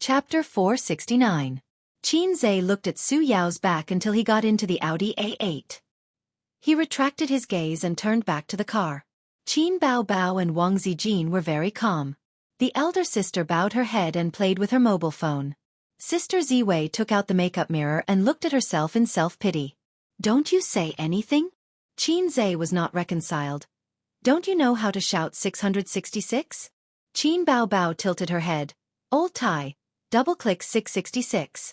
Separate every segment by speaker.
Speaker 1: Chapter 469. Xianxia looked at Su Yao's back until he got into the Audi A8. He retracted his gaze and turned back to the car. Qin Bao Bao and Wang Zijin were very calm. The elder sister bowed her head and played with her mobile phone. Sister Ziwei took out the makeup mirror and looked at herself in self-pity. "Don't you say anything?" Xianxia was not reconciled. "Don't you know how to shout 666? Qin Bao Bao tilted her head. "Old tie. Double-click 666.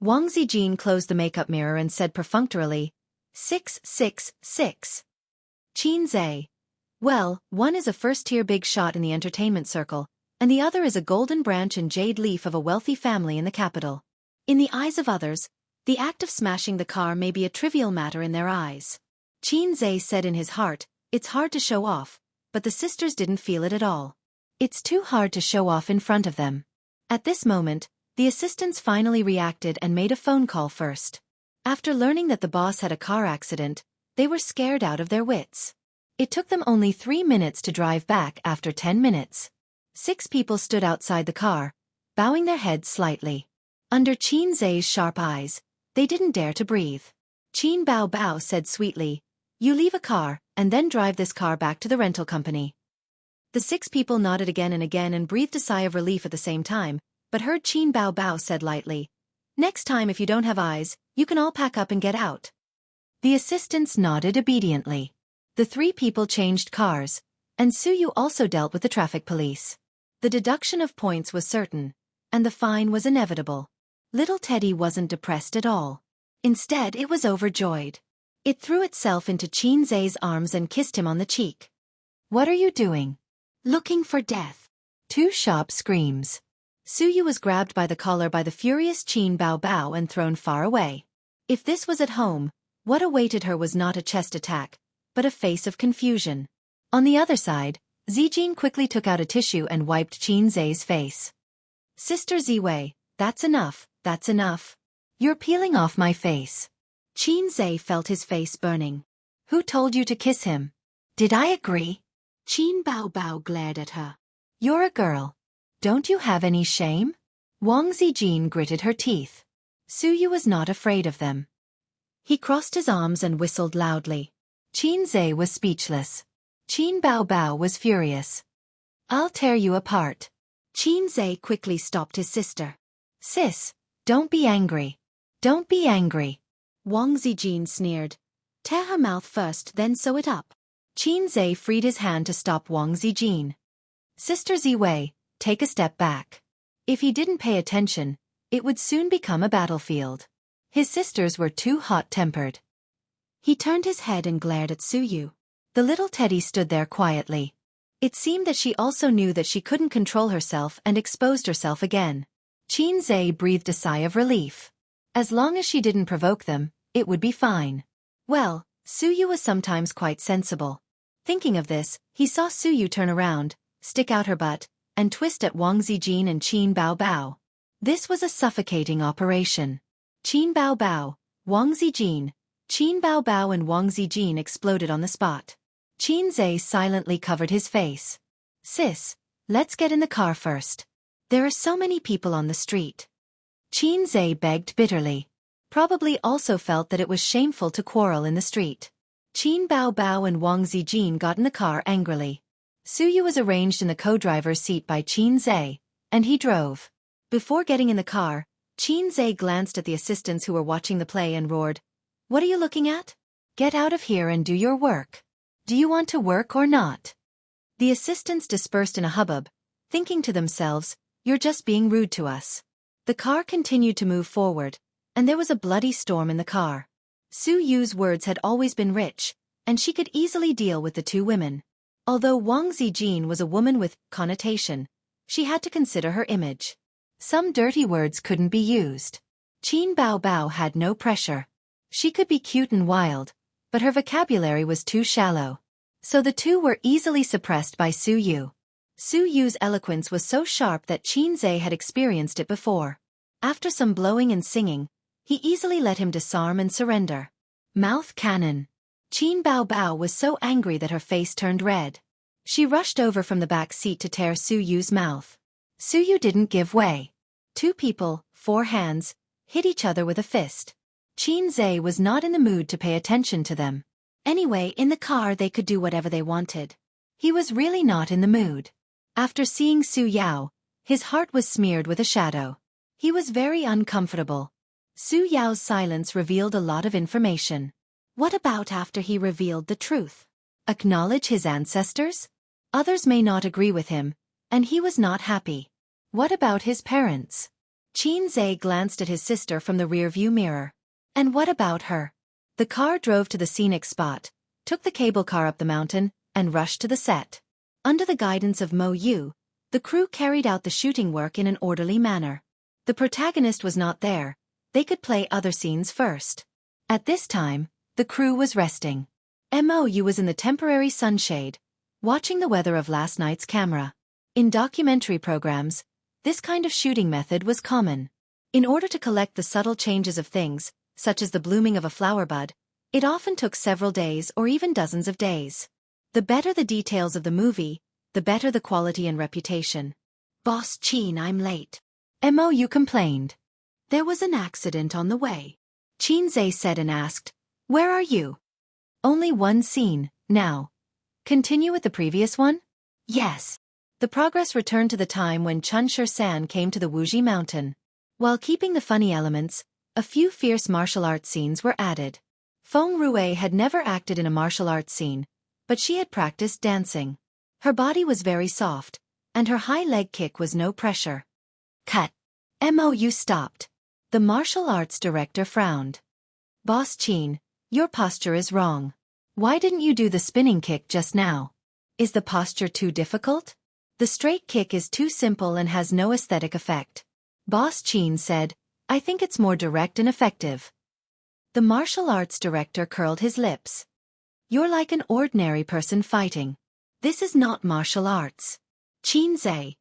Speaker 1: Wang Zijin closed the makeup mirror and said perfunctorily, 666. Xianxia. "Well, one is a first-tier big shot in the entertainment circle, and the other is a golden branch and jade leaf of a wealthy family in the capital. In the eyes of others, the act of smashing the car may be a trivial matter in their eyes." Xianxia said in his heart, "It's hard to show off," but the sisters didn't feel it at all. It's too hard to show off in front of them. At this moment, the assistants finally reacted and made a phone call first. After learning that the boss had a car accident, they were scared out of their wits. It took them only 3 minutes to drive back after 10 minutes. 6 people stood outside the car, bowing their heads slightly. Under Xianxia's sharp eyes, they didn't dare to breathe. Qin Bao Bao said sweetly, "You leave a car, and then drive this car back to the rental company." The 6 people nodded again and breathed a sigh of relief at the same time, but heard Qin Bao Bao said lightly, "Next time if you don't have eyes, you can all pack up and get out." The assistants nodded obediently. The 3 people changed cars, and Su Yu also dealt with the traffic police. The deduction of points was certain, and the fine was inevitable. Little Teddy wasn't depressed at all. Instead, it was overjoyed. It threw itself into Xianxia's arms and kissed him on the cheek. "What are you doing?" "Looking for death." 2 sharp screams. Su Yu was grabbed by the collar by the furious Qin Bao Bao and thrown far away. If this was at home, what awaited her was not a chest attack, but a face of confusion. On the other side, Zijin quickly took out a tissue and wiped Xianxia's face. "Sister Ziwei, that's enough, that's enough. You're peeling off my face." Xianxia felt his face burning. "Who told you to kiss him?" "Did I agree?" Qin Bao Bao glared at her. "You're a girl. Don't you have any shame?" Wang Zijin gritted her teeth. Su Yu was not afraid of them. He crossed his arms and whistled loudly. Xianxia was speechless. Qin Bao Bao was furious. "I'll tear you apart." Xianxia quickly stopped his sister. "Sis, don't be angry. Don't be angry." Wang Zijin sneered. "Tear her mouth first, then sew it up." Xianxia freed his hand to stop Wang Zijin. "Sister Ziwei, take a step back." If he didn't pay attention, it would soon become a battlefield. His sisters were too hot-tempered. He turned his head and glared at Su Yu. The little Teddy stood there quietly. It seemed that she also knew that she couldn't control herself and exposed herself again. Xianxia breathed a sigh of relief. As long as she didn't provoke them, it would be fine. Well, Su Yu was sometimes quite sensible. Thinking of this, he saw Su Yu turn around, stick out her butt, and twist at Wang Zijin and Qin Bao Bao. This was a suffocating operation. Qin Bao Bao, Wang Zijin, Qin Bao Bao and Wang Zijin exploded on the spot. Xianxia silently covered his face. "Sis, let's get in the car first. There are so many people on the street." Xianxia begged bitterly. Probably also felt that it was shameful to quarrel in the street. Qin Bao Bao and Wang Zijin got in the car angrily. Su Yu was arranged in the co-driver's seat by Xianxia, and he drove. Before getting in the car, Xianxia glanced at the assistants who were watching the play and roared, "What are you looking at? Get out of here and do your work. Do you want to work or not?" The assistants dispersed in a hubbub, thinking to themselves, "You're just being rude to us." The car continued to move forward, and there was a bloody storm in the car. Su Yu's words had always been rich, and she could easily deal with the 2 women. Although Wang Zijin was a woman with connotation, she had to consider her image. Some dirty words couldn't be used. Qin Bao Bao had no pressure. She could be cute and wild, but her vocabulary was too shallow. So the 2 were easily suppressed by Su Yu. Su Yu's eloquence was so sharp that Xianxia had experienced it before. After some blowing and singing, he easily let him disarm and surrender. Mouth cannon. Qin Bao Bao was so angry that her face turned red. She rushed over from the back seat to tear Su Yu's mouth. Su Yu didn't give way. Two people, four hands, hit each other with a fist. Xianxia was not in the mood to pay attention to them. Anyway, in the car they could do whatever they wanted. He was really not in the mood. After seeing Su Yao, his heart was smeared with a shadow. He was very uncomfortable. Su Yao's silence revealed a lot of information. What about after he revealed the truth? Acknowledge his ancestors? Others may not agree with him, and he was not happy. What about his parents? Xianxia glanced at his sister from the rearview mirror. And what about her? The car drove to the scenic spot, took the cable car up the mountain, and rushed to the set. Under the guidance of Mo Yu, the crew carried out the shooting work in an orderly manner. The protagonist was not there. They could play other scenes first. At this time, the crew was resting. Mo Yu was in the temporary sunshade, watching the weather of last night's camera. In documentary programs, this kind of shooting method was common. In order to collect the subtle changes of things, such as the blooming of a flower bud, it often took several days or even dozens of days. The better the details of the movie, the better the quality and reputation. Boss Chin, I'm late. Mo Yu complained. There was an accident on the way. Xianxia said and asked, where are you? Only one scene, now. Continue with the previous one? Yes. The progress returned to the time when Chun San came to the Wuxia mountain. While keeping the funny elements, a few fierce martial arts scenes were added. Feng Rui had never acted in a martial arts scene, but she had practiced dancing. Her body was very soft, and her high leg kick was no pressure. Cut. Mo Yu stopped. The martial arts director frowned. Boss Chin, your posture is wrong. Why didn't you do the spinning kick just now? Is the posture too difficult? The straight kick is too simple and has no aesthetic effect. Boss Chin said, I think it's more direct and effective. The martial arts director curled his lips. You're like an ordinary person fighting. This is not martial arts. Xianxia.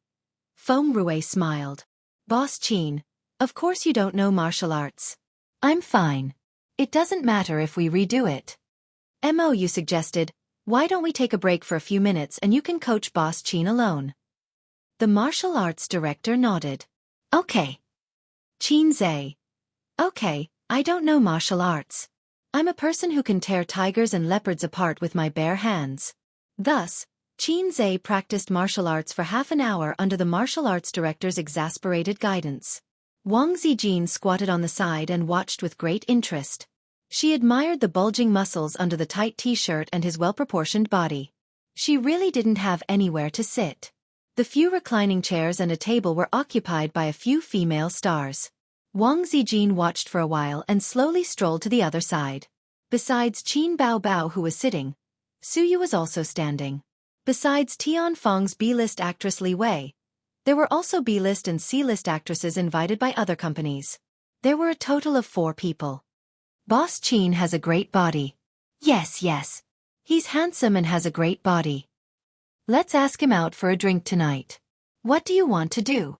Speaker 1: Feng Rui smiled. Boss Chin, of course you don't know martial arts. I'm fine. It doesn't matter if we redo it. Mo Yu suggested, why don't we take a break for a few minutes and you can coach Boss Chin alone? The martial arts director nodded. Okay. Xianxia. Okay, I don't know martial arts. I'm a person who can tear tigers and leopards apart with my bare hands. Thus, Xianxia practiced martial arts for half an hour under the martial arts director's exasperated guidance. Wang Zijin squatted on the side and watched with great interest. She admired the bulging muscles under the tight t-shirt and his well-proportioned body. She really didn't have anywhere to sit. The few reclining chairs and a table were occupied by a few female stars. Wang Zijin watched for a while and slowly strolled to the other side. Besides Qin Bao Bao, who was sitting, Su Yu was also standing. Besides Tian Feng's B-list actress Li Wei, there were also B-list and C-list actresses invited by other companies. There were a total of 4 people. Boss Chin has a great body. Yes. He's handsome and has a great body. Let's ask him out for a drink tonight. What do you want to do?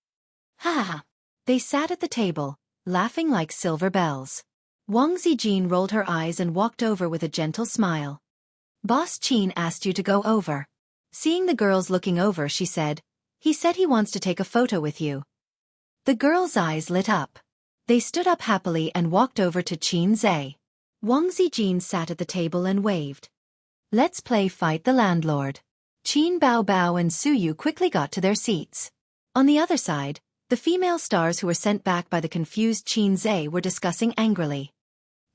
Speaker 1: Ha! They sat at the table, laughing like silver bells. Wang Zijin rolled her eyes and walked over with a gentle smile. Boss Chin asked you to go over. Seeing the girls looking over, she said, he said he wants to take a photo with you. The girls' eyes lit up. They stood up happily and walked over to Xianxia. Wang Zijin sat at the table and waved. Let's play Fight the Landlord. Qin Bao Bao and Su Yu quickly got to their seats. On the other side, the female stars who were sent back by the confused Xianxia were discussing angrily.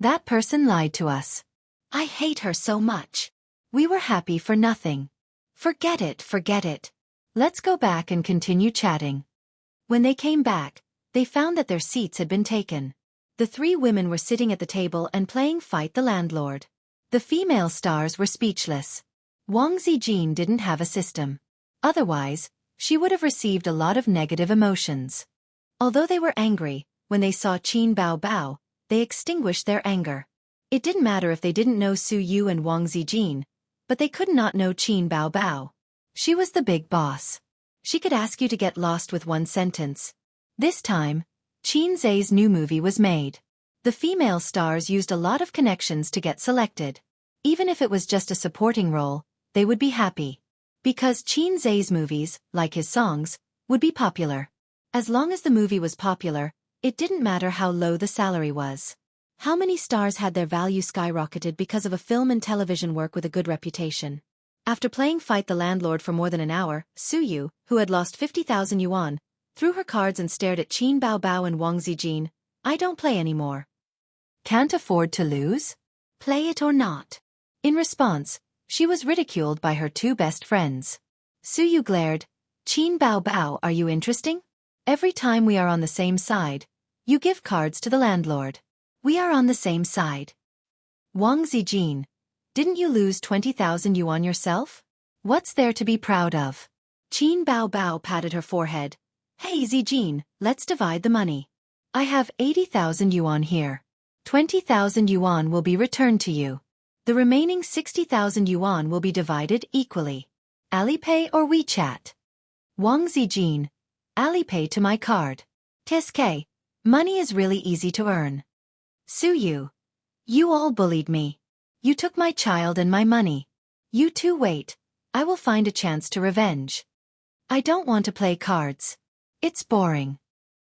Speaker 1: That person lied to us. I hate her so much. We were happy for nothing. Forget it. Let's go back and continue chatting. When they came back, they found that their seats had been taken. The 3 women were sitting at the table and playing Fight the Landlord. The female stars were speechless. Wang Zijin didn't have a system. Otherwise, she would have received a lot of negative emotions. Although they were angry, when they saw Qin Bao Bao, they extinguished their anger. It didn't matter if they didn't know Su Yu and Wang Zijin, but they could not know Qin Bao Bao. She was the big boss. She could ask you to get lost with one sentence. This time, Xianxia's new movie was made. The female stars used a lot of connections to get selected. Even if it was just a supporting role, they would be happy. Because Xianxia's movies, like his songs, would be popular. As long as the movie was popular, it didn't matter how low the salary was. How many stars had their value skyrocketed because of a film and television work with a good reputation? After playing Fight the Landlord for more than an hour, Su Yu, who had lost 50,000 yuan, threw her cards and stared at Qin Bao Bao and Wang Zijin. I don't play anymore. Can't afford to lose? Play it or not. In response, she was ridiculed by her two best friends. Su Yu glared. Qin Bao Bao, are you interesting? Every time we are on the same side, you give cards to the landlord. We are on the same side. Wang Zijin, didn't you lose 20,000 yuan yourself? What's there to be proud of? Qin Bao Bao patted her forehead. Hey Zijin, let's divide the money. I have 80,000 yuan here. 20,000 yuan will be returned to you. The remaining 60,000 yuan will be divided equally. Alipay or WeChat? Wang Zijin, Alipay to my card. TSK, money is really easy to earn. Su Yu, you all bullied me. You took my child and my money. You two wait, I will find a chance to revenge. I don't want to play cards. It's boring.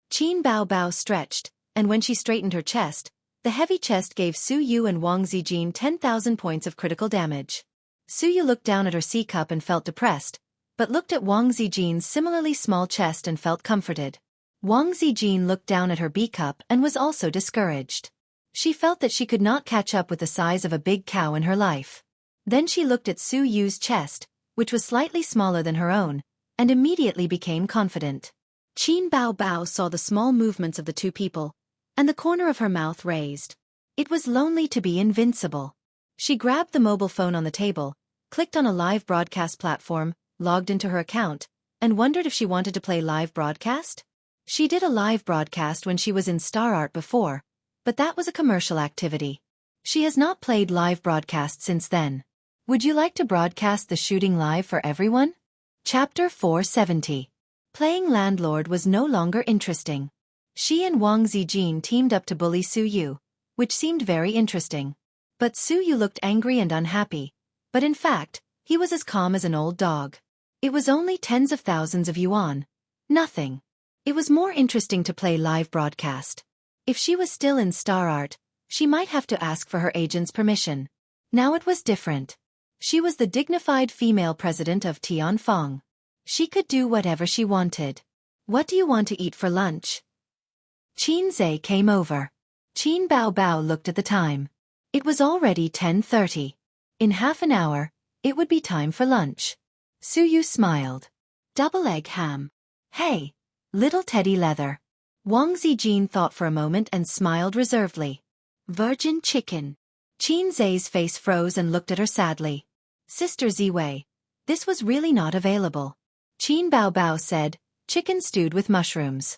Speaker 1: Qin Bao Bao stretched, and when she straightened her chest, the heavy chest gave Su Yu and Wang Zijin 10,000 points of critical damage. Su Yu looked down at her C cup and felt depressed, but looked at Wang Zijin's similarly small chest and felt comforted. Wang Zijin looked down at her B cup and was also discouraged. She felt that she could not catch up with the size of a big cow in her life. Then she looked at Su Yu's chest, which was slightly smaller than her own, and immediately became confident. Qin Bao Bao saw the small movements of the two people, and the corner of her mouth raised. It was lonely to be invincible. She grabbed the mobile phone on the table, clicked on a live broadcast platform, logged into her account, and wondered if she wanted to play live broadcast. She did a live broadcast when she was in Star Art before, but that was a commercial activity. She has not played live broadcast since then. Would you like to broadcast the shooting live for everyone? Chapter 470. Playing landlord was no longer interesting. She and Wang Zijin teamed up to bully Su Yu, which seemed very interesting. But Su Yu looked angry and unhappy, but in fact, he was as calm as an old dog. It was only tens of thousands of yuan. Nothing. It was more interesting to play live broadcast. If she was still in Star Art, she might have to ask for her agent's permission. Now it was different. She was the dignified female president of Tianfeng. She could do whatever she wanted. What do you want to eat for lunch? Qin Zhe came over. Qin Bao Bao looked at the time. It was already 10:30. In half an hour, it would be time for lunch. Su Yu smiled. Double egg ham. Hey, little teddy leather. Wang Zijin thought for a moment and smiled reservedly. Virgin chicken. Qin Zhe's face froze and looked at her sadly. Sister Ziwei, this was really not available. Qin Bao Bao said, chicken stewed with mushrooms.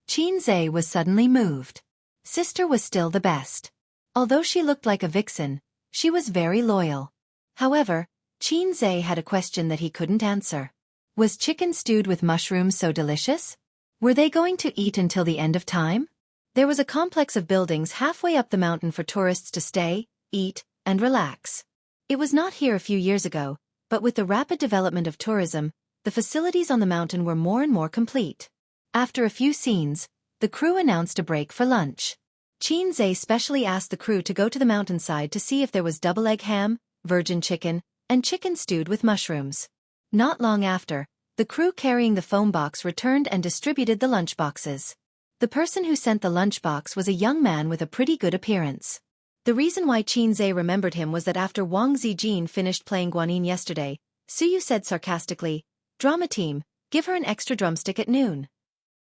Speaker 1: Qin Zhe was suddenly moved. Sister was still the best. Although she looked like a vixen, she was very loyal. However, Qin Zhe had a question that he couldn't answer. Was chicken stewed with mushrooms so delicious? Were they going to eat until the end of time? There was a complex of buildings halfway up the mountain for tourists to stay, eat, and relax. It was not here a few years ago, but with the rapid development of tourism, the facilities on the mountain were more and more complete. After a few scenes, the crew announced a break for lunch. Qin Zhe specially asked the crew to go to the mountainside to see if there was double egg ham, virgin chicken, and chicken stewed with mushrooms. Not long after, the crew carrying the foam box returned and distributed the lunch boxes. The person who sent the lunch box was a young man with a pretty good appearance. The reason why Qin Zhe remembered him was that after Wang Zijin finished playing Guanyin yesterday, Su Yu said sarcastically, "Drama team, give her an extra drumstick at noon."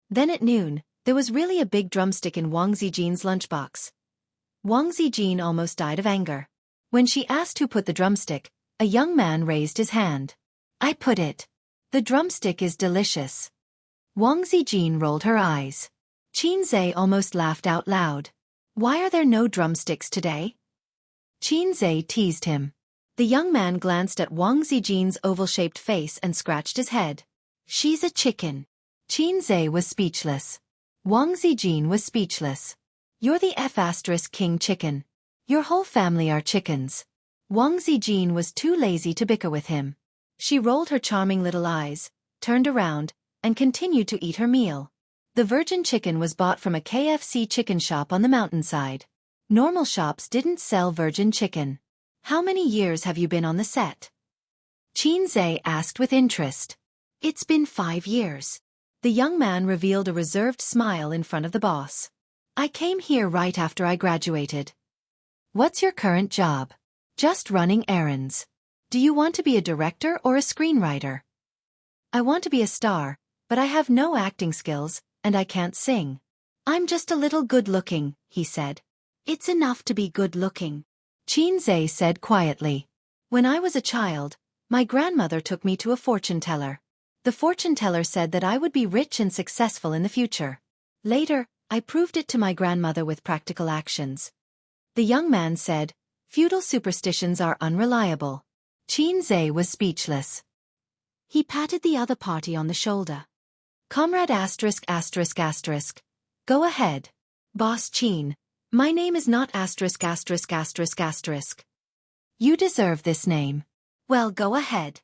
Speaker 1: Then at noon, there was really a big drumstick in Wang Zijin's lunchbox. Wang Zijin almost died of anger. When she asked who put the drumstick, a young man raised his hand. I put it. The drumstick is delicious. Wang Zijin rolled her eyes. Qin Zhe almost laughed out loud. Why are there no drumsticks today? Qin Zhe teased him. The young man glanced at Wang Zijin's oval-shaped face and scratched his head. She's a chicken. Qin Zhe was speechless. Wang Zijin was speechless. You're the F***king chicken. Your whole family are chickens. Wang Zijin was too lazy to bicker with him. She rolled her charming little eyes, turned around, and continued to eat her meal. The virgin chicken was bought from a KFC chicken shop on the mountainside. Normal shops didn't sell virgin chicken. How many years have you been on the set? Xianxia asked with interest. It's been 5 years. The young man revealed a reserved smile in front of the boss. I came here right after I graduated. What's your current job? Just running errands. Do you want to be a director or a screenwriter? I want to be a star, but I have no acting skills, and I can't sing. I'm just a little good-looking, he said. It's enough to be good-looking, Xianxia said quietly. When I was a child, my grandmother took me to a fortune teller. The fortune teller said that I would be rich and successful in the future. Later, I proved it to my grandmother with practical actions. The young man said, feudal superstitions are unreliable. Xianxia was speechless. He patted the other party on the shoulder. Comrade asterisk asterisk asterisk. Go ahead. Boss Qin. My name is not asterisk asterisk asterisk asterisk. You deserve this name. Well, go ahead.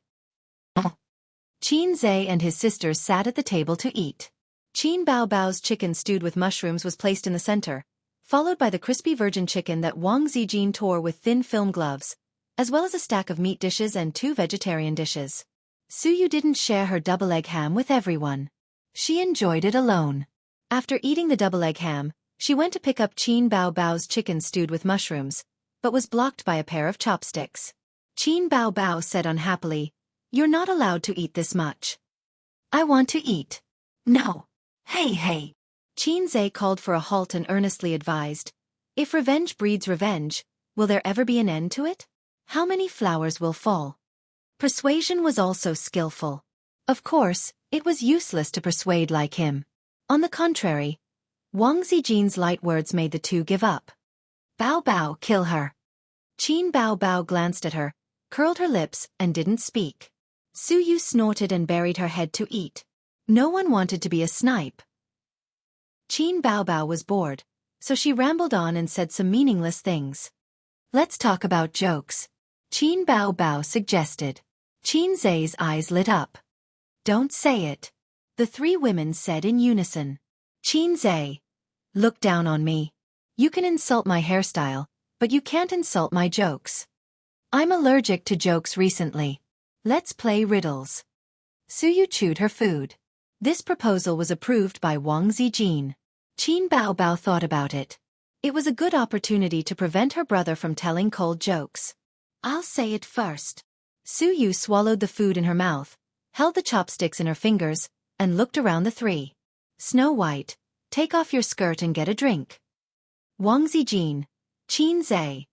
Speaker 1: Xianxia and his sisters sat at the table to eat. Qin Bao Bao's chicken stewed with mushrooms was placed in the center, followed by the crispy virgin chicken that Wang Zijin tore with thin film gloves, as well as a stack of meat dishes and 2 vegetarian dishes. Suyu didn't share her double egg ham with everyone. She enjoyed it alone. After eating the double egg ham, she went to pick up Qin Bao Bao's chicken stewed with mushrooms, but was blocked by a pair of chopsticks. Qin Bao Bao said unhappily, "You're not allowed to eat this much." "I want to eat." "No." Hey. Xianxia called for a halt and earnestly advised, "If revenge breeds revenge, will there ever be an end to it? How many flowers will fall?" Persuasion was also skillful. Of course, it was useless to persuade like him. On the contrary, Wang Zijin's light words made the two give up. "Bao Bao, kill her." Qin Bao Bao glanced at her, curled her lips, and didn't speak. Suyu snorted and buried her head to eat. No one wanted to be a snipe. Qin Bao Bao was bored, so she rambled on and said some meaningless things. "Let's talk about jokes," Qin Bao Bao suggested. Xianxia's eyes lit up. "Don't say it," the 3 women said in unison. "Xianxia, look down on me. You can insult my hairstyle, but you can't insult my jokes. I'm allergic to jokes recently. Let's play riddles." Suyu chewed her food. This proposal was approved by Wang Zijin. Qin Bao Bao thought about it. It was a good opportunity to prevent her brother from telling cold jokes. "I'll say it first." Suyu swallowed the food in her mouth, held the chopsticks in her fingers, and looked around the 3. "Snow White, take off your skirt and get a drink." Wang Zijin, Xianxia.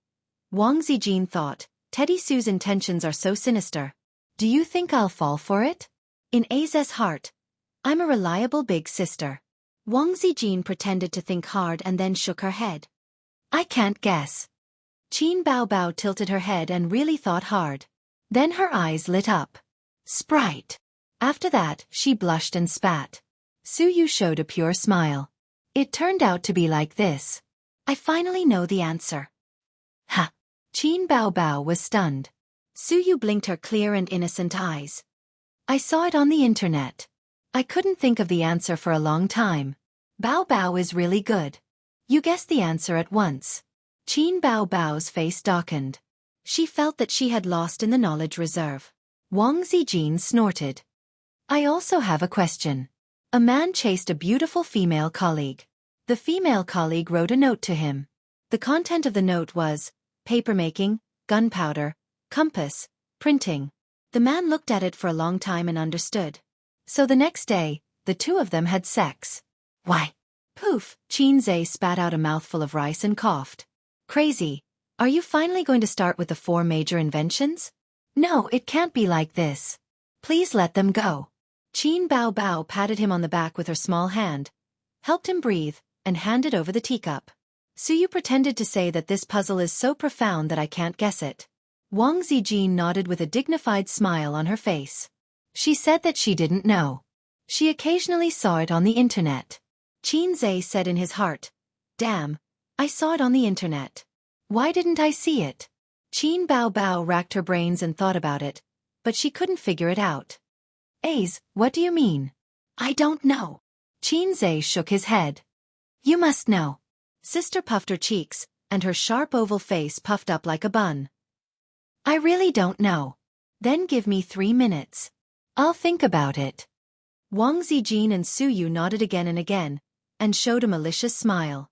Speaker 1: Wang Zijin thought, Teddy Sue's intentions are so sinister. Do you think I'll fall for it? In A's heart, I'm a reliable big sister. Wang Zijin pretended to think hard and then shook her head. "I can't guess." Qin Bao Bao tilted her head and really thought hard. Then her eyes lit up. "Sprite." After that, she blushed and spat. Suyu showed a pure smile. "It turned out to be like this. I finally know the answer." "Ha!" Qin Bao Bao was stunned. Suyu blinked her clear and innocent eyes. "I saw it on the internet. I couldn't think of the answer for a long time. Bao Bao is really good. You guessed the answer at once." Qin Bao Bao's face darkened. She felt that she had lost in the knowledge reserve. Wang Zijin snorted. "I also have a question." A man chased a beautiful female colleague. The female colleague wrote a note to him. The content of the note was, papermaking, gunpowder, compass, printing. The man looked at it for a long time and understood. So the next day, the 2 of them had sex. "Why?" Poof, Xianxia spat out a mouthful of rice and coughed. "Crazy. Are you finally going to start with the 4 major inventions? No, it can't be like this. Please let them go." Qin Bao Bao patted him on the back with her small hand, helped him breathe, and handed over the teacup. Suyu pretended to say that this puzzle is so profound that I can't guess it. Wang Zijin nodded with a dignified smile on her face. She said that she didn't know. She occasionally saw it on the internet. Xianxia said in his heart, "Damn, I saw it on the internet. Why didn't I see it?" Qin Bao Bao racked her brains and thought about it, but she couldn't figure it out. "A's, what do you mean?" I don't know. Xianxia shook his head. You must know. Sister puffed her cheeks, and her sharp oval face puffed up like a bun. I really don't know. Then give me 3 minutes. I'll think about it. Wang Zijin and Su Yu nodded again and again, and showed a malicious smile.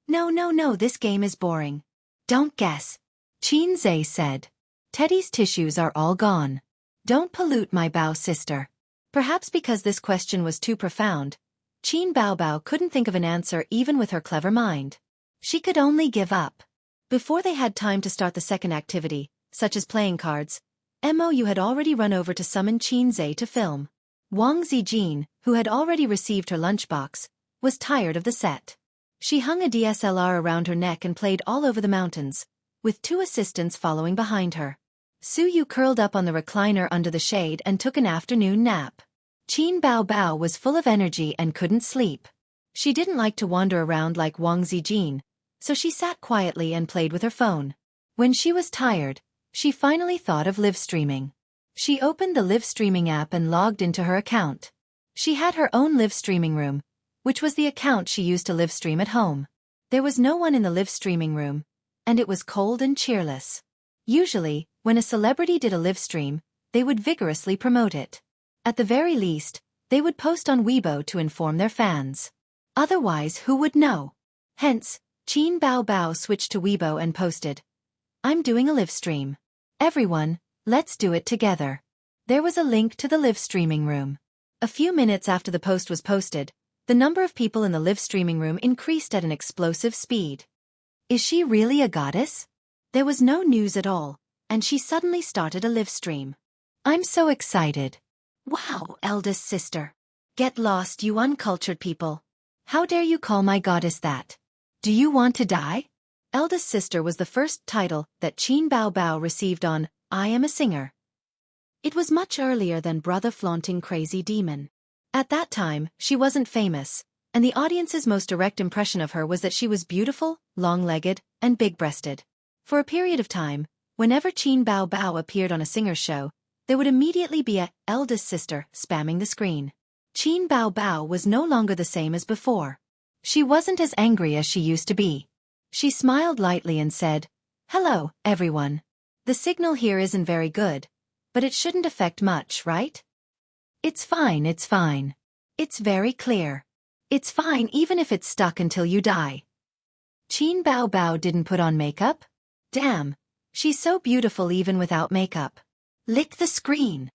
Speaker 1: No, this game is boring. Don't guess. Xianxia said. Teddy's tissues are all gone. Don't pollute my Bao sister. Perhaps because this question was too profound, Qin Bao couldn't think of an answer even with her clever mind. She could only give up. Before they had time to start the second activity, such as playing cards, Mou had already run over to summon Xianxia to film. Wang Zijin, who had already received her lunchbox, was tired of the set. She hung a DSLR around her neck and played all over the mountains, with 2 assistants following behind her. Su Yu curled up on the recliner under the shade and took an afternoon nap. Qin Bao was full of energy and couldn't sleep. She didn't like to wander around like Wang Zijin, so she sat quietly and played with her phone. When she was tired, she finally thought of live streaming. She opened the live streaming app and logged into her account. She had her own live streaming room, which was the account she used to live stream at home. There was no one in the live streaming room, and it was cold and cheerless. Usually, when a celebrity did a live stream, they would vigorously promote it. At the very least, they would post on Weibo to inform their fans. Otherwise, who would know? Hence, Qin Bao switched to Weibo and posted, I'm doing a live stream. Everyone, let's do it together. There was a link to the live streaming room. A few minutes after the post was posted, the number of people in the live streaming room increased at an explosive speed. Is she really a goddess? There was no news at all, and she suddenly started a live stream. I'm so excited. Wow, eldest sister. Get lost, you uncultured people. How dare you call my goddess that? Do you want to die? Eldest sister was the first title that Qin Bao received on I Am a Singer. It was much earlier than Brother Flaunting Crazy Demon. At that time, she wasn't famous, and the audience's most direct impression of her was that she was beautiful, long-legged, and big-breasted. For a period of time, whenever Qin Bao appeared on a singer's show, there would immediately be a eldest sister spamming the screen. Qin Bao was no longer the same as before. She wasn't as angry as she used to be. She smiled lightly and said, Hello, everyone. The signal here isn't very good, but it shouldn't affect much, right? It's fine. It's very clear. It's fine even if it's stuck until you die. Qin Bao didn't put on makeup? Damn, she's so beautiful even without makeup. Lick the screen.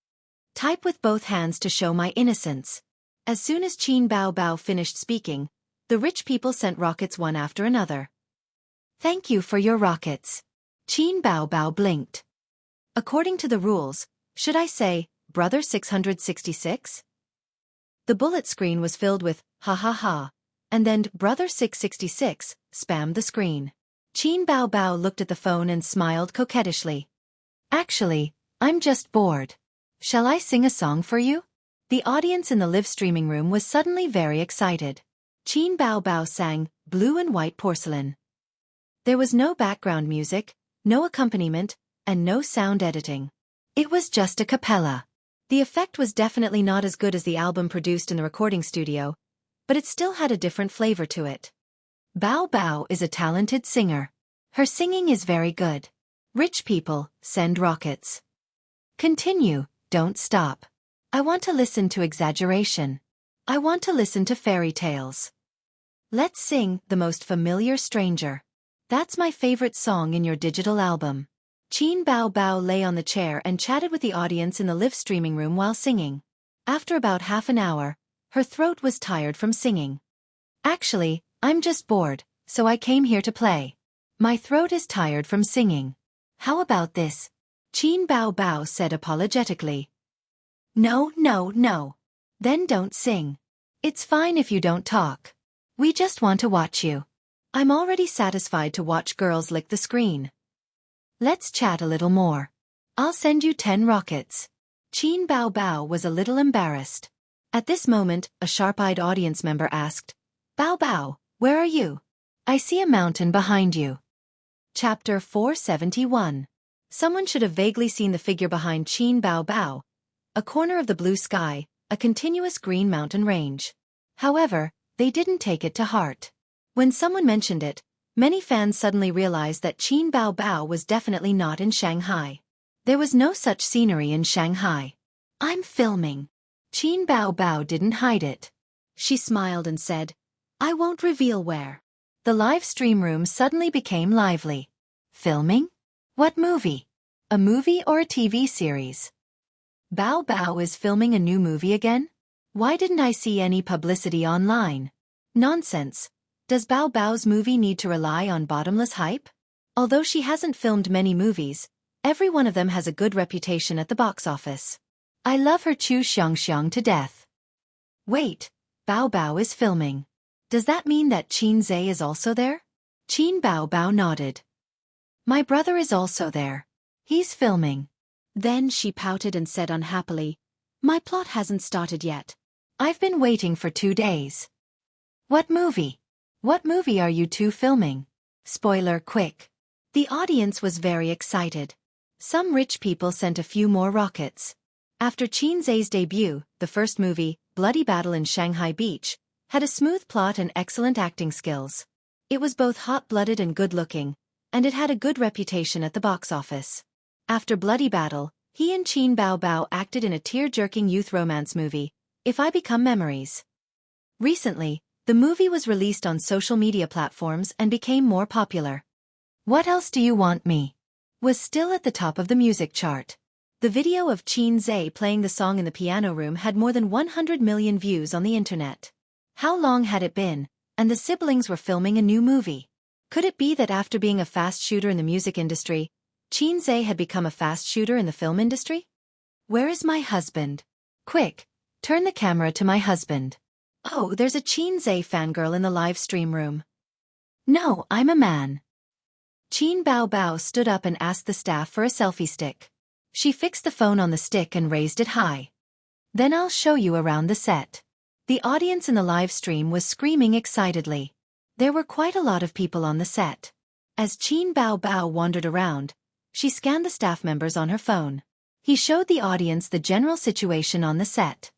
Speaker 1: Type with both hands to show my innocence. As soon as Qin Bao finished speaking, the rich people sent rockets one after another. Thank you for your rockets. Qin Bao blinked. According to the rules, should I say, Brother 666? The bullet screen was filled with, ha ha ha, and then Brother 666 spammed the screen. Qin Bao looked at the phone and smiled coquettishly. Actually, I'm just bored. Shall I sing a song for you? The audience in the live streaming room was suddenly very excited. Qin Bao sang, Blue and White Porcelain. There was no background music, no accompaniment, and no sound editing. It was just a cappella. The effect was definitely not as good as the album produced in the recording studio, but it still had a different flavor to it. Bao is a talented singer. Her singing is very good. Rich people, send rockets. Continue, don't stop. I want to listen to exaggeration. I want to listen to fairy tales. Let's sing The Most Familiar Stranger. That's my favorite song in your digital album. Qin Bao lay on the chair and chatted with the audience in the live streaming room while singing. After about half an hour, her throat was tired from singing. Actually, I'm just bored, so I came here to play. My throat is tired from singing. How about this? Qin Bao said apologetically. No. Then don't sing. It's fine if you don't talk. We just want to watch you. I'm already satisfied to watch girls lick the screen. Let's chat a little more. I'll send you 10 rockets. Qin Bao was a little embarrassed. At this moment, a sharp-eyed audience member asked, Bao, where are you? I see a mountain behind you. Chapter 471. Someone should have vaguely seen the figure behind Qin Bao. A corner of the blue sky, a continuous green mountain range. However, they didn't take it to heart. When someone mentioned it, many fans suddenly realized that Qin was definitely not in Shanghai. There was no such scenery in Shanghai. "I'm filming." Qin didn't hide it. She smiled and said, "I won't reveal where." The live stream room suddenly became lively. "Filming? What movie? A movie or a TV series?" Bao is filming a new movie again? Why didn't I see any publicity online? Nonsense. Does Bao's movie need to rely on bottomless hype? Although she hasn't filmed many movies, every one of them has a good reputation at the box office. I love her Xianxia to death. Wait, Bao is filming. Does that mean that Qin is also there? Qin Bao nodded. My brother is also there. He's filming. Then she pouted and said unhappily, "My plot hasn't started yet. I've been waiting for 2 days." What movie? What movie are you two filming? Spoiler quick. The audience was very excited. Some rich people sent a few more rockets. After Qin's debut, the first movie, Bloody Battle in Shanghai Beach, had a smooth plot and excellent acting skills. It was both hot-blooded and good-looking, and it had a good reputation at the box office. After Bloody Battle, he and Qin Bao acted in a tear-jerking youth romance movie, If I Become Memories. Recently, the movie was released on social media platforms and became more popular. What Else Do You Want Me? Was still at the top of the music chart. The video of Qin playing the song in the piano room had more than 100 million views on the internet. How long had it been, and the siblings were filming a new movie? Could it be that after being a fast shooter in the music industry, Qin had become a fast shooter in the film industry? Where is my husband? Quick, turn the camera to my husband. Oh, there's a Qin fangirl in the live stream room. No, I'm a man. Qin Bao stood up and asked the staff for a selfie stick. She fixed the phone on the stick and raised it high. Then I'll show you around the set. The audience in the live stream was screaming excitedly. There were quite a lot of people on the set. As Qin Bao wandered around, she scanned the staff members on her phone. He showed the audience the general situation on the set.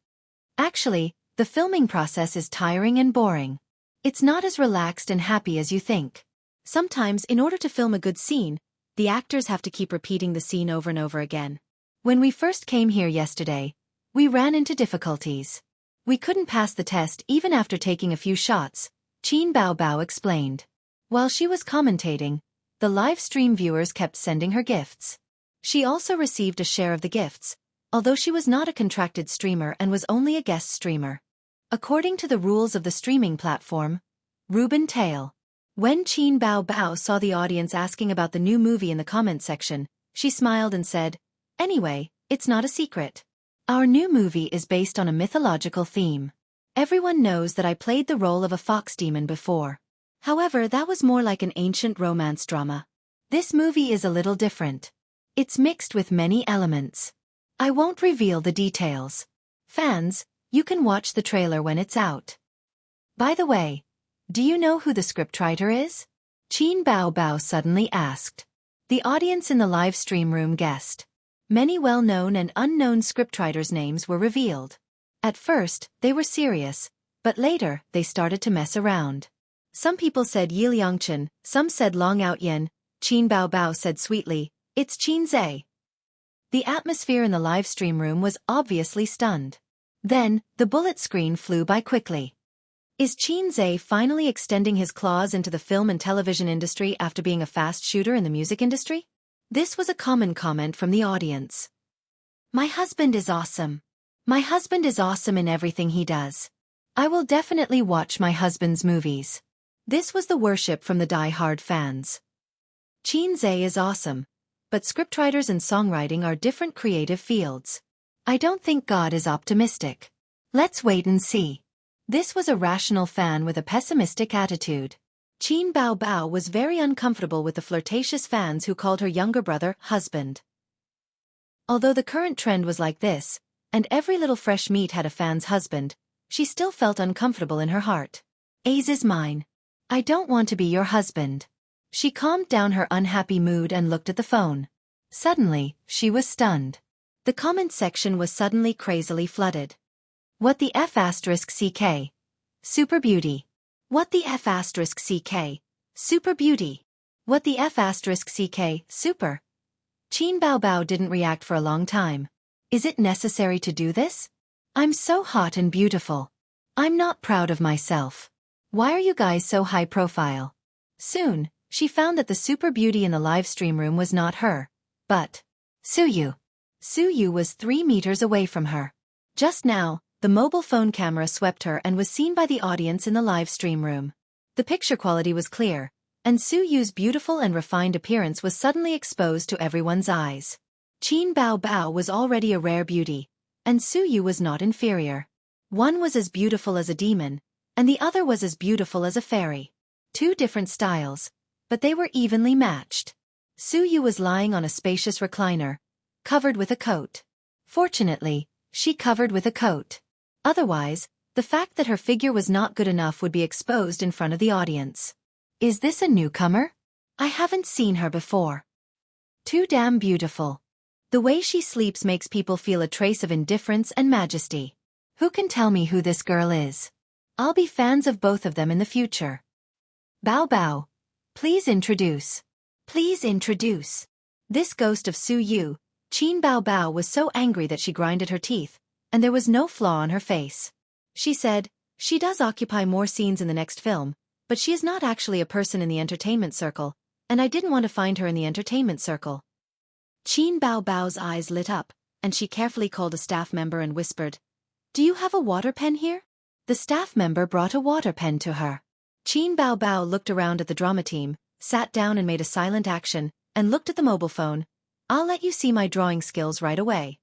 Speaker 1: Actually, the filming process is tiring and boring. It's not as relaxed and happy as you think. Sometimes, in order to film a good scene, the actors have to keep repeating the scene over and over again. When we first came here yesterday, we ran into difficulties. We couldn't pass the test even after taking a few shots, Qin Bao explained. While she was commentating, the live stream viewers kept sending her gifts. She also received a share of the gifts, although she was not a contracted streamer and was only a guest streamer. According to the rules of the streaming platform, Ruben Tail. When Qin Bao saw the audience asking about the new movie in the comment section, she smiled and said, "Anyway, it's not a secret. Our new movie is based on a mythological theme. Everyone knows that I played the role of a fox demon before. However, that was more like an ancient romance drama. This movie is a little different. It's mixed with many elements. I won't reveal the details. Fans, you can watch the trailer when it's out." By the way, do you know who the scriptwriter is? Qin Bao suddenly asked. The audience in the live stream room guessed. Many well-known and unknown scriptwriters' names were revealed. At first, they were serious, but later, they started to mess around. Some people said Yi Liangchen, some said Long Out Yen. Qin Bao said sweetly, "It's Qin." The atmosphere in the live stream room was obviously stunned. Then, the bullet screen flew by quickly. Is Qin finally extending his claws into the film and television industry after being a fast shooter in the music industry? This was a common comment from the audience. My husband is awesome. My husband is awesome in everything he does. I will definitely watch my husband's movies. This was the worship from the die-hard fans. Qin is awesome, but scriptwriters and songwriting are different creative fields. I don't think God is optimistic. Let's wait and see. This was a rational fan with a pessimistic attitude. Qin Bao was very uncomfortable with the flirtatious fans who called her younger brother husband. Although the current trend was like this, and every little fresh meat had a fan's husband, she still felt uncomfortable in her heart. Ace is mine. I don't want to be your husband. She calmed down her unhappy mood and looked at the phone. Suddenly, she was stunned. The comment section was suddenly crazily flooded. What the F asterisk CK? Super beauty. What the F asterisk CK? Super beauty. What the F asterisk CK? Super. Qin Bao Bao didn't react for a long time. Is it necessary to do this? I'm so hot and beautiful. I'm not proud of myself. Why are you guys so high profile? Soon, she found that the super beauty in the live stream room was not her, but Suyu. Suyu was 3 meters away from her. Just now, the mobile phone camera swept her and was seen by the audience in the live stream room. The picture quality was clear, and Suyu's beautiful and refined appearance was suddenly exposed to everyone's eyes. Qin Bao Bao was already a rare beauty, and Suyu was not inferior. One was as beautiful as a demon, and the other was as beautiful as a fairy. 2 different styles, but they were evenly matched. Suyu was lying on a spacious recliner, covered with a coat. Fortunately, she covered with a coat. Otherwise, the fact that her figure was not good enough would be exposed in front of the audience. Is this a newcomer? I haven't seen her before. Too damn beautiful. The way she sleeps makes people feel a trace of indifference and majesty. Who can tell me who this girl is? I'll be fans of both of them in the future. Bao Bao. Please introduce. Please introduce. This ghost of Suyu, Qin Bao Bao was so angry that she grinded her teeth, and there was no flaw on her face. She said, she does occupy more scenes in the next film, but she is not actually a person in the entertainment circle, and I didn't want to find her in the entertainment circle. Qin Bao Bao's eyes lit up, and she carefully called a staff member and whispered, "Do you have a water pen here?" The staff member brought a water pen to her. Qin Bao Bao looked around at the drama team, sat down and made a silent action, and looked at the mobile phone. I'll let you see my drawing skills right away.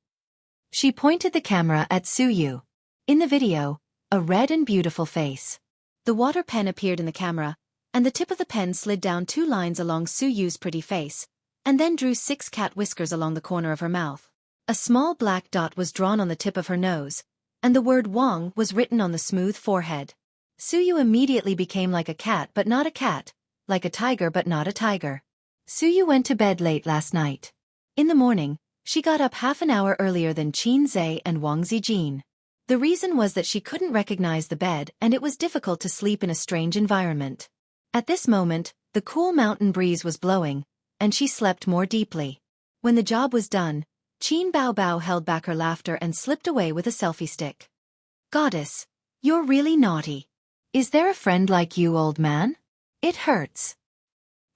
Speaker 1: She pointed the camera at Suyu. In the video, a red and beautiful face. The water pen appeared in the camera, and the tip of the pen slid down 2 lines along Suyu's pretty face, and then drew 6 cat whiskers along the corner of her mouth. A small black dot was drawn on the tip of her nose, and the word Wang was written on the smooth forehead. Suyu immediately became like a cat but not a cat, like a tiger but not a tiger. Suyu went to bed late last night. In the morning, she got up half an hour earlier than Qin Zhe and Wang Zijin. The reason was that she couldn't recognize the bed and it was difficult to sleep in a strange environment. At this moment, the cool mountain breeze was blowing, and she slept more deeply. When the job was done, Qin Bao Bao held back her laughter and slipped away with a selfie stick. Goddess, you're really naughty. Is there a friend like you, old man? It hurts.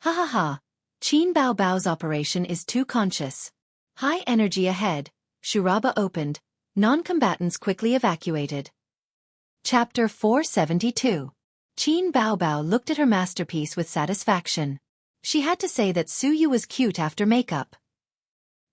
Speaker 1: Ha ha ha. Qin Bao Bao's operation is too conscious. High energy ahead, Shuraba opened, non-combatants quickly evacuated. Chapter 472. Qin Bao Bao looked at her masterpiece with satisfaction. She had to say that Suyu was cute after makeup.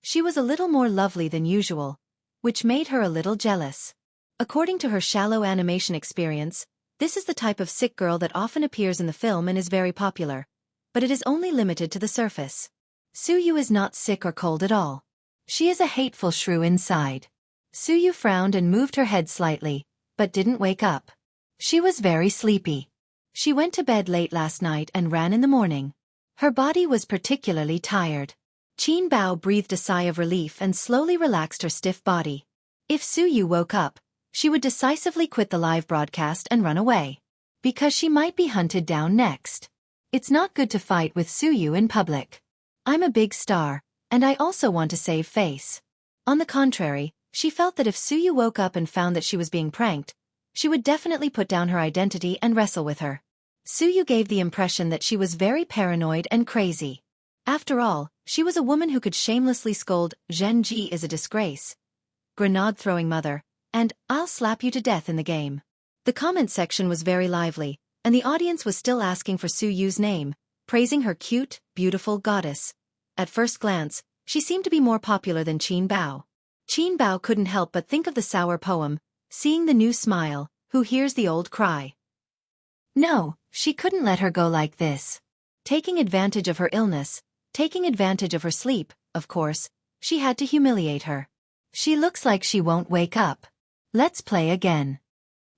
Speaker 1: She was a little more lovely than usual, which made her a little jealous. According to her shallow animation experience, this is the type of sick girl that often appears in the film and is very popular, but it is only limited to the surface. Suyu is not sick or cold at all. She is a hateful shrew inside. Suyu frowned and moved her head slightly, but didn't wake up. She was very sleepy. She went to bed late last night and ran in the morning. Her body was particularly tired. Qin Bao breathed a sigh of relief and slowly relaxed her stiff body. If Suyu woke up, she would decisively quit the live broadcast and run away. Because she might be hunted down next. It's not good to fight with Suyu in public. I'm a big star, and I also want to save face. On the contrary, she felt that if Suyu woke up and found that she was being pranked, she would definitely put down her identity and wrestle with her. Suyu gave the impression that she was very paranoid and crazy. After all, she was a woman who could shamelessly scold, "Zhenji is a disgrace," grenade-throwing mother, and "I'll slap you to death" in the game. The comment section was very lively, and the audience was still asking for Suyu's name, praising her cute, beautiful goddess. At first glance, she seemed to be more popular than Qin Bao. Qin Bao couldn't help but think of the sour poem, "Seeing the new smile, who hears the old cry." No, she couldn't let her go like this. Taking advantage of her illness, taking advantage of her sleep, of course, she had to humiliate her. She looks like she won't wake up. Let's play again.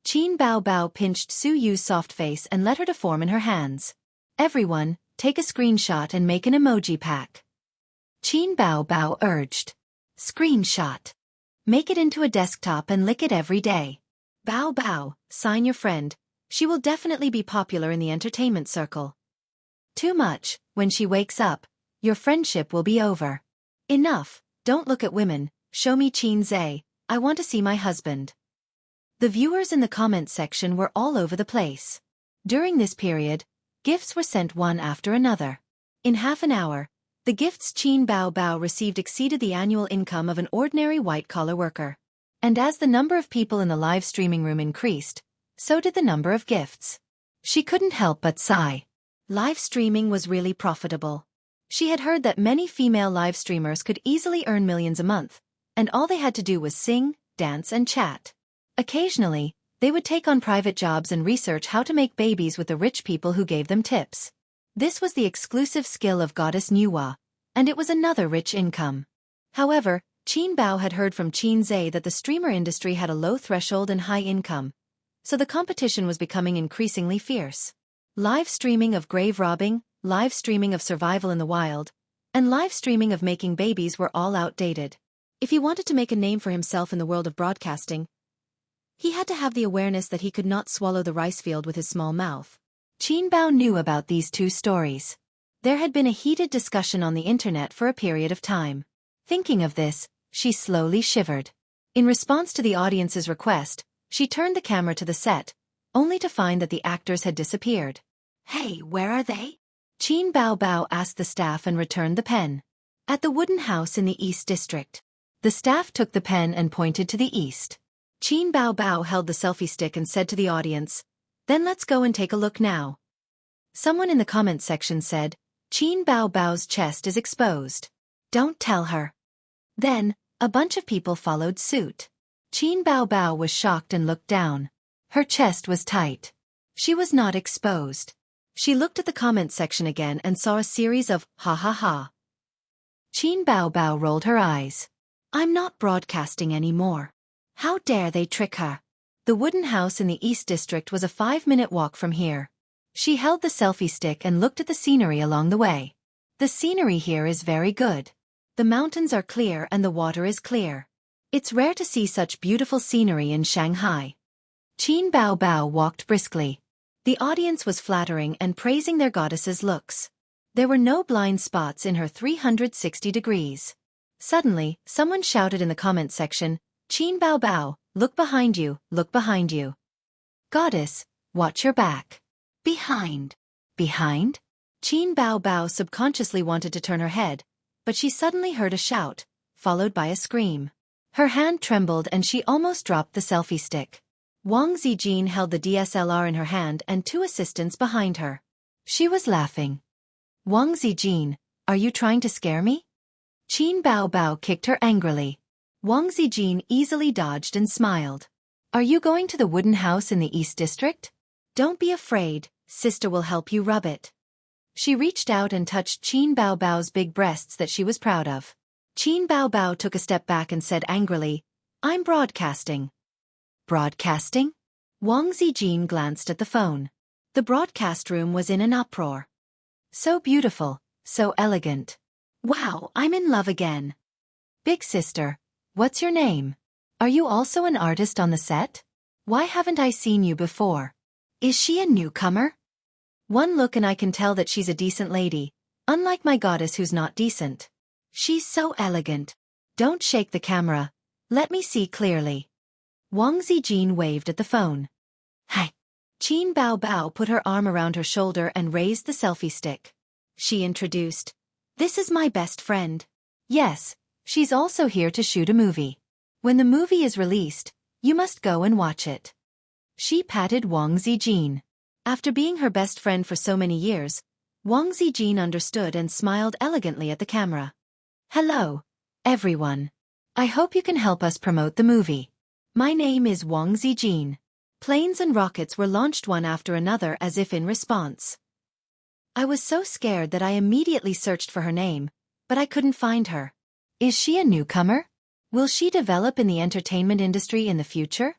Speaker 1: Qin Bao Bao pinched Suyu's soft face and let her deform in her hands. Everyone, take a screenshot and make an emoji pack. Qin Bao Bao urged. Screenshot. Make it into a desktop and lick it every day. Bow bow, sign your friend. She will definitely be popular in the entertainment circle. Too much, when she wakes up, your friendship will be over. Enough, don't look at women, show me Xianxia, I want to see my husband. The viewers in the comments section were all over the place. During this period, gifts were sent one after another. In half an hour, the gifts Qin Bao Bao received exceeded the annual income of an ordinary white-collar worker. And as the number of people in the live streaming room increased, so did the number of gifts. She couldn't help but sigh. Live streaming was really profitable. She had heard that many female live streamers could easily earn millions a month, and all they had to do was sing, dance and chat. Occasionally, they would take on private jobs and research how to make babies with the rich people who gave them tips. This was the exclusive skill of goddess Nuwa, and it was another rich income. However, Qin Bao had heard from Xianxia that the streamer industry had a low threshold and high income, so the competition was becoming increasingly fierce. Live streaming of grave robbing, live streaming of survival in the wild, and live streaming of making babies were all outdated. If he wanted to make a name for himself in the world of broadcasting, he had to have the awareness that he could not swallow the rice field with his small mouth. Qin Bao knew about these two stories. There had been a heated discussion on the internet for a period of time. Thinking of this, she slowly shivered. In response to the audience's request, she turned the camera to the set, only to find that the actors had disappeared. "Hey, where are they?" Qin Bao Bao asked the staff and returned the pen. "At the wooden house in the East District." The staff took the pen and pointed to the east. Qin Bao Bao held the selfie stick and said to the audience, "Then let's go and take a look now." Someone in the comments section said, "Qin Bao Bao's chest is exposed. Don't tell her." Then, a bunch of people followed suit. Qin Bao Bao was shocked and looked down. Her chest was tight. She was not exposed. She looked at the comments section again and saw a series of ha ha ha. Qin Bao Bao rolled her eyes. "I'm not broadcasting anymore. How dare they trick her?" The wooden house in the East District was a 5-minute walk from here. She held the selfie stick and looked at the scenery along the way. "The scenery here is very good. The mountains are clear and the water is clear. It's rare to see such beautiful scenery in Shanghai." Qin Bao Bao walked briskly. The audience was flattering and praising their goddess's looks. There were no blind spots in her 360 degrees. Suddenly, someone shouted in the comments section, "Qin Bao Bao, look behind you, look behind you. Goddess, watch your back." Behind. Behind? Qin Bao Bao subconsciously wanted to turn her head, but she suddenly heard a shout, followed by a scream. Her hand trembled and she almost dropped the selfie stick. Wang Zijin held the DSLR in her hand and 2 assistants behind her. She was laughing. "Wang Zijin, are you trying to scare me?" Qin Bao Bao kicked her angrily. Wang Zijin easily dodged and smiled. "Are you going to the wooden house in the East District? Don't be afraid, sister will help you rub it." She reached out and touched Qin Bao Bao's big breasts that she was proud of. Qin Bao Bao took a step back and said angrily, "I'm broadcasting." Broadcasting? Wang Zijin glanced at the phone. The broadcast room was in an uproar. So beautiful, so elegant. Wow, I'm in love again. Big sister, what's your name? Are you also an artist on the set? Why haven't I seen you before? Is she a newcomer? One look and I can tell that she's a decent lady, unlike my goddess who's not decent. She's so elegant. Don't shake the camera. Let me see clearly. Wang Zijin waved at the phone. Hi. Qin Bao Bao put her arm around her shoulder and raised the selfie stick. She introduced, "This is my best friend. Yes, she's also here to shoot a movie. When the movie is released, you must go and watch it." She patted Wang Zijin. After being her best friend for so many years, Wang Zijin understood and smiled elegantly at the camera. "Hello, everyone. I hope you can help us promote the movie. My name is Wang Zijin." Planes and rockets were launched one after another as if in response. I was so scared that I immediately searched for her name, but I couldn't find her. Is she a newcomer? Will she develop in the entertainment industry in the future?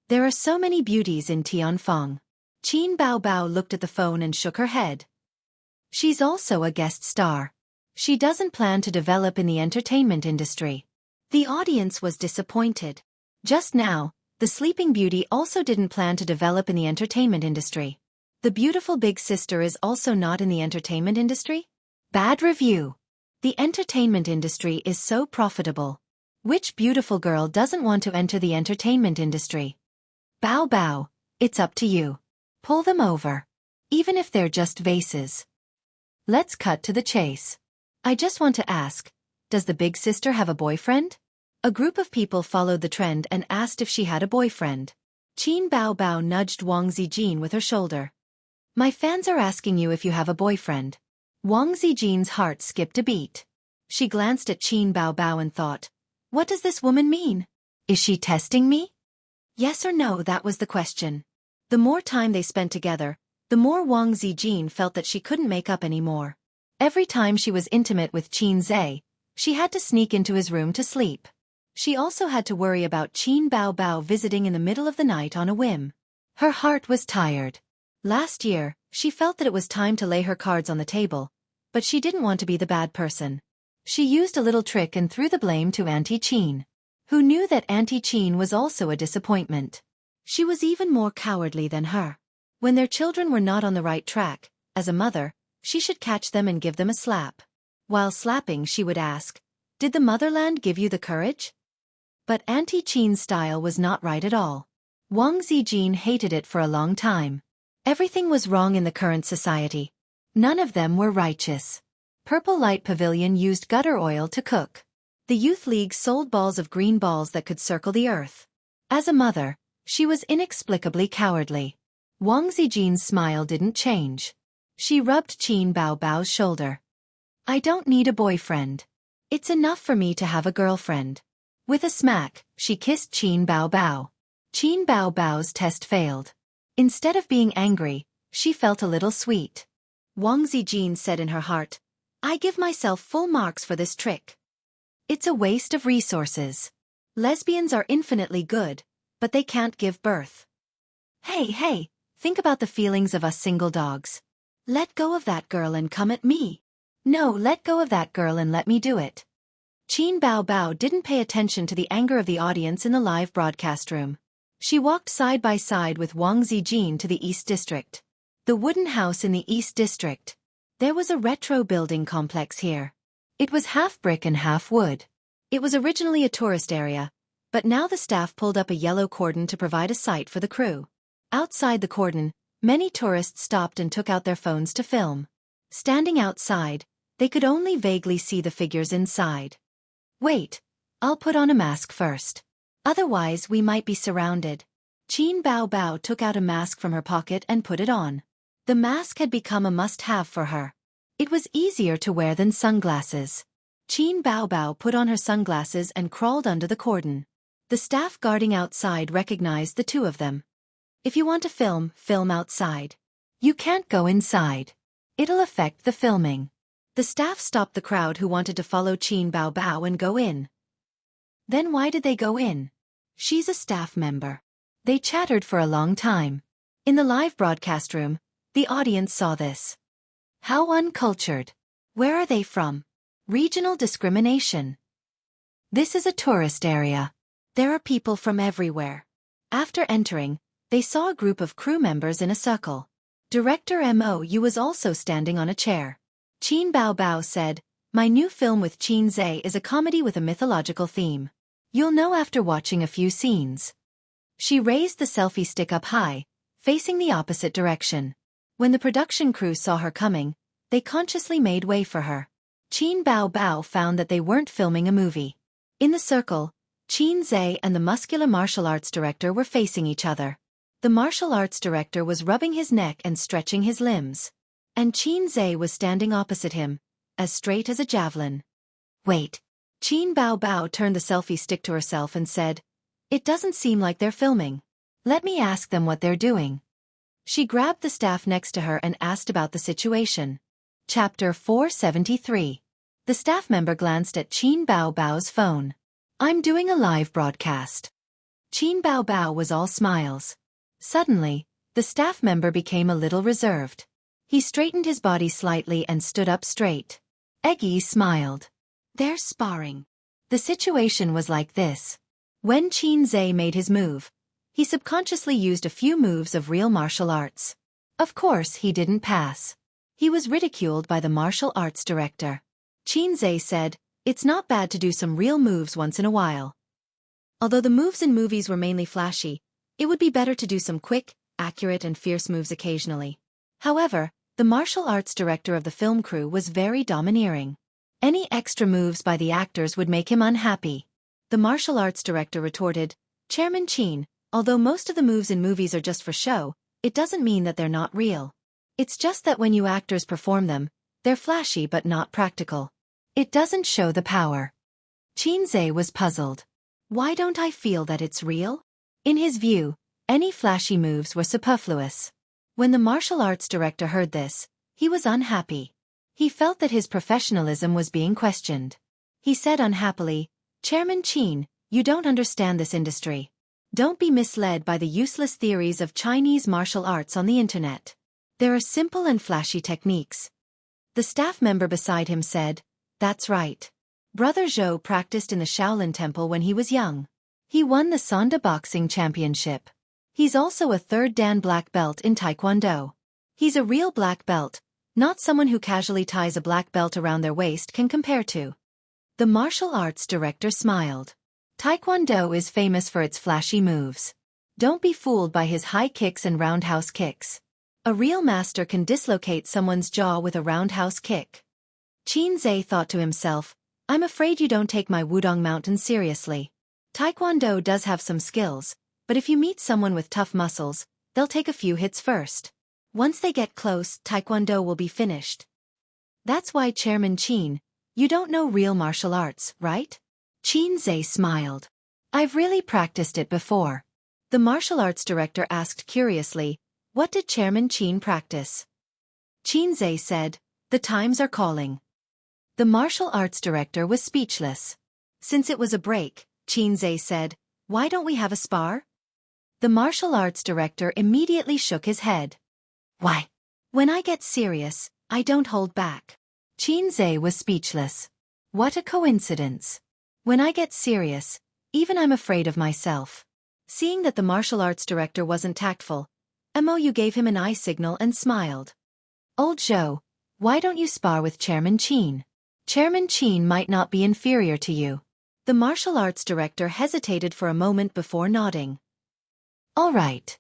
Speaker 1: There are so many beauties in Tianfeng. Qin Bao Bao looked at the phone and shook her head. She's also a guest star. She doesn't plan to develop in the entertainment industry. The audience was disappointed. Just now, The Sleeping Beauty also didn't plan to develop in the entertainment industry. The beautiful big sister is also not in the entertainment industry? Bad review. The entertainment industry is so profitable. Which beautiful girl doesn't want to enter the entertainment industry? Bow bow, it's up to you. Pull them over. Even if they're just vases. Let's cut to the chase. I just want to ask, does the big sister have a boyfriend? A group of people followed the trend and asked if she had a boyfriend. Qin Bao Bao nudged Wang Zijin with her shoulder. My fans are asking you if you have a boyfriend. Wang Zijin's heart skipped a beat. She glanced at Qin Bao Bao and thought, what does this woman mean? Is she testing me? Yes or no, that was the question. The more time they spent together, the more Wang Zijin felt that she couldn't make up anymore. Every time she was intimate with Qin Zhe, she had to sneak into his room to sleep. She also had to worry about Qin Bao Bao visiting in the middle of the night on a whim. Her heart was tired. Last year, she felt that it was time to lay her cards on the table, but she didn't want to be the bad person. She used a little trick and threw the blame to Auntie Qin, who knew that Auntie Qin was also a disappointment. She was even more cowardly than her. When their children were not on the right track, as a mother, she should catch them and give them a slap. While slapping, she would ask, did the motherland give you the courage? But Auntie Qin's style was not right at all. Wang Zijin hated it for a long time. Everything was wrong in the current society. None of them were righteous. Purple Light Pavilion used gutter oil to cook. The Youth League sold balls of green balls that could circle the earth. As a mother, she was inexplicably cowardly. Wang Zijin's smile didn't change. She rubbed Qin Bao Bao's shoulder. I don't need a boyfriend. It's enough for me to have a girlfriend. With a smack, she kissed Qin Bao Bao. Qin Bao Bao's test failed. Instead of being angry, she felt a little sweet. Wang Zijin said in her heart, I give myself full marks for this trick. It's a waste of resources. Lesbians are infinitely good, but they can't give birth. Hey, think about the feelings of us single dogs. Let go of that girl and come at me. No, let go of that girl and let me do it. Qin Bao Bao didn't pay attention to the anger of the audience in the live broadcast room. She walked side by side with Wang Zijin to the East District. The wooden house in the East District. There was a retro building complex here. It was half brick and half wood. It was originally a tourist area, but now the staff pulled up a yellow cordon to provide a site for the crew. Outside the cordon, many tourists stopped and took out their phones to film. Standing outside, they could only vaguely see the figures inside. Wait, I'll put on a mask first. Otherwise we might be surrounded. Qin Bao Bao took out a mask from her pocket and put it on. The mask had become a must-have for her. It was easier to wear than sunglasses. Qin Bao Bao put on her sunglasses and crawled under the cordon. The staff guarding outside recognized the two of them. If you want to film, film outside. You can't go inside. It'll affect the filming. The staff stopped the crowd who wanted to follow Qin Bao Bao and go in. Then why did they go in? She's a staff member. They chattered for a long time. In the live broadcast room, the audience saw this. How uncultured. Where are they from? Regional discrimination. This is a tourist area. There are people from everywhere. After entering, they saw a group of crew members in a circle. Director Mou was also standing on a chair. Qin Bao Bao said, my new film with Qin Zhe is a comedy with a mythological theme. You'll know after watching a few scenes. She raised the selfie stick up high, facing the opposite direction. When the production crew saw her coming, they consciously made way for her. Qin Bao Bao found that they weren't filming a movie. In the circle, Qin Zhe and the muscular martial arts director were facing each other. The martial arts director was rubbing his neck and stretching his limbs. And Qin Zhe was standing opposite him, as straight as a javelin. Wait. Qin Bao Bao turned the selfie stick to herself and said, it doesn't seem like they're filming. Let me ask them what they're doing. She grabbed the staff next to her and asked about the situation. Chapter 473. The staff member glanced at Qin Bao Bao's phone. I'm doing a live broadcast. Qin Bao Bao was all smiles. Suddenly, the staff member became a little reserved. He straightened his body slightly and stood up straight. Eggy smiled. They're sparring. The situation was like this. When Qin Zhe made his move, He subconsciously used a few moves of real martial arts. Of course, he didn't pass. He was ridiculed by the martial arts director. Xianxia said, "It's not bad to do some real moves once in a while." Although the moves in movies were mainly flashy, it would be better to do some quick, accurate and fierce moves occasionally. However, the martial arts director of the film crew was very domineering. Any extra moves by the actors would make him unhappy. The martial arts director retorted, "Chairman Qin, although most of the moves in movies are just for show, it doesn't mean that they're not real. It's just that when you actors perform them, they're flashy but not practical. It doesn't show the power." Xianxia was puzzled. Why don't I feel that it's real? In his view, any flashy moves were superfluous. When the martial arts director heard this, he was unhappy. He felt that his professionalism was being questioned. He said unhappily, "Chairman Qin, you don't understand this industry. Don't be misled by the useless theories of Chinese martial arts on the internet. There are simple and flashy techniques." The staff member beside him said, "That's right. Brother Zhou practiced in the Shaolin Temple when he was young. He won the Sonda Boxing Championship. He's also a third Dan black belt in Taekwondo. He's a real black belt, not someone who casually ties a black belt around their waist can compare to." The martial arts director smiled. Taekwondo is famous for its flashy moves. Don't be fooled by his high kicks and roundhouse kicks. A real master can dislocate someone's jaw with a roundhouse kick. Xianxia thought to himself, "I'm afraid you don't take my Wudong Mountain seriously. Taekwondo does have some skills, but if you meet someone with tough muscles, they'll take a few hits first. Once they get close, Taekwondo will be finished." "That's why, Chairman Qin, you don't know real martial arts, right?" Xianxia smiled. "I've really practiced it before." The martial arts director asked curiously, "What did Chairman Qin practice?" Xianxia said, "The times are calling." The martial arts director was speechless. Since it was a break, Xianxia said, "Why don't we have a spar?" The martial arts director immediately shook his head. "Why? When I get serious, I don't hold back." Xianxia was speechless. What a coincidence. When I get serious, even I'm afraid of myself. Seeing that the martial arts director wasn't tactful, Mou gave him an eye signal and smiled. "Old Zhou, why don't you spar with Chairman Qin? Chairman Qin might not be inferior to you." The martial arts director hesitated for a moment before nodding. "All right."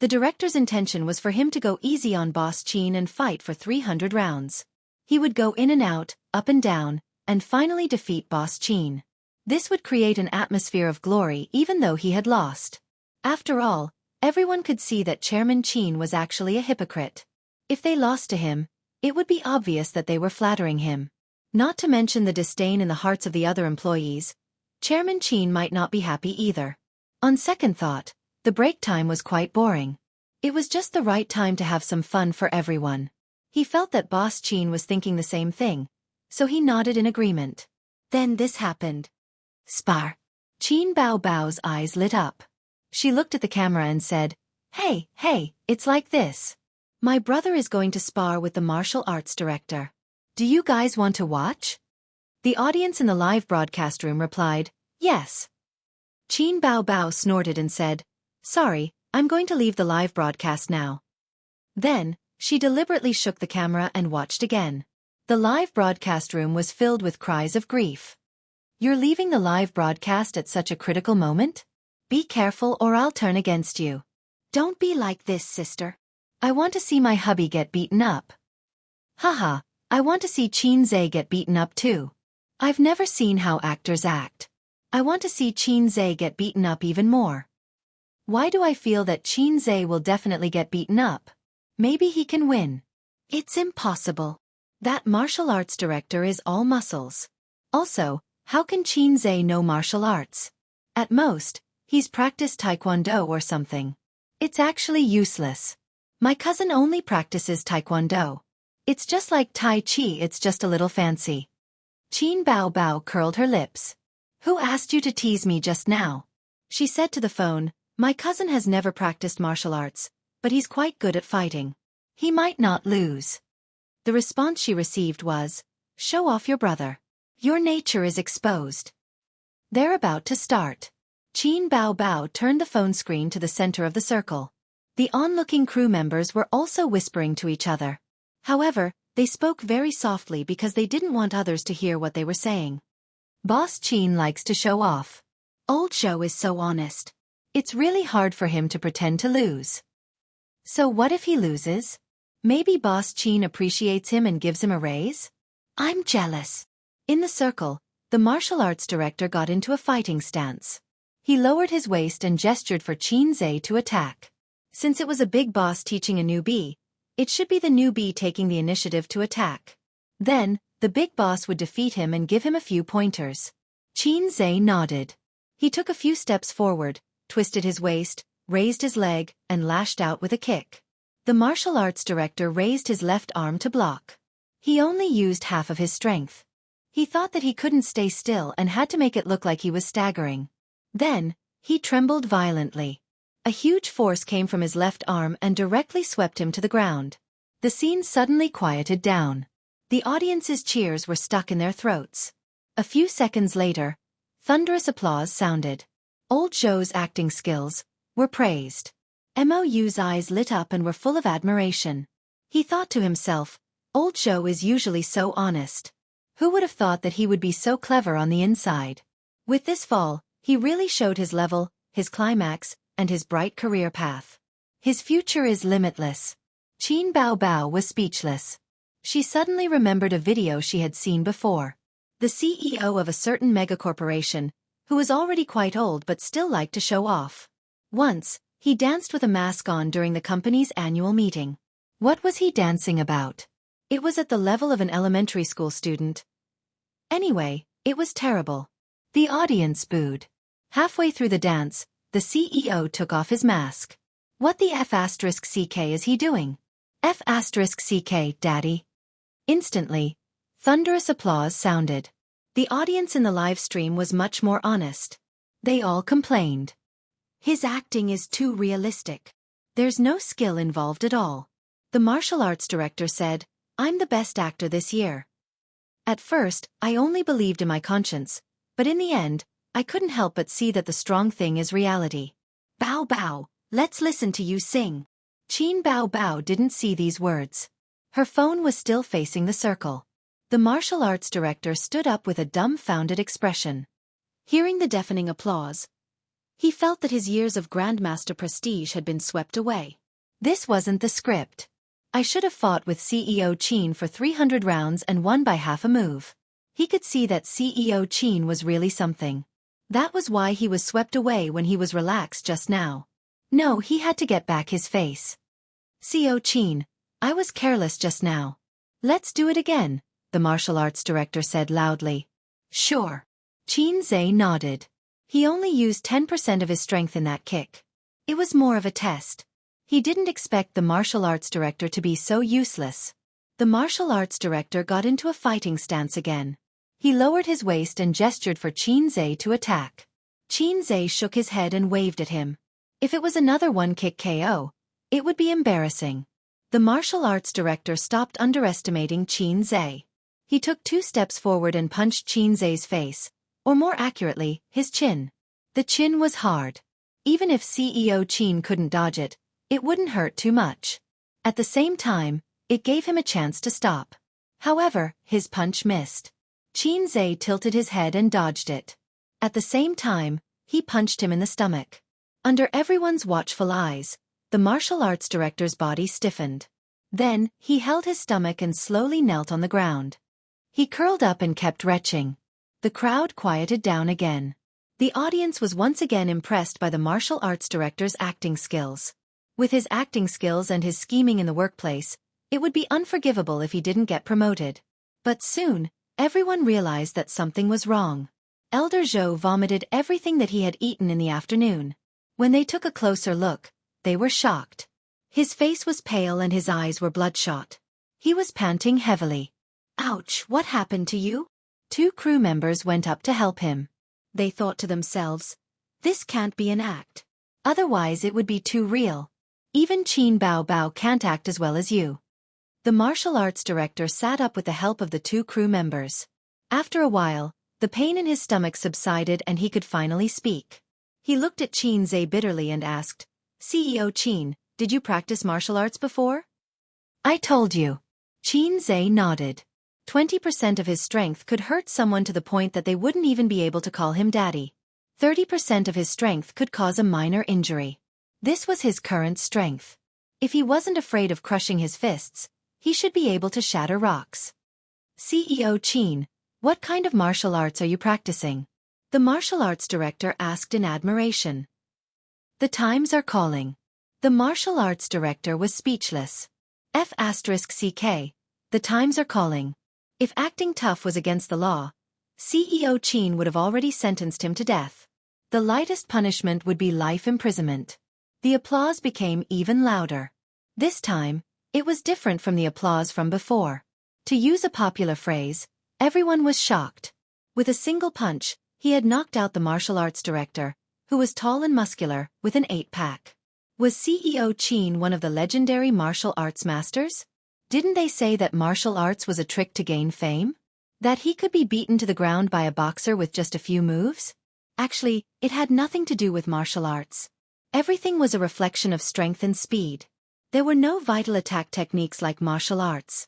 Speaker 1: The director's intention was for him to go easy on Boss Qin and fight for 300 rounds. He would go in and out, up and down, and finally defeat Boss Qin. This would create an atmosphere of glory even though he had lost. After all, everyone could see that Chairman Qin was actually a hypocrite. If they lost to him, it would be obvious that they were flattering him. Not to mention the disdain in the hearts of the other employees, Chairman Qin might not be happy either. On second thought, the break time was quite boring. It was just the right time to have some fun for everyone. He felt that Boss Qin was thinking the same thing, so he nodded in agreement. Then this happened. Spar. Qin Bao's eyes lit up. She looked at the camera and said, Hey, it's like this. My brother is going to spar with the martial arts director. Do you guys want to watch?" The audience in the live broadcast room replied, "Yes." Qin Bao snorted and said, "Sorry, I'm going to leave the live broadcast now." Then, she deliberately shook the camera and watched again. The live broadcast room was filled with cries of grief. "You're leaving the live broadcast at such a critical moment? Be careful or I'll turn against you." "Don't be like this, sister. I want to see my hubby get beaten up." "Haha, I want to see Xianxia get beaten up too. I've never seen how actors act. I want to see Xianxia get beaten up even more. Why do I feel that Xianxia will definitely get beaten up? Maybe he can win." "It's impossible. That martial arts director is all muscles. Also, how can Xianxia know martial arts? At most, he's practiced Taekwondo or something. It's actually useless. My cousin only practices Taekwondo. It's just like Tai Chi, it's just a little fancy." Qin Bao curled her lips. "Who asked you to tease me just now?" She said to the phone, "My cousin has never practiced martial arts, but he's quite good at fighting. He might not lose." The response she received was, "Show off your brother. Your nature is exposed." They're about to start. Qin Bao Bao turned the phone screen to the center of the circle. The onlooking crew members were also whispering to each other. However, they spoke very softly because they didn't want others to hear what they were saying. Boss Qin likes to show off. Old Zhou is so honest. It's really hard for him to pretend to lose. So what if he loses? Maybe Boss Qin appreciates him and gives him a raise? I'm jealous. In the circle, the martial arts director got into a fighting stance. He lowered his waist and gestured for Qin Zhe to attack. Since it was a big boss teaching a newbie, it should be the newbie taking the initiative to attack. Then, the big boss would defeat him and give him a few pointers. Qin Zhe nodded. He took a few steps forward, twisted his waist, raised his leg, and lashed out with a kick. The martial arts director raised his left arm to block. He only used half of his strength. He thought that he couldn't stay still and had to make it look like he was staggering. Then, he trembled violently. A huge force came from his left arm and directly swept him to the ground. The scene suddenly quieted down. The audience's cheers were stuck in their throats. A few seconds later, thunderous applause sounded. Old Zhou's acting skills were praised. Mou's eyes lit up and were full of admiration. He thought to himself, Old Zhou is usually so honest. Who would have thought that he would be so clever on the inside? With this fall, he really showed his level, his climax, and his bright career path. His future is limitless. Qin Bao Bao was speechless. She suddenly remembered a video she had seen before. The CEO of a certain megacorporation, who was already quite old but still liked to show off. Once, he danced with a mask on during the company's annual meeting. What was he dancing about? It was at the level of an elementary school student. Anyway, it was terrible. The audience booed. Halfway through the dance, the CEO took off his mask. What the F***ck is he doing? F***ck, daddy. Instantly, thunderous applause sounded. The audience in the live stream was much more honest. They all complained. His acting is too realistic. There's no skill involved at all. The martial arts director said, I'm the best actor this year. At first, I only believed in my conscience, but in the end, I couldn't help but see that the strong thing is reality. Bao Bao, let's listen to you sing. Qin Bao Bao didn't see these words. Her phone was still facing the circle. The martial arts director stood up with a dumbfounded expression. Hearing the deafening applause, he felt that his years of grandmaster prestige had been swept away. This wasn't the script. I should have fought with CEO Qin for 300 rounds and won by half a move. He could see that CEO Qin was really something. That was why he was swept away when he was relaxed just now. No, he had to get back his face. CEO Qin, I was careless just now. Let's do it again, the martial arts director said loudly. Sure. Qin Zhe nodded. He only used 10% of his strength in that kick. It was more of a test. He didn't expect the martial arts director to be so useless. The martial arts director got into a fighting stance again. He lowered his waist and gestured for Qin Zhe to attack. Qin Zhe shook his head and waved at him. If it was another one-kick KO, it would be embarrassing. The martial arts director stopped underestimating Qin Zhe. He took 2 steps forward and punched Qin Zhe's face, or more accurately, his chin. The chin was hard. Even if CEO Qin couldn't dodge it, it wouldn't hurt too much. At the same time, it gave him a chance to stop. However, his punch missed. Qin Zhe tilted his head and dodged it. At the same time, he punched him in the stomach. Under everyone's watchful eyes, the martial arts director's body stiffened. Then, he held his stomach and slowly knelt on the ground. He curled up and kept retching. The crowd quieted down again. The audience was once again impressed by the martial arts director's acting skills. With his acting skills and his scheming in the workplace, it would be unforgivable if he didn't get promoted. But soon, everyone realized that something was wrong. Elder Zhou vomited everything that he had eaten in the afternoon. When they took a closer look, they were shocked. His face was pale and his eyes were bloodshot. He was panting heavily. Ouch, what happened to you? 2 crew members went up to help him. They thought to themselves, this can't be an act. Otherwise it would be too real. Even Qin Bao Bao can't act as well as you. The martial arts director sat up with the help of the 2 crew members. After a while, the pain in his stomach subsided and he could finally speak. He looked at Xianxia bitterly and asked, CEO Qin, did you practice martial arts before? I told you. Xianxia nodded. 20% of his strength could hurt someone to the point that they wouldn't even be able to call him daddy. 30% of his strength could cause a minor injury. This was his current strength. If he wasn't afraid of crushing his fists, he should be able to shatter rocks. CEO Qin, what kind of martial arts are you practicing? The martial arts director asked in admiration. The times are calling. The martial arts director was speechless. F*CK, the times are calling. If acting tough was against the law, CEO Qin would have already sentenced him to death. The lightest punishment would be life imprisonment. The applause became even louder. This time, it was different from the applause from before. To use a popular phrase, everyone was shocked. With a single punch, he had knocked out the martial arts director, who was tall and muscular, with an 8-pack. Was CEO Qin one of the legendary martial arts masters? Didn't they say that martial arts was a trick to gain fame? That he could be beaten to the ground by a boxer with just a few moves? Actually, it had nothing to do with martial arts. Everything was a reflection of strength and speed. There were no vital attack techniques like martial arts.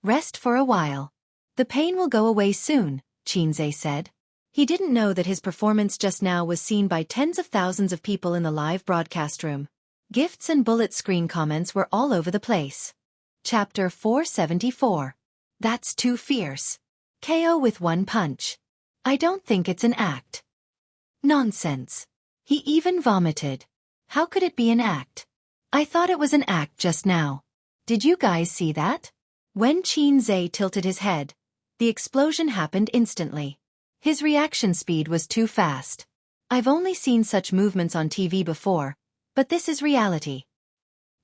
Speaker 1: Rest for a while. The pain will go away soon, Xianxia said. He didn't know that his performance just now was seen by tens of thousands of people in the live broadcast room. Gifts and bullet screen comments were all over the place. Chapter 474. That's too fierce. KO with one punch. I don't think it's an act. Nonsense. He even vomited. How could it be an act? I thought it was an act just now. Did you guys see that? When Xianxia tilted his head, the explosion happened instantly. His reaction speed was too fast. I've only seen such movements on TV before, but this is reality.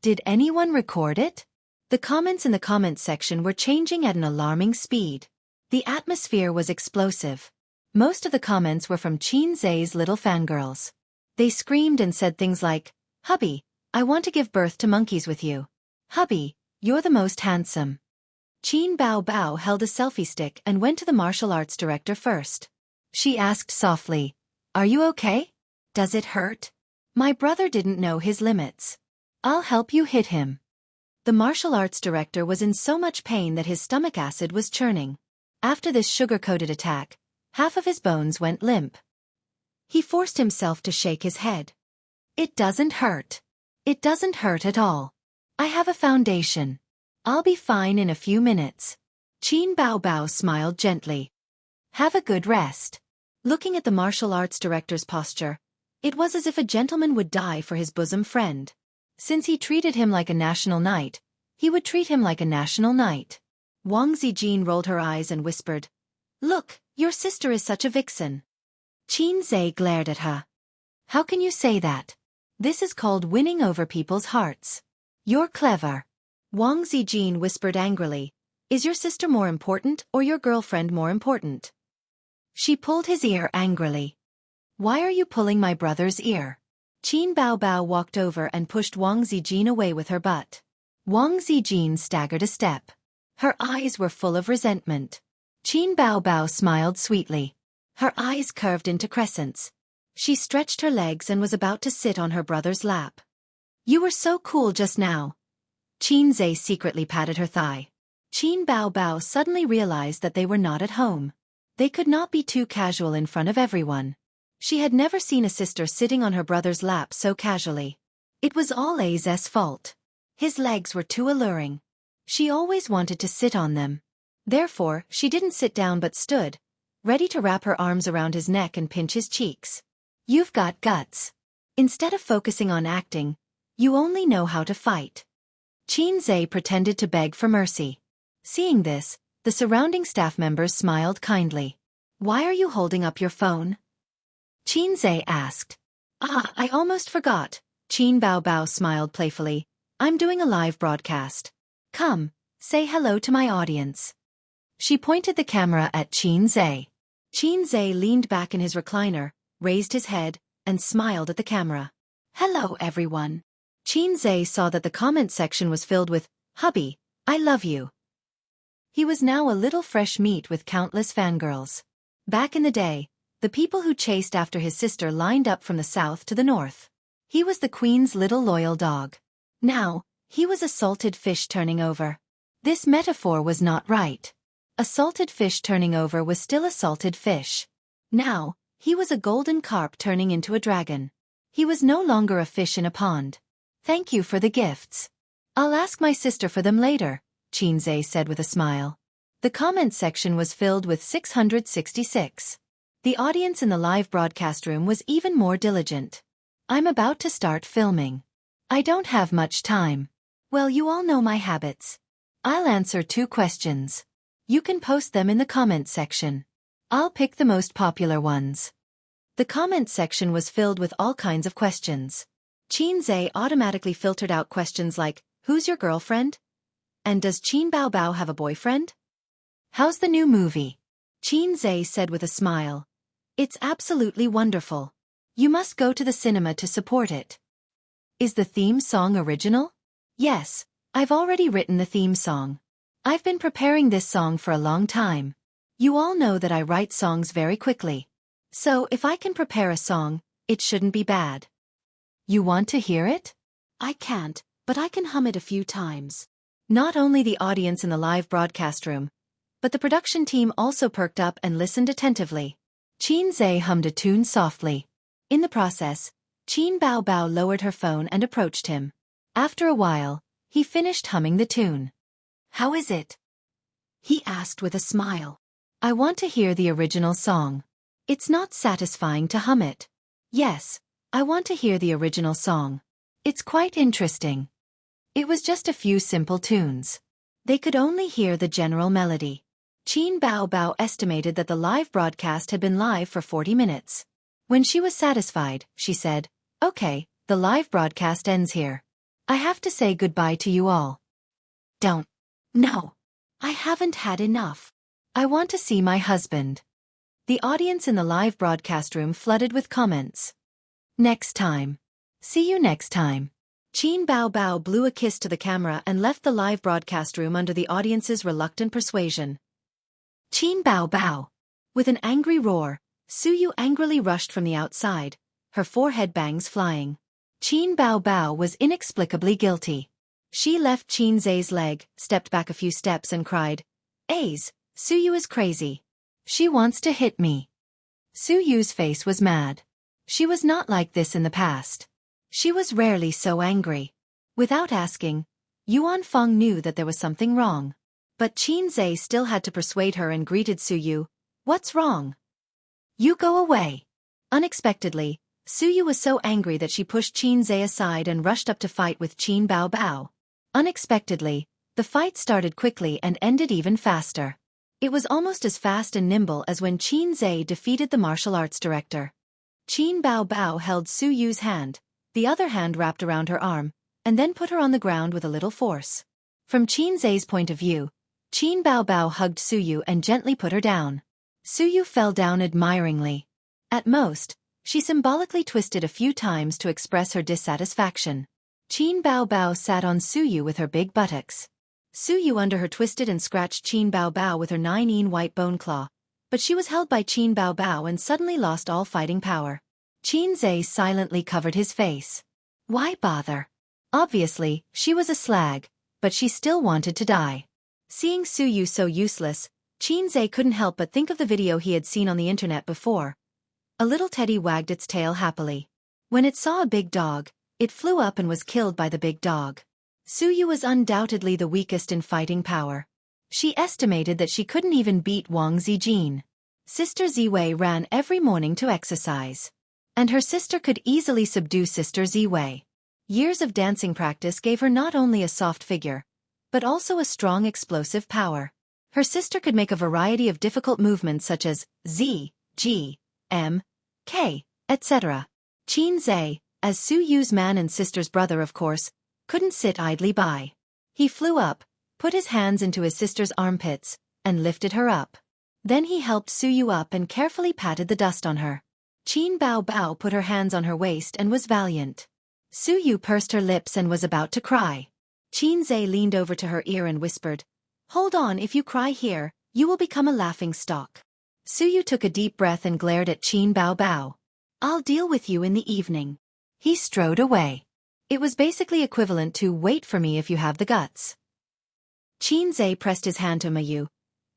Speaker 1: Did anyone record it? The comments in the comments section were changing at an alarming speed. The atmosphere was explosive. Most of the comments were from Xianxia's little fangirls. They screamed and said things like, "Hubby, I want to give birth to monkeys with you. Hubby, you're the most handsome." Qin Bao Bao held a selfie stick and went to the martial arts director first. She asked softly, "Are you okay? Does it hurt? My brother didn't know his limits. I'll help you hit him." The martial arts director was in so much pain that his stomach acid was churning. After this sugar-coated attack, half of his bones went limp. He forced himself to shake his head. "It doesn't hurt. It doesn't hurt at all. I have a foundation. I'll be fine in a few minutes." Qin Bao Bao smiled gently. "Have a good rest." Looking at the martial arts director's posture, it was as if a gentleman would die for his bosom friend. Since he treated him like a national knight, he would treat him like a national knight. Wang Zijin rolled her eyes and whispered, "Look, your sister is such a vixen." Xianxia glared at her. "How can you say that? This is called winning over people's hearts. You're clever." Wang Zijin whispered angrily, "Is your sister more important or your girlfriend more important?" She pulled his ear angrily. "Why are you pulling my brother's ear?" Qin Bao Bao walked over and pushed Wang Zijin away with her butt. Wang Zijin staggered a step. Her eyes were full of resentment. Qin Bao Bao smiled sweetly. Her eyes curved into crescents. She stretched her legs and was about to sit on her brother's lap. "You were so cool just now." Xianxia secretly patted her thigh. Qin Bao Bao suddenly realized that they were not at home. They could not be too casual in front of everyone. She had never seen a sister sitting on her brother's lap so casually. It was all A's fault. His legs were too alluring. She always wanted to sit on them. Therefore, she didn't sit down but stood, ready to wrap her arms around his neck and pinch his cheeks. "You've got guts. Instead of focusing on acting, you only know how to fight." Xianxia pretended to beg for mercy. Seeing this, the surrounding staff members smiled kindly. "Why are you holding up your phone?" Xianxia asked. I almost forgot." Qin Bao Bao smiled playfully. "I'm doing a live broadcast. Come, say hello to my audience." She pointed the camera at Xianxia. Xianxia leaned back in his recliner, raised his head, and smiled at the camera. "Hello everyone." Xianxia saw that the comment section was filled with, "Hubby, I love you." He was now a little fresh meat with countless fangirls. Back in the day, The people who chased after his sister lined up from the south to the north. He was the queen's little loyal dog. Now, he was a salted fish turning over. This metaphor was not right. A salted fish turning over was still a salted fish. Now, he was a golden carp turning into a dragon. He was no longer a fish in a pond. Thank you for the gifts. I'll ask my sister for them later, Xianxia said with a smile. The comment section was filled with 666. The audience in the live broadcast room was even more diligent. I'm about to start filming. I don't have much time. Well, you all know my habits. I'll answer 2 questions. You can post them in the comment section. I'll pick the most popular ones. The comment section was filled with all kinds of questions. Xianxia automatically filtered out questions like, who's your girlfriend? And does Qin Bao Bao have a boyfriend? How's the new movie? Xianxia said with a smile. It's absolutely wonderful. You must go to the cinema to support it. Is the theme song original? Yes, I've already written the theme song. I've been preparing this song for a long time. You all know that I write songs very quickly. So if I can prepare a song, it shouldn't be bad. You want to hear it? I can't, but I can hum it a few times. Not only the audience in the live broadcast room, but the production team also perked up and listened attentively. Xianxia hummed a tune softly. In the process, Qin Bao Bao lowered her phone and approached him. After a while, he finished humming the tune. How is it? He asked with a smile. I want to hear the original song. It's not satisfying to hum it. Yes, I want to hear the original song. It's quite interesting. It was just a few simple tunes. They could only hear the general melody. Qin Bao Bao estimated that the live broadcast had been live for 40 minutes. When she was satisfied, she said, okay, the live broadcast ends here. I have to say goodbye to you all. Don't. No. I haven't had enough. I want to see my husband. The audience in the live broadcast room flooded with comments. Next time. See you next time. Qin Bao Bao blew a kiss to the camera and left the live broadcast room under the audience's reluctant persuasion. Qin Bao Bao. With an angry roar, Suyu angrily rushed from the outside, her forehead bangs flying. Qin Bao Bao was inexplicably guilty. She left Xianxia's leg, stepped back a few steps and cried, Aze, Suyu is crazy. She wants to hit me. Suyu's face was mad. She was not like this in the past. She was rarely so angry. Without asking, Yuan Feng knew that there was something wrong. But Xianxia still had to persuade her and greeted Suyu. What's wrong? You go away. Unexpectedly, Suyu was so angry that she pushed Xianxia aside and rushed up to fight with Qin Bao Bao. Unexpectedly, the fight started quickly and ended even faster. It was almost as fast and nimble as when Xianxia defeated the martial arts director. Qin Bao Bao held Suyu's hand, the other hand wrapped around her arm, and then put her on the ground with a little force. From Xianxia's point of view, Qin Bao Bao hugged Suyu and gently put her down. Suyu fell down admiringly. At most, she symbolically twisted a few times to express her dissatisfaction. Qin Bao Bao sat on Suyu with her big buttocks. Suyu under her twisted and scratched Qin Bao Bao with her 9-in white bone claw, but she was held by Qin Bao Bao and suddenly lost all fighting power. Xianxia silently covered his face. Why bother? Obviously, she was a slag, but she still wanted to die. Seeing Suyu so useless, Xianxia couldn't help but think of the video he had seen on the internet before. A little teddy wagged its tail happily. When it saw a big dog, it flew up and was killed by the big dog. Suyu was undoubtedly the weakest in fighting power. She estimated that she couldn't even beat Wang Zijin. Sister Ziwei ran every morning to exercise. And her sister could easily subdue Sister Ziwei. Years of dancing practice gave her not only a soft figure, but also a strong explosive power. Her sister could make a variety of difficult movements such as Z, G, M, K, etc. Xianxia, as Suyu's man and sister's brother of course, couldn't sit idly by. He flew up, put his hands into his sister's armpits, and lifted her up. Then he helped Suyu up and carefully patted the dust on her. Qin Bao Bao put her hands on her waist and was valiant. Suyu pursed her lips and was about to cry. Xianxia leaned over to her ear and whispered, Hold on, if you cry here, you will become a laughing stock. Suyu took a deep breath and glared at Qin Bao Bao. I'll deal with you in the evening. He strode away. It was basically equivalent to wait for me if you have the guts. Qin Zhe pressed his hand to Mayu.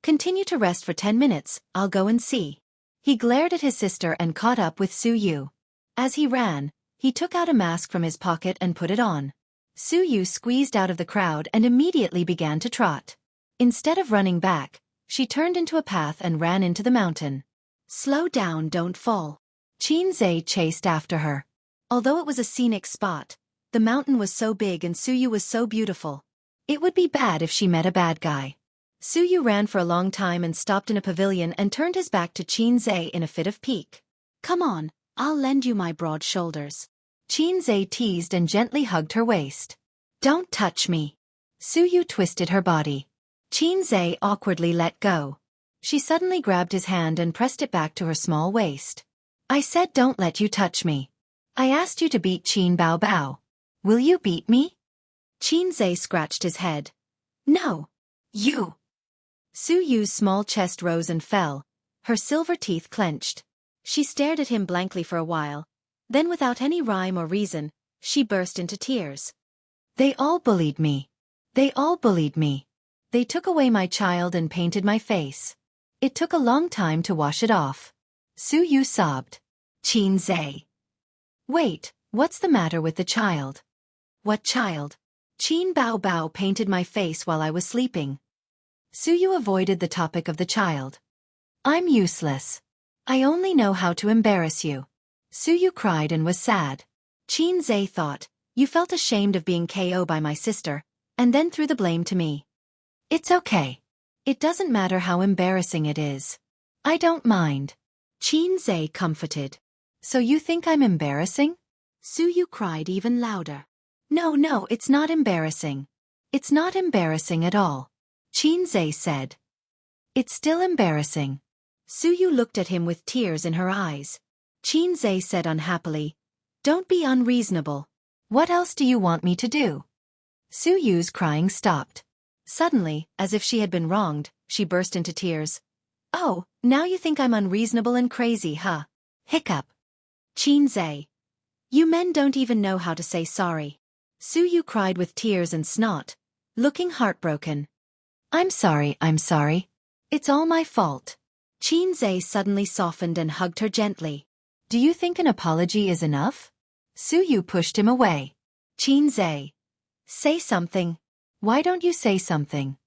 Speaker 1: Continue to rest for 10 minutes, I'll go and see. He glared at his sister and caught up with Suyu. As he ran, he took out a mask from his pocket and put it on. Suyu squeezed out of the crowd and immediately began to trot. Instead of running back, she turned into a path and ran into the mountain. Slow down, don't fall. Qin Zhe chased after her. Although it was a scenic spot, the mountain was so big and Suyu was so beautiful. It would be bad if she met a bad guy. Suyu ran for a long time and stopped in a pavilion and turned his back to Qin Zhe in a fit of pique. Come on, I'll lend you my broad shoulders. Qin Zhe teased and gently hugged her waist. Don't touch me. Suyu twisted her body. Qin Zhe awkwardly let go. She suddenly grabbed his hand and pressed it back to her small waist. I said don't let you touch me. I asked you to beat Qin Bao Bao. Will you beat me? Qin Zhe scratched his head. No. You. Suyu's small chest rose and fell. Her silver teeth clenched. She stared at him blankly for a while. Then without any rhyme or reason, she burst into tears. They all bullied me. They all bullied me. They took away my child and painted my face. It took a long time to wash it off. Suyu sobbed. Qin Zhe. Wait, what's the matter with the child? What child? Qin Bao Bao painted my face while I was sleeping. Suyu avoided the topic of the child. I'm useless. I only know how to embarrass you. Suyu cried and was sad. Qin Zhe thought, you felt ashamed of being KO by my sister, and then threw the blame to me. It's okay. It doesn't matter how embarrassing it is. I don't mind. Qin Zhe comforted. So you think I'm embarrassing? Suyu cried even louder. No, it's not embarrassing. It's not embarrassing at all. Qin Zhe said. It's still embarrassing. Suyu looked at him with tears in her eyes. Qin Zhe said unhappily, don't be unreasonable. What else do you want me to do? Suyu's crying stopped. Suddenly, as if she had been wronged, she burst into tears. Oh, now you think I'm unreasonable and crazy, huh? Hiccup. Qin Zhe. You men don't even know how to say sorry. Suyu cried with tears and snot, looking heartbroken. I'm sorry. It's all my fault. Qin Zhe suddenly softened and hugged her gently. Do you think an apology is enough? Suyu pushed him away. Qin Zhe. Say something. Why don't you say something?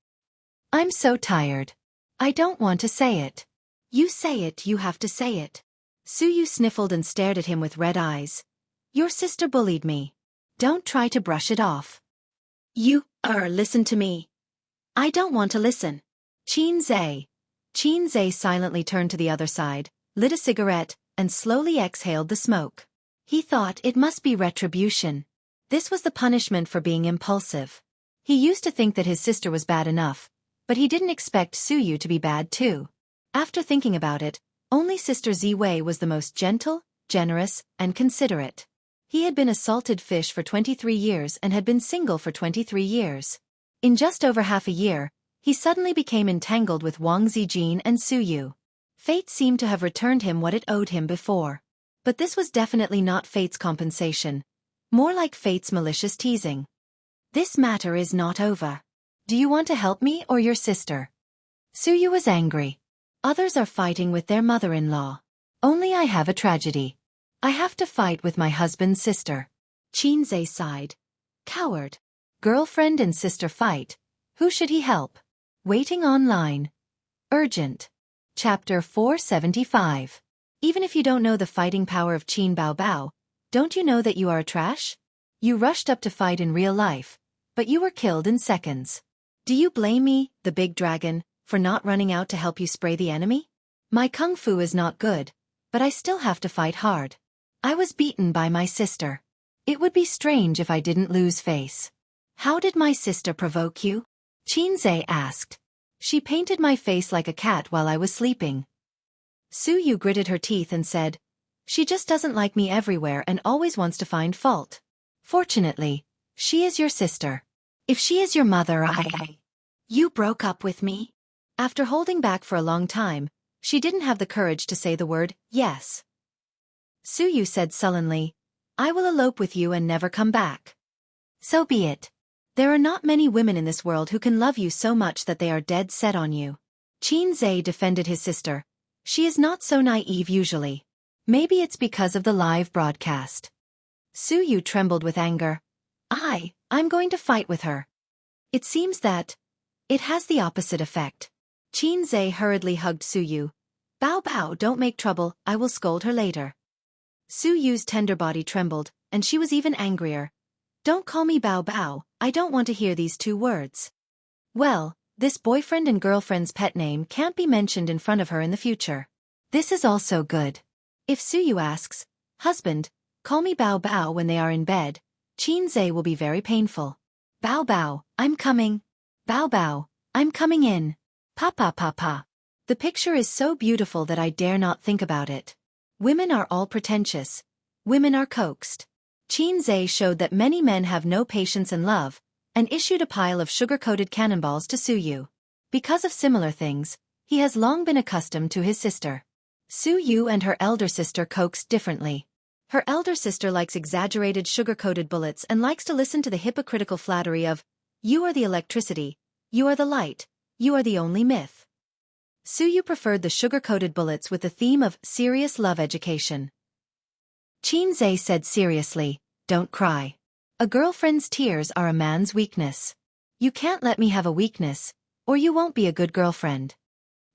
Speaker 1: I'm so tired. I don't want to say it. You say it, you have to say it. Suyu sniffled and stared at him with red eyes. Your sister bullied me. Don't try to brush it off. Listen to me. I don't want to listen. Qin Zhe. Qin Zhe silently turned to the other side, lit a cigarette, and slowly exhaled the smoke. He thought it must be retribution. This was the punishment for being impulsive. He used to think that his sister was bad enough, but he didn't expect Suyu to be bad too. After thinking about it, only Sister Ziwei was the most gentle, generous, and considerate. He had been a salted fish for 23 years and had been single for 23 years. In just over half a year, he suddenly became entangled with Wang Zijin and Suyu. Fate seemed to have returned him what it owed him before. But this was definitely not fate's compensation. More like fate's malicious teasing. This matter is not over. Do you want to help me or your sister? Suyu was angry. Others are fighting with their mother-in-law. Only I have a tragedy. I have to fight with my husband's sister. Qin Zhe sighed. Coward. Girlfriend and sister fight. Who should he help? Waiting online. Urgent. Chapter 475. Even if you don't know the fighting power of Qin Bao Bao, don't you know that you are a trash? You rushed up to fight in real life, but you were killed in seconds. Do you blame me, the big dragon, for not running out to help you spray the enemy? My kung fu is not good, but I still have to fight hard. I was beaten by my sister. It would be strange if I didn't lose face. How did my sister provoke you? Qin Zhe asked. She painted my face like a cat while I was sleeping. Suyu gritted her teeth and said, she just doesn't like me everywhere and always wants to find fault. Fortunately, she is your sister. If she is your mother, You broke up with me? After holding back for a long time, She didn't have the courage to say the word yes. Suyu said sullenly, I will elope with you and never come back. So be it. There are not many women in this world who can love you so much that they are dead set on you. Xianxia defended his sister. She is not so naive usually. Maybe it's because of the live broadcast. Suyu trembled with anger. I'm going to fight with her. It seems that it has the opposite effect. Xianxia hurriedly hugged Suyu. Bao Bao, don't make trouble, I will scold her later. Suyu's tender body trembled, and she was even angrier. Don't call me Bao Bao, I don't want to hear these two words. Well, this boyfriend and girlfriend's pet name can't be mentioned in front of her in the future. This is also good. If Suyu asks, husband, call me Bao Bao when they are in bed, Xianxia will be very painful. Bao Bao, I'm coming. Bao Bao, I'm coming in. Papa. The picture is so beautiful that I dare not think about it. Women are all pretentious. Women are coaxed. Xianxia showed that many men have no patience and love, and issued a pile of sugar-coated cannonballs to Suyu. Because of similar things, he has long been accustomed to his sister. Suyu and her elder sister coaxed differently. Her elder sister likes exaggerated sugar-coated bullets and likes to listen to the hypocritical flattery of, you are the electricity, you are the light, you are the only myth. Suyu preferred the sugar-coated bullets with the theme of serious love education. Xianxia said seriously, don't cry. A girlfriend's tears are a man's weakness. You can't let me have a weakness, or you won't be a good girlfriend.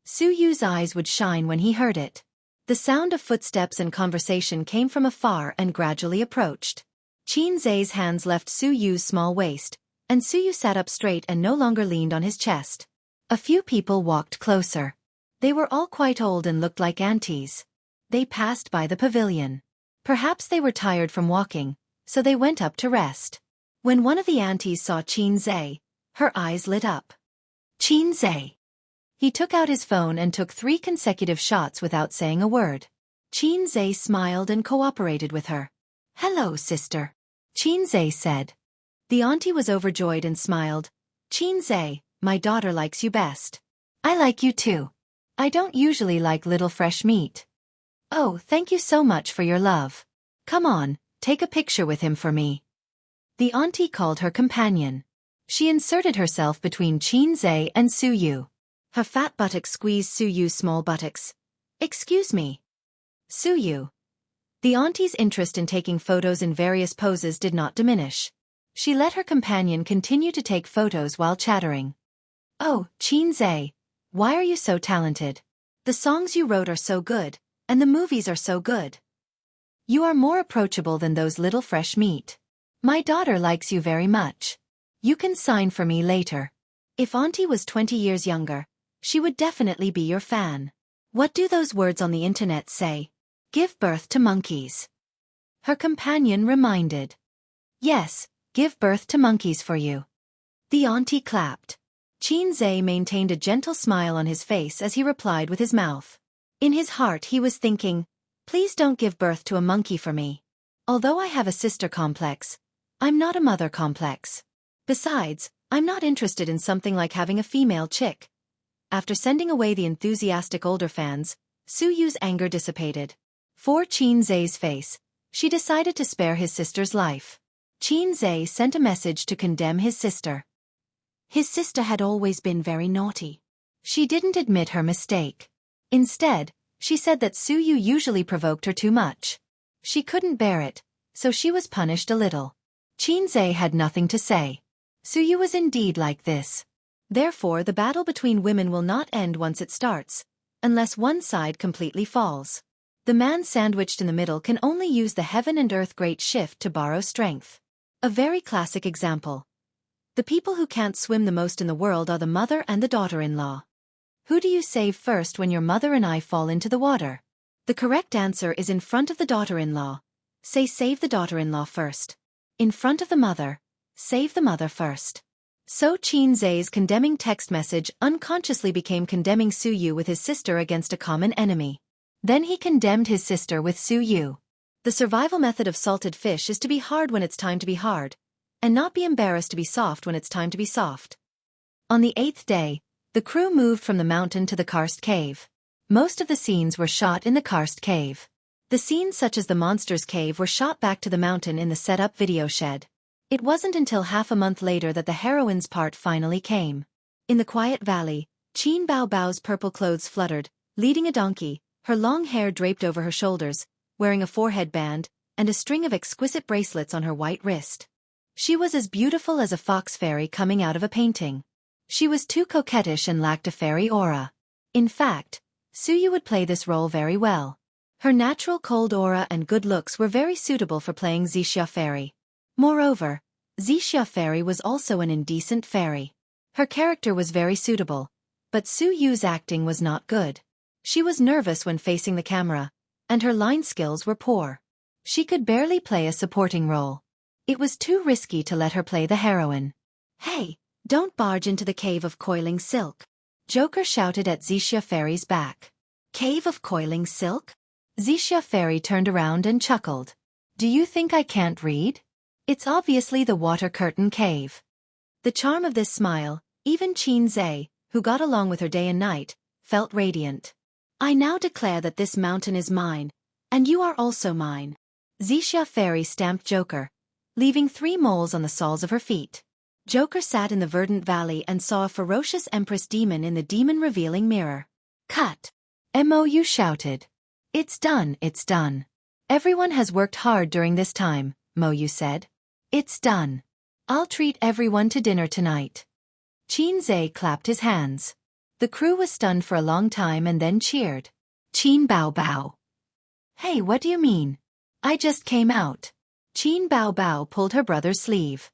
Speaker 1: Suyu's eyes would shine when he heard it. The sound of footsteps and conversation came from afar and gradually approached. Xianxia's hands left Suyu's small waist, and Suyu sat up straight and no longer leaned on his chest. A few people walked closer. They were all quite old and looked like aunties. They passed by the pavilion. Perhaps they were tired from walking, so they went up to rest. When one of the aunties saw Xianxia, her eyes lit up. Xianxia. He took out his phone and took 3 consecutive shots without saying a word. Xianxia smiled and cooperated with her. Hello, sister. Xianxia said. The auntie was overjoyed and smiled. Xianxia, my daughter likes you best. I like you too. I don't usually like little fresh meat. Oh, thank you so much for your love. Come on, take a picture with him for me. The auntie called her companion. She inserted herself between Xianxia and Suyu. Her fat buttocks squeezed Suyu's small buttocks. Excuse me. Suyu. The auntie's interest in taking photos in various poses did not diminish. She let her companion continue to take photos while chattering. Oh, Xianxia, why are you so talented? The songs you wrote are so good, and the movies are so good. You are more approachable than those little fresh meat. My daughter likes you very much. You can sign for me later. If auntie was 20 years younger, she would definitely be your fan. What do those words on the internet say? Give birth to monkeys. Her companion reminded. Yes, give birth to monkeys for you. The auntie clapped. Xianxia maintained a gentle smile on his face as he replied with his mouth. In his heart he was thinking, please don't give birth to a monkey for me. Although I have a sister complex, I'm not a mother complex. Besides, I'm not interested in something like having a female chick. After sending away the enthusiastic older fans, Suyu's anger dissipated. For Xianxia's face, she decided to spare his sister's life. Xianxia sent a message to condemn his sister. His sister had always been very naughty. She didn't admit her mistake. Instead, she said that Suyu usually provoked her too much. She couldn't bear it, so she was punished a little. Xianxia had nothing to say. Suyu was indeed like this. Therefore the battle between women will not end once it starts, unless one side completely falls. The man sandwiched in the middle can only use the heaven and earth great shift to borrow strength. A very classic example. The people who can't swim the most in the world are the mother and the daughter-in-law. Who do you save first when your mother and I fall into the water? The correct answer is in front of the daughter-in-law. Say save the daughter-in-law first. In front of the mother, save the mother first. So Xianxia's condemning text message unconsciously became condemning Suyu with his sister against a common enemy. Then he condemned his sister with Suyu. The survival method of salted fish is to be hard when it's time to be hard, and not be embarrassed to be soft when it's time to be soft. On the 8th day, the crew moved from the mountain to the karst cave. Most of the scenes were shot in the karst cave. The scenes such as the monster's cave were shot back to the mountain in the set-up video shed. It wasn't until half a month later that the heroine's part finally came. In the quiet valley, Qin Bao Bao's purple clothes fluttered, leading a donkey, her long hair draped over her shoulders, wearing a forehead band, and a string of exquisite bracelets on her white wrist. She was as beautiful as a fox fairy coming out of a painting. She was too coquettish and lacked a fairy aura. In fact, Suyu would play this role very well. Her natural cold aura and good looks were very suitable for playing Xianxia fairy. Moreover, Xianxia fairy was also an indecent fairy. Her character was very suitable, but Suyu's acting was not good. She was nervous when facing the camera, and her line skills were poor. She could barely play a supporting role. It was too risky to let her play the heroine. "Hey, don't barge into the cave of coiling silk," Joker shouted at Xianxia fairy's back. "Cave of coiling silk?" Xianxia fairy turned around and chuckled. "Do you think I can't read? It's obviously the water curtain cave." The charm of this smile, even Qin Zhe, who got along with her day and night, felt radiant. "I now declare that this mountain is mine, and you are also mine." Xianxia fairy stamped Joker, leaving 3 moles on the soles of her feet. Joker sat in the verdant valley and saw a ferocious empress demon in the demon-revealing mirror. "Cut!" Mou shouted. "It's done, it's done. Everyone has worked hard during this time," Mou said. "It's done. I'll treat everyone to dinner tonight." Qin Zhe clapped his hands. The crew was stunned for a long time and then cheered. "Qin Bao Bao." "Hey, what do you mean? I just came out." Qin Bao Bao pulled her brother's sleeve.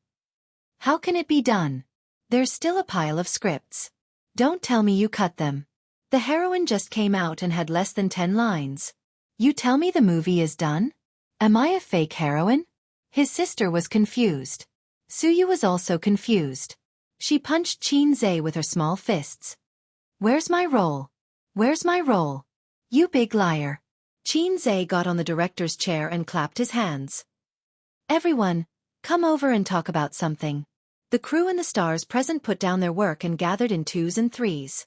Speaker 1: "How can it be done? There's still a pile of scripts. Don't tell me you cut them. The heroine just came out and had less than 10 lines. You tell me the movie is done? Am I a fake heroine?" His sister was confused. Suyu was also confused. She punched Qin Zhe with her small fists. "Where's my role? Where's my role? You big liar." Qin Zhe got on the director's chair and clapped his hands. "Everyone, come over and talk about something." The crew and the stars present put down their work and gathered in 2s and 3s.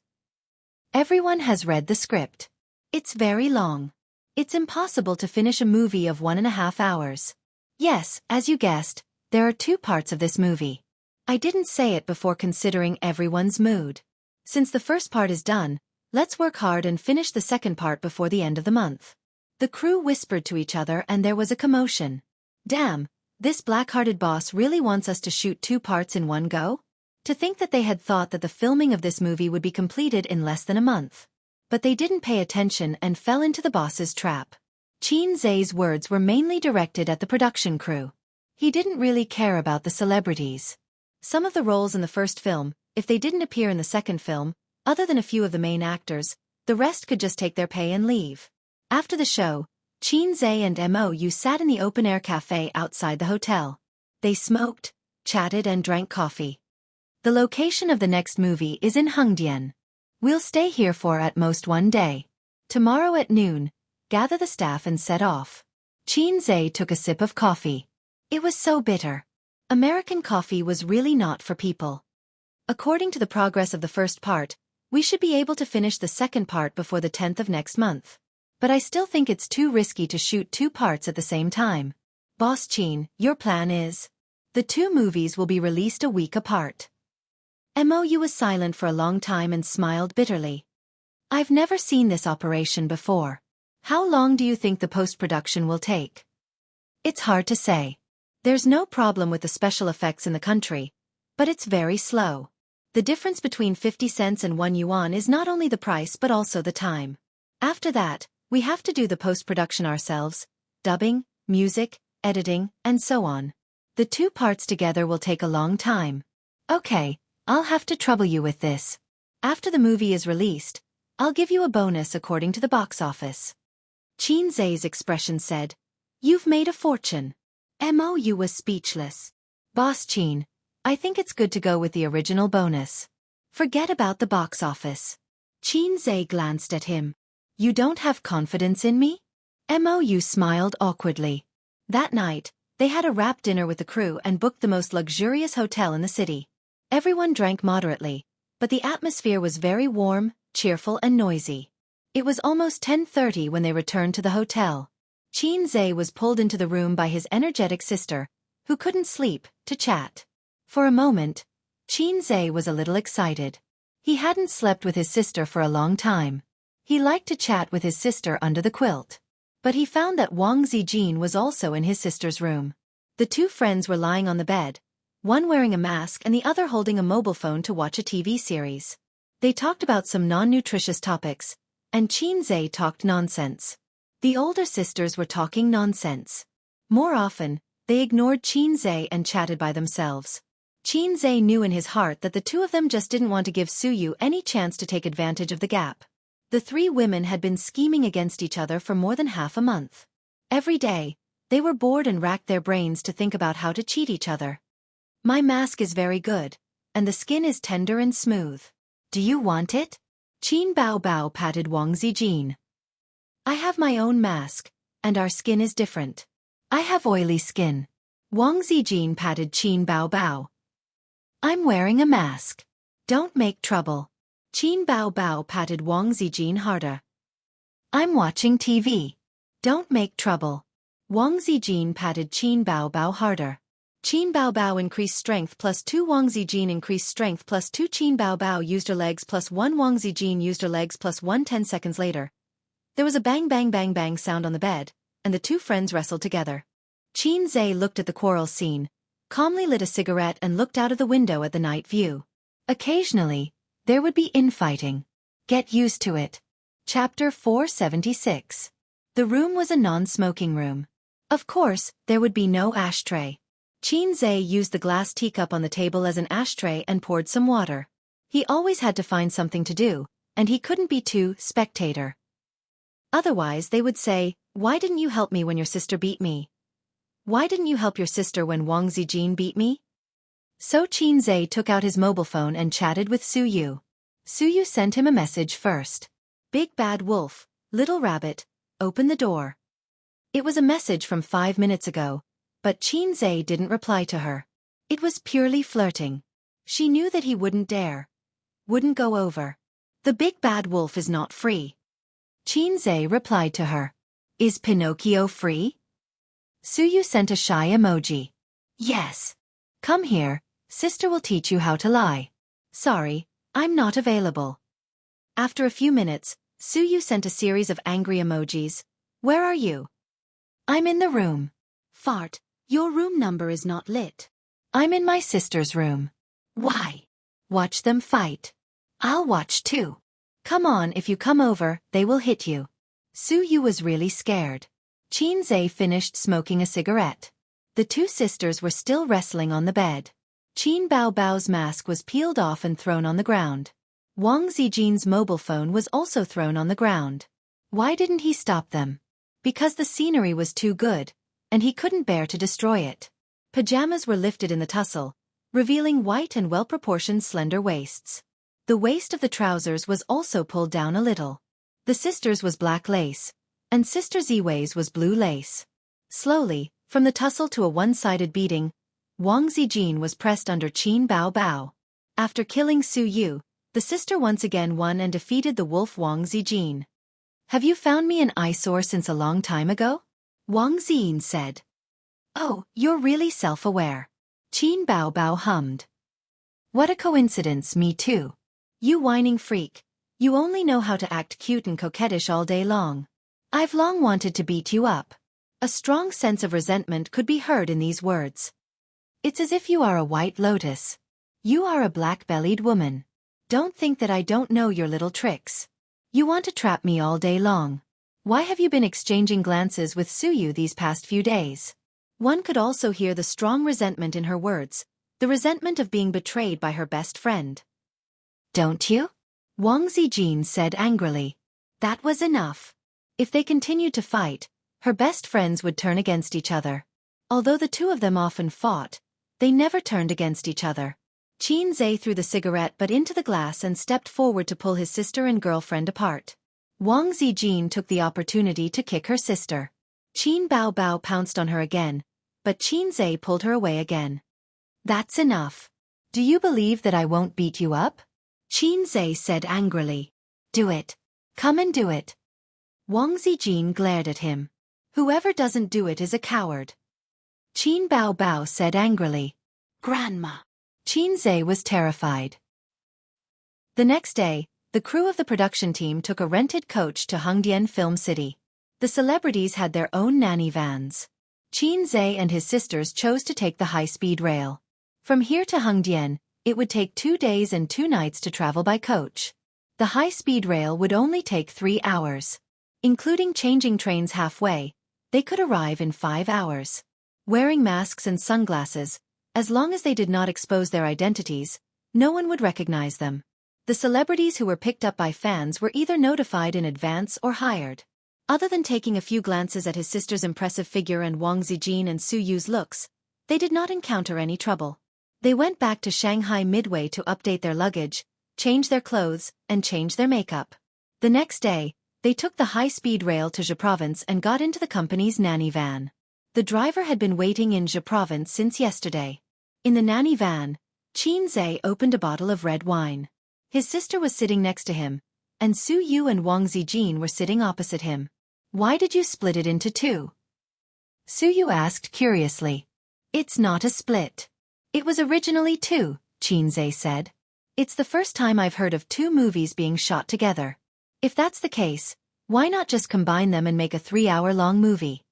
Speaker 1: Everyone has read the script. It's very long. It's impossible to finish a movie of 1.5 hours. Yes, as you guessed, there are 2 parts of this movie. I didn't say it before considering everyone's mood. Since the first part is done, let's work hard and finish the second part before the end of the month. The crew whispered to each other and there was a commotion. Damn, this black-hearted boss really wants us to shoot 2 parts in one go? To think that they had thought that the filming of this movie would be completed in less than a month. But they didn't pay attention and fell into the boss's trap. Qin Zhe's words were mainly directed at the production crew. He didn't really care about the celebrities. Some of the roles in the first film, if they didn't appear in the second film, other than a few of the main actors, the rest could just take their pay and leave. After the show, Qin Zhe and Mou sat in the open-air cafe outside the hotel. They smoked, chatted and drank coffee. The location of the next movie is in Hengdian. We'll stay here for at most 1 day. Tomorrow at noon, gather the staff and set off. Qin Zhe took a sip of coffee. It was so bitter. American coffee was really not for people. According to the progress of the first part, we should be able to finish the second part before the 10th of next month. But I still think it's too risky to shoot 2 parts at the same time. Boss Qin, your plan is? The 2 movies will be released a week apart. Mou was silent for a long time and smiled bitterly. I've never seen this operation before. How long do you think the post-production will take? It's hard to say. There's no problem with the special effects in the country, but it's very slow. The difference between 50 cents and 1 yuan is not only the price but also the time. After that, we have to do the post-production ourselves, dubbing, music, editing, and so on. The 2 parts together will take a long time. Okay, I'll have to trouble you with this. After the movie is released, I'll give you a bonus according to the box office. Qin Zhe's expression said, "You've made a fortune." Mou was speechless. Boss Qin, I think it's good to go with the original bonus. Forget about the box office. Qin Zhe glanced at him. You don't have confidence in me? Mou smiled awkwardly. That night, they had a wrap dinner with the crew and booked the most luxurious hotel in the city. Everyone drank moderately, but the atmosphere was very warm, cheerful and noisy. It was almost 10:30 when they returned to the hotel. Xianxia was pulled into the room by his energetic sister, who couldn't sleep, to chat. For a moment, Xianxia was a little excited. He hadn't slept with his sister for a long time. He liked to chat with his sister under the quilt. But he found that Wang Zijin was also in his sister's room. The two friends were lying on the bed, one wearing a mask and the other holding a mobile phone to watch a TV series. They talked about some non-nutritious topics, and Xianxia talked nonsense. The older sisters were talking nonsense. More often, they ignored Xianxia and chatted by themselves. Xianxia knew in his heart that the two of them just didn't want to give Suyu any chance to take advantage of the gap. The three women had been scheming against each other for more than half a month. Every day, they were bored and racked their brains to think about how to cheat each other. My mask is very good, and the skin is tender and smooth. Do you want it? Qin Bao Bao patted Wang Zijin. I have my own mask, and our skin is different. I have oily skin. Wang Zijin patted Qin Bao Bao. I'm wearing a mask. Don't make trouble. Qin Bao Bao patted Wang Zijin harder. I'm watching TV. Don't make trouble. Wang Zijin patted Qin Bao Bao harder. Qin Bao Bao increased strength +2 Wang Zijin increased strength +2 Qin Bao Bao used her legs +1 Wang Zijin used her legs +1 10 seconds later. There was a bang bang bang bang sound on the bed, and the two friends wrestled together. Xianxia looked at the quarrel scene, calmly lit a cigarette and looked out of the window at the night view. Occasionally, there would be infighting. Get used to it. Chapter 476. The room was a non-smoking room. Of course, there would be no ashtray. Xianxia used the glass teacup on the table as an ashtray and poured some water. He always had to find something to do, and he couldn't be too spectator. Otherwise they would say, why didn't you help me when your sister beat me? Why didn't you help your sister when Wang Zijin beat me? So Xianxia took out his mobile phone and chatted with Suyu. Suyu sent him a message first. Big bad wolf, little rabbit, open the door. It was a message from 5 minutes ago, but Xianxia didn't reply to her. It was purely flirting. She knew that he wouldn't dare. Wouldn't go over. The big bad wolf is not free. Xianxia replied to her. Is Pinocchio free? Suyu sent a shy emoji. Yes. Come here, sister will teach you how to lie. Sorry, I'm not available. After a few minutes, Suyu sent a series of angry emojis. Where are you? I'm in the room. Fart, your room number is not lit. I'm in my sister's room. Why? Watch them fight. I'll watch too. Come on, if you come over, they will hit you. Suyu was really scared. Xianxia finished smoking a cigarette. The two sisters were still wrestling on the bed. Qin Bao Bao's mask was peeled off and thrown on the ground. Wang Zijin's mobile phone was also thrown on the ground. Why didn't he stop them? Because the scenery was too good, and he couldn't bear to destroy it. Pajamas were lifted in the tussle, revealing white and well-proportioned slender waists. The waist of the trousers was also pulled down a little. The sister's was black lace, and Sister Ziwei's was blue lace. Slowly, from the tussle to a one-sided beating, Wang Zijin was pressed under Qin Bao Bao. After killing Su Yu, the sister once again won and defeated the wolf Wang Zijin. Have you found me an eyesore since a long time ago? Wang Zijin said. Oh, you're really self-aware. Qin Bao Bao hummed. What a coincidence, me too. You whining freak. You only know how to act cute and coquettish all day long. I've long wanted to beat you up. A strong sense of resentment could be heard in these words. It's as if you are a white lotus. You are a black-bellied woman. Don't think that I don't know your little tricks. You want to trap me all day long. Why have you been exchanging glances with Suyu these past few days? One could also hear the strong resentment in her words, the resentment of being betrayed by her best friend. Don't you? Wang Zijin said angrily. That was enough. If they continued to fight, her best friends would turn against each other. Although the two of them often fought, they never turned against each other. Xianxia threw the cigarette butt into the glass and stepped forward to pull his sister and girlfriend apart. Wang Zijin took the opportunity to kick her sister. Qin Bao Bao pounced on her again, but Xianxia pulled her away again. That's enough. Do you believe that I won't beat you up? Xianxia said angrily. Do it. Come and do it. Wang Zijin glared at him. Whoever doesn't do it is a coward. Qin Bao Bao said angrily. Grandma. Qin Zhe was terrified. The next day, the crew of the production team took a rented coach to Hongdian Film City. The celebrities had their own nanny vans. Qin Zhe and his sisters chose to take the high-speed rail. From here to Hongdian, it would take 2 days and 2 nights to travel by coach. The high-speed rail would only take 3 hours. Including changing trains halfway, they could arrive in 5 hours. Wearing masks and sunglasses, as long as they did not expose their identities, no one would recognize them. The celebrities who were picked up by fans were either notified in advance or hired. Other than taking a few glances at his sister's impressive figure and Wang Zijin and Su Yu's looks, they did not encounter any trouble. They went back to Shanghai midway to update their luggage, change their clothes, and change their makeup. The next day, they took the high-speed rail to Zhe Province and got into the company's nanny van. The driver had been waiting in Zhe Province since yesterday. In the nanny van, Qin Zhe opened a bottle of red wine. His sister was sitting next to him, and Su Yu and Wang Zijin were sitting opposite him. Why did you split it into 2? Su Yu asked curiously. It's not a split. It was originally 2, Qin Zhe said. It's the first time I've heard of 2 movies being shot together. If that's the case, why not just combine them and make a 3-hour-long movie?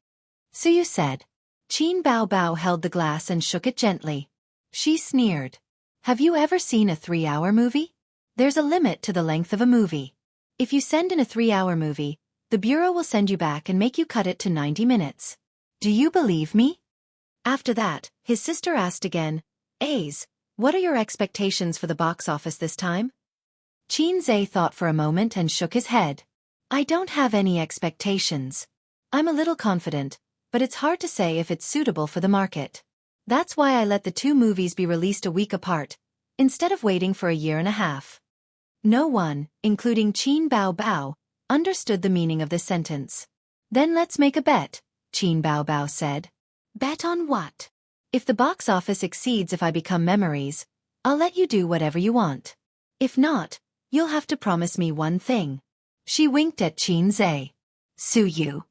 Speaker 1: Su Yu said. Qin Bao Bao held the glass and shook it gently. She sneered. Have you ever seen a 3-hour movie? There's a limit to the length of a movie. If you send in a 3-hour movie, the bureau will send you back and make you cut it to 90 minutes. Do you believe me? After that, his sister asked again, Ace, what are your expectations for the box office this time? Qin Zhe thought for a moment and shook his head. I don't have any expectations. I'm a little confident, but it's hard to say if it's suitable for the market. That's why I let the 2 movies be released a week apart, instead of waiting for a year and a half. No one, including Qin Bao Bao, understood the meaning of this sentence. Then let's make a bet, Qin Bao Bao said. Bet on what? If the box office exceeds if I become memories, I'll let you do whatever you want. If not, you'll have to promise me one thing. She winked at Qin Zhe. Su Yu.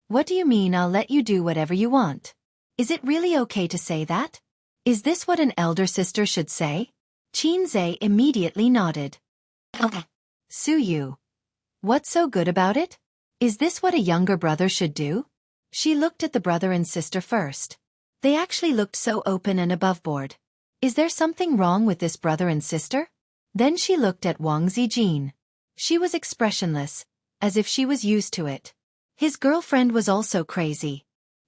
Speaker 1: What do you mean I'll let you do whatever you want? Is it really okay to say that? Is this what an elder sister should say? Qin Zhe immediately nodded. Su Yu. What's so good about it? Is this what a younger brother should do? She looked at the brother and sister first. They actually looked so open and aboveboard. Is there something wrong with this brother and sister? Then she looked at Wang Zijin. She was expressionless, as if she was used to it. His girlfriend was also crazy.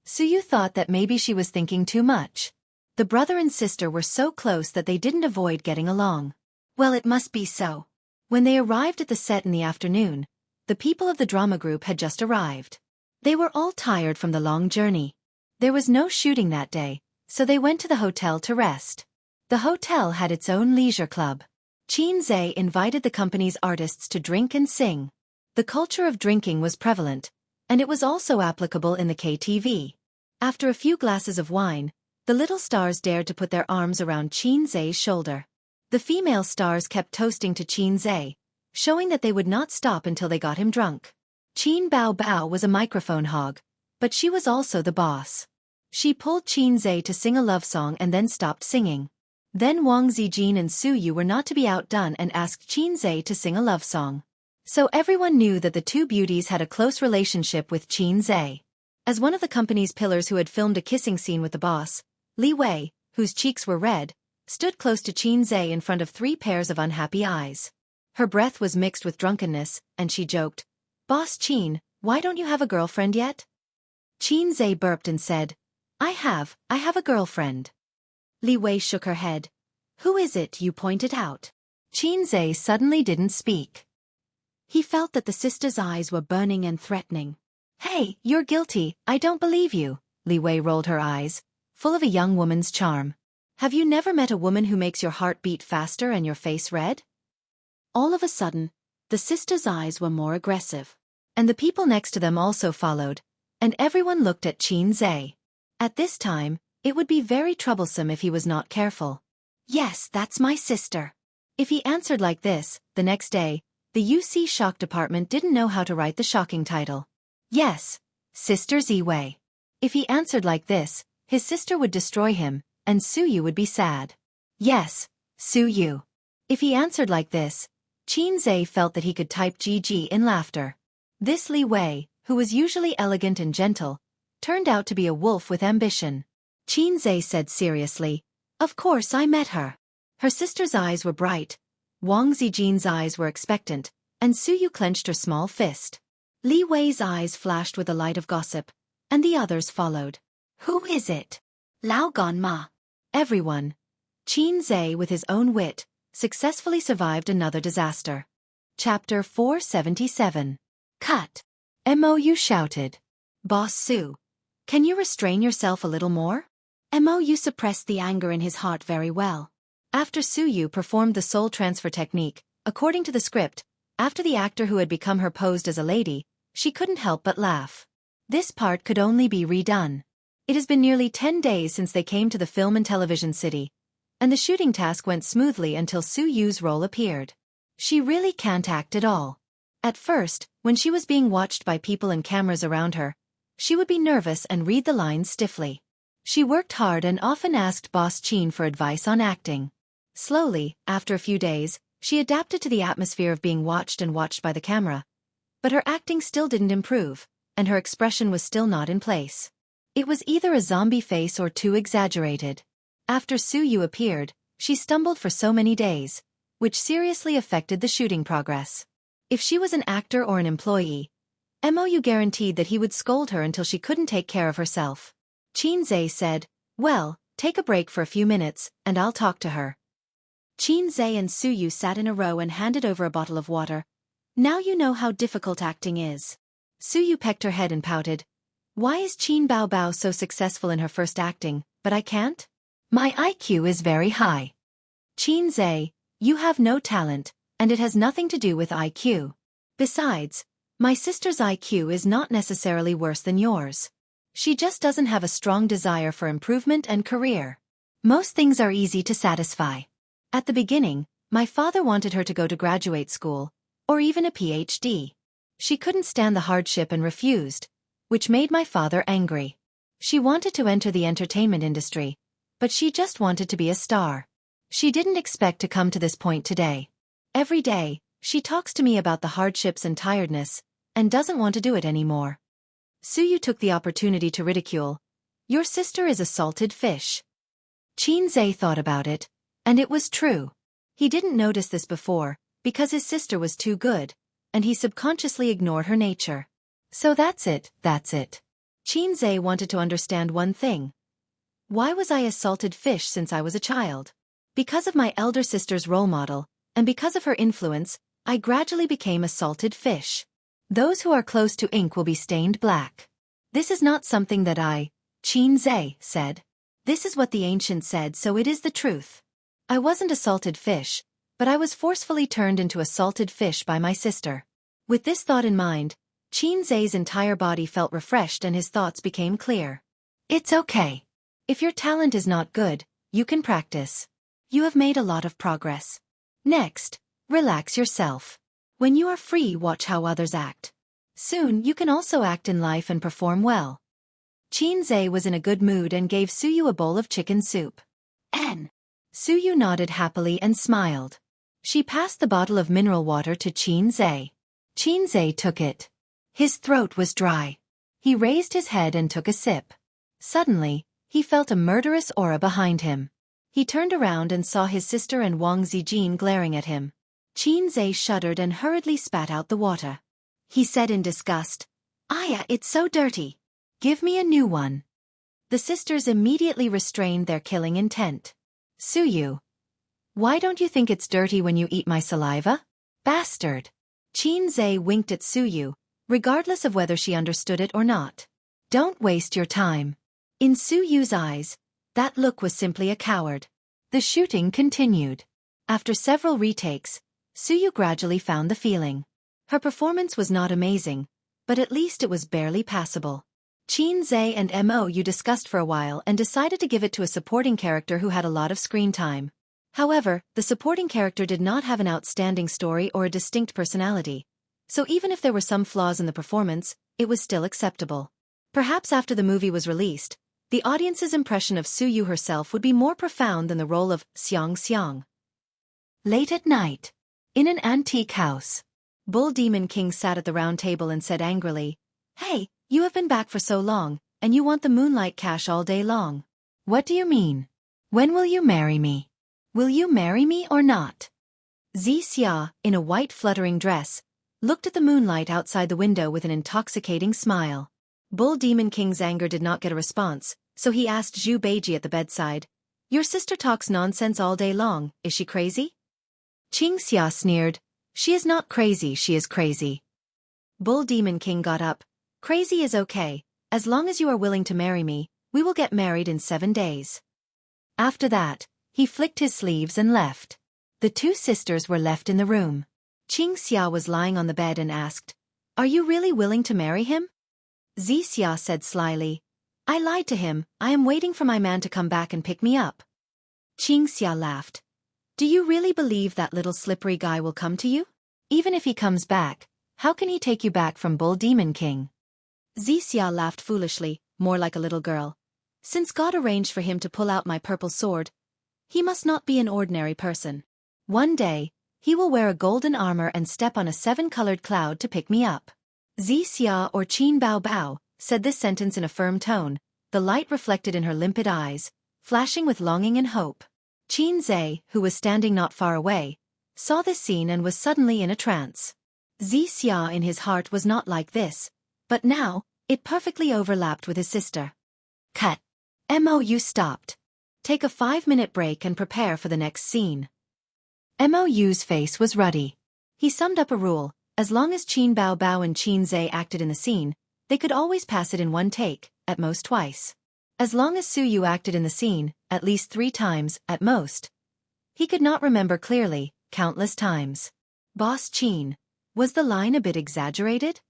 Speaker 1: Su Yu thought that maybe she was thinking too much. The brother and sister were so close that they didn't avoid getting along. Well, it must be so. When they arrived at the set in the afternoon, the people of the drama group had just arrived. They were all tired from the long journey. There was no shooting that day, so they went to the hotel to rest. The hotel had its own leisure club. Qin Zhe invited the company's artists to drink and sing. The culture of drinking was prevalent, and it was also applicable in the KTV. After a few glasses of wine, the little stars dared to put their arms around Qin Zhe's shoulder. The female stars kept toasting to Qin Zhe, showing that they would not stop until they got him drunk. Qin Bao Bao was a microphone hog, but she was also the boss. She pulled Qin Zhe to sing a love song and then stopped singing. Then Wang Zijin and Su Yu were not to be outdone and asked Qin Zhe to sing a love song. So everyone knew that the 2 beauties had a close relationship with Qin Zhe. As one of the company's pillars who had filmed a kissing scene with the boss, Li Wei, whose cheeks were red, stood close to Qin Zhe in front of 3 pairs of unhappy eyes. Her breath was mixed with drunkenness, and she joked, Boss Qin, why don't you have a girlfriend yet? Qin Zhe burped and said, I have a girlfriend. Li Wei shook her head. Who is it you pointed out? Qin Zhe suddenly didn't speak. He felt that the sister's eyes were burning and threatening. Hey, you're guilty, I don't believe you. Li Wei rolled her eyes, full of a young woman's charm. Have you never met a woman who makes your heart beat faster and your face red? All of a sudden, the sister's eyes were more aggressive. And the people next to them also followed, and everyone looked at Qin Zhe. At this time, it would be very troublesome if he was not careful. Yes, that's my sister. If he answered like this, the next day, the UC shock department didn't know how to write the shocking title. Yes, Sister Ziwei. If he answered like this, his sister would destroy him, and Su Yu would be sad. Yes, Su Yu. If he answered like this, Qin Zhe felt that he could type GG in laughter. This Li Wei, who was usually elegant and gentle, turned out to be a wolf with ambition. Qin Zhe said seriously, "Of course I met her." Her sister's eyes were bright, Wang Zijin's eyes were expectant, and Su Yu clenched her small fist. Li Wei's eyes flashed with the light of gossip, and the others followed. "Who is it?" "Lao Gan Ma." Everyone. Qin Zhe, with his own wit, successfully survived another disaster. Chapter 477. Cut. Mou shouted. "Boss Su, can you restrain yourself a little more?" Mou suppressed the anger in his heart very well. After Su Yu performed the soul transfer technique, according to the script, after the actor who had become her posed as a lady, she couldn't help but laugh. This part could only be redone. It has been nearly 10 days since they came to the film and television city, and the shooting task went smoothly until Su Yu's role appeared. She really can't act at all. At first, when she was being watched by people and cameras around her, she would be nervous and read the lines stiffly. She worked hard and often asked Boss Qin for advice on acting. Slowly, after a few days, she adapted to the atmosphere of being watched and watched by the camera. But her acting still didn't improve, and her expression was still not in place. It was either a zombie face or too exaggerated. After Su Yu appeared, she stumbled for so many days, which seriously affected the shooting progress. If she was an actor or an employee, Mou guaranteed that he would scold her until she couldn't take care of herself. Qin Zhe said, "Well, take a break for a few minutes, and I'll talk to her." Qin Zhe and Su Yu sat in a row and handed over a bottle of water. "Now you know how difficult acting is." Su Yu pecked her head and pouted. "Why is Qin Bao Bao so successful in her first acting, but I can't? My IQ is very high." "Qin Zhe, you have no talent, and it has nothing to do with IQ. Besides, my sister's IQ is not necessarily worse than yours. She just doesn't have a strong desire for improvement and career. Most things are easy to satisfy. At the beginning, my father wanted her to go to graduate school, or even a PhD. She couldn't stand the hardship and refused, which made my father angry. She wanted to enter the entertainment industry, but she just wanted to be a star. She didn't expect to come to this point today. Every day, she talks to me about the hardships and tiredness, and doesn't want to do it anymore." Su Yu took the opportunity to ridicule. "Your sister is a salted fish." Qin Zhe thought about it, and it was true. He didn't notice this before, because his sister was too good, and he subconsciously ignored her nature. So that's it. Qin Zhe wanted to understand one thing. Why was I a salted fish since I was a child? Because of my elder sister's role model, and because of her influence, I gradually became a salted fish. Those who are close to ink will be stained black. This is not something that Qin Zhe, said. This is what the ancients said, so it is the truth. I wasn't a salted fish, but I was forcefully turned into a salted fish by my sister. With this thought in mind, Qin Zhe's entire body felt refreshed and his thoughts became clear. It's okay. If your talent is not good, you can practice. You have made a lot of progress. Next, relax yourself. When you are free, watch how others act. Soon you can also act in life and perform well. Qin Zhe was in a good mood and gave Su Yu a bowl of chicken soup. Su Yu nodded happily and smiled. She passed the bottle of mineral water to Qin Zhe. Qin Zhe took it. His throat was dry. He raised his head and took a sip. Suddenly, he felt a murderous aura behind him. He turned around and saw his sister and Wang Zijin glaring at him. Qin Zhe shuddered and hurriedly spat out the water. He said in disgust, "Aya, it's so dirty. Give me a new one." The sisters immediately restrained their killing intent. Su Yu, why don't you think it's dirty when you eat my saliva? Bastard. Qin Zhe winked at Su Yu, regardless of whether she understood it or not. Don't waste your time. In Su Yu's eyes, that look was simply a coward. The shooting continued. After several retakes, Su Yu gradually found the feeling. Her performance was not amazing, but at least it was barely passable. Qin Zhe and Mou discussed for a while and decided to give it to a supporting character who had a lot of screen time. However, the supporting character did not have an outstanding story or a distinct personality. So even if there were some flaws in the performance, it was still acceptable. Perhaps after the movie was released, the audience's impression of Su Yu herself would be more profound than the role of Xianxia. Late at night, in an antique house, Bull Demon King sat at the round table and said angrily, "Hey, you have been back for so long, and you want the moonlight cash all day long. What do you mean? When will you marry me? Will you marry me or not?" Xianxia, in a white fluttering dress, looked at the moonlight outside the window with an intoxicating smile. Bull Demon King's anger did not get a response, so he asked Zhu Beiji at the bedside, "Your sister talks nonsense all day long, is she crazy?" Xianxia sneered, "She is not crazy, she is crazy." Bull Demon King got up, "Crazy is okay, as long as you are willing to marry me, we will get married in 7 days." After that, he flicked his sleeves and left. The two sisters were left in the room. Xianxia was lying on the bed and asked, "Are you really willing to marry him?" Xianxia said slyly, "I lied to him, I am waiting for my man to come back and pick me up." Xianxia laughed. "Do you really believe that little slippery guy will come to you? Even if he comes back, how can he take you back from Bull Demon King?" Xianxia laughed foolishly, more like a little girl. "Since God arranged for him to pull out my purple sword, he must not be an ordinary person. One day, he will wear a golden armor and step on a 7-colored cloud to pick me up." Xianxia or Qin Bao Bao said this sentence in a firm tone, the light reflected in her limpid eyes, flashing with longing and hope. Qin Zhe, who was standing not far away, saw this scene and was suddenly in a trance. Xianxia in his heart was not like this, but now, it perfectly overlapped with his sister. Cut. MOU stopped. Take a 5-minute break and prepare for the next scene. MOU's face was ruddy. He summed up a rule: as long as Qin Bao Bao and Qin Zhe acted in the scene, they could always pass it in 1 take, at most twice. As long as Su Yu acted in the scene, at least 3 times, at most. He could not remember clearly, countless times. "Boss Qin, was the line a bit exaggerated?"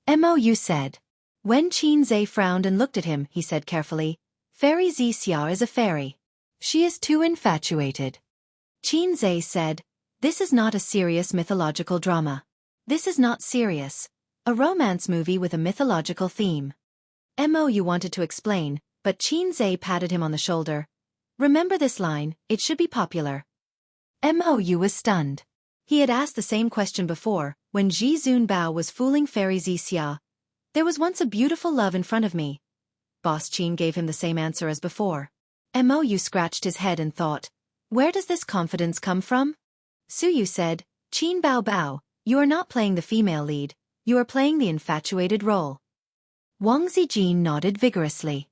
Speaker 1: MOU said. When Qin Zhe frowned and looked at him, he said carefully, "Fairy Xianxia is a fairy. She is too infatuated." Qin Zhe said, "This is not a serious mythological drama. This is not serious. A romance movie with a mythological theme." MOU wanted to explain, but Qin Zhe patted him on the shoulder. "Remember this line, it should be popular." MOU was stunned. He had asked the same question before, when Ji Zun Bao was fooling Fairy Xianxia. "There was once a beautiful love in front of me." Boss Qin gave him the same answer as before. MOU scratched his head and thought, "Where does this confidence come from?" Su Yu said, "Qin Bao Bao, you are not playing the female lead, you are playing the infatuated role." Wang Zijin nodded vigorously.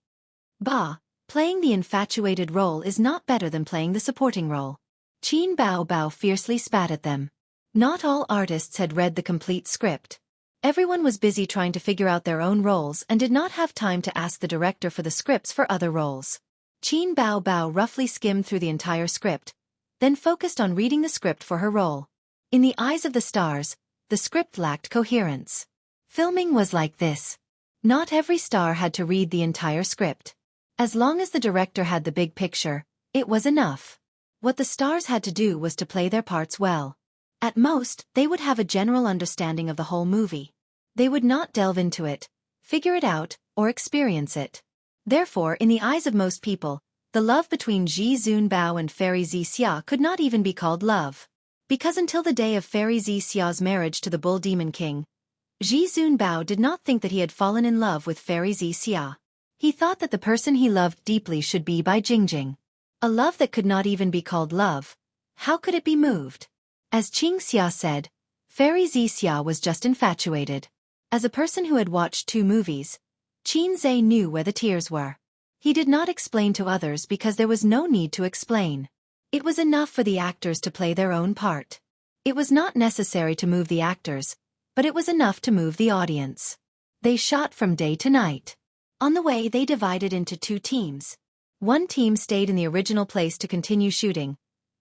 Speaker 1: "Bah, playing the infatuated role is not better than playing the supporting role." Qin Bao Bao fiercely spat at them. Not all artists had read the complete script. Everyone was busy trying to figure out their own roles and did not have time to ask the director for the scripts for other roles. Qin Bao Bao roughly skimmed through the entire script, then focused on reading the script for her role. In the eyes of the stars, the script lacked coherence. Filming was like this. Not every star had to read the entire script. As long as the director had the big picture, it was enough. What the stars had to do was to play their parts well. At most, they would have a general understanding of the whole movie. They would not delve into it, figure it out, or experience it. Therefore, in the eyes of most people, the love between Ji Zun Bao and Fairy Xianxia could not even be called love. Because until the day of Fairy Xiaxia's marriage to the Bull Demon King, Ji Zun Bao did not think that he had fallen in love with Fairy Xianxia. He thought that the person he loved deeply should be by Jingjing. A love that could not even be called love. How could it be moved? As Xianxia said, Fairy Xianxia was just infatuated. As a person who had watched 2 movies, Qin Zhe knew where the tears were. He did not explain to others because there was no need to explain. It was enough for the actors to play their own part. It was not necessary to move the actors, but it was enough to move the audience. They shot from day to night. On the way they divided into 2 teams. One team stayed in the original place to continue shooting,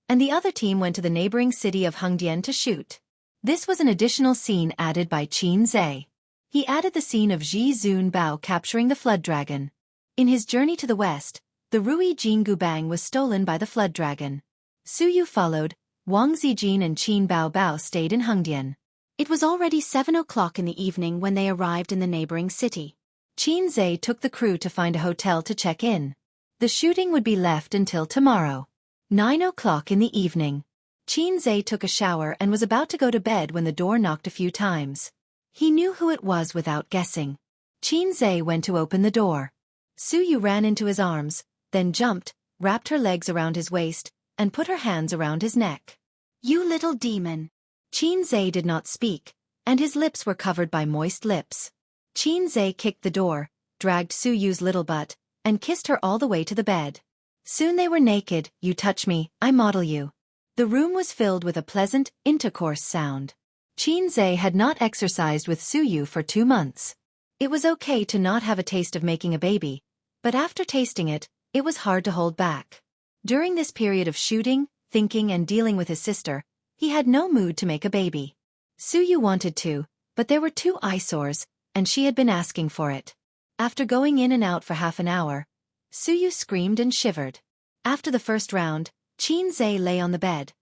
Speaker 1: and the other team went to the neighboring city of Hengdian to shoot. This was an additional scene added by Qin Zhe. He added the scene of Ji Zun Bao capturing the flood dragon. In his journey to the west, the Rui Jianghu Bang was stolen by the flood dragon. Suyu followed. Wang Zijin and Qin Baobao stayed in Hengdian. It was already 7 o'clock in the evening when they arrived in the neighboring city. Qin Zhe took the crew to find a hotel to check in. The shooting would be left until tomorrow. 9 o'clock in the evening. Qin Zhe took a shower and was about to go to bed when the door knocked a few times. He knew who it was without guessing. Qin Zhe went to open the door. Suyu ran into his arms, then jumped, wrapped her legs around his waist, and put her hands around his neck. "You little demon." Qin Zhe did not speak, and his lips were covered by moist lips. Qin Zhe kicked the door, dragged Suyu's little butt, and kissed her all the way to the bed. Soon they were naked. "You touch me, I model you." The room was filled with a pleasant, intercourse sound. Qin Zhe had not exercised with Suyu for 2 months. It was okay to not have a taste of making a baby, but after tasting it, it was hard to hold back. During this period of shooting, thinking and dealing with his sister, he had no mood to make a baby. Suyu wanted to, but there were 2 eyesores, and she had been asking for it. After going in and out for half an hour, Suyu screamed and shivered. After the first round, Qin Zhe lay on the bed,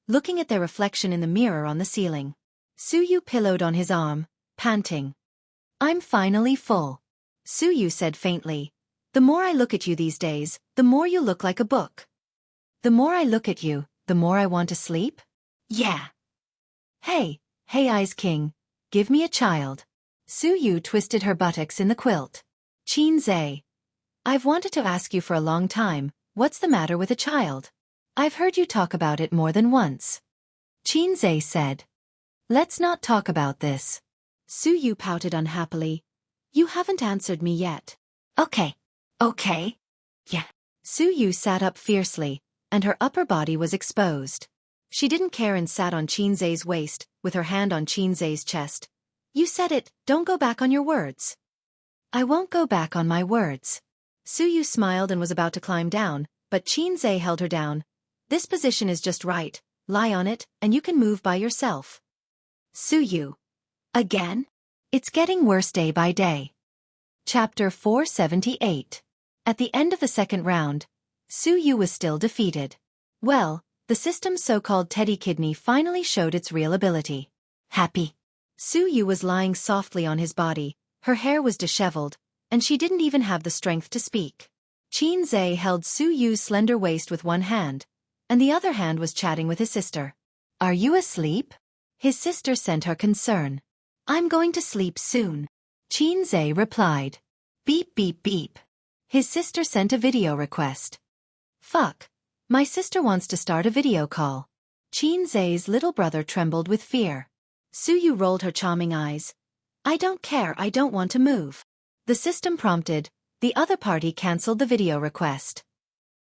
Speaker 1: looking at their reflection in the mirror on the ceiling. Suyu pillowed on his arm, panting. "I'm finally full," Suyu said faintly. "The more I look at you these days, the more you look like a book. The more I look at you, the more I want to sleep?" "Yeah." Hey Eyes King, give me a child." Suyu twisted her buttocks in the quilt. "Qin Zhe, I've wanted to ask you for a long time, what's the matter with a child? I've heard you talk about it more than once." Qin Zhe said. "Let's not talk about this." Suyu pouted unhappily. "You haven't answered me yet." Okay. Yeah." Suyu sat up fiercely, and her upper body was exposed. She didn't care and sat on Qin Zhe's waist, with her hand on Qin Zhe's chest. "You said it, don't go back on your words." "I won't go back on my words." Suyu smiled and was about to climb down, but Qin Zhe held her down. "This position is just right, lie on it, and you can move by yourself." "Suyu. Again? It's getting worse day by day." Chapter 478. At the end of the second round, Suyu was still defeated. Well, the system's so-called teddy kidney finally showed its real ability. Happy. Suyu was lying softly on his body, her hair was disheveled, and she didn't even have the strength to speak. Qin Zhe held Suyu's slender waist with one hand, and the other hand was chatting with his sister. "Are you asleep?" His sister sent her concern. "I'm going to sleep soon," Qin Zhe replied. Beep beep beep. His sister sent a video request. "Fuck. My sister wants to start a video call." Qin Zhe's little brother trembled with fear. Suyu rolled her charming eyes. "I don't care, I don't want to move." The system prompted. The other party cancelled the video request.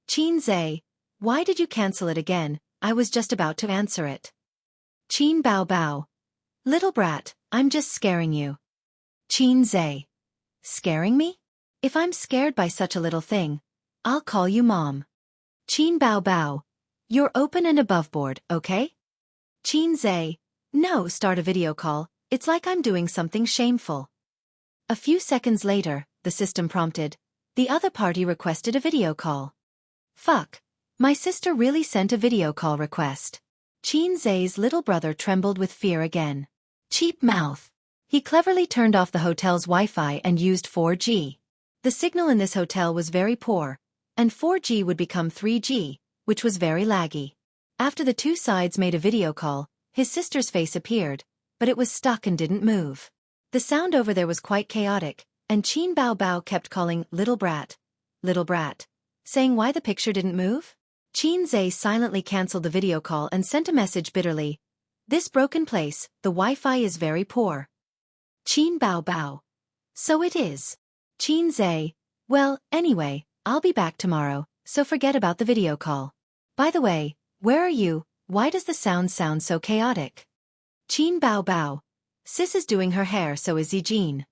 Speaker 1: "Qin Zhe, why did you cancel it again? I was just about to answer it." Qin Baobao. "Little brat, I'm just scaring you." Qin Zhe. "Scaring me? If I'm scared by such a little thing, I'll call you mom." Qin Baobao. "You're open and aboveboard, okay?" Qin Zhe. "No, start a video call, it's like I'm doing something shameful." A few seconds later, the system prompted. The other party requested a video call. "Fuck. My sister really sent a video call request." Qin Zhe's little brother trembled with fear again. Cheap mouth. He cleverly turned off the hotel's Wi-Fi and used 4G. The signal in this hotel was very poor, and 4G would become 3G, which was very laggy. After the 2 sides made a video call, his sister's face appeared, but it was stuck and didn't move. The sound over there was quite chaotic, and Qin Baobao kept calling little brat, saying why the picture didn't move? Qin Zhe silently cancelled the video call and sent a message bitterly. "This broken place, the Wi-Fi is very poor." Qin Baobao. "So it is." Qin Zhe. "Well, anyway, I'll be back tomorrow, so forget about the video call. By the way, where are you? Why does the sound so chaotic?" Qin Baobao. "Sis is doing her hair, so is Zijin."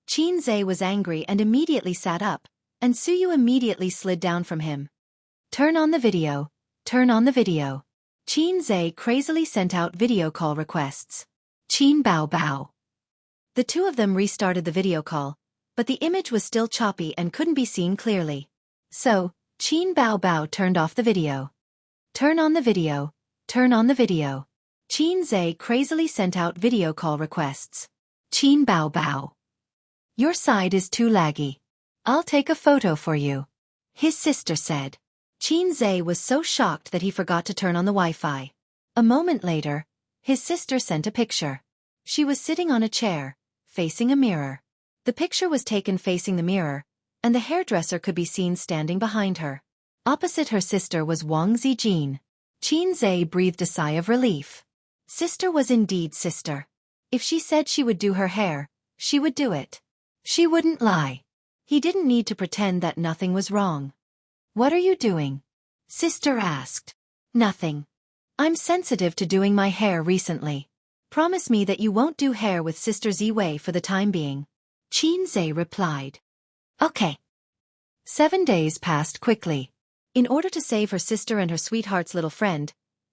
Speaker 1: Qin Zhe was angry and immediately sat up, and Suyu immediately slid down from him. "Turn on the video. Turn on the video." Qin Zhe crazily sent out video call requests. Qin Baobao. The 2 of them restarted the video call, but the image was still choppy and couldn't be seen clearly. So, Qin Baobao turned off the video. Turn on the video. Turn on the video. Xianxia crazily sent out video call requests. Qin Bao Bao. Your side is too laggy. I'll take a photo for you. His sister said. Xianxia was so shocked that he forgot to turn on the Wi-Fi. A moment later, his sister sent a picture. She was sitting on a chair, facing a mirror. The picture was taken facing the mirror, and the hairdresser could be seen standing behind her. Opposite her sister was Wang Zijin. Xianxia breathed a sigh of relief. Sister was indeed sister. If she said she would do her hair, she would do it. She wouldn't lie. He didn't need to pretend that nothing was wrong. What are you doing? Sister asked. Nothing. I'm sensitive to doing my hair recently. Promise me that you won't do hair with Sister Ziwei for the time being. Xianxia replied. Okay. 7 days passed quickly. In order to save her sister and her sweetheart's little friend,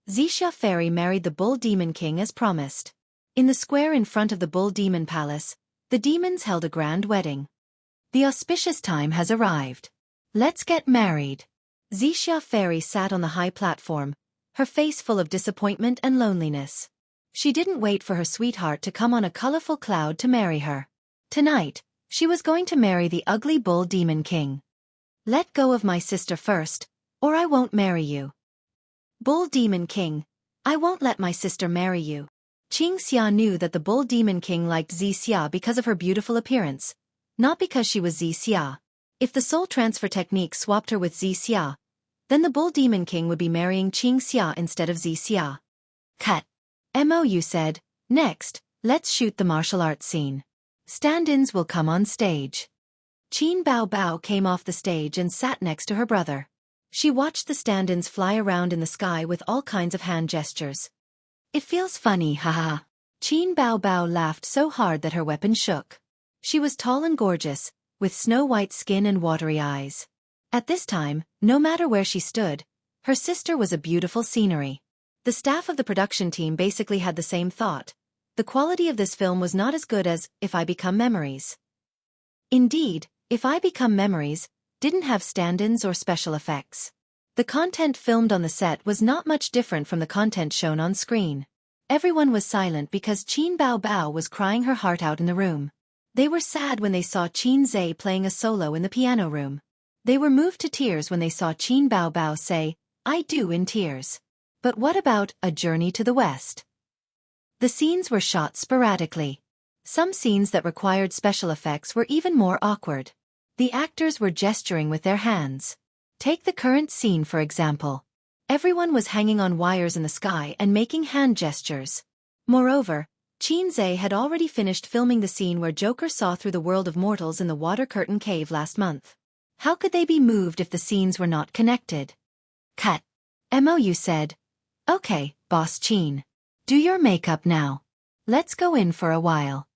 Speaker 1: Xianxia Fairy married the Bull Demon King as promised. In the square in front of the Bull Demon Palace, the demons held a grand wedding. The auspicious time has arrived. Let's get married. Xianxia Fairy sat on the high platform, her face full of disappointment and loneliness. She didn't wait for her sweetheart to come on a colorful cloud to marry her. Tonight, she was going to marry the ugly Bull Demon King. Let go of my sister first, or I won't marry you. Bull Demon King, I won't let my sister marry you. Xianxia knew that the Bull Demon King liked Xianxia because of her beautiful appearance, not because she was Xianxia. If the soul transfer technique swapped her with Xianxia, then the Bull Demon King would be marrying Xianxia instead of Xianxia. Cut. Mou said, next, let's shoot the martial arts scene. Stand-ins will come on stage. Qin Bao Bao came off the stage and sat next to her brother. She watched the stand-ins fly around in the sky with all kinds of hand gestures. It feels funny, haha. Qin Bao Bao laughed so hard that her weapon shook. She was tall and gorgeous, with snow-white skin and watery eyes. At this time, no matter where she stood, her sister was a beautiful scenery. The staff of the production team basically had the same thought. The quality of this film was not as good as If I Become Memories. Indeed, If I Become Memories didn't have stand-ins or special effects. The content filmed on the set was not much different from the content shown on screen. Everyone was silent because Qin Bao Bao was crying her heart out in the room. They were sad when they saw Xianxia playing a solo in the piano room. They were moved to tears when they saw Qin Bao Bao say, I do in tears. But what about A Journey to the West? The scenes were shot sporadically. Some scenes that required special effects were even more awkward. The actors were gesturing with their hands. Take the current scene for example. Everyone was hanging on wires in the sky and making hand gestures. Moreover, Xianxia had already finished filming the scene where Joker saw through the world of mortals in the water curtain cave last month. How could they be moved if the scenes were not connected? Cut. Mou said. Okay, Boss Qin. Do your makeup now. Let's go in for a while.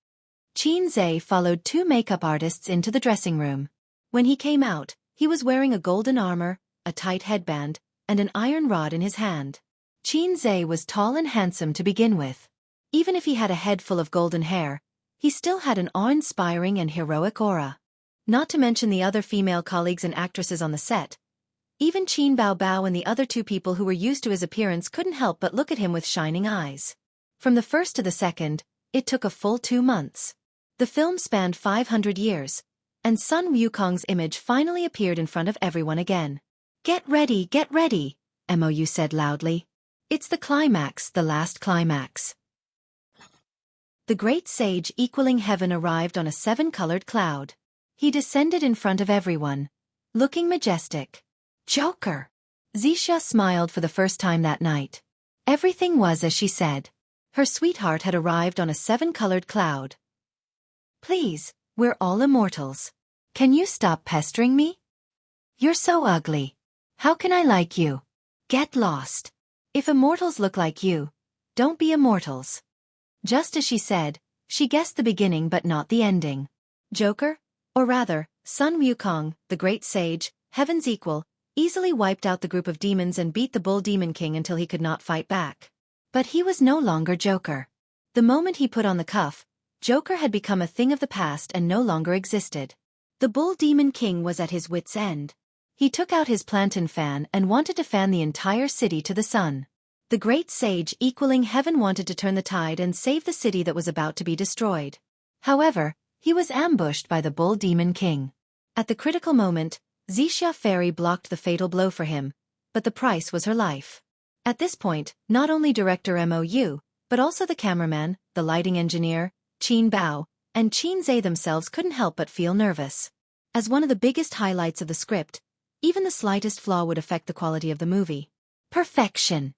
Speaker 1: Xianxia followed 2 makeup artists into the dressing room. When he came out, he was wearing a golden armor, a tight headband, and an iron rod in his hand. Xianxia was tall and handsome to begin with. Even if he had a head full of golden hair, he still had an awe-inspiring and heroic aura. Not to mention the other female colleagues and actresses on the set. Even Qin Bao Bao and the other 2 people who were used to his appearance couldn't help but look at him with shining eyes. From the first to the second, it took a full 2 months. The film spanned 500 years, and Sun Wukong's image finally appeared in front of everyone again. Get ready, Mou said loudly. It's the climax, the last climax. The great sage equaling heaven arrived on a 7-colored cloud. He descended in front of everyone, looking majestic. Joker! Xianxia smiled for the first time that night. Everything was as she said. Her sweetheart had arrived on a 7-colored cloud. Please, we're all immortals. Can you stop pestering me? You're so ugly. How can I like you? Get lost. If immortals look like you, don't be immortals. Just as she said, she guessed the beginning but not the ending. Joker, or rather, Sun Wukong, the great sage, heaven's equal, easily wiped out the group of demons and beat the Bull Demon King until he could not fight back. But he was no longer Joker. The moment he put on the cuff, Joker had become a thing of the past and no longer existed. The Bull Demon King was at his wit's end. He took out his plantain fan and wanted to fan the entire city to the sun. The great sage equaling heaven wanted to turn the tide and save the city that was about to be destroyed. However, he was ambushed by the bull demon king. At the critical moment, Xianxia fairy blocked the fatal blow for him, but the price was her life. At this point, not only director Mou, but also the cameraman, the lighting engineer, Qin Bao, and Qin Zhe themselves couldn't help but feel nervous. As one of the biggest highlights of the script, even the slightest flaw would affect the quality of the movie. Perfection.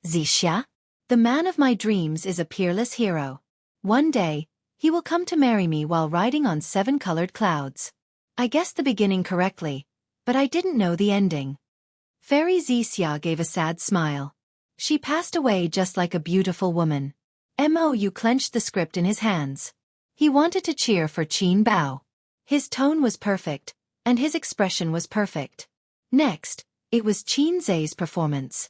Speaker 1: Xianxia, the man of my dreams, is a peerless hero. One day, he will come to marry me while riding on 7 colored clouds. I guessed the beginning correctly, but I didn't know the ending. Fairy Xianxia gave a sad smile. She passed away just like a beautiful woman. Mou clenched the script in his hands. He wanted to cheer for Qin Bao. His tone was perfect, and his expression was perfect. Next, it was Qin Zhe's performance.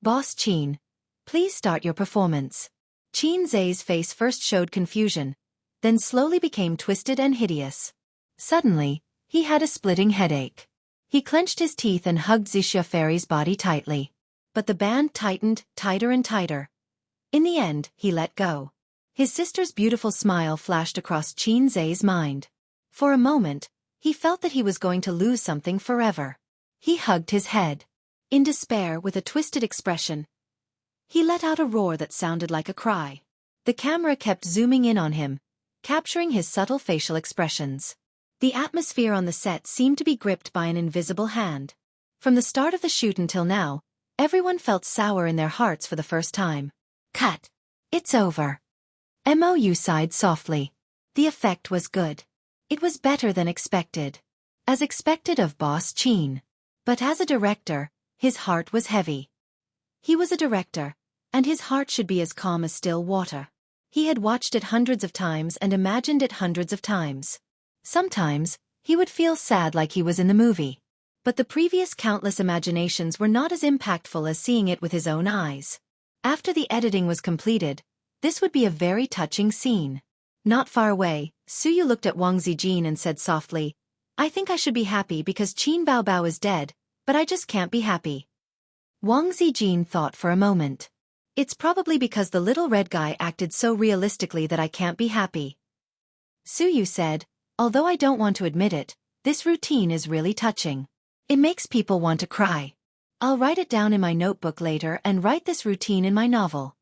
Speaker 1: Boss Qin, please start your performance. Qin Zhe's face first showed confusion, then slowly became twisted and hideous. Suddenly, he had a splitting headache. He clenched his teeth and hugged Xianxia fairy's body tightly. But the band tightened, tighter and tighter. In the end, he let go. His sister's beautiful smile flashed across Qin Zhe's mind. For a moment, he felt that he was going to lose something forever. He hugged his head. In despair, with a twisted expression, he let out a roar that sounded like a cry. The camera kept zooming in on him, capturing his subtle facial expressions. The atmosphere on the set seemed to be gripped by an invisible hand. From the start of the shoot until now, everyone felt sour in their hearts for the first time. Cut. It's over. Mou sighed softly. The effect was good. It was better than expected. As expected of Boss Qin. But as a director, his heart was heavy. He was a director, and his heart should be as calm as still water. He had watched it hundreds of times and imagined it hundreds of times. Sometimes, he would feel sad like he was in the movie. But the previous countless imaginations were not as impactful as seeing it with his own eyes. After the editing was completed, this would be a very touching scene. Not far away, Suyu looked at Wang Zijin and said softly, I think I should be happy because Qin Baobao is dead, but I just can't be happy. Wang Zijin thought for a moment. It's probably because the little red guy acted so realistically that I can't be happy. Suyu said, although I don't want to admit it, this routine is really touching. It makes people want to cry. I'll write it down in my notebook later and write this routine in my novel.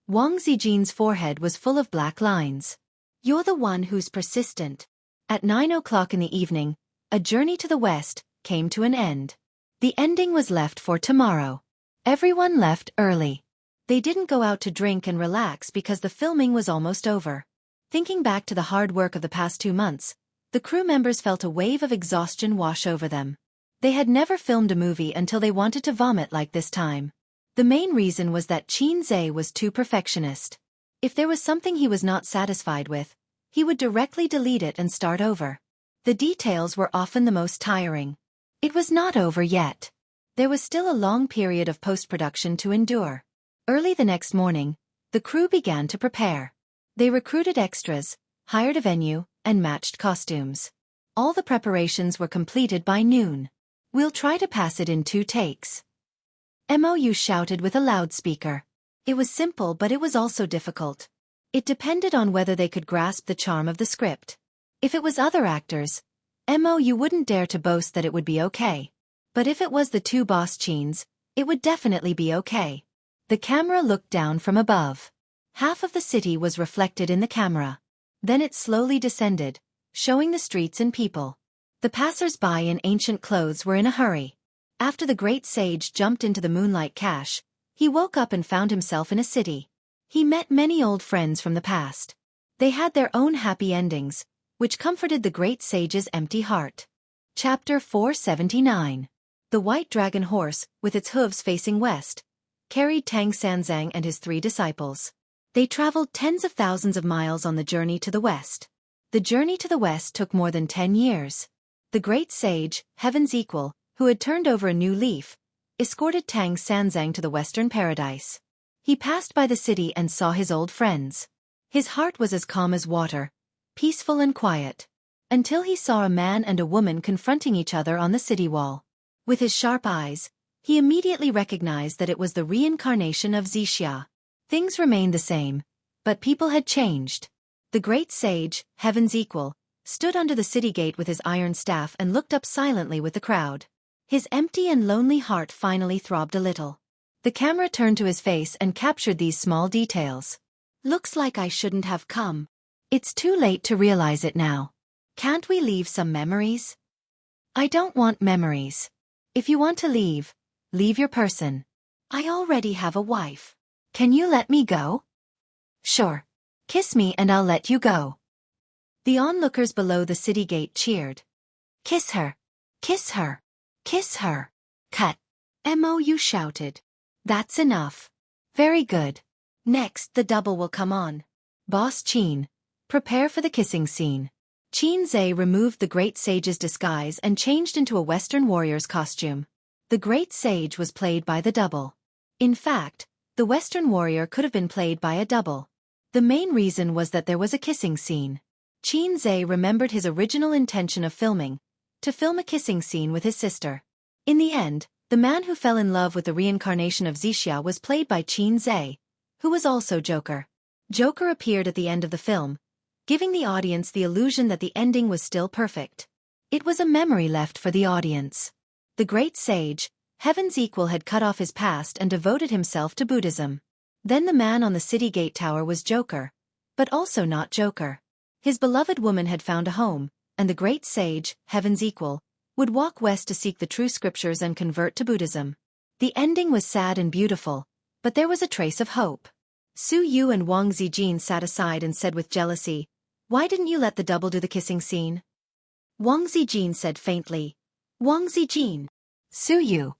Speaker 1: Wang Zijin's forehead was full of black lines. You're the one who's persistent. At 9 o'clock in the evening, A Journey to the West came to an end. The ending was left for tomorrow. Everyone left early. They didn't go out to drink and relax because the filming was almost over. Thinking back to the hard work of the past 2 months, the crew members felt a wave of exhaustion wash over them. They had never filmed a movie until they wanted to vomit like this time. The main reason was that Qin Zhe was too perfectionist. If there was something he was not satisfied with, he would directly delete it and start over. The details were often the most tiring. It was not over yet. There was still a long period of post-production to endure. Early the next morning, the crew began to prepare. They recruited extras, hired a venue, and matched costumes. All the preparations were completed by noon. We'll try to pass it in 2 takes. Mou shouted with a loudspeaker. It was simple, but it was also difficult. It depended on whether they could grasp the charm of the script. If it was other actors, Mou wouldn't dare to boast that it would be okay. But if it was the 2 Boss Qins, it would definitely be okay. The camera looked down from above. Half of the city was reflected in the camera. Then it slowly descended, showing the streets and people. The passers-by in ancient clothes were in a hurry. After the great sage jumped into the moonlight cache, he woke up and found himself in a city. He met many old friends from the past. They had their own happy endings, which comforted the great sage's empty heart. Chapter 479. The white dragon horse, with its hooves facing west, carried Tang Sanzang and his 3 disciples. They traveled tens of thousands of miles on the journey to the west. The journey to the west took more than 10 years. The great sage, Heaven's equal, who had turned over a new leaf, escorted Tang Sanzang to the western paradise. He passed by the city and saw his old friends. His heart was as calm as water, peaceful and quiet, until he saw a man and a woman confronting each other on the city wall. With his sharp eyes, he immediately recognized that it was the reincarnation of Xianxia. Things remained the same, but people had changed. The great sage, Heaven's Equal, stood under the city gate with his iron staff and looked up silently with the crowd. His empty and lonely heart finally throbbed a little. The camera turned to his face and captured these small details. Looks like I shouldn't have come. It's too late to realize it now. Can't we leave some memories? I don't want memories. If you want to leave, leave your person. I already have a wife. Can you let me go? Sure. Kiss me and I'll let you go. The onlookers below the city gate cheered. Kiss her. Kiss her. Kiss her. Cut. M.O.U. shouted. That's enough. Very good. Next the double will come on. Boss Qin, prepare for the kissing scene. Qin Zhe removed the great sage's disguise and changed into a Western warrior's costume. The great sage was played by the double. In fact, the Western warrior could have been played by a double. The main reason was that there was a kissing scene. Qin Zhe remembered his original intention of filming, to film a kissing scene with his sister. In the end, the man who fell in love with the reincarnation of Xianxia was played by Qin Zhe, who was also Joker. Joker appeared at the end of the film, giving the audience the illusion that the ending was still perfect. It was a memory left for the audience. The great sage, Heaven's Equal, had cut off his past and devoted himself to Buddhism. Then the man on the city gate tower was Joker, but also not Joker. His beloved woman had found a home, and the great sage, Heaven's Equal, would walk west to seek the true scriptures and convert to Buddhism. The ending was sad and beautiful, but there was a trace of hope. Su Yu and Wang Zijin sat aside and said with jealousy, "Why didn't you let the double do the kissing scene?" Wang Zijin said faintly, "Wang Zijin." Su Yu.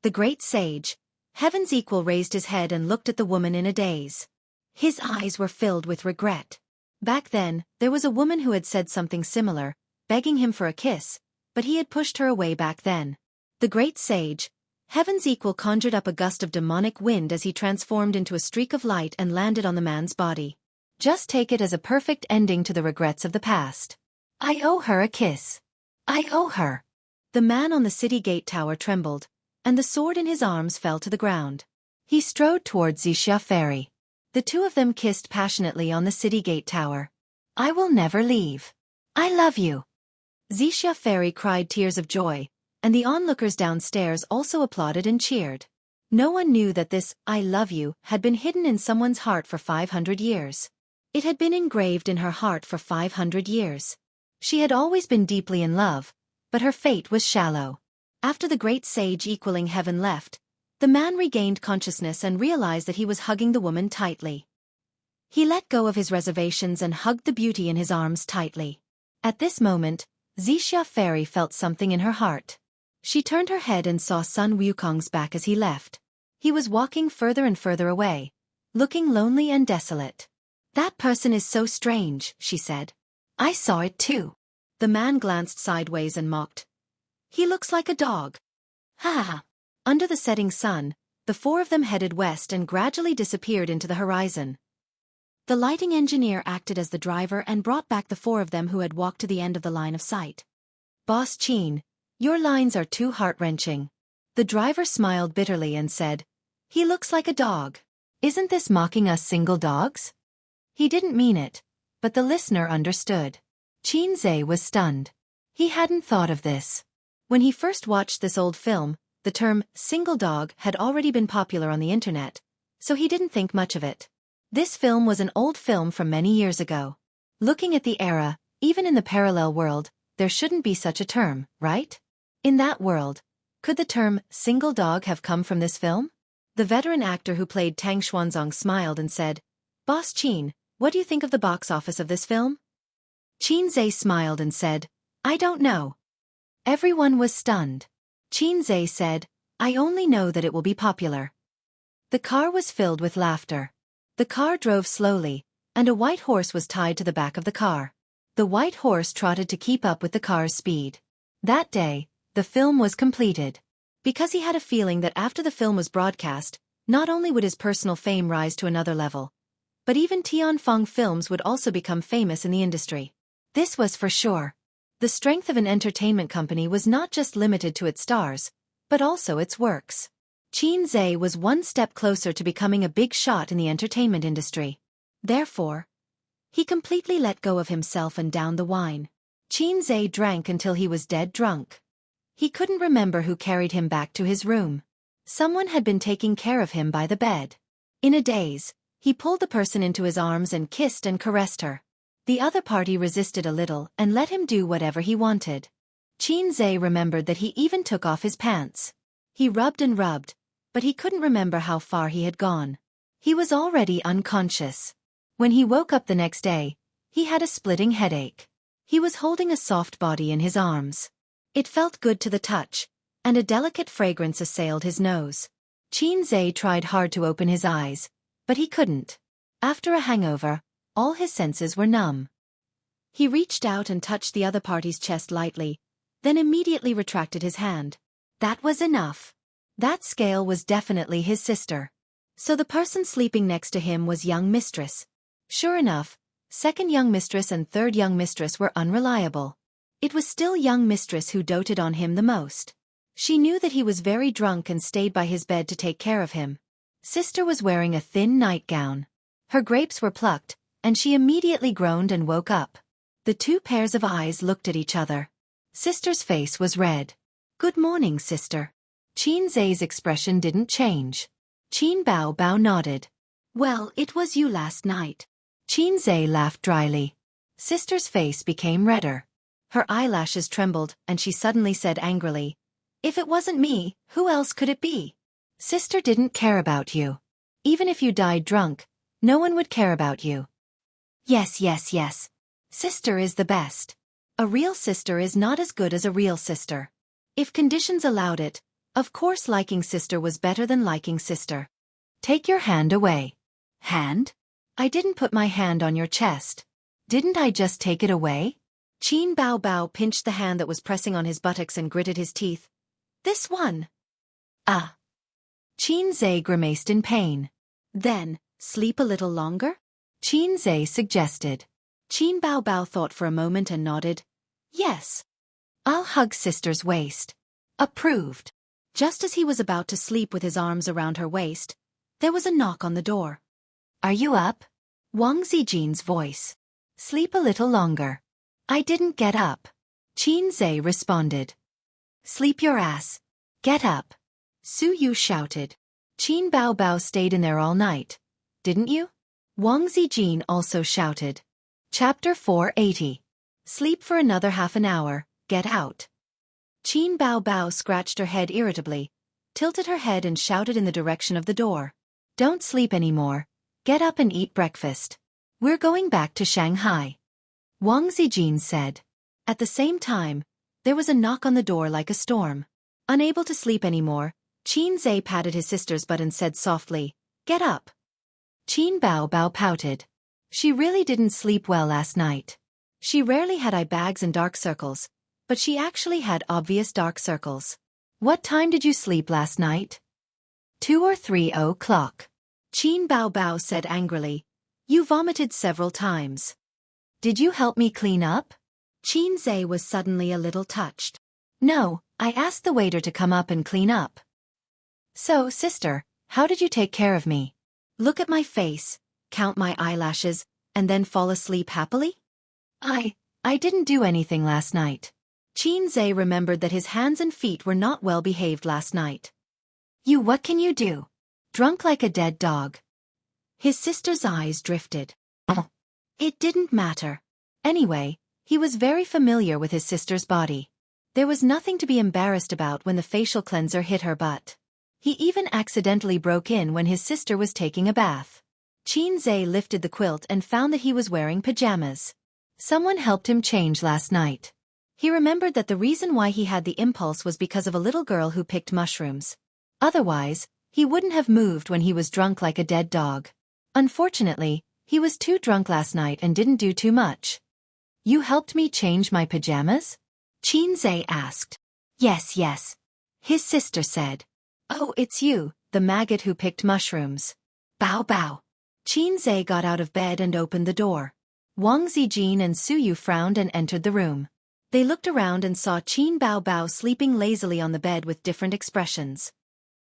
Speaker 1: The great sage, Heaven's Equal, raised his head and looked at the woman in a daze. His eyes were filled with regret. Back then, there was a woman who had said something similar, begging him for a kiss, but he had pushed her away back then. The great sage, Heaven's Equal, conjured up a gust of demonic wind as he transformed into a streak of light and landed on the man's body. Just take it as a perfect ending to the regrets of the past. I owe her a kiss. I owe her. The man on the city gate tower trembled, and the sword in his arms fell to the ground. He strode towards Xianxia Fairy. The two of them kissed passionately on the city gate tower. I will never leave. I love you. Xianxia Fairy cried tears of joy, and the onlookers downstairs also applauded and cheered. No one knew that this "I love you" had been hidden in someone's heart for 500 years. It had been engraved in her heart for 500 years. She had always been deeply in love, but her fate was shallow. After the great sage equaling heaven left, the man regained consciousness and realized that he was hugging the woman tightly. He let go of his reservations and hugged the beauty in his arms tightly. At this moment, Xianxia Fairy felt something in her heart. She turned her head and saw Sun Wukong's back as he left. He was walking further and further away, looking lonely and desolate. That person is so strange, she said. I saw it too. The man glanced sideways and mocked. He looks like a dog. Ha ha. Under the setting sun, the four of them headed west and gradually disappeared into the horizon. The lighting engineer acted as the driver and brought back the four of them who had walked to the end of the line of sight. Boss Qin, your lines are too heart-wrenching. The driver smiled bitterly and said, he looks like a dog. Isn't this mocking us single dogs? He didn't mean it, but the listener understood. Qin Zhe was stunned. He hadn't thought of this. When he first watched this old film, the term single dog had already been popular on the internet, so he didn't think much of it. This film was an old film from many years ago. Looking at the era, even in the parallel world, there shouldn't be such a term, right? In that world, could the term single dog have come from this film? The veteran actor who played Tang Xuanzong smiled and said, Boss Qin, what do you think of the box office of this film? Qin Zhe smiled and said, I don't know. Everyone was stunned. Qin Zhe said, I only know that it will be popular. The car was filled with laughter. The car drove slowly, and a white horse was tied to the back of the car. The white horse trotted to keep up with the car's speed. That day, the film was completed. Because he had a feeling that after the film was broadcast, not only would his personal fame rise to another level, but even Tianfeng films would also become famous in the industry. This was for sure. The strength of an entertainment company was not just limited to its stars, but also its works. Xianxia was one step closer to becoming a big shot in the entertainment industry. Therefore, he completely let go of himself and downed the wine. Xianxia drank until he was dead drunk. He couldn't remember who carried him back to his room. Someone had been taking care of him by the bed. In a daze, he pulled the person into his arms and kissed and caressed her. The other party resisted a little and let him do whatever he wanted. Xianxia remembered that he even took off his pants. He rubbed and rubbed, but he couldn't remember how far he had gone. He was already unconscious. When he woke up the next day, he had a splitting headache. He was holding a soft body in his arms. It felt good to the touch, and a delicate fragrance assailed his nose. Xianxia tried hard to open his eyes, but he couldn't. After a hangover, all his senses were numb. He reached out and touched the other party's chest lightly, then immediately retracted his hand. That was enough. That scale was definitely his sister. So the person sleeping next to him was young mistress. Sure enough, second young mistress and third young mistress were unreliable. It was still young mistress who doted on him the most. She knew that he was very drunk and stayed by his bed to take care of him. Sister was wearing a thin nightgown. Her grapes were plucked, and she immediately groaned and woke up. The two pairs of eyes looked at each other. Sister's face was red. Good morning, sister. Xianxia's expression didn't change. Bao nodded. Well, it was you last night. Xianxia laughed dryly. Sister's face became redder. Her eyelashes trembled, and she suddenly said angrily, If it wasn't me, who else could it be? Sister didn't care about you. Even if you died drunk, no one would care about you. Yes. Sister is the best. A real sister is not as good as a real sister. If conditions allowed it, of course liking sister was better than liking sister. Take your hand away. Hand? I didn't put my hand on your chest. Didn't I just take it away? Bao pinched the hand that was pressing on his buttocks and gritted his teeth. This one. Ah. Xianxia grimaced in pain. Then, sleep a little longer? Xianxia suggested. Bao thought for a moment and nodded. Yes. I'll hug sister's waist. Approved. Just as he was about to sleep with his arms around her waist, there was a knock on the door. Are you up? Wang Zijin's voice. Sleep a little longer. I didn't get up. Xianxia responded. Sleep your ass. Get up. Su Yu shouted. Bao stayed in there all night. Didn't you? Wang Zijin also shouted. Chapter 480. Sleep for another half an hour, get out. Bao scratched her head irritably, tilted her head and shouted in the direction of the door. Don't sleep anymore. Get up and eat breakfast. We're going back to Shanghai. Wang Zijin said. At the same time, there was a knock on the door like a storm. Unable to sleep anymore, Xianxia patted his sister's butt and said softly, Get up. Bao pouted. She really didn't sleep well last night. She rarely had eye bags and dark circles, but she actually had obvious dark circles. What time did you sleep last night? 2 or 3 o'clock. Bao said angrily. You vomited several times. Did you help me clean up? Xianxia was suddenly a little touched. No, I asked the waiter to come up and clean up. So, sister, how did you take care of me? Look at my face, count my eyelashes, and then fall asleep happily? I didn't do anything last night. Xianxia remembered that his hands and feet were not well behaved last night. What can you do? Drunk like a dead dog. His sister's eyes drifted. It didn't matter. Anyway, he was very familiar with his sister's body. There was nothing to be embarrassed about when the facial cleanser hit her butt. He even accidentally broke in when his sister was taking a bath. Xianxia lifted the quilt and found that he was wearing pajamas. Someone helped him change last night. He remembered that the reason why he had the impulse was because of a little girl who picked mushrooms. Otherwise, he wouldn't have moved when he was drunk like a dead dog. Unfortunately, he was too drunk last night and didn't do too much. You helped me change my pajamas? Xianxia asked. Yes. His sister said. Oh, it's you, the maggot who picked mushrooms. Bao. Xianxia got out of bed and opened the door. Wang Zijin and Su Yu frowned and entered the room. They looked around and saw Qin Bao Bao sleeping lazily on the bed with different expressions.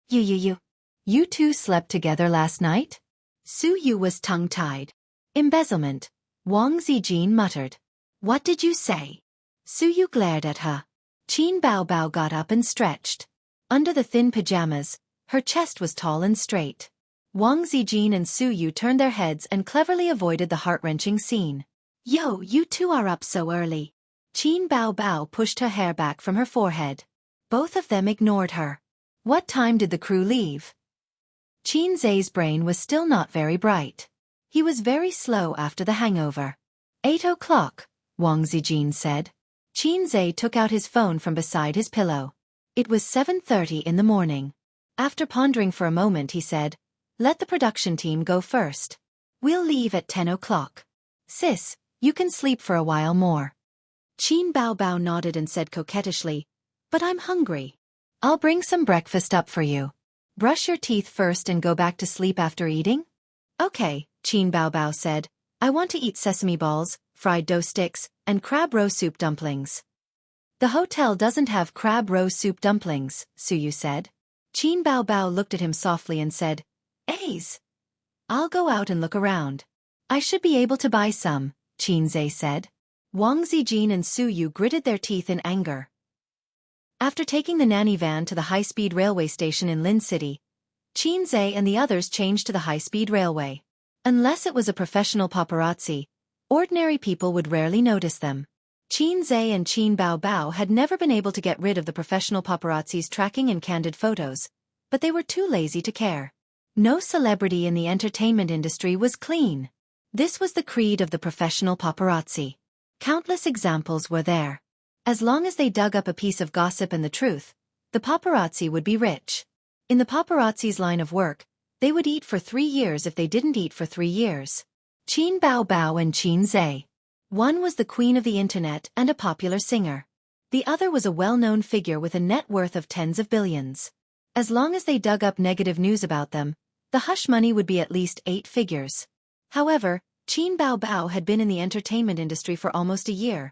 Speaker 1: You two slept together last night? Su Yu was tongue-tied. Embezzlement, Wang Zijin muttered. What did you say? Su Yu glared at her. Qin Bao Bao got up and stretched. Under the thin pajamas, her chest was tall and straight. Wang Zijin and Su Yu turned their heads and cleverly avoided the heart-wrenching scene. Yo, you two are up so early. Qin Bao Bao pushed her hair back from her forehead. Both of them ignored her. What time did the crew leave? Qin Zai's brain was still not very bright. He was very slow after the hangover. 8 o'clock, Wang Zijin said. Qin Zai took out his phone from beside his pillow. It was 7:30 in the morning. After pondering for a moment he said, let the production team go first. We'll leave at 10 o'clock. Sis, you can sleep for a while more. Qin Bao Bao nodded and said coquettishly, but I'm hungry. I'll bring some breakfast up for you. Brush your teeth first and go back to sleep after eating? Okay, Qin Bao Bao said. I want to eat sesame balls, fried dough sticks, and crab roe soup dumplings. The hotel doesn't have crab roe soup dumplings, Su Yu said. Qin Bao Bao looked at him softly and said, A's. I'll go out and look around. I should be able to buy some, Qin Zai said. Wang Zijin and Su Yu gritted their teeth in anger. After taking the nanny van to the high-speed railway station in Lin City, Qin Zai and the others changed to the high-speed railway. Unless it was a professional paparazzi, ordinary people would rarely notice them. Qin Zai and Qin Bao Bao had never been able to get rid of the professional paparazzi's tracking and candid photos, but they were too lazy to care. No celebrity in the entertainment industry was clean. This was the creed of the professional paparazzi. Countless examples were there. As long as they dug up a piece of gossip and the truth, the paparazzi would be rich. In the paparazzi's line of work, they would eat for 3 years if they didn't eat for 3 years. Qin Bao Bao and Qin Zai. One was the queen of the internet and a popular singer. The other was a well-known figure with a net worth of tens of billions. As long as they dug up negative news about them, the hush money would be at least 8 figures. However, Qin Bao Bao had been in the entertainment industry for almost a year,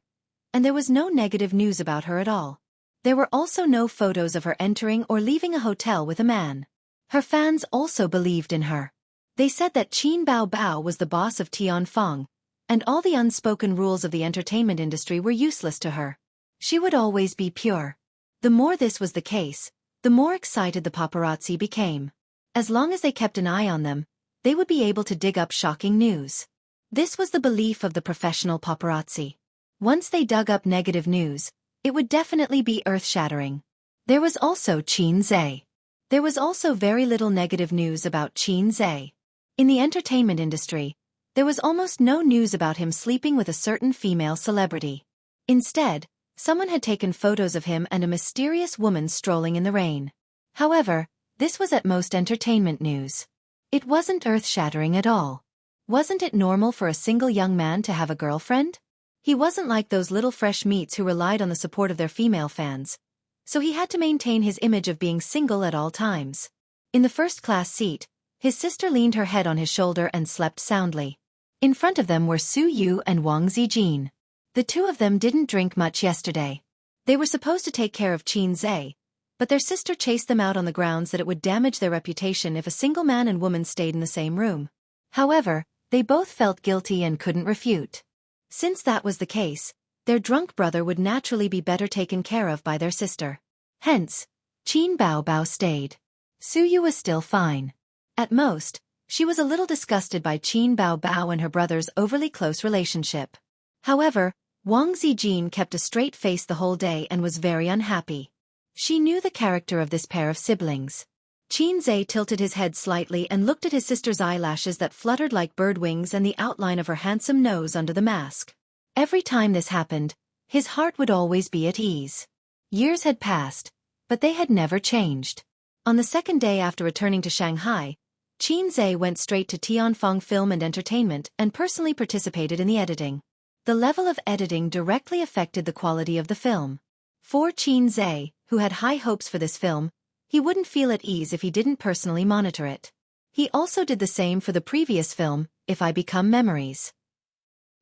Speaker 1: and there was no negative news about her at all. There were also no photos of her entering or leaving a hotel with a man. Her fans also believed in her. They said that Qin Bao Bao was the boss of Tianfeng, and all the unspoken rules of the entertainment industry were useless to her. She would always be pure. The more this was the case, the more excited the paparazzi became. As long as they kept an eye on them, they would be able to dig up shocking news. This was the belief of the professional paparazzi. Once they dug up negative news, it would definitely be earth-shattering. There was also Qin Zai. There was also very little negative news about Qin Zai. In the entertainment industry, there was almost no news about him sleeping with a certain female celebrity. Instead, someone had taken photos of him and a mysterious woman strolling in the rain. However, this was at most entertainment news. It wasn't earth-shattering at all. Wasn't it normal for a single young man to have a girlfriend? He wasn't like those little fresh meats who relied on the support of their female fans, so he had to maintain his image of being single at all times. In the first-class seat, his sister leaned her head on his shoulder and slept soundly. In front of them were Su Yu and Wang Zijin. The two of them didn't drink much yesterday. They were supposed to take care of Qin Zai, but their sister chased them out on the grounds that it would damage their reputation if a single man and woman stayed in the same room. However, they both felt guilty and couldn't refute. Since that was the case, their drunk brother would naturally be better taken care of by their sister. Hence, Qin Bao Bao stayed. Su Yu was still fine. At most, she was a little disgusted by Qin Bao Bao and her brother's overly close relationship. However, Wang Zijin kept a straight face the whole day and was very unhappy. She knew the character of this pair of siblings. Qin Zai tilted his head slightly and looked at his sister's eyelashes that fluttered like bird wings and the outline of her handsome nose under the mask. Every time this happened, his heart would always be at ease. Years had passed, but they had never changed. On the second day after returning to Shanghai, Qin Zai went straight to Tianfeng Film and Entertainment and personally participated in the editing. The level of editing directly affected the quality of the film. For Qin Zai, who had high hopes for this film, he wouldn't feel at ease if he didn't personally monitor it. He also did the same for the previous film, If I Become Memories.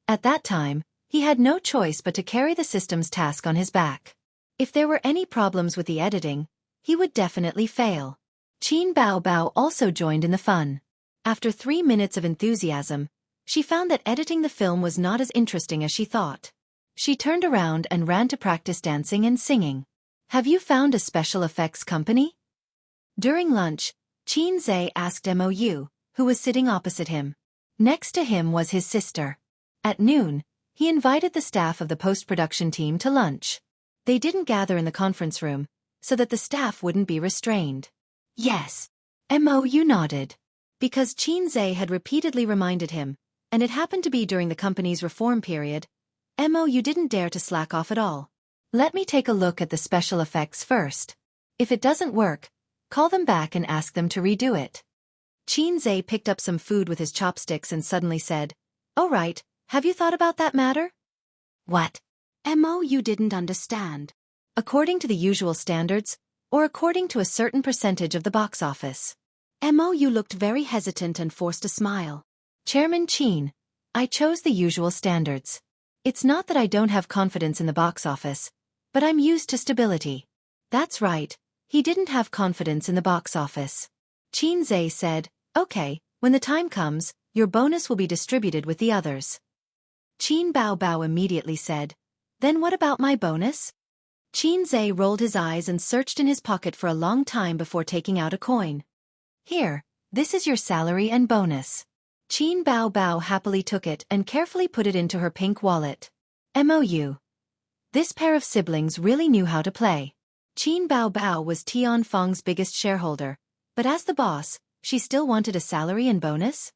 Speaker 1: At that time, he He had no choice but to carry the system's task on his back. If there were any problems with the editing, he would definitely fail. Qin Bao Bao also joined in the fun. After 3 minutes of enthusiasm, she found that editing the film was not as interesting as she thought. She turned around and ran to practice dancing and singing. Have you found a special effects company? During lunch, Xianxia asked Mou, who was sitting opposite him. Next to him was his sister. At noon, he invited the staff of the post-production team to lunch. They didn't gather in the conference room, so that the staff wouldn't be restrained. Yes. Mou nodded. Because Xianxia had repeatedly reminded him, and it happened to be during the company's reform period, Mou didn't dare to slack off at all. Let me take a look at the special effects first. If it doesn't work, call them back and ask them to redo it. Xianxia picked up some food with his chopsticks and suddenly said, "Oh right, have you thought about that matter?" What? Mou didn't understand. According to the usual standards, or according to a certain percentage of the box office. Mou looked very hesitant and forced a smile. Chairman Qin, I chose the usual standards. It's not that I don't have confidence in the box office, but I'm used to stability. That's right, he didn't have confidence in the box office. Xianxia said, "Okay, when the time comes, your bonus will be distributed with the others." Qin Bao Bao immediately said, "Then what about my bonus?" Xianxia rolled his eyes and searched in his pocket for a long time before taking out a coin. "Here, this is your salary and bonus." Qin Bao Bao happily took it and carefully put it into her pink wallet. Mou. This pair of siblings really knew how to play. Qin Bao Bao was Tianfeng's biggest shareholder, but as the boss, she still wanted a salary and bonus?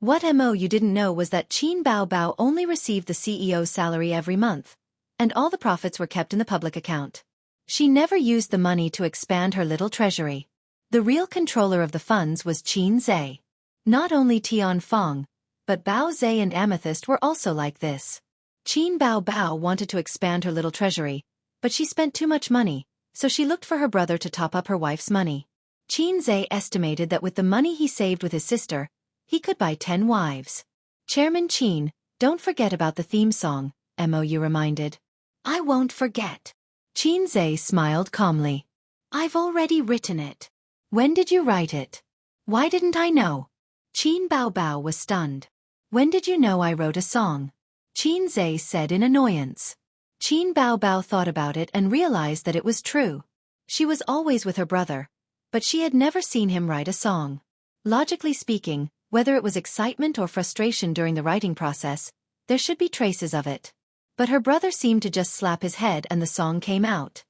Speaker 1: What Mou didn't know was that Qin Bao Bao only received the CEO's salary every month, and all the profits were kept in the public account. She never used the money to expand her little treasury. The real controller of the funds was Xianxia. Not only Tianfeng, but Bao Zhe and Amethyst were also like this. Qin Bao Bao wanted to expand her little treasury, but she spent too much money, so she looked for her brother to top up her wife's money. Xianxia estimated that with the money he saved with his sister, he could buy 10 wives. Chairman Qin, don't forget about the theme song, Mou reminded. I won't forget. Xianxia smiled calmly. I've already written it. When did you write it? Why didn't I know? Qin Bao Bao was stunned. When did you know I wrote a song? Xianxia said in annoyance. Qin Bao Bao thought about it and realized that it was true. She was always with her brother, but she had never seen him write a song. Logically speaking, whether it was excitement or frustration during the writing process, there should be traces of it. But her brother seemed to just slap his head and the song came out.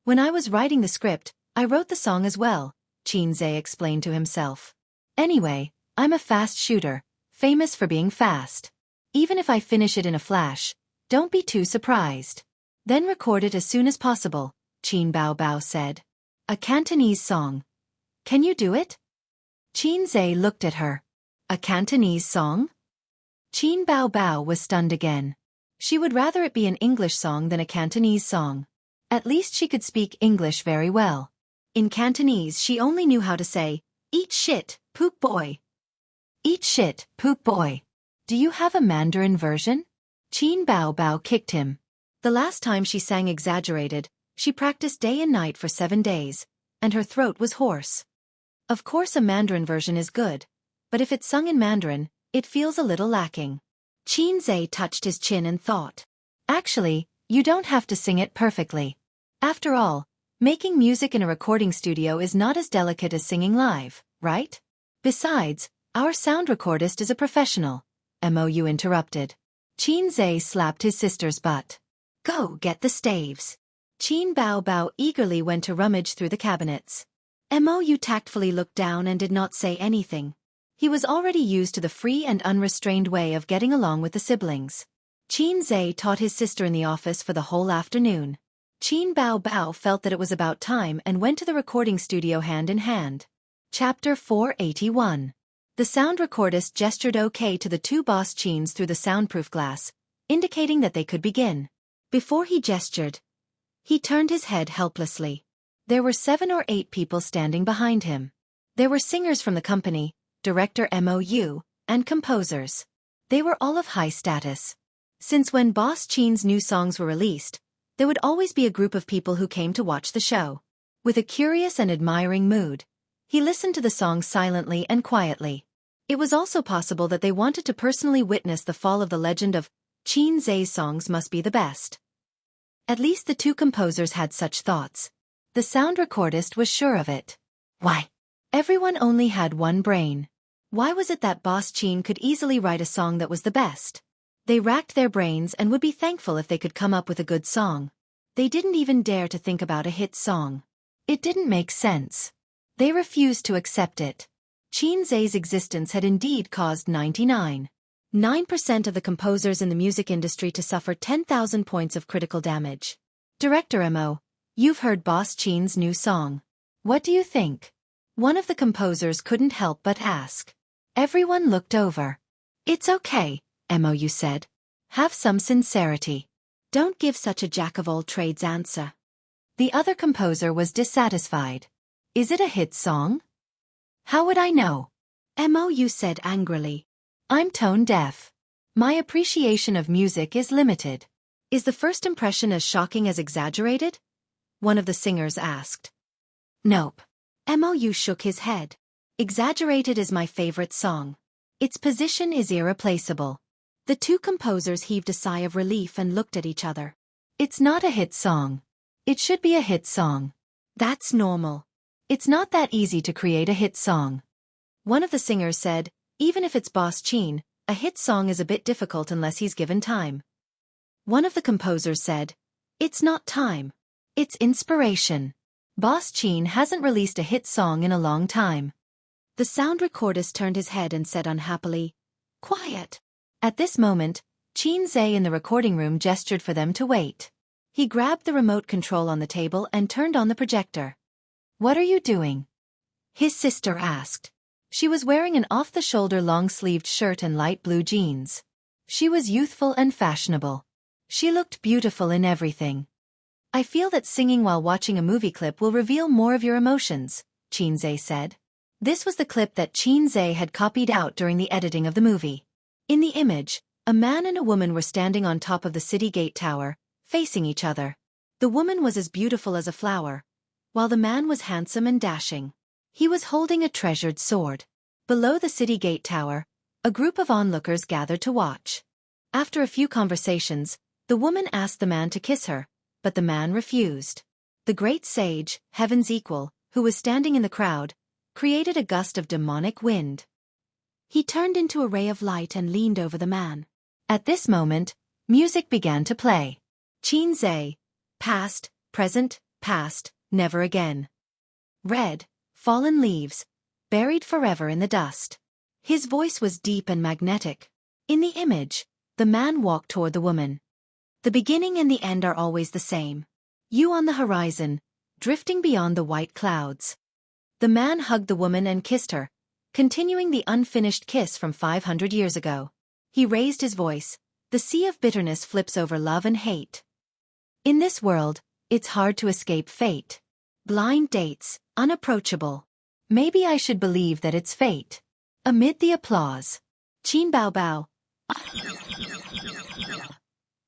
Speaker 1: When I was writing the script, I wrote the song as well, Xianxia explained to himself. Anyway, I'm a fast shooter, famous for being fast. Even if I finish it in a flash, don't be too surprised. Then record it as soon as possible, Qin Bao Bao said. A Cantonese song. Can you do it? Xianxia looked at her. A Cantonese song? Qin Bao Bao was stunned again. She would rather it be an English song than a Cantonese song. At least she could speak English very well. In Cantonese she only knew how to say, eat shit, poop boy. Eat shit, poop boy. Do you have a Mandarin version? Qin Bao Bao kicked him. The last time she sang exaggerated, she practiced day and night for 7 days, and her throat was hoarse. Of course a Mandarin version is good, but if it's sung in Mandarin, it feels a little lacking. Xianxia touched his chin and thought. Actually, you don't have to sing it perfectly. After all, making music in a recording studio is not as delicate as singing live, right? Besides, our sound recordist is a professional, Mou interrupted. Xianxia slapped his sister's butt. Go get the staves. Qin Bao Bao eagerly went to rummage through the cabinets. Mou tactfully looked down and did not say anything. He was already used to the free and unrestrained way of getting along with the siblings. Xianxia taught his sister in the office for the whole afternoon. Qin Bao Bao felt that it was about time and went to the recording studio hand in hand. Chapter 481. The sound recordist gestured OK to the 2 boss Qins through the soundproof glass, indicating that they could begin. Before he gestured, he turned his head helplessly. There were 7 or 8 people standing behind him. There were singers from the company, director Mou, and composers. They were all of high status. Since when Boss Chin's new songs were released, there would always be a group of people who came to watch the show. With a curious and admiring mood, he listened to the songs silently and quietly. It was also possible that they wanted to personally witness the fall of the legend of Qin Zai's songs must be the best. At least the two composers had such thoughts. The sound recordist was sure of it. Why? Everyone only had one brain. Why was it that Boss Chin could easily write a song that was the best? They racked their brains and would be thankful if they could come up with a good song. They didn't even dare to think about a hit song. It didn't make sense. They refused to accept it. Qin Zai's existence had indeed caused 99.9% of the composers in the music industry to suffer 10,000 points of critical damage. Director Mo, you've heard Boss Chin's new song. What do you think? One of the composers couldn't help but ask. Everyone looked over. It's okay, Mo said. Have some sincerity. Don't give such a jack-of-all-trades answer. The other composer was dissatisfied. Is it a hit song? How would I know? Mo said angrily. I'm tone deaf. My appreciation of music is limited. Is the first impression as shocking as exaggerated? One of the singers asked. Nope. Mo shook his head. Exaggerated is my favorite song. Its position is irreplaceable. The two composers heaved a sigh of relief and looked at each other. It's not a hit song. It should be a hit song. That's normal. It's not that easy to create a hit song. One of the singers said, even if it's Boss Chin, a hit song is a bit difficult unless he's given time. One of the composers said, it's not time. It's inspiration. Boss Chin hasn't released a hit song in a long time. The sound recordist turned his head and said unhappily, quiet. At this moment, Qin Zai in the recording room gestured for them to wait. He grabbed the remote control on the table and turned on the projector. What are you doing? His sister asked. She was wearing an off-the-shoulder long-sleeved shirt and light blue jeans. She was youthful and fashionable. She looked beautiful in everything. I feel that singing while watching a movie clip will reveal more of your emotions, Qin Zai said. This was the clip that Qin Zai had copied out during the editing of the movie. In the image, a man and a woman were standing on top of the city gate tower, facing each other. The woman was as beautiful as a flower, while the man was handsome and dashing. He was holding a treasured sword. Below the city gate tower, a group of onlookers gathered to watch. After a few conversations, the woman asked the man to kiss her, but the man refused. The great sage, Heaven's equal, who was standing in the crowd, created a gust of demonic wind. He turned into a ray of light and leaned over the man. At this moment, music began to play. Qin Zai, past, present, past, never again. Red, fallen leaves, buried forever in the dust. His voice was deep and magnetic. In the image, the man walked toward the woman. The beginning and the end are always the same. You on the horizon, drifting beyond the white clouds. The man hugged the woman and kissed her, continuing the unfinished kiss from 500 years ago. He raised his voice. The sea of bitterness flips over love and hate. In this world, it's hard to escape fate. Blind dates, unapproachable. Maybe I should believe that it's fate. Amid the applause, Qin Baobao.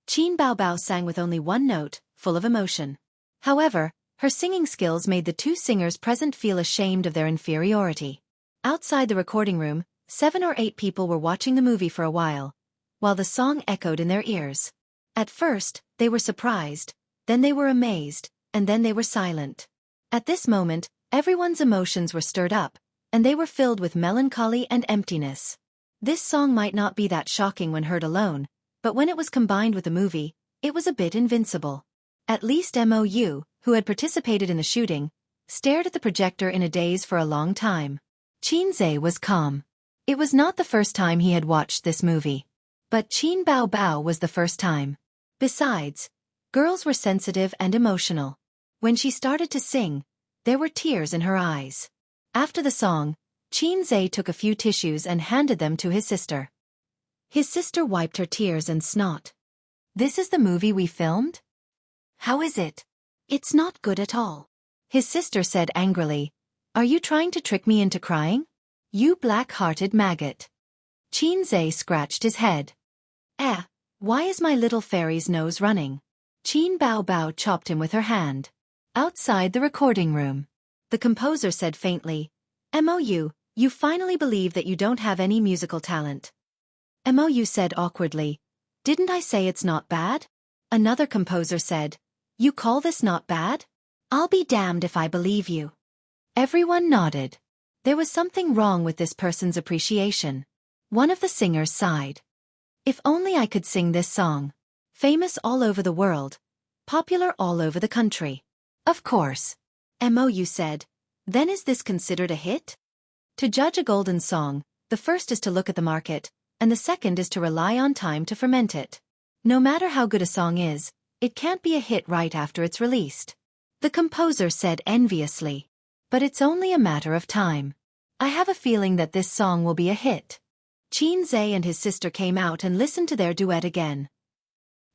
Speaker 1: Qin Baobao sang with only one note, full of emotion. However, her singing skills made the two singers present feel ashamed of their inferiority. Outside the recording room, 7 or 8 people were watching the movie for a while the song echoed in their ears. At first, they were surprised, then they were amazed, and then they were silent. At this moment, everyone's emotions were stirred up, and they were filled with melancholy and emptiness. This song might not be that shocking when heard alone, but when it was combined with the movie, it was a bit invincible. At least Mou, who had participated in the shooting, stared at the projector in a daze for a long time. Qin Zai was calm. It was not the first time he had watched this movie. But Qin Baobao was the first time. Besides, girls were sensitive and emotional. When she started to sing, there were tears in her eyes. After the song, Qin Zai took a few tissues and handed them to his sister. His sister wiped her tears and snot. This is the movie we filmed? How is it? It's not good at all. His sister said angrily, are you trying to trick me into crying? You black-hearted maggot. Qin Zai scratched his head. Why is my little fairy's nose running? Qin Bao Bao chopped him with her hand. Outside the recording room, the composer said faintly, "Mou, you finally believe that you don't have any musical talent." Mou said awkwardly, "Didn't I say it's not bad?" Another composer said, "You call this not bad? I'll be damned if I believe you." Everyone nodded. There was something wrong with this person's appreciation. One of the singers sighed. "If only I could sing this song. Famous all over the world. Popular all over the country." "Of course," Mou said. "Then is this considered a hit?" To judge a golden song, the first is to look at the market, and the second is to rely on time to ferment it. No matter how good a song is, it can't be a hit right after it's released. The composer said enviously. "But it's only a matter of time. I have a feeling that this song will be a hit." Qin Zhe and his sister came out and listened to their duet again.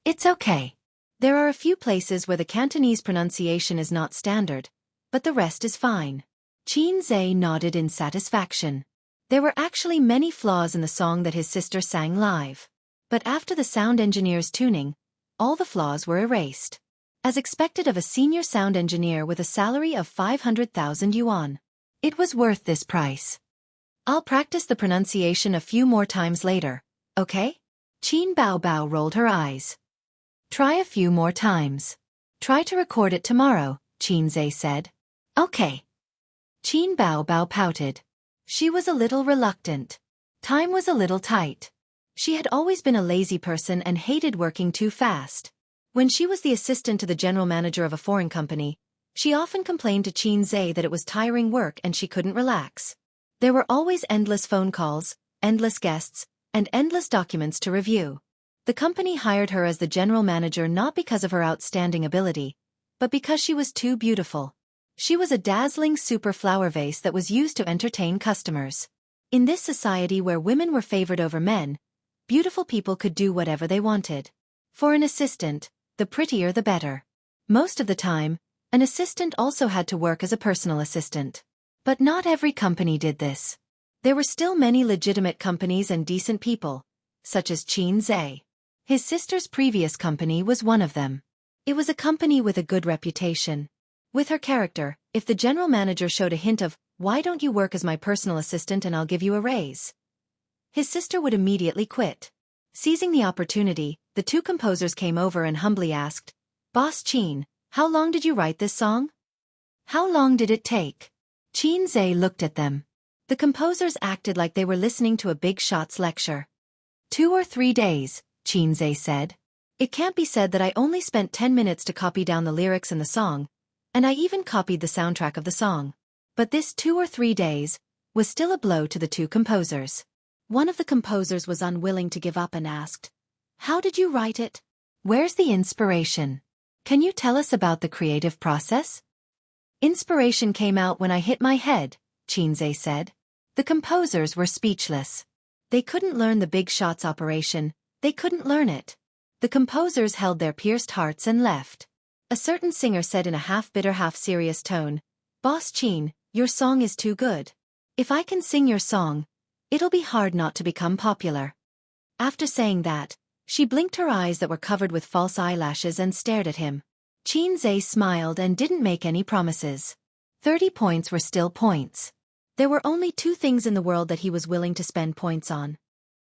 Speaker 1: "It's okay. There are a few places where the Cantonese pronunciation is not standard, but the rest is fine." Qin Zhe nodded in satisfaction. There were actually many flaws in the song that his sister sang live. But after the sound engineer's tuning, all the flaws were erased. As expected of a senior sound engineer with a salary of 500,000 yuan. It was worth this price. "I'll practice the pronunciation a few more times later, okay?" Qin Bao Bao rolled her eyes. "Try a few more times. Try to record it tomorrow," Qin Zhe said. "Okay." Qin Bao Bao pouted. She was a little reluctant. Time was a little tight. She had always been a lazy person and hated working too fast. When she was the assistant to the general manager of a foreign company, she often complained to Qin Zhe that it was tiring work and she couldn't relax. There were always endless phone calls, endless guests, and endless documents to review. The company hired her as the general manager not because of her outstanding ability, but because she was too beautiful. She was a dazzling super flower vase that was used to entertain customers. In this society where women were favored over men, beautiful people could do whatever they wanted. For an assistant, the prettier the better. Most of the time, an assistant also had to work as a personal assistant. But not every company did this. There were still many legitimate companies and decent people, such as Qin Zhe. His sister's previous company was one of them. It was a company with a good reputation. With her character, if the general manager showed a hint of, "Why don't you work as my personal assistant and I'll give you a raise?" his sister would immediately quit. Seizing the opportunity, the two composers came over and humbly asked, "Boss Qin, how long did you write this song? How long did it take?" Qin Zhe looked at them. The composers acted like they were listening to a big shot's lecture. 2 or 3 days, Qin Zhe said. "It can't be said that I only spent 10 minutes to copy down the lyrics and the song, and I even copied the soundtrack of the song." But this 2 or 3 days was still a blow to the two composers. One of the composers was unwilling to give up and asked, "How did you write it? Where's the inspiration? Can you tell us about the creative process?" "Inspiration came out when I hit my head," Qin Zhe said. The composers were speechless. They couldn't learn the big shots operation, they couldn't learn it. The composers held their pierced hearts and left. A certain singer said in a half-bitter half-serious tone, "Boss Qin, your song is too good. If I can sing your song, it'll be hard not to become popular." After saying that, she blinked her eyes that were covered with false eyelashes and stared at him. Qin Zhe smiled and didn't make any promises. 30 points were still points. There were only 2 things in the world that he was willing to spend points on.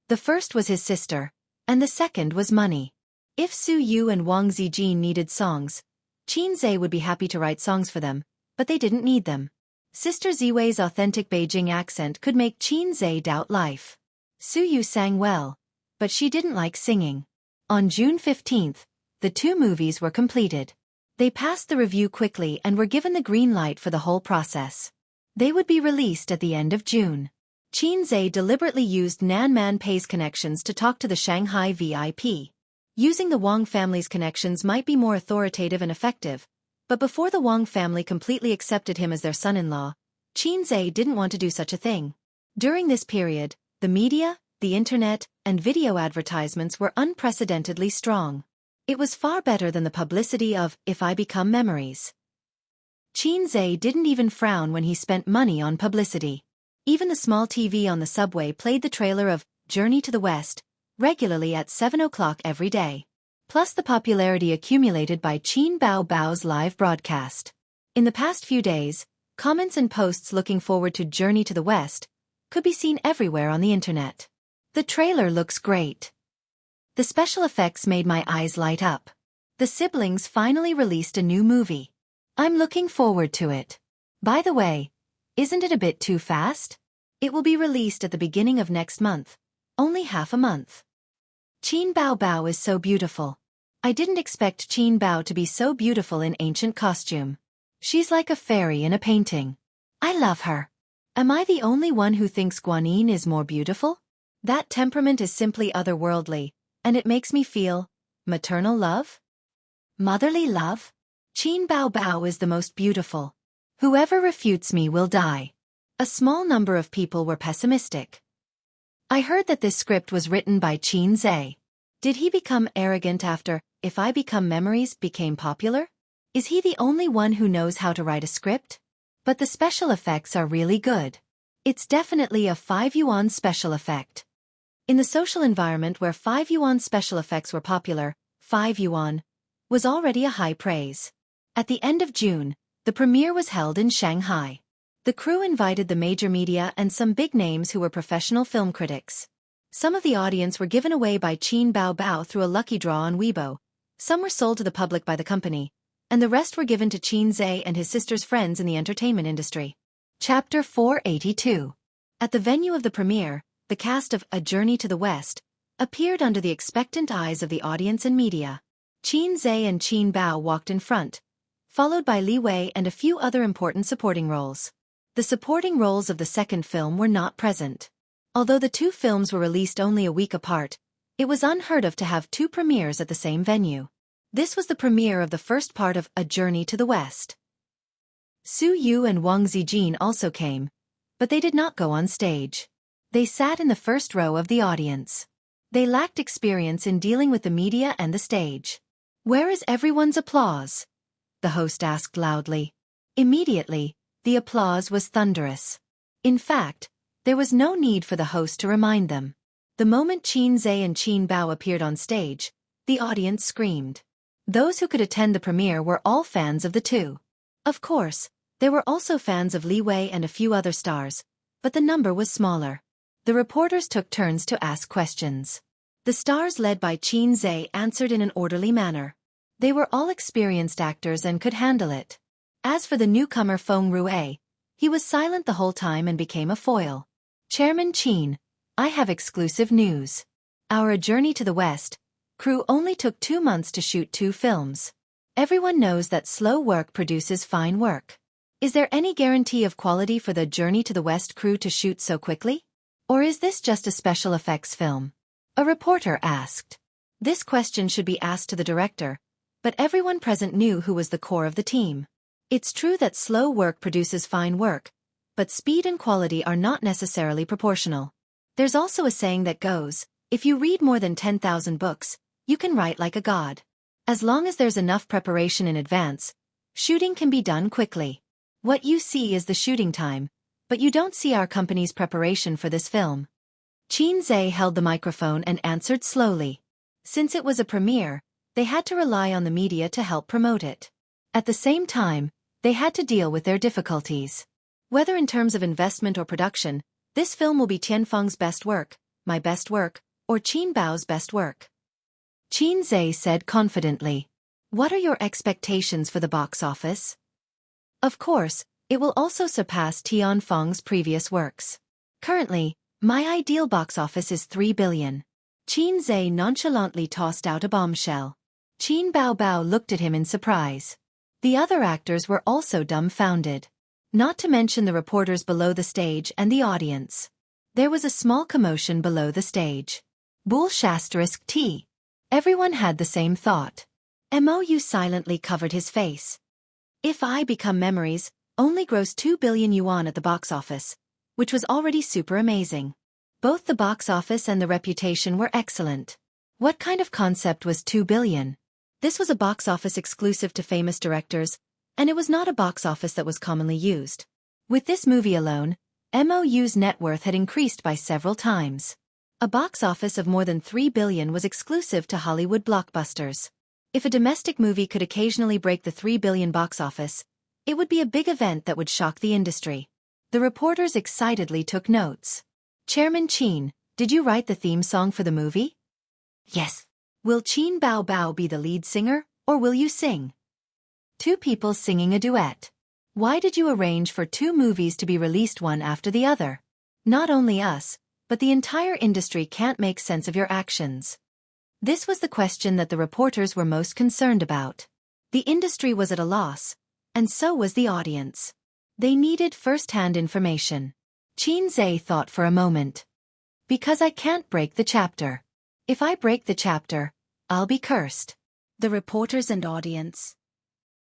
Speaker 1: The first was his sister, and the second was money. If Su Yu and Wang Zijin needed songs, Qin Zhe would be happy to write songs for them, but they didn't need them. Sister Ziwei's authentic Beijing accent could make Qin Zhe doubt life. Su Yu sang well, but she didn't like singing. On June 15th, the 2 movies were completed. They passed the review quickly and were given the green light for the whole process. They would be released at the end of June. Qin Zhe deliberately used Nan Man Pei's connections to talk to the Shanghai VIP. Using the Wang family's connections might be more authoritative and effective, but before the Wang family completely accepted him as their son-in-law, Qin Zhe didn't want to do such a thing. During this period, the media, the internet, and video advertisements were unprecedentedly strong. It was far better than the publicity of "If I Become Memories." Qin Zhe didn't even frown when he spent money on publicity. Even the small TV on the subway played the trailer of Journey to the West, regularly at 7 o'clock every day. Plus the popularity accumulated by Qin Bao Bao's live broadcast. In the past few days, comments and posts looking forward to Journey to the West could be seen everywhere on the internet. The trailer looks great. The special effects made my eyes light up. The siblings finally released a new movie. I'm looking forward to it. By the way, isn't it a bit too fast? It will be released at the beginning of next month, only half a month. Qin Bao Bao is so beautiful. I didn't expect Qin Bao to be so beautiful in ancient costume. She's like a fairy in a painting. I love her. Am I the only one who thinks Guanyin is more beautiful? That temperament is simply otherworldly, and it makes me feel maternal love? Motherly love? Qin Bao Bao is the most beautiful. Whoever refutes me will die. A small number of people were pessimistic. I heard that this script was written by Xianxia. Did he become arrogant after If I Become Memories became popular? Is he the only one who knows how to write a script? But the special effects are really good. It's definitely a 5 yuan special effect. In the social environment where 5 yuan special effects were popular, 5 yuan was already a high praise. At the end of June, the premiere was held in Shanghai. The crew invited the major media and some big names who were professional film critics. Some of the audience were given away by Qin Bao Bao through a lucky draw on Weibo. Some were sold to the public by the company, and the rest were given to Xianxia and his sister's friends in the entertainment industry. Chapter 482. At the venue of the premiere, the cast of A Journey to the West appeared under the expectant eyes of the audience and media. Xianxia and Qin Bao walked in front, followed by Li Wei and a few other important supporting roles. The supporting roles of the second film were not present. Although the two films were released only a week apart, it was unheard of to have two premieres at the same venue. This was the premiere of the first part of A Journey to the West. Su Yu and Wang Zijin also came, but they did not go on stage. They sat in the first row of the audience. They lacked experience in dealing with the media and the stage. "Where is everyone's applause?" the host asked loudly. Immediately, the applause was thunderous. In fact, there was no need for the host to remind them. The moment Xianxia and Qin Bao appeared on stage, the audience screamed. Those who could attend the premiere were all fans of the two. Of course, there were also fans of Li Wei and a few other stars, but the number was smaller. The reporters took turns to ask questions. The stars led by Xianxia answered in an orderly manner. They were all experienced actors and could handle it. As for the newcomer Feng Rue, he was silent the whole time and became a foil. "Chairman Qin, I have exclusive news. Our A Journey to the West crew only took 2 months to shoot 2 films. Everyone knows that slow work produces fine work. Is there any guarantee of quality for the Journey to the West crew to shoot so quickly? Or is this just a special effects film?" a reporter asked. This question should be asked to the director, but everyone present knew who was the core of the team. It's true that slow work produces fine work, but speed and quality are not necessarily proportional. There's also a saying that goes, if you read more than 10,000 books, you can write like a god. As long as there's enough preparation in advance, shooting can be done quickly. What you see is the shooting time, but you don't see our company's preparation for this film. Xianxia held the microphone and answered slowly. Since it was a premiere, they had to rely on the media to help promote it. At the same time, they had to deal with their difficulties. Whether in terms of investment or production, this film will be Tianfeng's best work, my best work, or Qin Bao's best work. Xianxia said confidently. "What are your expectations for the box office?" "Of course, it will also surpass Tianfeng's previous works. Currently, my ideal box office is 3 billion. Xianxia nonchalantly tossed out a bombshell. Qin Bao Bao looked at him in surprise. The other actors were also dumbfounded. Not to mention the reporters below the stage and the audience. There was a small commotion below the stage. Bull*T. Everyone had the same thought. Mou silently covered his face. If I Become Memories only grossed 2 billion yuan at the box office, which was already super amazing. Both the box office and the reputation were excellent. What kind of concept was 2 billion? This was a box office exclusive to famous directors, and it was not a box office that was commonly used. With this movie alone, Mou's net worth had increased by several times. A box office of more than 3 billion was exclusive to Hollywood blockbusters. If a domestic movie could occasionally break the 3 billion box office, it would be a big event that would shock the industry. The reporters excitedly took notes. Chairman Qin, did you write the theme song for the movie?
Speaker 2: Yes.
Speaker 1: Will Qin Bao Bao be the lead singer, or will you sing? Two people singing a duet. Why did you arrange for two movies to be released one after the other? Not only us, but the entire industry can't make sense of your actions. This was the question that the reporters were most concerned about. The industry was at a loss, and so was the audience. They needed first-hand information. Xianxia thought for a moment. Because I can't break the chapter. If I break the chapter, I'll be cursed. The reporters and audience.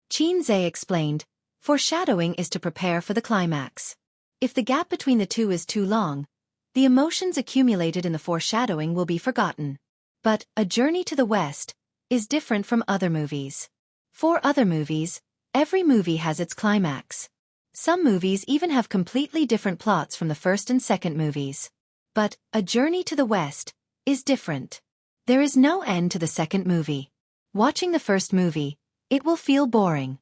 Speaker 1: Xianxia explained, foreshadowing is to prepare for the climax. If the gap between the two is too long, the emotions accumulated in the foreshadowing will be forgotten. But A Journey to the West is different from other movies. For other movies, every movie has its climax. Some movies even have completely different plots from the first and second movies. But A Journey to the West is different. There is no end to the second movie. Watching the first movie, it will feel boring.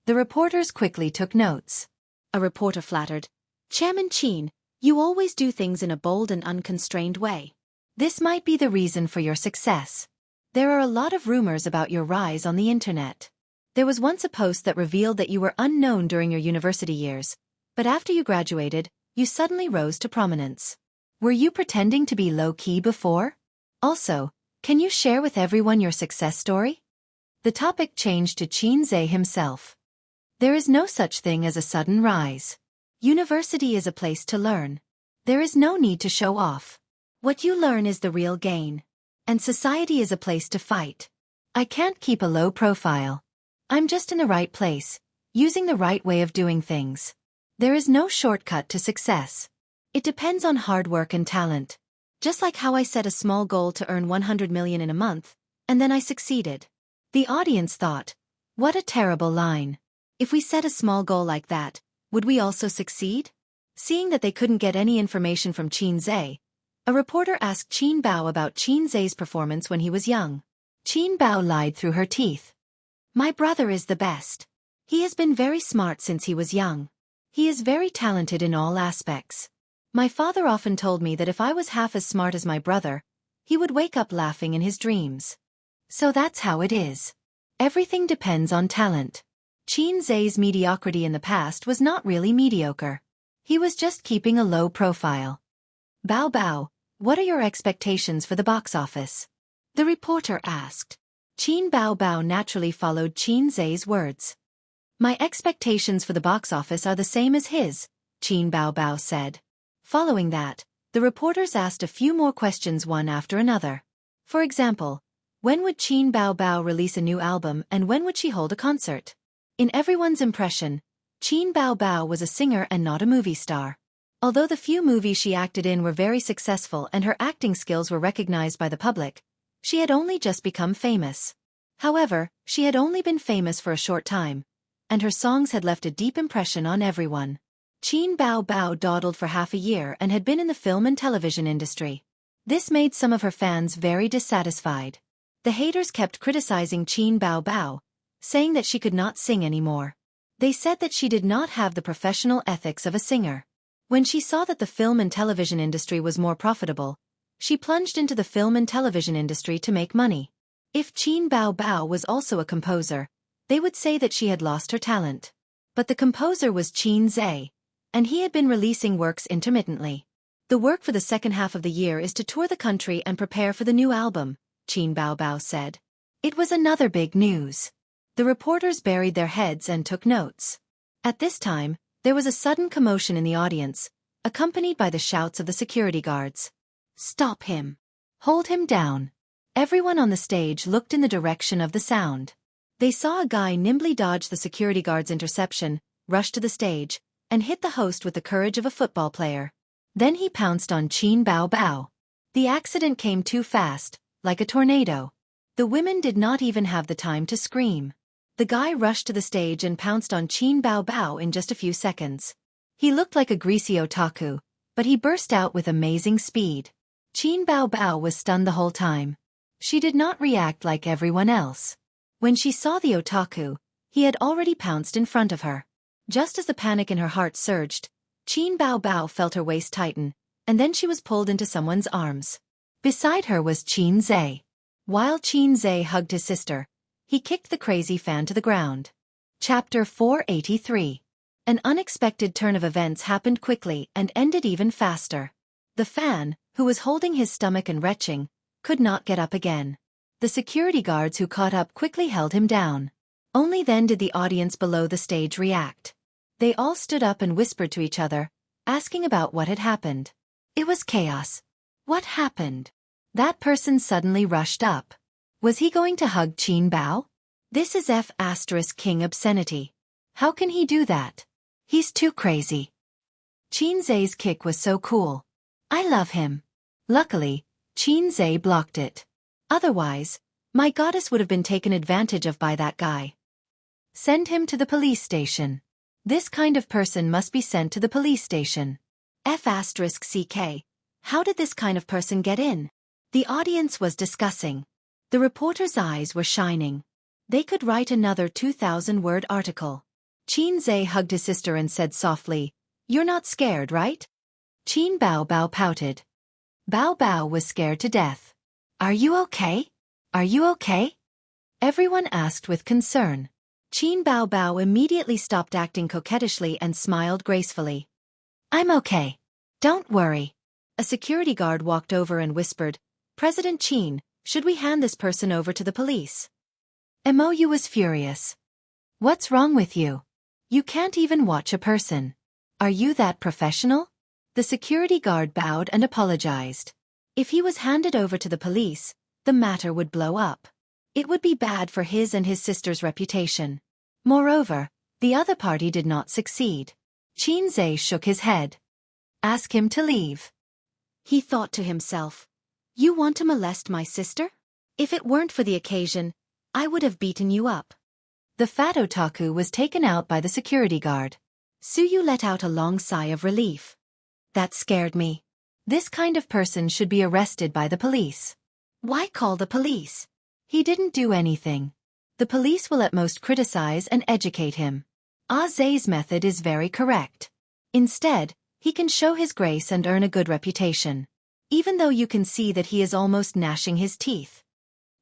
Speaker 1: The reporters quickly took notes. A reporter flattered, Chairman Qin, you always do things in a bold and unconstrained way. This might be the reason for your success. There are a lot of rumors about your rise on the internet. There was once a post that revealed that you were unknown during your university years, but after you graduated, you suddenly rose to prominence. Were you pretending to be low-key before? Also, can you share with everyone your success story? The topic changed to Xianxia himself. There is no such thing as a sudden rise. University is a place to learn. There is no need to show off. What you learn is the real gain. And society is a place to fight. I can't keep a low profile. I'm just in the right place, using the right way of doing things. There is no shortcut to success. It depends on hard work and talent. Just like how I set a small goal to earn 100 million in a month, and then I succeeded. The audience thought, what a terrible line. If we set a small goal like that, would we also succeed? Seeing that they couldn't get any information from Xianxia, a reporter asked Qin Bao about Xianxia's performance when he was young. Qin Bao lied through her teeth. My brother is the best. He has been very smart since he was young. He is very talented in all aspects. My father often told me that if I was half as smart as my brother, he would wake up laughing in his dreams. So that's how it is. Everything depends on talent. Xianxia's mediocrity in the past was not really mediocre. He was just keeping a low profile. Bao Bao, what are your expectations for the box office? The reporter asked. Qin Bao Bao naturally followed Xianxia's words. My expectations for the box office are the same as his, Qin Bao Bao said. Following that, the reporters asked a few more questions one after another. For example, when would Qin Bao Bao release a new album and when would she hold a concert? In everyone's impression, Qin Bao Bao was a singer and not a movie star. Although the few movies she acted in were very successful and her acting skills were recognized by the public, she had only just become famous. However, she had only been famous for a short time, and her songs had left a deep impression on everyone. Qin Bao Bao dawdled for half a year and had been in the film and television industry. This made some of her fans very dissatisfied. The haters kept criticizing Qin Bao Bao, saying that she could not sing anymore. They said that she did not have the professional ethics of a singer. When she saw that the film and television industry was more profitable, she plunged into the film and television industry to make money. If Qin Bao Bao was also a composer, they would say that she had lost her talent. But the composer was Xianxia, and he had been releasing works intermittently. The work for the second half of the year is to tour the country and prepare for the new album, Qin Bao Bao said. It was another big news. The reporters buried their heads and took notes. At this time, there was a sudden commotion in the audience, accompanied by the shouts of the security guards. Stop him. Hold him down. Everyone on the stage looked in the direction of the sound. They saw a guy nimbly dodge the security guard's interception, rush to the stage, and hit the host with the courage of a football player. Then he pounced on Qin Bao Bao. The accident came too fast, like a tornado. The women did not even have the time to scream. The guy rushed to the stage and pounced on Qin Bao Bao in just a few seconds. He looked like a greasy otaku, but he burst out with amazing speed. Qin Bao Bao was stunned the whole time. She did not react like everyone else. When she saw the otaku, he had already pounced in front of her. Just as the panic in her heart surged, Qin Bao Bao felt her waist tighten, and then she was pulled into someone's arms. Beside her was Qin Zhe. While Qin Zhe hugged his sister, he kicked the crazy fan to the ground. Chapter 483. An unexpected turn of events happened quickly and ended even faster. The fan, who was holding his stomach and retching, could not get up again. The security guards who caught up quickly held him down. Only then did the audience below the stage react. They all stood up and whispered to each other, asking about what had happened. It was chaos. What happened? That person suddenly rushed up. Was he going to hug Qin Bao? This is King obscenity. How can he do that? He's too crazy. Qin Zhe's kick was so cool. I love him. Luckily, Qin Zhe blocked it. Otherwise, my goddess would have been taken advantage of by that guy. Send him to the police station. This kind of person must be sent to the police station. CK. How did this kind of person get in? The audience was discussing. The reporters' eyes were shining. They could write another 2,000-word article. Qin Zhe hugged his sister and said softly, "You're not scared, right?" Qin Bao Bao pouted. Bao Bao was scared to death. Are you okay? Are you okay? Everyone asked with concern. Qin Bao Bao immediately stopped acting coquettishly and smiled gracefully. I'm okay. Don't worry. A security guard walked over and whispered, President Qin, should we hand this person over to the police? Mou was furious. What's wrong with you? You can't even watch a person. Are you that professional? The security guard bowed and apologized. If he was handed over to the police, the matter would blow up. It would be bad for his and his sister's reputation. Moreover, the other party did not succeed. Qin Zhe shook his head. Ask him to leave. He thought to himself, you want to molest my sister? If it weren't for the occasion, I would have beaten you up. The fat otaku was taken out by the security guard. Suyu let out a long sigh of relief. That scared me. This kind of person should be arrested by the police. Why call the police? He didn't do anything. The police will at most criticize and educate him. Zhe's method is very correct. Instead, he can show his grace and earn a good reputation. Even though you can see that he is almost gnashing his teeth.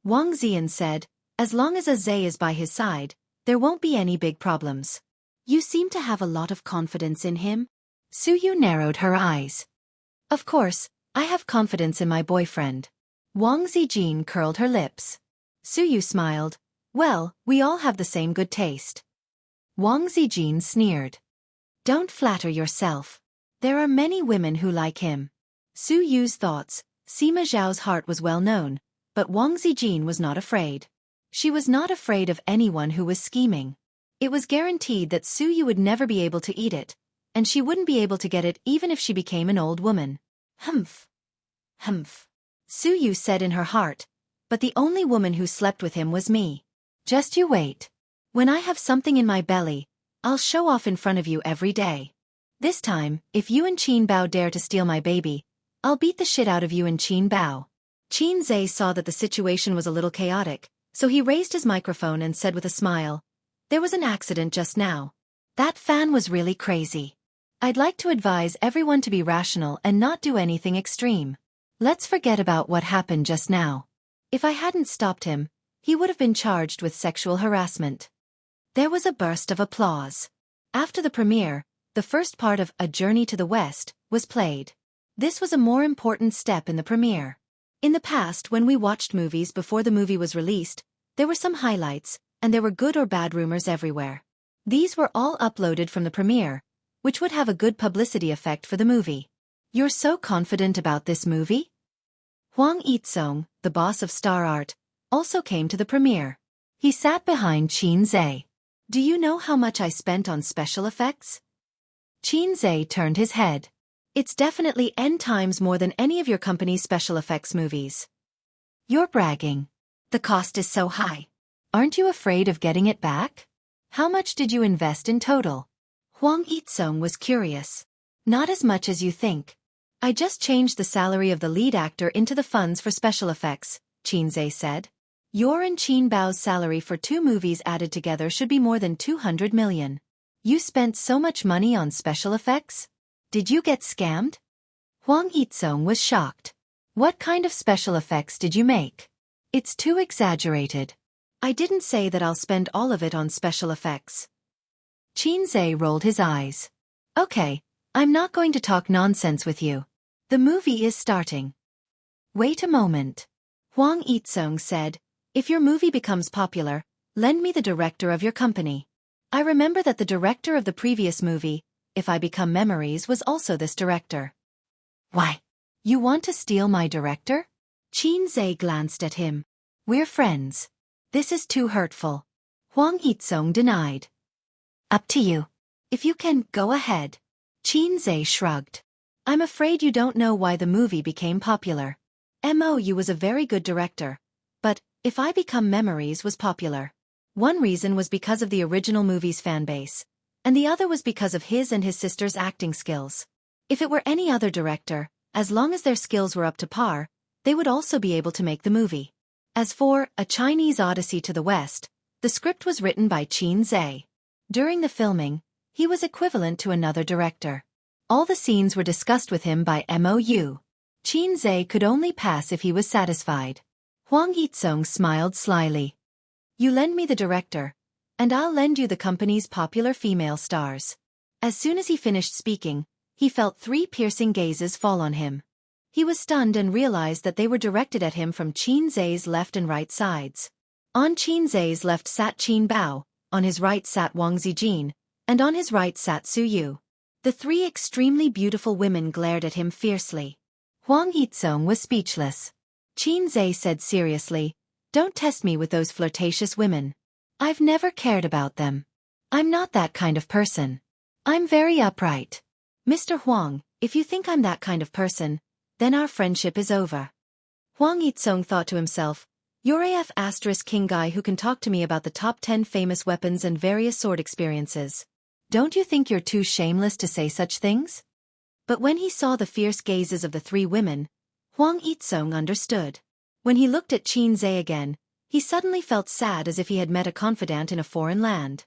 Speaker 1: Wang Xian said, as long as Zhe is by his side, there won't be any big problems. You seem to have a lot of confidence in him. Suyu narrowed her eyes. Of course, I have confidence in my boyfriend. Wang Zijin curled her lips. Suyu smiled. Well, we all have the same good taste. Wang Zijin sneered. Don't flatter yourself. There are many women who like him. Suyu's thoughts. Sima Zhao's heart was well known, but Wang Zijin was not afraid. She was not afraid of anyone who was scheming. It was guaranteed that Suyu would never be able to eat it, and she wouldn't be able to get it even if she became an old woman. Humph. Humph. Suyu said in her heart, but the only woman who slept with him was me. Just you wait. When I have something in my belly, I'll show off in front of you every day. This time, if you and Qin Bao dare to steal my baby, I'll beat the shit out of you and Qin Bao. Qin Zhe saw that the situation was a little chaotic, so he raised his microphone and said with a smile, there was an accident just now. That fan was really crazy. I'd like to advise everyone to be rational and not do anything extreme. Let's forget about what happened just now. If I hadn't stopped him, he would have been charged with sexual harassment. There was a burst of applause. After the premiere, the first part of A Journey to the West was played. This was a more important step in the premiere. In the past, when we watched movies before the movie was released, there were some highlights, and there were good or bad rumors everywhere. These were all uploaded from the premiere, which would have a good publicity effect for the movie. You're so confident about this movie? Huang Yizong, the boss of Star Art, also came to the premiere. He sat behind Qin Zhe. Do you know how much I spent on special effects? Qin Zhe turned his head. It's definitely N times more than any of your company's special effects movies. You're bragging. The cost is so high. Aren't you afraid of getting it back? How much did you invest in total? Huang Yizong was curious. Not as much as you think. I just changed the salary of the lead actor into the funds for special effects, Xianxia said. Your and Qin Bao's salary for 2 movies added together should be more than 200 million. You spent so much money on special effects? Did you get scammed? Huang Yizong was shocked. What kind of special effects did you make? It's too exaggerated. I didn't say that I'll spend all of it on special effects. Xianxia rolled his eyes. Okay, I'm not going to talk nonsense with you. The movie is starting. Wait a moment. Huang Yizong said, if your movie becomes popular, lend me the director of your company. I remember that the director of the previous movie, If I Become Memories, was also this director. Why? You want to steal my director? Xianxia glanced at him. We're friends. This is too hurtful. Huang Yizong denied. Up to you. If you can, go ahead. Xianxia shrugged. I'm afraid you don't know why the movie became popular. Mou was a very good director. But, If I Become Memories was popular. One reason was because of the original movie's fanbase, and the other was because of his and his sister's acting skills. If it were any other director, as long as their skills were up to par, they would also be able to make the movie. As for A Chinese Odyssey to the West, the script was written by Xianxia. During the filming, he was equivalent to another director. All the scenes were discussed with him by Mou. Xianxia could only pass if he was satisfied. Huang Yizong smiled slyly. You lend me the director, and I'll lend you the company's popular female stars. As soon as he finished speaking, he felt 3 piercing gazes fall on him. He was stunned and realized that they were directed at him from Xianxia's left and right sides. On Xianxia's left sat Qin Bao, on his right sat Wang Zijin, and on his right sat Su Yu. The 3 extremely beautiful women glared at him fiercely. Huang Yizong was speechless. Xianxia said seriously, Don't test me with those flirtatious women. I've never cared about them. I'm not that kind of person. I'm very upright. Mr. Huang, if you think I'm that kind of person, then our friendship is over. Huang Yizong thought to himself, You're a king guy who can talk to me about the top 10 famous weapons and various sword experiences. Don't you think you're too shameless to say such things? But when he saw the fierce gazes of the 3 women, Huang Yizong understood. When he looked at Xianxia again, he suddenly felt sad as if he had met a confidant in a foreign land.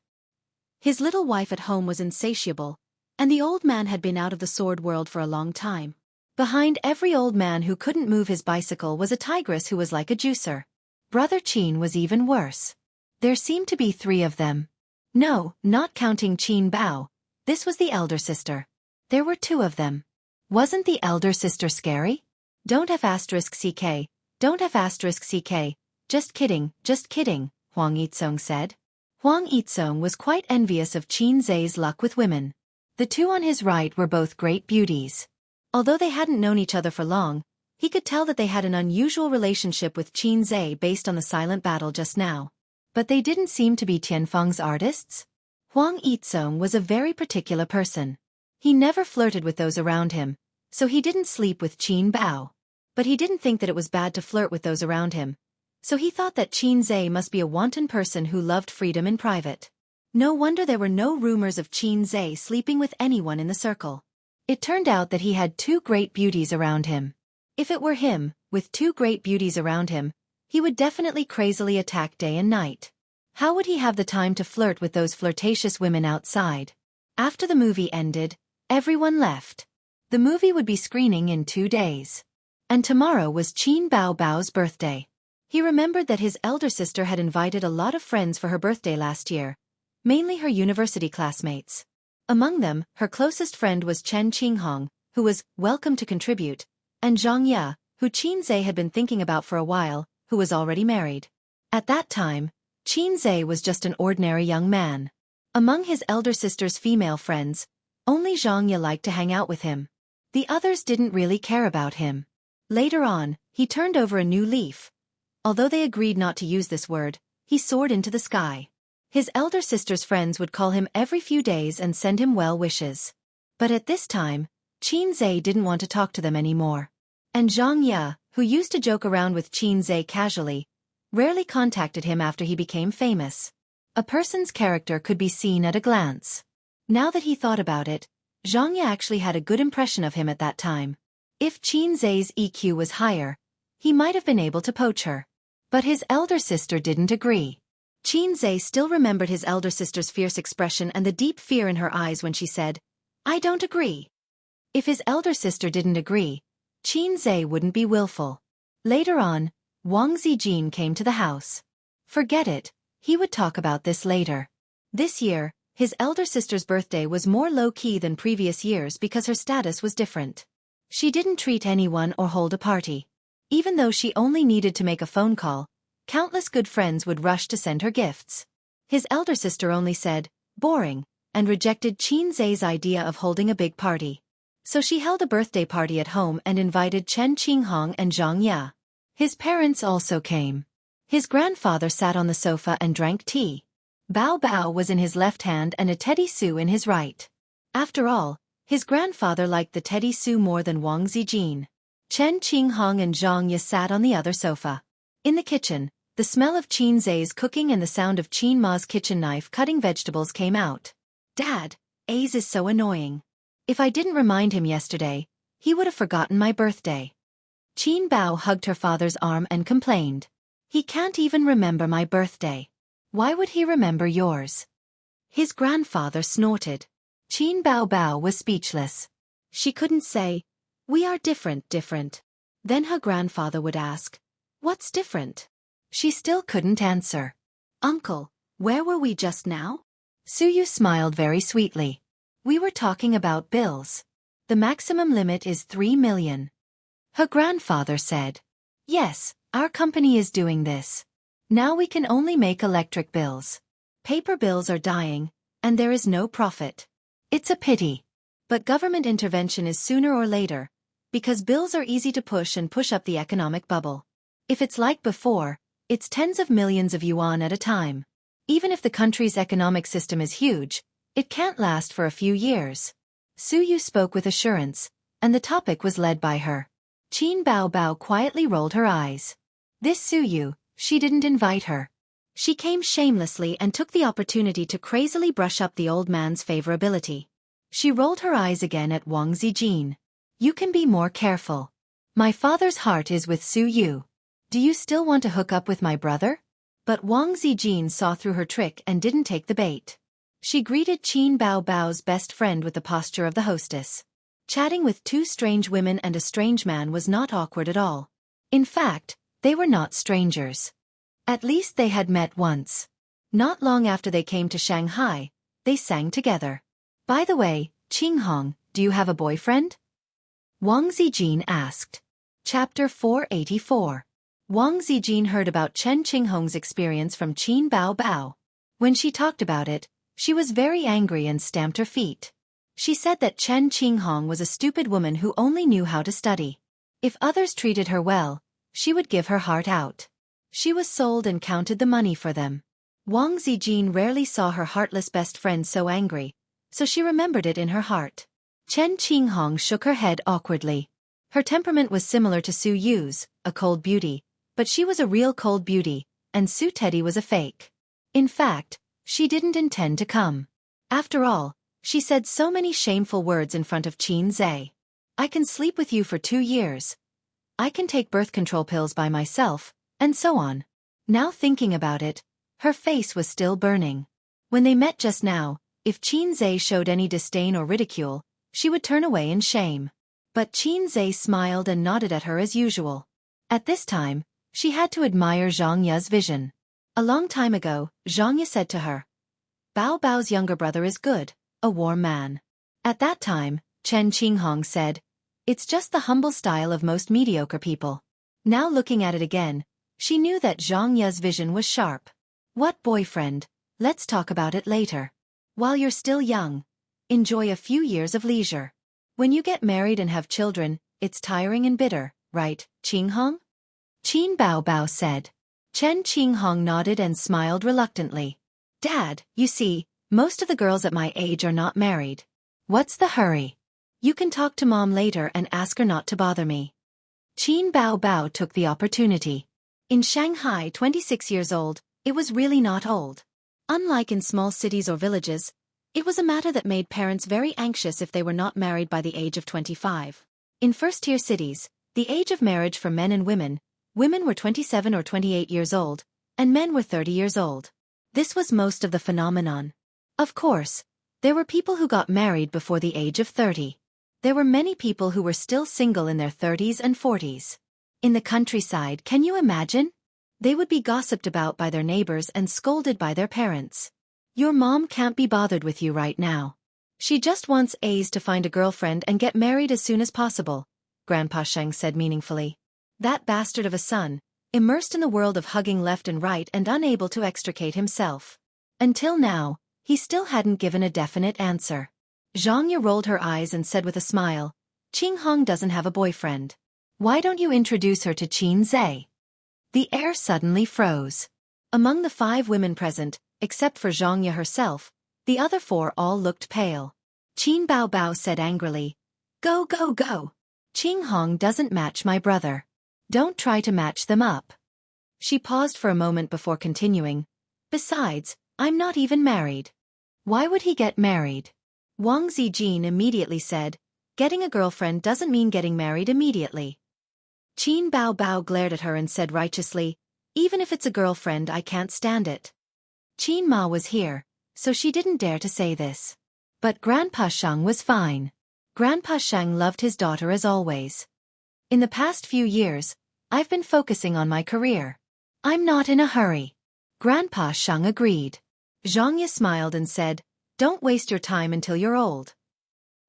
Speaker 1: His little wife at home was insatiable, and the old man had been out of the sword world for a long time. Behind every old man who couldn't move his bicycle was a tigress who was like a juicer. Brother Qin was even worse. There seemed to be 3 of them. No, not counting Qin Bao. This was the elder sister. There were 2 of them. Wasn't the elder sister scary? Don't have *ck. Don't have *ck. Just kidding, Huang Yizong said. Huang Yizong was quite envious of Xianxia's luck with women. The 2 on his right were both great beauties. Although they hadn't known each other for long, he could tell that they had an unusual relationship with Xianxia based on the silent battle just now. But they didn't seem to be Tianfeng's artists. Huang Yizong was a very particular person. He never flirted with those around him, so he didn't sleep with Qin Bao. But he didn't think that it was bad to flirt with those around him, so he thought that Xianxia must be a wanton person who loved freedom in private. No wonder there were no rumors of Xianxia sleeping with anyone in the circle. It turned out that he had 2 great beauties around him. If it were him, with 2 great beauties around him, he would definitely crazily attack day and night. How would he have the time to flirt with those flirtatious women outside? After the movie ended, everyone left. The movie would be screening in 2 days. And tomorrow was Qin Bao's birthday. He remembered that his elder sister had invited a lot of friends for her birthday last year, mainly her university classmates. Among them, her closest friend was Chen Qinghong, who was welcome to contribute, and Xianxia, who Xianxia had been thinking about for a while, who was already married. At that time, Xianxia was just an ordinary young man. Among his elder sister's female friends, only Xianxia liked to hang out with him. The others didn't really care about him. Later on, he turned over a new leaf. Although they agreed not to use this word, he soared into the sky. His elder sister's friends would call him every few days and send him well wishes. But at this time, Xianxia didn't want to talk to them anymore. And Xianxia, who used to joke around with Xianxia casually, rarely contacted him after he became famous. A person's character could be seen at a glance. Now that he thought about it, Xianxia actually had a good impression of him at that time. If Qin Zhe's EQ was higher, he might have been able to poach her. But his elder sister didn't agree. Qin Zhe still remembered his elder sister's fierce expression and the deep fear in her eyes when she said, "I don't agree." If his elder sister didn't agree, Qin Zhe wouldn't be willful. Later on, Wang Zijin came to the house. Forget it, he would talk about this later. This year, his elder sister's birthday was more low-key than previous years because her status was different. She didn't treat anyone or hold a party. Even though she only needed to make a phone call, countless good friends would rush to send her gifts. His elder sister only said, "Boring," and rejected Qin Zhe's idea of holding a big party. So she held a birthday party at home and invited Chen Qinghong and Xianxia. His parents also came. His grandfather sat on the sofa and drank tea. Bao Bao was in his left hand and a teddy Su in his right. After all, his grandfather liked the teddy Su more than Wang Zijin. Chen Qinghong and Xianxia sat on the other sofa. In the kitchen, the smell of Qin Zhe's cooking and the sound of Qin Ma's kitchen knife cutting vegetables came out. "Dad, A's is so annoying. If I didn't remind him yesterday, he would have forgotten my birthday." Qin Bao hugged her father's arm and complained. "He can't even remember my birthday. Why would he remember yours?" His grandfather snorted. Qin Bao Bao was speechless. She couldn't say, "We are different. Then her grandfather would ask, "What's different?" She still couldn't answer. "Uncle, where were we just now?" Suyu smiled very sweetly. "We were talking about bills. The maximum limit is 3 million. Her grandfather said, "Yes, our company is doing this. Now we can only make electric bills. Paper bills are dying, and there is no profit. It's a pity. But government intervention is sooner or later, because bills are easy to push and push up the economic bubble. If it's like before, it's tens of millions of yuan at a time. Even if the country's economic system is huge, it can't last for a few years." Suyu spoke with assurance, and the topic was led by her. Qin Bao Bao quietly rolled her eyes. This Suyu, she didn't invite her. She came shamelessly and took the opportunity to crazily brush up the old man's favorability. She rolled her eyes again at Wang Zijin. "You can be more careful. My father's heart is with Suyu. Do you still want to hook up with my brother?" But Wang Zijin saw through her trick and didn't take the bait. She greeted Qin Bao Bao's best friend with the posture of the hostess. Chatting with two strange women and a strange man was not awkward at all. In fact, they were not strangers. At least they had met once. Not long after they came to Shanghai, they sang together. "By the way, Qinghong, do you have a boyfriend?" Wang Zijin asked. Chapter 484. Wang Zijin heard about Chen Qinghong's experience from Qin Bao Bao. When she talked about it, she was very angry and stamped her feet. She said that Chen Qinghong was a stupid woman who only knew how to study. If others treated her well, she would give her heart out. She was sold and counted the money for them. Wang Zijin rarely saw her heartless best friend so angry, so she remembered it in her heart. Chen Qinghong shook her head awkwardly. Her temperament was similar to Su Yu's, a cold beauty, but she was a real cold beauty, and Su Teddy was a fake. In fact, she didn't intend to come. After all, she said so many shameful words in front of Qin Zhe. "I can sleep with you for 2 years. I can take birth control pills by myself," and so on. Now thinking about it, her face was still burning. When they met just now, if Qin Zhe showed any disdain or ridicule, she would turn away in shame. But Qin Zhe smiled and nodded at her as usual. At this time, she had to admire Xianxia's vision. A long time ago, Xianxia said to her, "Bao Bao's younger brother is good, a warm man." At that time, Chen Qinghong said, "It's just the humble style of most mediocre people." Now looking at it again, she knew that Xianxia's vision was sharp. "What boyfriend? Let's talk about it later. While you're still young, enjoy a few years of leisure. When you get married and have children, it's tiring and bitter, right, Qinghong?" Qin Bao Bao said. Chen Qinghong nodded and smiled reluctantly. "Dad, you see, most of the girls at my age are not married. What's the hurry? You can talk to Mom later and ask her not to bother me." Qin Bao Bao took the opportunity. In Shanghai, 26 years old, it was really not old. Unlike in small cities or villages, it was a matter that made parents very anxious if they were not married by the age of 25. In first-tier cities, the age of marriage for men and women were 27 or 28 years old, and men were 30 years old. This was most of the phenomenon. Of course, there were people who got married before the age of 30. There were many people who were still single in their 30s and 40s. In the countryside, can you imagine? They would be gossiped about by their neighbors and scolded by their parents. Your mom can't be bothered with you right now. She just wants A's to find a girlfriend and get married as soon as possible, Grandpa Sheng said meaningfully. That bastard of a son, immersed in the world of hugging left and right and unable to extricate himself. Until now, he still hadn't given a definite answer. Xianxia rolled her eyes and said with a smile, Qinghong doesn't have a boyfriend. Why don't you introduce her to Qin Zhe? The air suddenly froze. Among the 5 women present, except for Xianxia herself, the other 4 all looked pale. Qin Bao Bao said angrily, Go go go! Qinghong doesn't match my brother. Don't try to match them up. She paused for a moment before continuing, Besides, I'm not even married. Why would he get married? Wang Zijin immediately said, Getting a girlfriend doesn't mean getting married immediately. Qin Bao Bao glared at her and said righteously, Even if it's a girlfriend I can't stand it. Qin Ma was here, so she didn't dare to say this. But Grandpa Sheng was fine. Grandpa Sheng loved his daughter as always. In the past few years, I've been focusing on my career. I'm not in a hurry. Grandpa Sheng agreed. Xianxia smiled and said, Don't waste your time until you're old.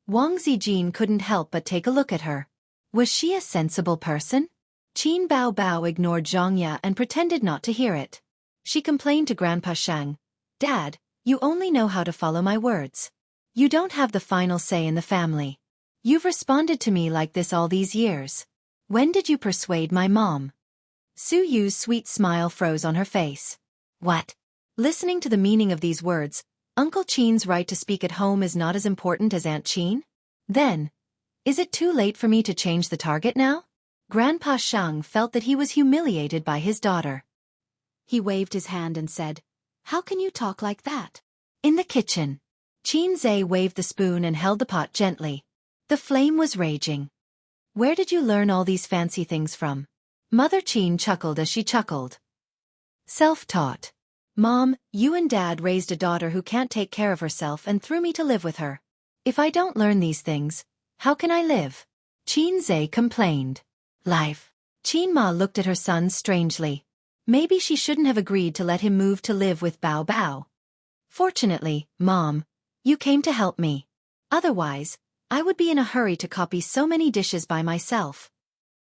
Speaker 1: Wang Zijin couldn't help but take a look at her. Was she a sensible person? Qin Bao Bao ignored Xianxia and pretended not to hear it. She complained to Grandpa Sheng, Dad, you only know how to follow my words. You don't have the final say in the family. You've responded to me like this all these years. When did you persuade my mom? Su Yu's sweet smile froze on her face. What? Listening to the meaning of these words, Uncle Qin's right to speak at home is not as important as Aunt Qin? Then, is it too late for me to change the target now? Grandpa Sheng felt that he was humiliated by his daughter. He waved his hand and said, How can you talk like that? In the kitchen. Qin Zhe waved the spoon and held the pot gently. The flame was raging. Where did you learn all these fancy things from? Mother Qin chuckled as she chuckled. Self-taught. Mom, you and Dad raised a daughter who can't take care of herself and threw me to live with her. If I don't learn these things, how can I live? Qin Zhe complained. Life. Qin Ma looked at her son strangely. Maybe she shouldn't have agreed to let him move to live with Bao Bao. Fortunately, Mom, you came to help me. Otherwise, I would be in a hurry to copy so many dishes by myself.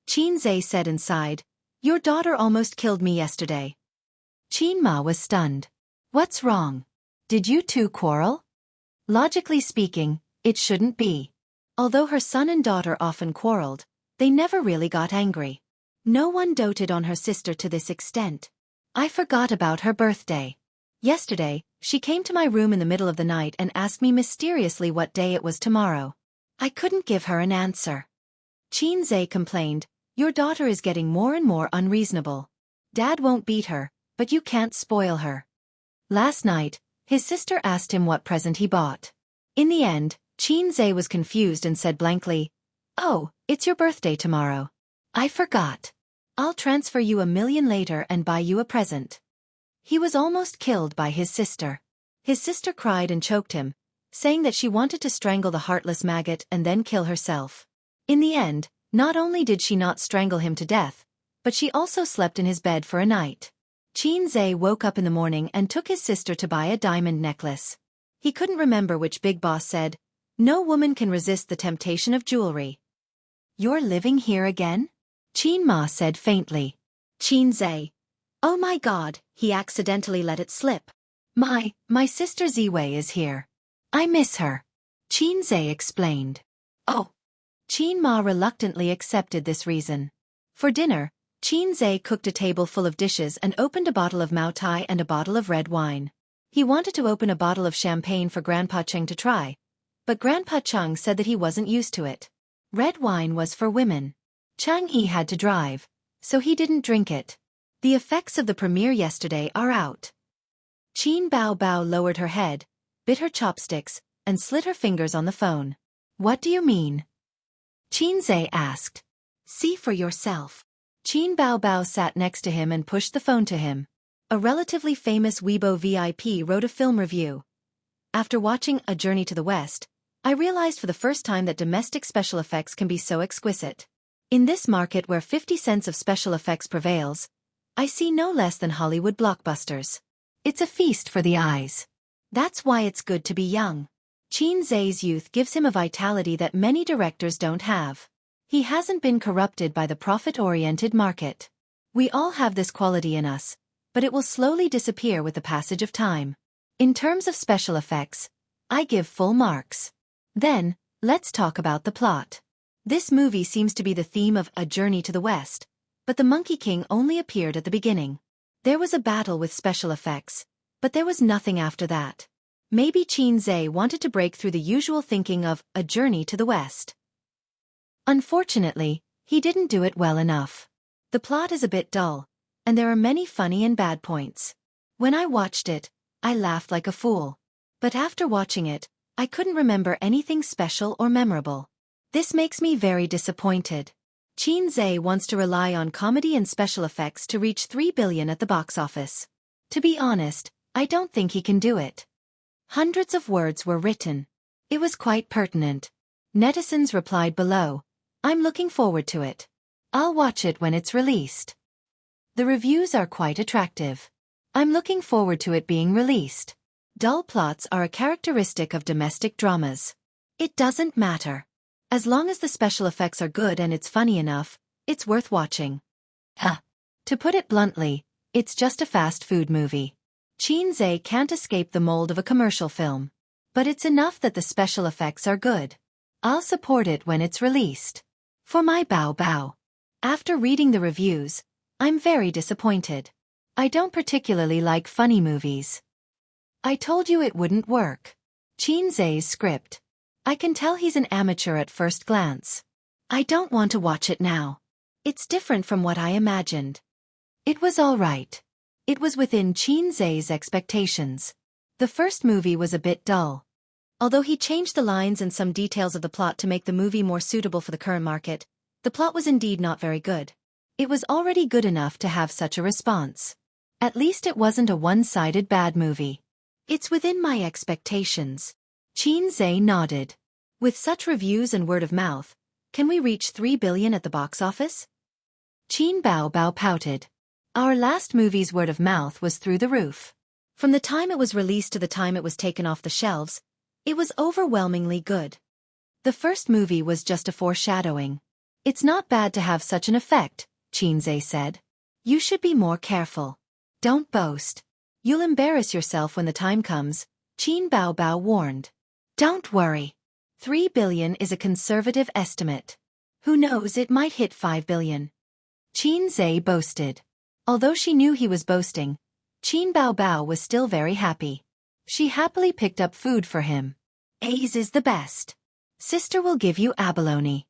Speaker 1: Qin Zhe said and sighed, Your daughter almost killed me yesterday. Qin Ma was stunned. What's wrong? Did you two quarrel? Logically speaking, it shouldn't be. Although her son and daughter often quarreled, they never really got angry. No one doted on her sister to this extent. I forgot about her birthday. Yesterday, she came to my room in the middle of the night and asked me mysteriously what day it was tomorrow. I couldn't give her an answer. Qin Zhe complained, Your daughter is getting more and more unreasonable. Dad won't beat her, but you can't spoil her. Last night, his sister asked him what present he bought. In the end, Qin Zhe was confused and said blankly, Oh, it's your birthday tomorrow. I forgot. I'll transfer you $1 million later and buy you a present. He was almost killed by his sister. His sister cried and choked him, saying that she wanted to strangle the heartless maggot and then kill herself. In the end, not only did she not strangle him to death, but she also slept in his bed for a night. Qin Zhe woke up in the morning and took his sister to buy a diamond necklace. He couldn't remember which big boss said, No woman can resist the temptation of jewelry. You're living here again? Qin Ma said faintly. Qin Zhe. Oh my God, he accidentally let it slip. My sister Ziwei is here. I miss her. Qin Zhe explained. Oh. Qin Ma reluctantly accepted this reason. For dinner, Qin Zhe cooked a table full of dishes and opened a bottle of Mao Tai and a bottle of red wine. He wanted to open a bottle of champagne for Grandpa Cheng to try, but Grandpa Cheng said that he wasn't used to it. Red wine was for women. Chang Yi had to drive, so he didn't drink it. The effects of the premiere yesterday are out. Qin Bao Bao lowered her head, bit her chopsticks, and slid her fingers on the phone. What do you mean? Xianxia asked. See for yourself. Qin Baobao sat next to him and pushed the phone to him. A relatively famous Weibo VIP wrote a film review. After watching A Journey to the West, I realized for the first time that domestic special effects can be so exquisite. In this market where 50 cents of special effects prevails, I see no less than Hollywood blockbusters. It's a feast for the eyes. That's why it's good to be young. Xianxia's youth gives him a vitality that many directors don't have. He hasn't been corrupted by the profit-oriented market. We all have this quality in us, but it will slowly disappear with the passage of time. In terms of special effects, I give full marks. Then, let's talk about the plot. This movie seems to be the theme of A Journey to the West, but the Monkey King only appeared at the beginning. There was a battle with special effects, but there was nothing after that. Maybe Xianxia wanted to break through the usual thinking of A Journey to the West. Unfortunately, he didn't do it well enough. The plot is a bit dull, and there are many funny and bad points. When I watched it, I laughed like a fool. But after watching it, I couldn't remember anything special or memorable. This makes me very disappointed. Xianxia wants to rely on comedy and special effects to reach 3 billion at the box office. To be honest, I don't think he can do it. Hundreds of words were written. It was quite pertinent. Netizens replied below, I'm looking forward to it. I'll watch it when it's released. The reviews are quite attractive. I'm looking forward to it being released. Dull plots are a characteristic of domestic dramas. It doesn't matter. As long as the special effects are good and it's funny enough, it's worth watching. To put it bluntly, it's just a fast food movie. Xianxia can't escape the mold of a commercial film. But it's enough that the special effects are good. I'll support it when it's released. For my Bao Bao. After reading the reviews, I'm very disappointed. I don't particularly like funny movies. I told you it wouldn't work. Xianxia's script. I can tell he's an amateur at first glance. I don't want to watch it now. It's different from what I imagined. It was all right. It was within Xianxia's expectations. The first movie was a bit dull. Although he changed the lines and some details of the plot to make the movie more suitable for the current market, the plot was indeed not very good. It was already good enough to have such a response. At least it wasn't a one-sided bad movie. It's within my expectations. Xianxia nodded. With such reviews and word of mouth, can we reach 3 billion at the box office? Qin Baobao pouted. Our last movie's word of mouth was through the roof. From the time it was released to the time it was taken off the shelves, it was overwhelmingly good. The first movie was just a foreshadowing. It's not bad to have such an effect, Xianxia said. You should be more careful. Don't boast. You'll embarrass yourself when the time comes, Qin Baobao warned. Don't worry. 3 billion is a conservative estimate. Who knows, it might hit 5 billion. Xianxia boasted. Although she knew he was boasting, Qin Baobao was still very happy. She happily picked up food for him. A's is the best. Sister will give you abalone.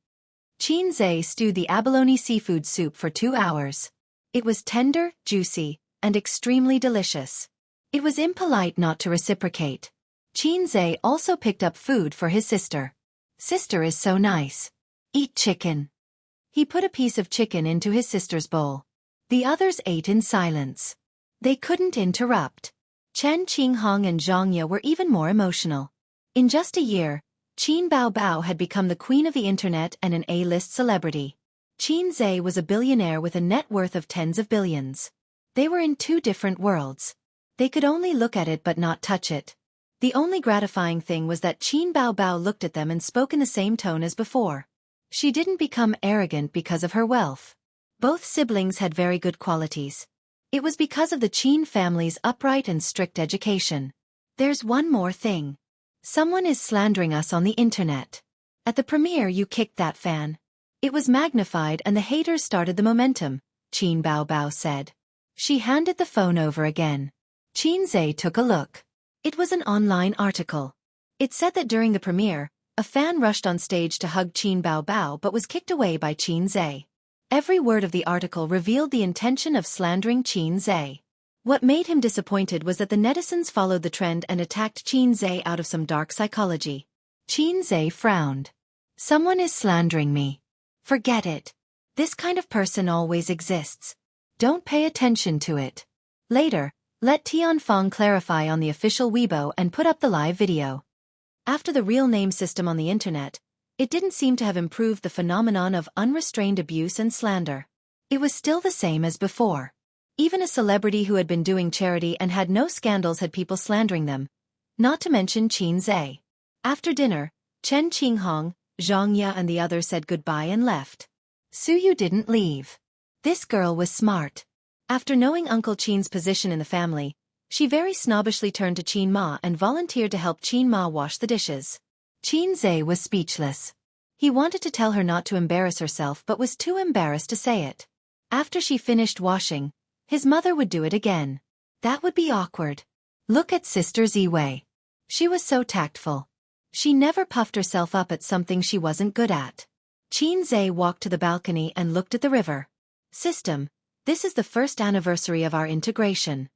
Speaker 1: Xianxia stewed the abalone seafood soup for 2 hours. It was tender, juicy, and extremely delicious. It was impolite not to reciprocate. Xianxia also picked up food for his sister. Sister is so nice. Eat chicken. He put a piece of chicken into his sister's bowl. The others ate in silence. They couldn't interrupt. Chen Qinghong and Xianxia were even more emotional. In just a year, Qin Baobao had become the queen of the internet and an A-list celebrity. Xianxia was a billionaire with a net worth of tens of billions. They were in 2 different worlds. They could only look at it but not touch it. The only gratifying thing was that Qin Baobao looked at them and spoke in the same tone as before. She didn't become arrogant because of her wealth. Both siblings had very good qualities. It was because of the Qin family's upright and strict education. There's one more thing. Someone is slandering us on the internet. At the premiere you kicked that fan. It was magnified and the haters started the momentum, Qin Baobao said. She handed the phone over again. Xianxia took a look. It was an online article. It said that during the premiere, a fan rushed on stage to hug Qin Baobao but was kicked away by Xianxia. Every word of the article revealed the intention of slandering Xianxia. What made him disappointed was that the netizens followed the trend and attacked Xianxia out of some dark psychology. Xianxia frowned. Someone is slandering me. Forget it. This kind of person always exists. Don't pay attention to it. Later, let Tianfeng clarify on the official Weibo and put up the live video. After the real name system on the internet, it didn't seem to have improved the phenomenon of unrestrained abuse and slander. It was still the same as before. Even a celebrity who had been doing charity and had no scandals had people slandering them, not to mention Qin Zhe. After dinner, Chen Qinghong, Xianxia and the others said goodbye and left. Suyu didn't leave. This girl was smart. After knowing Uncle Qin's position in the family, she very snobbishly turned to Qin Ma and volunteered to help Qin Ma wash the dishes. Qin Zhe was speechless. He wanted to tell her not to embarrass herself but was too embarrassed to say it. After she finished washing, his mother would do it again. That would be awkward. Look at Sister Ziwei. She was so tactful. She never puffed herself up at something she wasn't good at. Qin Zhe walked to the balcony and looked at the river. System, this is the first anniversary of our integration.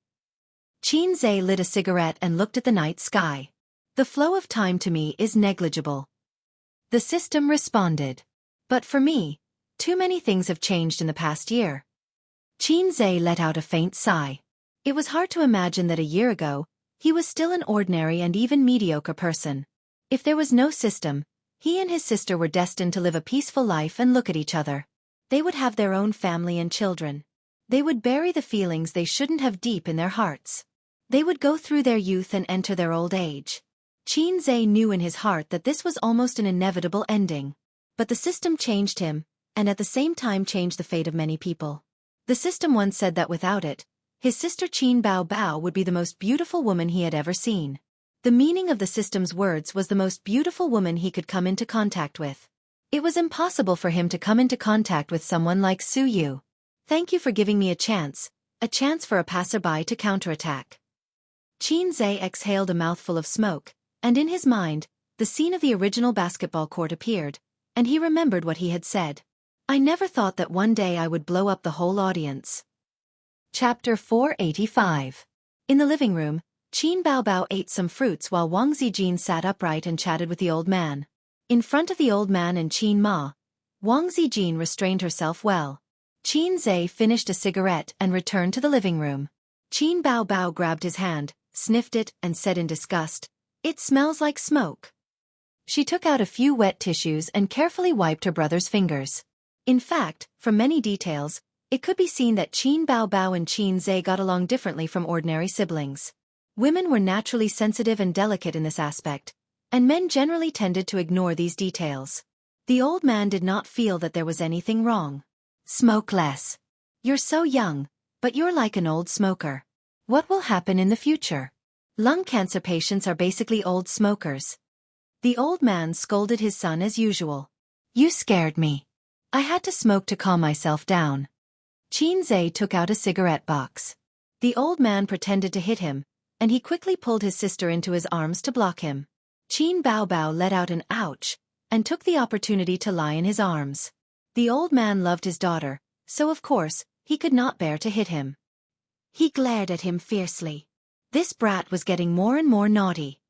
Speaker 1: Qin Zhe lit a cigarette and looked at the night sky. The flow of time to me is negligible. The system responded. But for me, too many things have changed in the past year. Qin Zhe let out a faint sigh. It was hard to imagine that a year ago, he was still an ordinary and even mediocre person. If there was no system, he and his sister were destined to live a peaceful life and look at each other. They would have their own family and children. They would bury the feelings they shouldn't have deep in their hearts. They would go through their youth and enter their old age. Qin Zhe knew in his heart that this was almost an inevitable ending. But the system changed him, and at the same time changed the fate of many people. The system once said that without it, his sister Qin Bao Bao would be the most beautiful woman he had ever seen. The meaning of the system's words was the most beautiful woman he could come into contact with. It was impossible for him to come into contact with someone like Suyu. Thank you for giving me a chance for a passerby to counterattack. Qin Zhe exhaled a mouthful of smoke, and in his mind, the scene of the original basketball court appeared, and he remembered what he had said. I never thought that one day I would blow up the whole audience. Chapter 485. In the living room, Qin Baobao ate some fruits while Wang Zijin sat upright and chatted with the old man. In front of the old man and Qin Ma, Wang Zijin restrained herself well. Qin Zhe finished a cigarette and returned to the living room. Qin Baobao grabbed his hand, sniffed it, and said in disgust, "It smells like smoke." She took out a few wet tissues and carefully wiped her brother's fingers. In fact, from many details, it could be seen that Qin Baobao and Qin Zhe got along differently from ordinary siblings. Women were naturally sensitive and delicate in this aspect, and men generally tended to ignore these details. The old man did not feel that there was anything wrong. Smoke less. You're so young, but you're like an old smoker. What will happen in the future? Lung cancer patients are basically old smokers. The old man scolded his son as usual. You scared me. I had to smoke to calm myself down. Qin Zhe took out a cigarette box. The old man pretended to hit him, and he quickly pulled his sister into his arms to block him. Qin Baobao let out an ouch, and took the opportunity to lie in his arms. The old man loved his daughter, so of course, he could not bear to hit him. He glared at him fiercely. This brat was getting more and more naughty.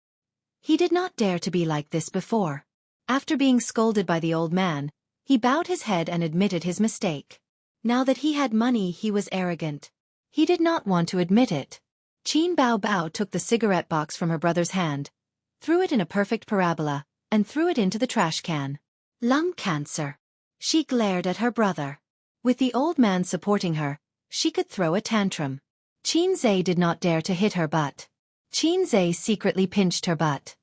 Speaker 1: He did not dare to be like this before. After being scolded by the old man, he bowed his head and admitted his mistake. Now that he had money, he was arrogant. He did not want to admit it. Qin Baobao took the cigarette box from her brother's hand, threw it in a perfect parabola, and threw it into the trash can. Lung cancer. She glared at her brother. With the old man supporting her, she could throw a tantrum. Qin Zhe did not dare to hit her butt. Qin Zhe secretly pinched her butt.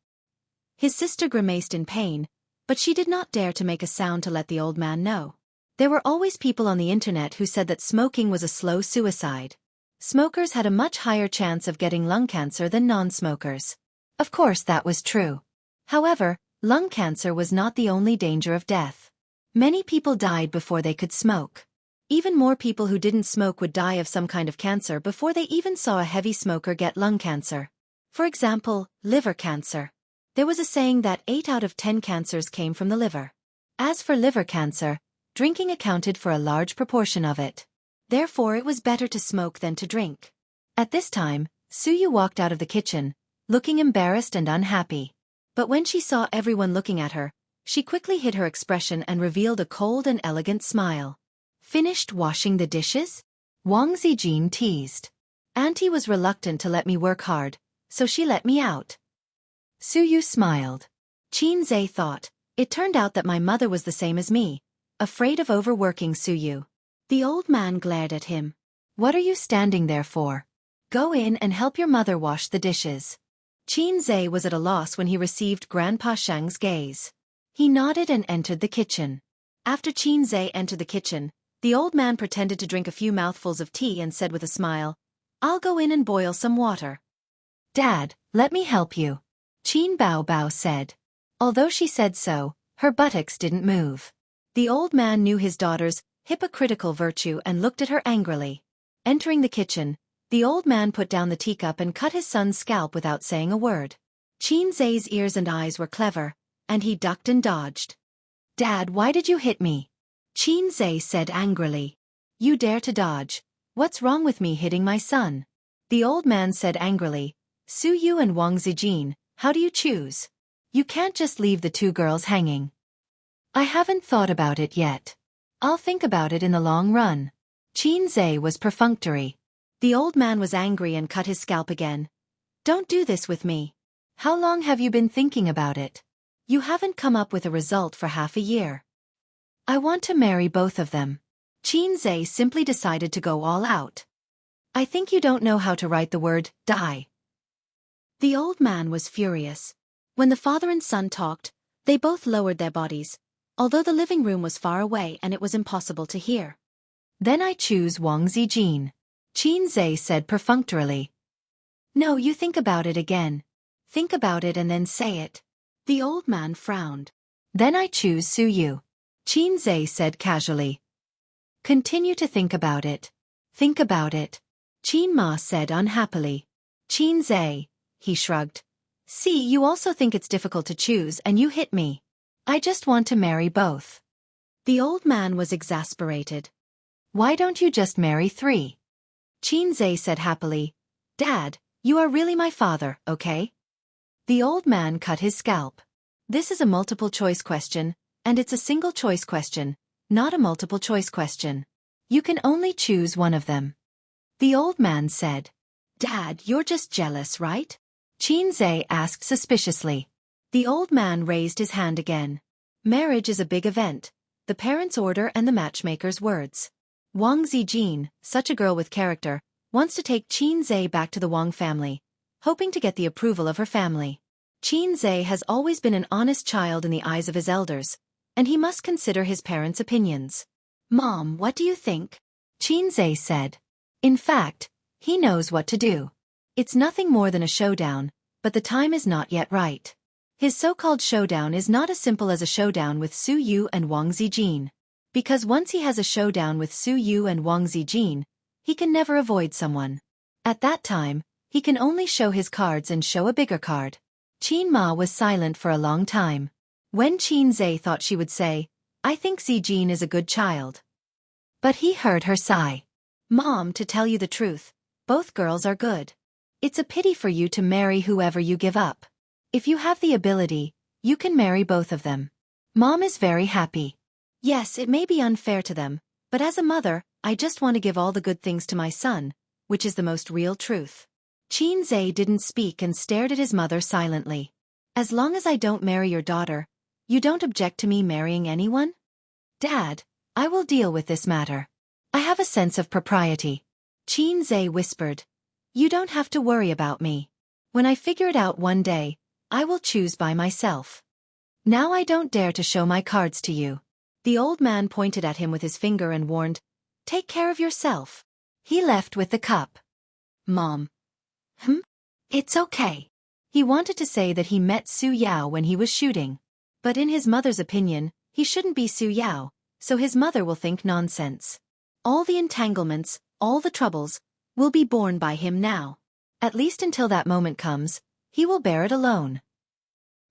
Speaker 1: His sister grimaced in pain, but she did not dare to make a sound to let the old man know. There were always people on the internet who said that smoking was a slow suicide. Smokers had a much higher chance of getting lung cancer than non-smokers. Of course that was true. However, lung cancer was not the only danger of death. Many people died before they could smoke. Even more people who didn't smoke would die of some kind of cancer before they even saw a heavy smoker get lung cancer. For example, liver cancer. There was a saying that 8 out of 10 cancers came from the liver. As for liver cancer, drinking accounted for a large proportion of it. Therefore it was better to smoke than to drink. At this time, Suyu walked out of the kitchen, looking embarrassed and unhappy. But when she saw everyone looking at her, She quickly hid her expression and revealed a cold and elegant smile. Finished washing the dishes? Wang Zijin teased. Auntie was reluctant to let me work hard, so she let me out. Su Yu smiled. Qin Zhe thought, it turned out that my mother was the same as me, afraid of overworking Su Yu. The old man glared at him. What are you standing there for? Go in and help your mother wash the dishes. Qin Zhe was at a loss when he received Grandpa Shang's gaze. He nodded and entered the kitchen. After Qin Zhe entered the kitchen, the old man pretended to drink a few mouthfuls of tea and said with a smile, I'll go in and boil some water. Dad, let me help you. Qin Bao Bao said. Although she said so, her buttocks didn't move. The old man knew his daughter's hypocritical virtue and looked at her angrily. Entering the kitchen, the old man put down the teacup and cut his son's scalp without saying a word. Qin Zhe's ears and eyes were clever, and he ducked and dodged. Dad, why did you hit me? Qin Zhe said angrily. You dare to dodge. What's wrong with me hitting my son? The old man said angrily, Su Yu and Wang Zijin, how do you choose? You can't just leave the two girls hanging. I haven't thought about it yet. I'll think about it in the long run. Qin Zhe was perfunctory. The old man was angry and cut his scalp again. Don't do this with me. How long have you been thinking about it? You haven't come up with a result for half a year. I want to marry both of them. Qin Zhe simply decided to go all out. I think you don't know how to write the word, die. The old man was furious. When the father and son talked, they both lowered their bodies, although the living room was far away and it was impossible to hear. Then I choose Wang Zijin. Qin Zhe said perfunctorily. No, you think about it again. Think about it and then say it. The old man frowned. Then I choose Su Yu. Qin Zhe said casually. Continue to think about it. Think about it. Qin Ma said unhappily. Qin Zhe, he shrugged. See, you also think it's difficult to choose and you hit me. I just want to marry both. The old man was exasperated. Why don't you just marry three? Qin Zhe said happily. Dad, you are really my father, okay? The old man cut his scalp. This is a multiple-choice question, and it's a single-choice question, not a multiple-choice question. You can only choose one of them. The old man said. Dad, you're just jealous, right? Qin Zhe asked suspiciously. The old man raised his hand again. Marriage is a big event, the parents' order and the matchmaker's words. Wang Zijin, such a girl with character, wants to take Qin Zhe back to the Wang family, hoping to get the approval of her family. Qin Zhe has always been an honest child in the eyes of his elders, and he must consider his parents' opinions. Mom, what do you think? Qin Zhe said. In fact, he knows what to do. It's nothing more than a showdown, but the time is not yet right. His so-called showdown is not as simple as a showdown with Su Yu and Wang Zijin. Because once he has a showdown with Su Yu and Wang Zijin, he can never avoid someone. At that time, he can only show his cards and show a bigger card. Qin Ma was silent for a long time. When Qin Zhe thought she would say, I think Zijin is a good child. But he heard her sigh. Mom, to tell you the truth, both girls are good. It's a pity for you to marry whoever you give up. If you have the ability, you can marry both of them. Mom is very happy. Yes, it may be unfair to them, but as a mother, I just want to give all the good things to my son, which is the most real truth. Qin Zhe didn't speak and stared at his mother silently. As long as I don't marry your daughter, you don't object to me marrying anyone? Dad, I will deal with this matter. I have a sense of propriety. Qin Zhe whispered. You don't have to worry about me. When I figure it out one day, I will choose by myself. Now I don't dare to show my cards to you. The old man pointed at him with his finger and warned, Take care of yourself. He left with the cup. Mom. It's okay. He wanted to say that he met Su Yao when he was shooting. But in his mother's opinion, he shouldn't be Su Yao, so his mother will think nonsense. All the entanglements, all the troubles, will be borne by him now. At least until that moment comes, he will bear it alone.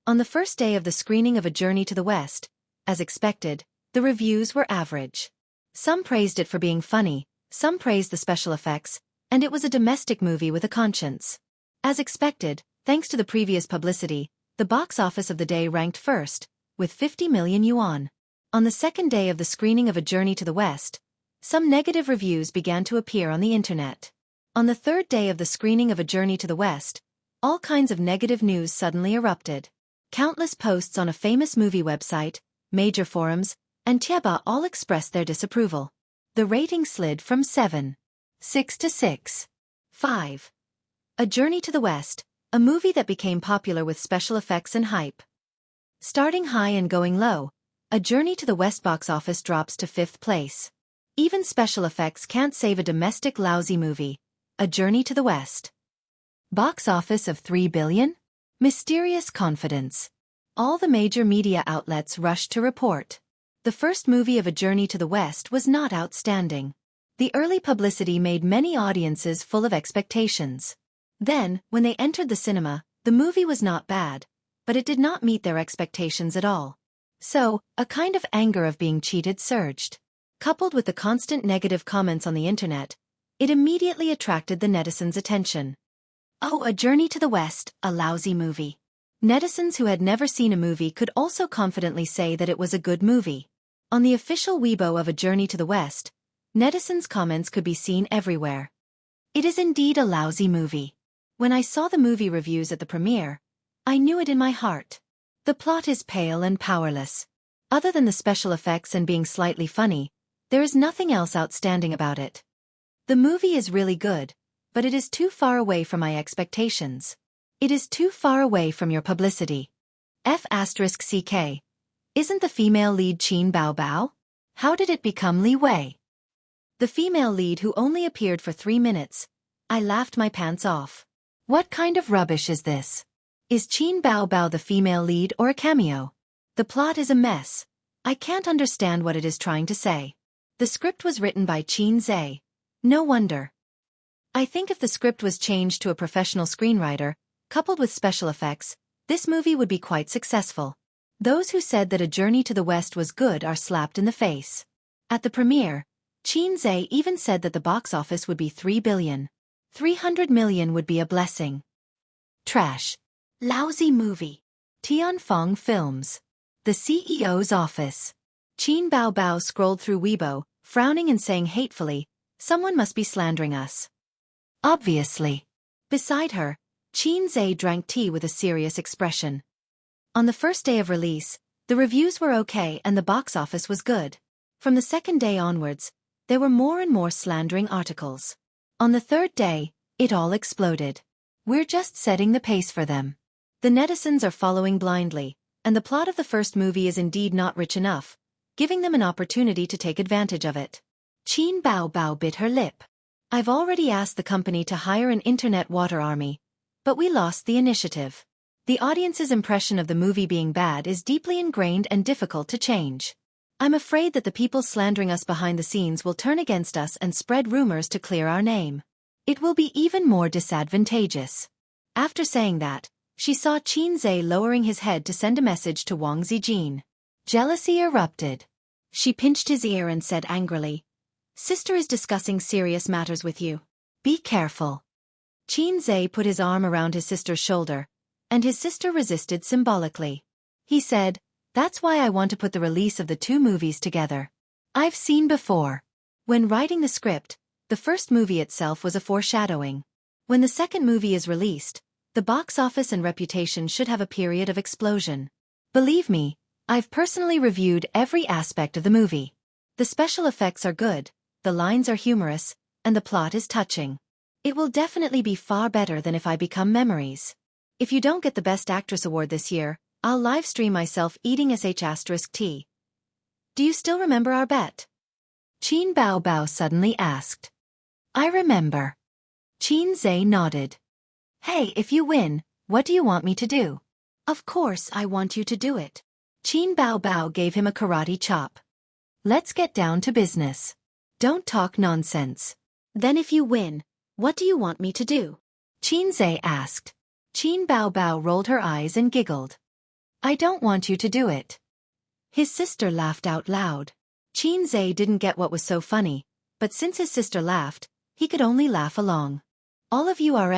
Speaker 1: On the first day of the screening of A Journey to the West, as expected, the reviews were average. Some praised it for being funny, some praised the special effects, and it was a domestic movie with a conscience. As expected, thanks to the previous publicity, the box office of the day ranked first, with 50 million yuan. On the second day of the screening of A Journey to the West, some negative reviews began to appear on the internet. On the third day of the screening of A Journey to the West, all kinds of negative news suddenly erupted. Countless posts on a famous movie website, major forums, and Tieba all expressed their disapproval. The rating slid from 7.6 to 6.5. A Journey to the West, a movie that became popular with special effects and hype. Starting high and going low, A Journey to the West box office drops to 5th place. Even special effects can't save a domestic lousy movie. A Journey to the West. Box office of 3 billion? Mysterious confidence. All the major media outlets rushed to report. The first movie of A Journey to the West was not outstanding. The early publicity made many audiences full of expectations. Then, when they entered the cinema, the movie was not bad, but it did not meet their expectations at all. So, a kind of anger of being cheated surged. Coupled with the constant negative comments on the internet, it immediately attracted the netizens' attention. Oh, A Journey to the West, a lousy movie. Netizens who had never seen a movie could also confidently say that it was a good movie. On the official Weibo of A Journey to the West, netizens' comments could be seen everywhere. It is indeed a lousy movie. When I saw the movie reviews at the premiere, I knew it in my heart. The plot is pale and powerless. Other than the special effects and being slightly funny, there is nothing else outstanding about it. The movie is really good, but it is too far away from my expectations. It is too far away from your publicity. F***CK. Isn't the female lead Qin Bao Bao? How did it become Li Wei? The female lead who only appeared for 3 minutes. I laughed my pants off. What kind of rubbish is this? Is Qin Bao Bao the female lead or a cameo? The plot is a mess. I can't understand what it is trying to say. The script was written by Xianxia. No wonder. I think if the script was changed to a professional screenwriter, coupled with special effects, this movie would be quite successful. Those who said that A Journey to the West was good are slapped in the face. At the premiere, Xianxia even said that the box office would be 3 billion. 300 million would be a blessing. Trash. Lousy movie. Tianfeng Films. The CEO's office. Qin Bao Bao scrolled through Weibo, frowning and saying hatefully, "Someone must be slandering us." Obviously. Beside her, Xianxia drank tea with a serious expression. On the first day of release, the reviews were okay and the box office was good. From the second day onwards, there were more and more slandering articles. On the third day, it all exploded. We're just setting the pace for them. The netizens are following blindly, and the plot of the first movie is indeed not rich enough, giving them an opportunity to take advantage of it. Qin Bao Bao bit her lip. I've already asked the company to hire an internet water army, but we lost the initiative. The audience's impression of the movie being bad is deeply ingrained and difficult to change. I'm afraid that the people slandering us behind the scenes will turn against us and spread rumors to clear our name. It will be even more disadvantageous. After saying that, she saw Xianxia lowering his head to send a message to Wang Zijin. Jealousy erupted. She pinched his ear and said angrily, "Sister is discussing serious matters with you. Be careful." Xianxia put his arm around his sister's shoulder, and his sister resisted symbolically. He said, "That's why I want to put the release of the 2 movies together. I've seen before." When writing the script, the first movie itself was a foreshadowing. When the second movie is released, the box office and reputation should have a period of explosion. Believe me, I've personally reviewed every aspect of the movie. The special effects are good, the lines are humorous, and the plot is touching. It will definitely be far better than If I Become Memories. If you don't get the Best Actress award this year, I'll livestream myself eating sh*t. Do you still remember our bet? Qin Bao Bao suddenly asked. I remember. Xianxia nodded. Hey, if you win, what do you want me to do? Of course I want you to do it. Qin Bao Bao gave him a karate chop. Let's get down to business. Don't talk nonsense. Then if you win, what do you want me to do? Xianxia asked. Qin Bao Bao rolled her eyes and giggled. I don't want you to do it. His sister laughed out loud. Xianxia didn't get what was so funny, but since his sister laughed, he could only laugh along. All of you are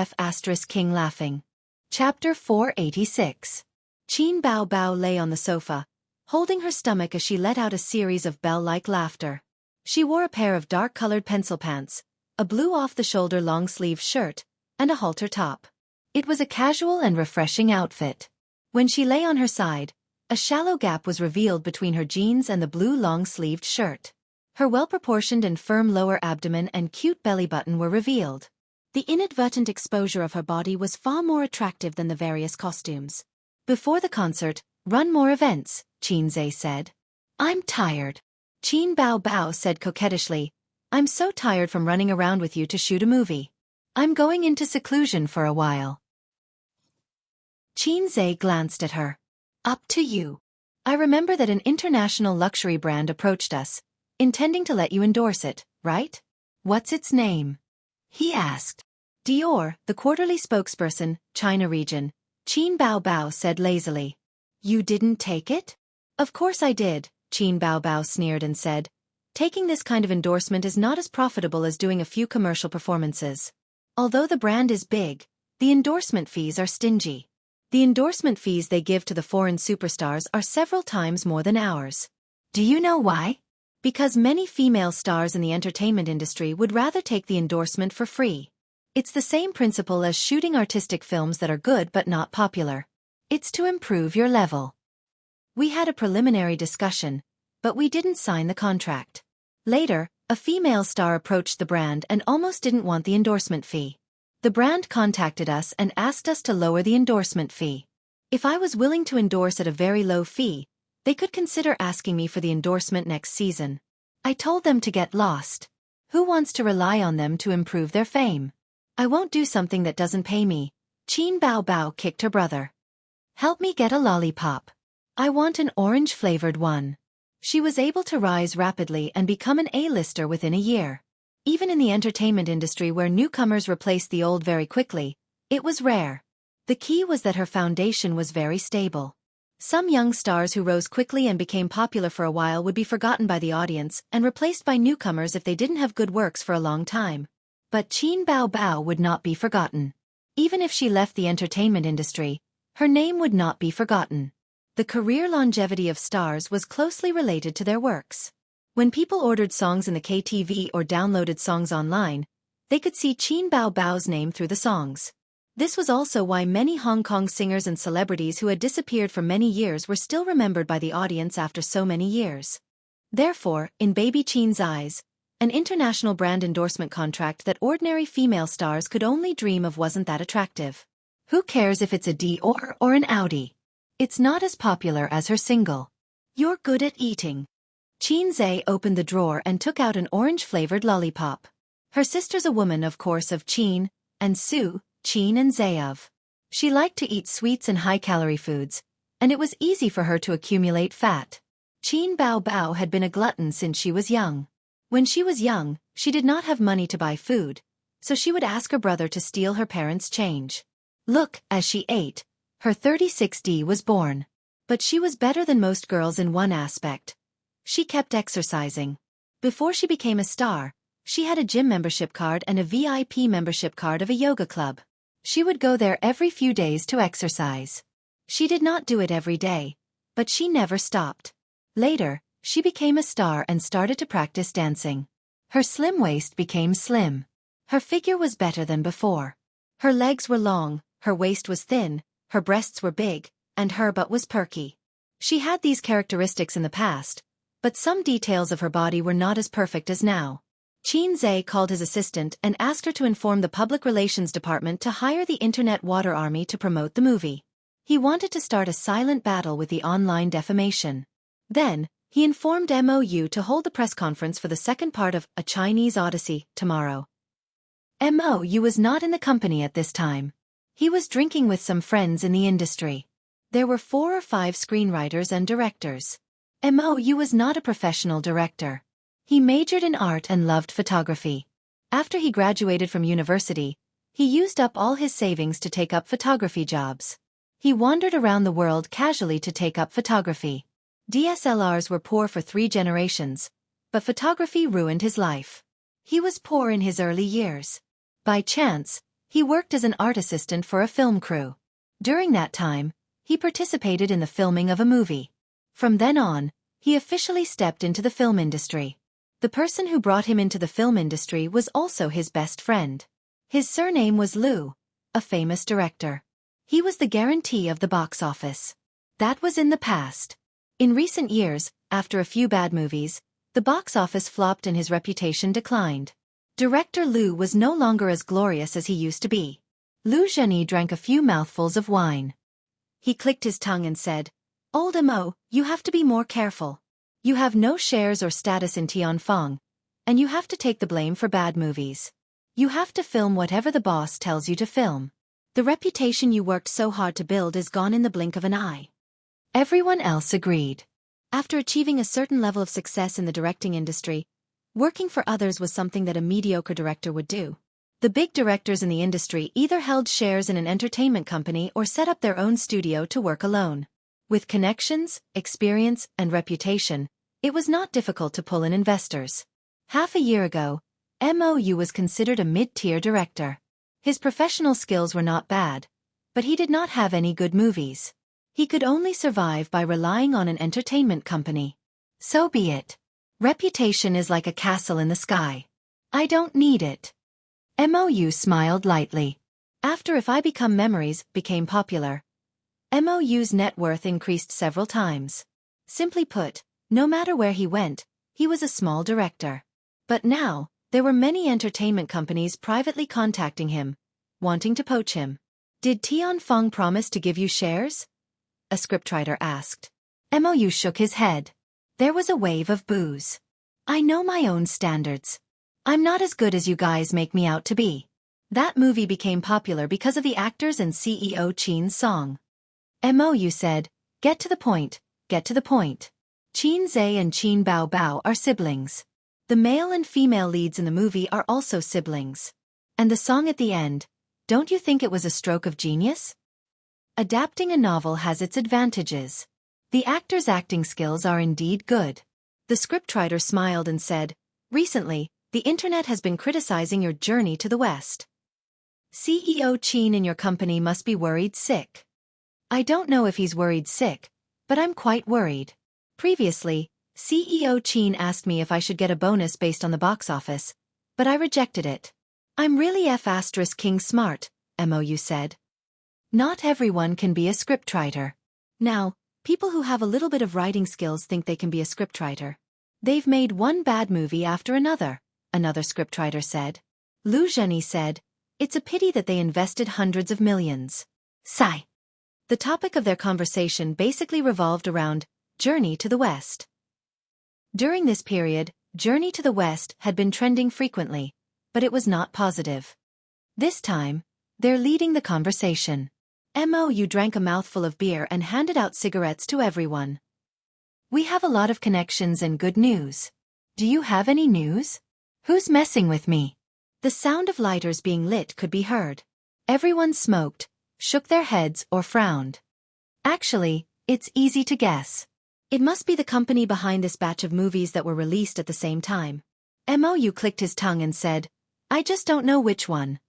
Speaker 1: King laughing. Chapter 486. Qin Bao Bao lay on the sofa, holding her stomach as she let out a series of bell-like laughter. She wore a pair of dark-colored pencil pants, a blue off-the-shoulder long-sleeved shirt, and a halter top. It was a casual and refreshing outfit. When she lay on her side, a shallow gap was revealed between her jeans and the blue long-sleeved shirt. Her well-proportioned and firm lower abdomen and cute belly button were revealed. The inadvertent exposure of her body was far more attractive than the various costumes. Before the concert, run more events, Xianxia said. I'm tired. Qin Bao Bao said coquettishly, I'm so tired from running around with you to shoot a movie. I'm going into seclusion for a while. Xianxia glanced at her. Up to you. I remember that an international luxury brand approached us, intending to let you endorse it, right? What's its name? He asked. Dior, the quarterly spokesperson, China region, Qin Bao Bao said lazily. You didn't take it? Of course I did, Qin Bao Bao sneered and said. Taking this kind of endorsement is not as profitable as doing a few commercial performances. Although the brand is big, the endorsement fees are stingy. The endorsement fees they give to the foreign superstars are several times more than ours. Do you know why? Because many female stars in the entertainment industry would rather take the endorsement for free. It's the same principle as shooting artistic films that are good but not popular. It's to improve your level. We had a preliminary discussion, but we didn't sign the contract. Later, a female star approached the brand and almost didn't want the endorsement fee. The brand contacted us and asked us to lower the endorsement fee. If I was willing to endorse at a very low fee, they could consider asking me for the endorsement next season. I told them to get lost. Who wants to rely on them to improve their fame? I won't do something that doesn't pay me. Qin Bao Bao kicked her brother. Help me get a lollipop. I want an orange-flavored one. She was able to rise rapidly and become an A-lister within a year. Even in the entertainment industry where newcomers replaced the old very quickly, it was rare. The key was that her foundation was very stable. Some young stars who rose quickly and became popular for a while would be forgotten by the audience and replaced by newcomers if they didn't have good works for a long time. But Qin Bao Bao would not be forgotten. Even if she left the entertainment industry, her name would not be forgotten. The career longevity of stars was closely related to their works. When people ordered songs in the KTV or downloaded songs online, they could see Qin Bao Bao's name through the songs. This was also why many Hong Kong singers and celebrities who had disappeared for many years were still remembered by the audience after so many years. Therefore, in Baby Qin's eyes, an international brand endorsement contract that ordinary female stars could only dream of wasn't that attractive. Who cares if it's a Dior or an Audi? It's not as popular as her single. You're good at eating. Xianxia opened the drawer and took out an orange-flavored lollipop. Her sister's a woman, of course, of Qin and Su, Qin and Zayev. She liked to eat sweets and high-calorie foods, and it was easy for her to accumulate fat. Qin Bao Bao had been a glutton since she was young. When she was young, she did not have money to buy food, so she would ask her brother to steal her parents' change. Look, as she ate, her 36D was born. But she was better than most girls in one aspect. She kept exercising. Before she became a star, she had a gym membership card and a VIP membership card of a yoga club. She would go there every few days to exercise. She did not do it every day, but she never stopped. Later, she became a star and started to practice dancing. Her slim waist became slim. Her figure was better than before. Her legs were long, her waist was thin, her breasts were big, and her butt was perky. She had these characteristics in the past, but some details of her body were not as perfect as now. Xianxia called his assistant and asked her to inform the public relations department to hire the Internet Water Army to promote the movie. He wanted to start a silent battle with the online defamation. Then, he informed MOU to hold the press conference for the second part of A Chinese Odyssey tomorrow. MOU was not in the company at this time. He was drinking with some friends in the industry. There were 4 or 5 screenwriters and directors. MOU was not a professional director. He majored in art and loved photography. After he graduated from university, he used up all his savings to take up photography jobs. He wandered around the world casually to take up photography. DSLRs were poor for 3 generations, but photography ruined his life. He was poor in his early years. By chance, he worked as an art assistant for a film crew. During that time, he participated in the filming of a movie. From then on, he officially stepped into the film industry. The person who brought him into the film industry was also his best friend. His surname was Liu, a famous director. He was the guarantee of the box office. That was in the past. In recent years, after a few bad movies, the box office flopped and his reputation declined. Director Liu was no longer as glorious as he used to be. Liu Zheni drank a few mouthfuls of wine. He clicked his tongue and said, "Old Mo, you have to be more careful. You have no shares or status in Tianfeng, and you have to take the blame for bad movies. You have to film whatever the boss tells you to film. The reputation you worked so hard to build is gone in the blink of an eye." Everyone else agreed. After achieving a certain level of success in the directing industry, working for others was something that a mediocre director would do. The big directors in the industry either held shares in an entertainment company or set up their own studio to work alone. With connections, experience, and reputation, it was not difficult to pull in investors. Half a year ago, Mou was considered a mid-tier director. His professional skills were not bad, but he did not have any good movies. He could only survive by relying on an entertainment company. So be it. Reputation is like a castle in the sky. I don't need it. Mou smiled lightly. After If I Become Memories became popular, Mou's net worth increased several times. Simply put, no matter where he went, he was a small director. But now, there were many entertainment companies privately contacting him, wanting to poach him. "Did Tianfeng promise to give you shares?" a scriptwriter asked. Mou shook his head. There was a wave of boos. "I know my own standards. I'm not as good as you guys make me out to be." That movie became popular because of the actors and CEO Qin's song. Mou said, "Get to the point, get to the point." Qin Zhe and Qin Bao Bao are siblings. The male and female leads in the movie are also siblings. And the song at the end, don't you think it was a stroke of genius? Adapting a novel has its advantages. The actor's acting skills are indeed good. The scriptwriter smiled and said, "Recently, the internet has been criticizing your journey to the West. CEO Qin in your company must be worried sick." I don't know if he's worried sick, but I'm quite worried. Previously, CEO Qin asked me if I should get a bonus based on the box office, but I rejected it. I'm really King smart, Mou said. Not everyone can be a scriptwriter. Now, people who have a little bit of writing skills think they can be a scriptwriter. They've made one bad movie after another scriptwriter said. Liu Zheni said, "It's a pity that they invested hundreds of millions." Sigh. The topic of their conversation basically revolved around Journey to the West. During this period, Journey to the West had been trending frequently, but it was not positive. This time, they're leading the conversation. Mou drank a mouthful of beer and handed out cigarettes to everyone. "We have a lot of connections and good news. Do you have any news? Who's messing with me?" The sound of lighters being lit could be heard. Everyone smoked, shook their heads or frowned. Actually, it's easy to guess. It must be the company behind this batch of movies that were released at the same time. Mou clicked his tongue and said, "I just don't know which one."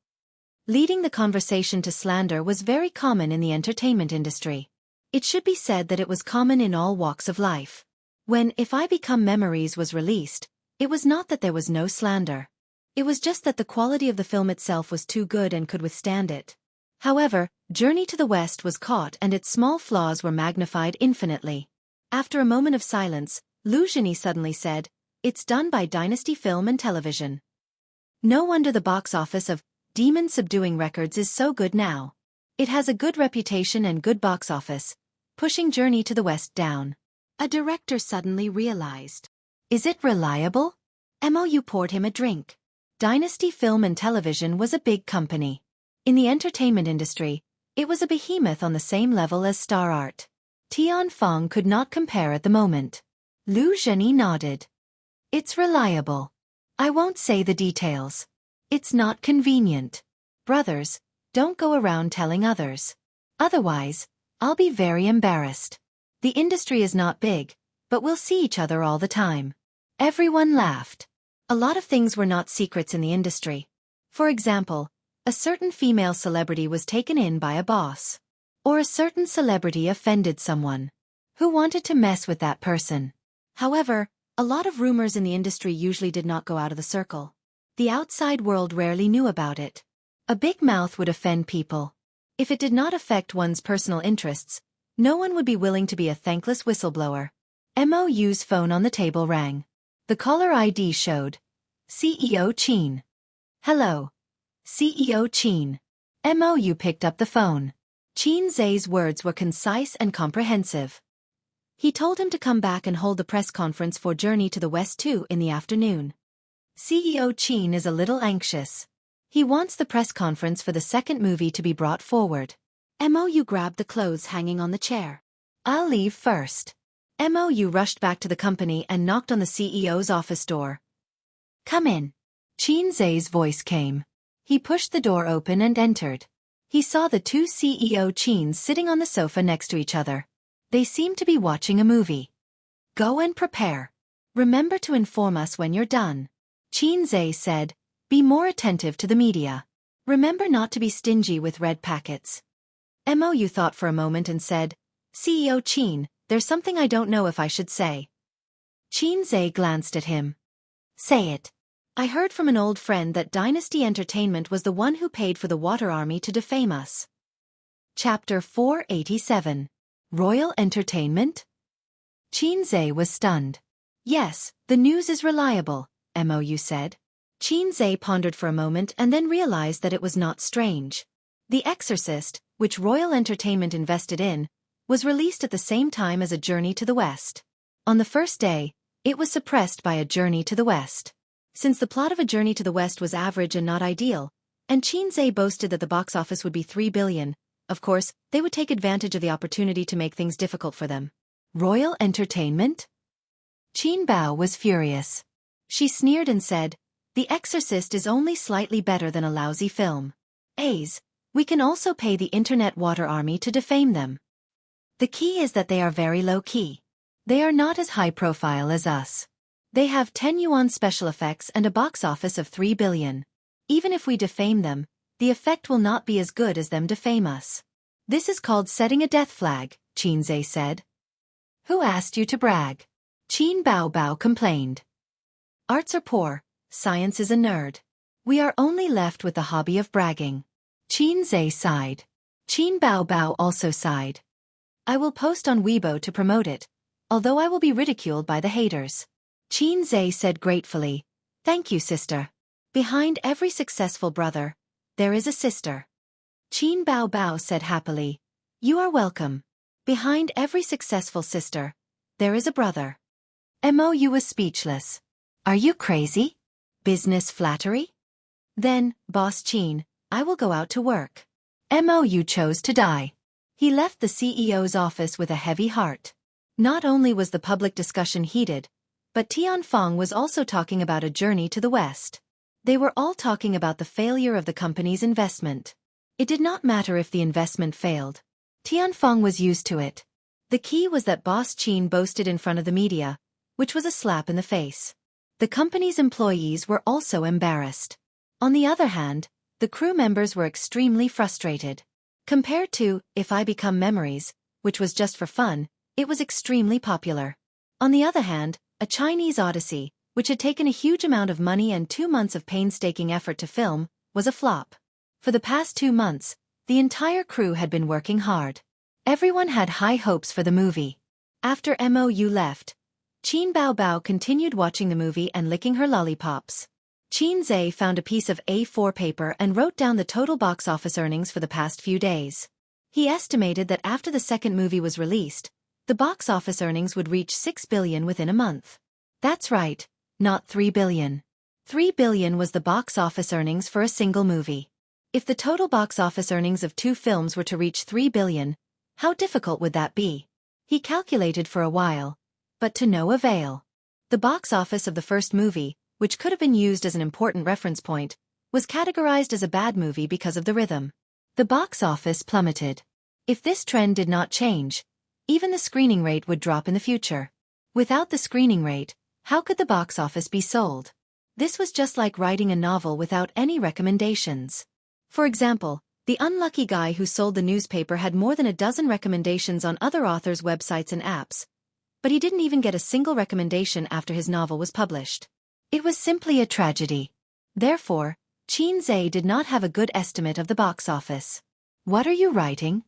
Speaker 1: Leading the conversation to slander was very common in the entertainment industry. It should be said that it was common in all walks of life. When If I Become Memories was released, it was not that there was no slander. It was just that the quality of the film itself was too good and could withstand it. However, Journey to the West was caught and its small flaws were magnified infinitely. After a moment of silence, Liu Zheni suddenly said, "It's done by Dynasty Film and Television. No wonder the box office of Demon Subduing Records is so good now. It has a good reputation and good box office, pushing Journey to the West down." A director suddenly realized. Is it reliable? Mou poured him a drink. Dynasty Film and Television was a big company. In the entertainment industry, it was a behemoth on the same level as Star Art. Tianfeng could not compare at the moment. Liu Zheni nodded. It's reliable. I won't say the details. It's not convenient. Brothers, don't go around telling others. Otherwise, I'll be very embarrassed. The industry is not big, but we'll see each other all the time. Everyone laughed. A lot of things were not secrets in the industry. For example, a certain female celebrity was taken in by a boss. Or a certain celebrity offended someone. Who wanted to mess with that person? However, a lot of rumors in the industry usually did not go out of the circle. The outside world rarely knew about it. A big mouth would offend people. If it did not affect one's personal interests, no one would be willing to be a thankless whistleblower. MOU's phone on the table rang. The caller ID showed CEO Qin. Hello. CEO Qin. MOU picked up the phone. Qin Zai's words were concise and comprehensive. He told him to come back and hold the press conference for Journey to the West 2 in the afternoon. CEO Qin is a little anxious. He wants the press conference for the second movie to be brought forward. MOU grabbed the clothes hanging on the chair. I'll leave first. MOU rushed back to the company and knocked on the CEO's office door. Come in. Qin Zai's voice came. He pushed the door open and entered. He saw the two CEO Qins sitting on the sofa next to each other. They seemed to be watching a movie. Go and prepare. Remember to inform us when you're done. Qin Zai said, be more attentive to the media. Remember not to be stingy with red packets. MOU thought for a moment and said, CEO Qin, there's something I don't know if I should say. Qin Zai glanced at him. Say it. I heard from an old friend that Dynasty Entertainment was the one who paid for the Water Army to defame us. Chapter 487. Royal Entertainment? Qin Zai was stunned. Yes, the news is reliable, MOU said. Qin Zai pondered for a moment and then realized that it was not strange. The Exorcist, which Royal Entertainment invested in, was released at the same time as A Journey to the West. On the first day, it was suppressed by A Journey to the West. Since the plot of A Journey to the West was average and not ideal, and Qin Zai boasted that the box office would be $3 billion, of course, they would take advantage of the opportunity to make things difficult for them. Royal Entertainment? Qin Bao was furious. She sneered and said, The Exorcist is only slightly better than a lousy film. We can also pay the Internet Water Army to defame them. The key is that they are very low-key. They are not as high-profile as us. They have 10 yuan special effects and a box office of 3 billion. Even if we defame them, the effect will not be as good as them defame us. This is called setting a death flag, Qin Zai said. Who asked you to brag? Qin Bao complained. Arts are poor, science is a nerd. We are only left with the hobby of bragging. Qin Zai sighed. Qin Bao also sighed. I will post on Weibo to promote it, although I will be ridiculed by the haters. Qin Zai said gratefully, Thank you, sister. Behind every successful brother, there is a sister. Qin Bao said happily, You are welcome. Behind every successful sister, there is a brother. MOU was speechless. Are you crazy? Business flattery? Then, Boss Qin, I will go out to work. MOU chose to die. He left the CEO's office with a heavy heart. Not only was the public discussion heated, but Tianfeng was also talking about A Journey to the West. They were all talking about the failure of the company's investment. It did not matter if the investment failed. Tianfeng was used to it. The key was that Boss Qin boasted in front of the media, which was a slap in the face. The company's employees were also embarrassed. On the other hand, the crew members were extremely frustrated. Compared to If I Become Memories, which was just for fun, it was extremely popular. On the other hand, A Chinese Odyssey, which had taken a huge amount of money and 2 months of painstaking effort to film, was a flop. For the past 2 months, the entire crew had been working hard. Everyone had high hopes for the movie. After MOU left, Qin Bao continued watching the movie and licking her lollipops. Qin Zai found a piece of A4 paper and wrote down the total box office earnings for the past few days. He estimated that after the second movie was released, the box office earnings would reach 6 billion within a month. That's right, not 3 billion. 3 billion was the box office earnings for a single movie. If the total box office earnings of 2 films were to reach 3 billion, how difficult would that be? He calculated for a while, but to no avail. The box office of the first movie, which could have been used as an important reference point, was categorized as a bad movie because of the rhythm. The box office plummeted. If this trend did not change, even the screening rate would drop in the future. Without the screening rate, how could the box office be sold? This was just like writing a novel without any recommendations. For example, The unlucky guy who sold the newspaper had more than a dozen recommendations on other authors' websites and apps, but he didn't even get a single recommendation after his novel was published. It was simply a tragedy. Therefore, Xianxia did not have a good estimate of the box office. What are you writing?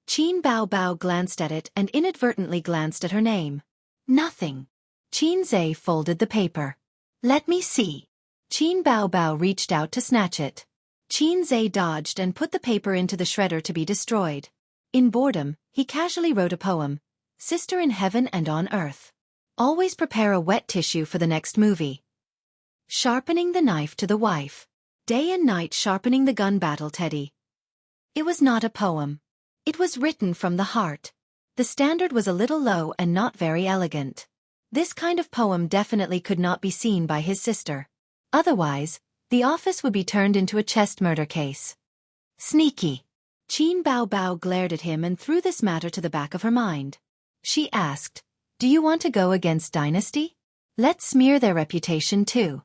Speaker 1: Qin Bao Bao glanced at it and inadvertently glanced at her name. Nothing. Xianxia folded the paper. Let me see. Qin Bao Bao reached out to snatch it. Xianxia dodged and put the paper into the shredder to be destroyed. In boredom, he casually wrote a poem, Sister in Heaven and on Earth. Always prepare a wet tissue for the next movie. Sharpening the knife to the wife. Day and night sharpening the gun battle Teddy. It was not a poem. It was written from the heart. The standard was a little low and not very elegant. This kind of poem definitely could not be seen by his sister. Otherwise, the office would be turned into a chest murder case. Sneaky. Qin Bao Bao glared at him and threw this matter to the back of her mind. She asked, do you want to go against Dynasty? Let's smear their reputation too.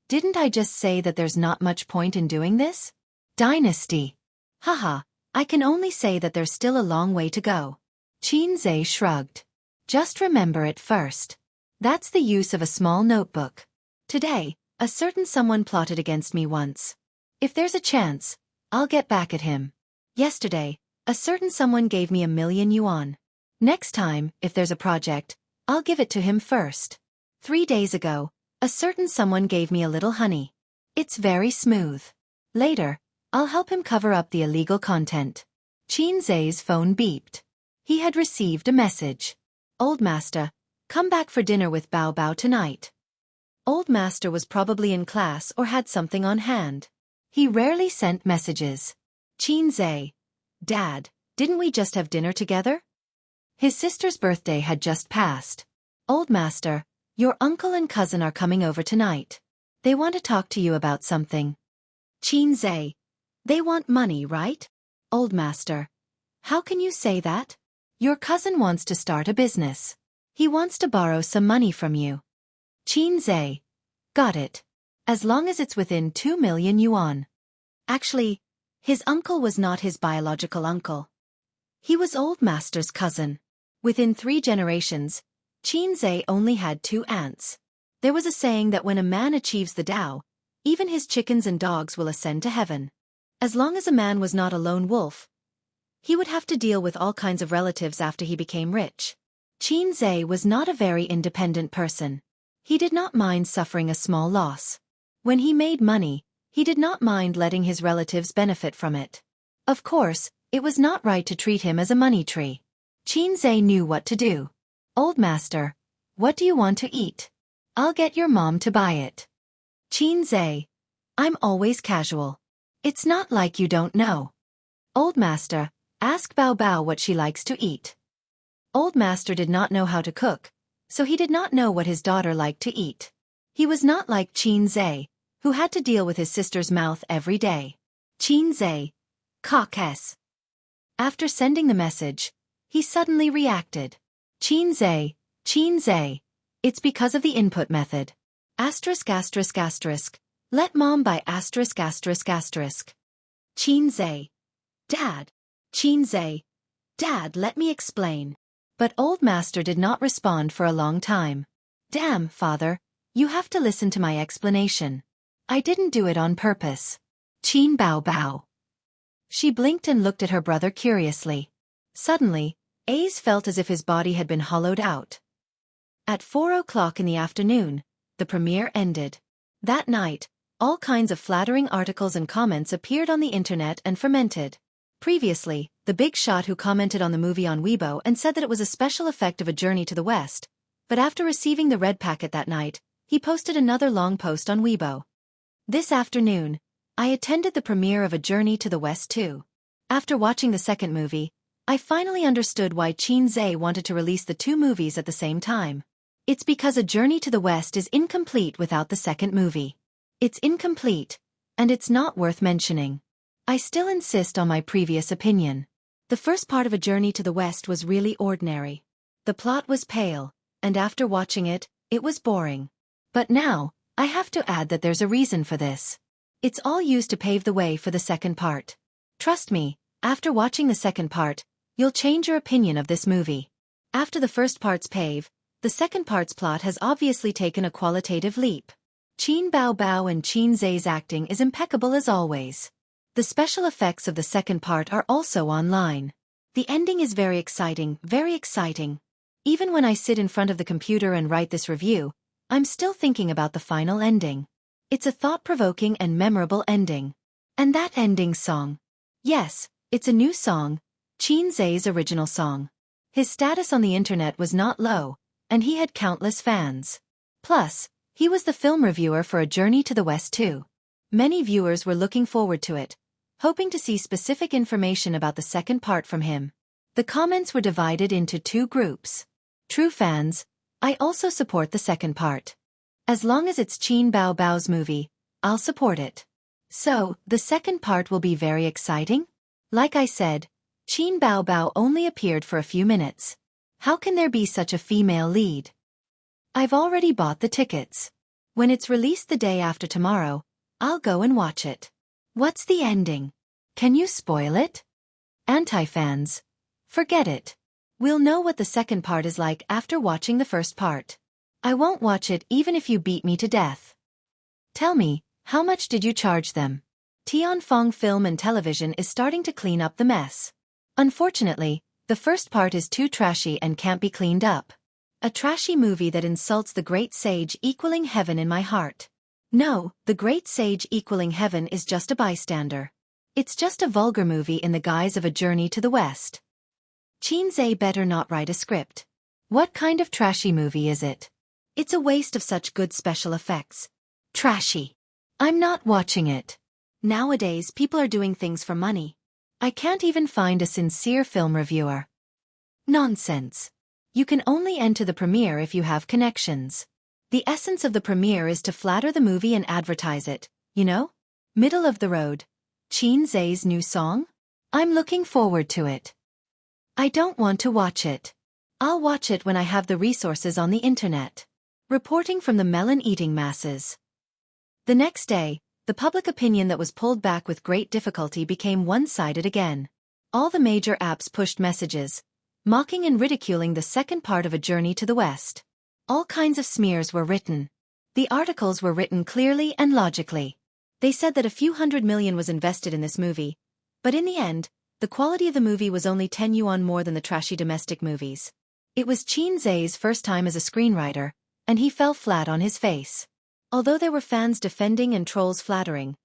Speaker 1: Didn't I just say that there's not much point in doing this? Dynasty. Haha, I can only say that there's still a long way to go. Xianxia shrugged. Just remember it first. That's the use of a small notebook. Today, a certain someone plotted against me once. If there's a chance, I'll get back at him. Yesterday, a certain someone gave me 1,000,000 yuan. Next time, if there's a project, I'll give it to him first. 3 days ago, a certain someone gave me a little honey. It's very smooth. Later, I'll help him cover up the illegal content. Xianxia's phone beeped. He had received a message. Old Master, come back for dinner with Bao Bao tonight. Old Master was probably in class or had something on hand. He rarely sent messages. Xianxia. Dad, didn't we just have dinner together? His sister's birthday had just passed. Old Master, your uncle and cousin are coming over tonight. They want to talk to you about something. Xianxia. They want money, right? Old Master. How can you say that? Your cousin wants to start a business. He wants to borrow some money from you. Xianxia. Got it. As long as it's within 2,000,000 yuan. Actually, his uncle was not his biological uncle. He was Old Master's cousin. Within 3 generations, Xianxia only had 2 aunts. There was a saying that when a man achieves the Tao, even his chickens and dogs will ascend to heaven. As long as a man was not a lone wolf, he would have to deal with all kinds of relatives after he became rich. Xianxia was not a very independent person. He did not mind suffering a small loss. When he made money, he did not mind letting his relatives benefit from it. Of course, it was not right to treat him as a money tree. Xianxia knew what to do. Old Master, what do you want to eat? I'll get your mom to buy it. Xianxia. I'm always casual. It's not like you don't know. Old Master, ask Bao Bao what she likes to eat. Old Master did not know how to cook, so he did not know what his daughter liked to eat. He was not like Xianxia, who had to deal with his sister's mouth every day. Xianxia. Cockess. After sending the message, he suddenly reacted. Xianxia. Xianxia. It's because of the input method. Asterisk asterisk asterisk. Let mom buy asterisk asterisk asterisk. Xianxia. Dad. Xianxia. Dad, let me explain. But Old Master did not respond for a long time. Damn, Father, you have to listen to my explanation. I didn't do it on purpose. Qin Bao Bao. She blinked and looked at her brother curiously. Suddenly, Ace felt as if his body had been hollowed out. At 4 o'clock in the afternoon, the premiere ended. That night, all kinds of flattering articles and comments appeared on the internet and fermented. Previously, the big shot who commented on the movie on Weibo and said that it was a special effect of A Journey to the West, but after receiving the red packet that night, he posted another long post on Weibo. This afternoon, I attended the premiere of A Journey to the West too. After watching the second movie, I finally understood why Xianxia wanted to release the 2 movies at the same time. It's because A Journey to the West is incomplete without the second movie. It's incomplete, and it's not worth mentioning. I still insist on my previous opinion. The first part of A Journey to the West was really ordinary. The plot was pale, and after watching it, it was boring. But now, I have to add that there's a reason for this. It's all used to pave the way for the second part. Trust me, after watching the second part, you'll change your opinion of this movie. After the first part's pave, the second part's plot has obviously taken a qualitative leap. Qin Bao Bao and Qin Zhe's acting is impeccable as always. The special effects of the second part are also online. The ending is very exciting, very exciting. Even when I sit in front of the computer and write this review, I'm still thinking about the final ending. It's a thought-provoking and memorable ending. And that ending song. Yes, it's a new song, Qin Zhe's original song. His status on the internet was not low, and he had countless fans. Plus, he was the film reviewer for A Journey to the West too. Many viewers were looking forward to it, hoping to see specific information about the second part from him. The comments were divided into two groups. True fans, I also support the second part. As long as it's Qin Bao Bao's movie, I'll support it. So, the second part will be very exciting? Like I said, Qin Bao Bao only appeared for a few minutes. How can there be such a female lead? I've already bought the tickets. When it's released the day after tomorrow, I'll go and watch it. What's the ending? Can you spoil it? Anti-fans. Forget it. We'll know what the second part is like after watching the first part. I won't watch it even if you beat me to death. Tell me, how much did you charge them? Tianfeng Film and Television is starting to clean up the mess. Unfortunately, the first part is too trashy and can't be cleaned up. A trashy movie that insults the great sage equaling heaven in my heart. No, the great sage equaling heaven is just a bystander. It's just a vulgar movie in the guise of A Journey to the West. Qin Zhe better not write a script. What kind of trashy movie is it? It's a waste of such good special effects. Trashy. I'm not watching it. Nowadays people are doing things for money. I can't even find a sincere film reviewer. Nonsense. You can only enter the premiere if you have connections. The essence of the premiere is to flatter the movie and advertise it, you know? Middle of the road. Qin Zhe's new song? I'm looking forward to it. I don't want to watch it. I'll watch it when I have the resources on the internet. Reporting from the melon-eating masses. The next day, the public opinion that was pulled back with great difficulty became one-sided again. All the major apps pushed messages, mocking and ridiculing the second part of A Journey to the West. All kinds of smears were written. The articles were written clearly and logically. They said that a few $100 million was invested in this movie, but in the end, the quality of the movie was only 10 yuan more than the trashy domestic movies. It was Qin Zhe's first time as a screenwriter, and he fell flat on his face. Although there were fans defending and trolls flattering,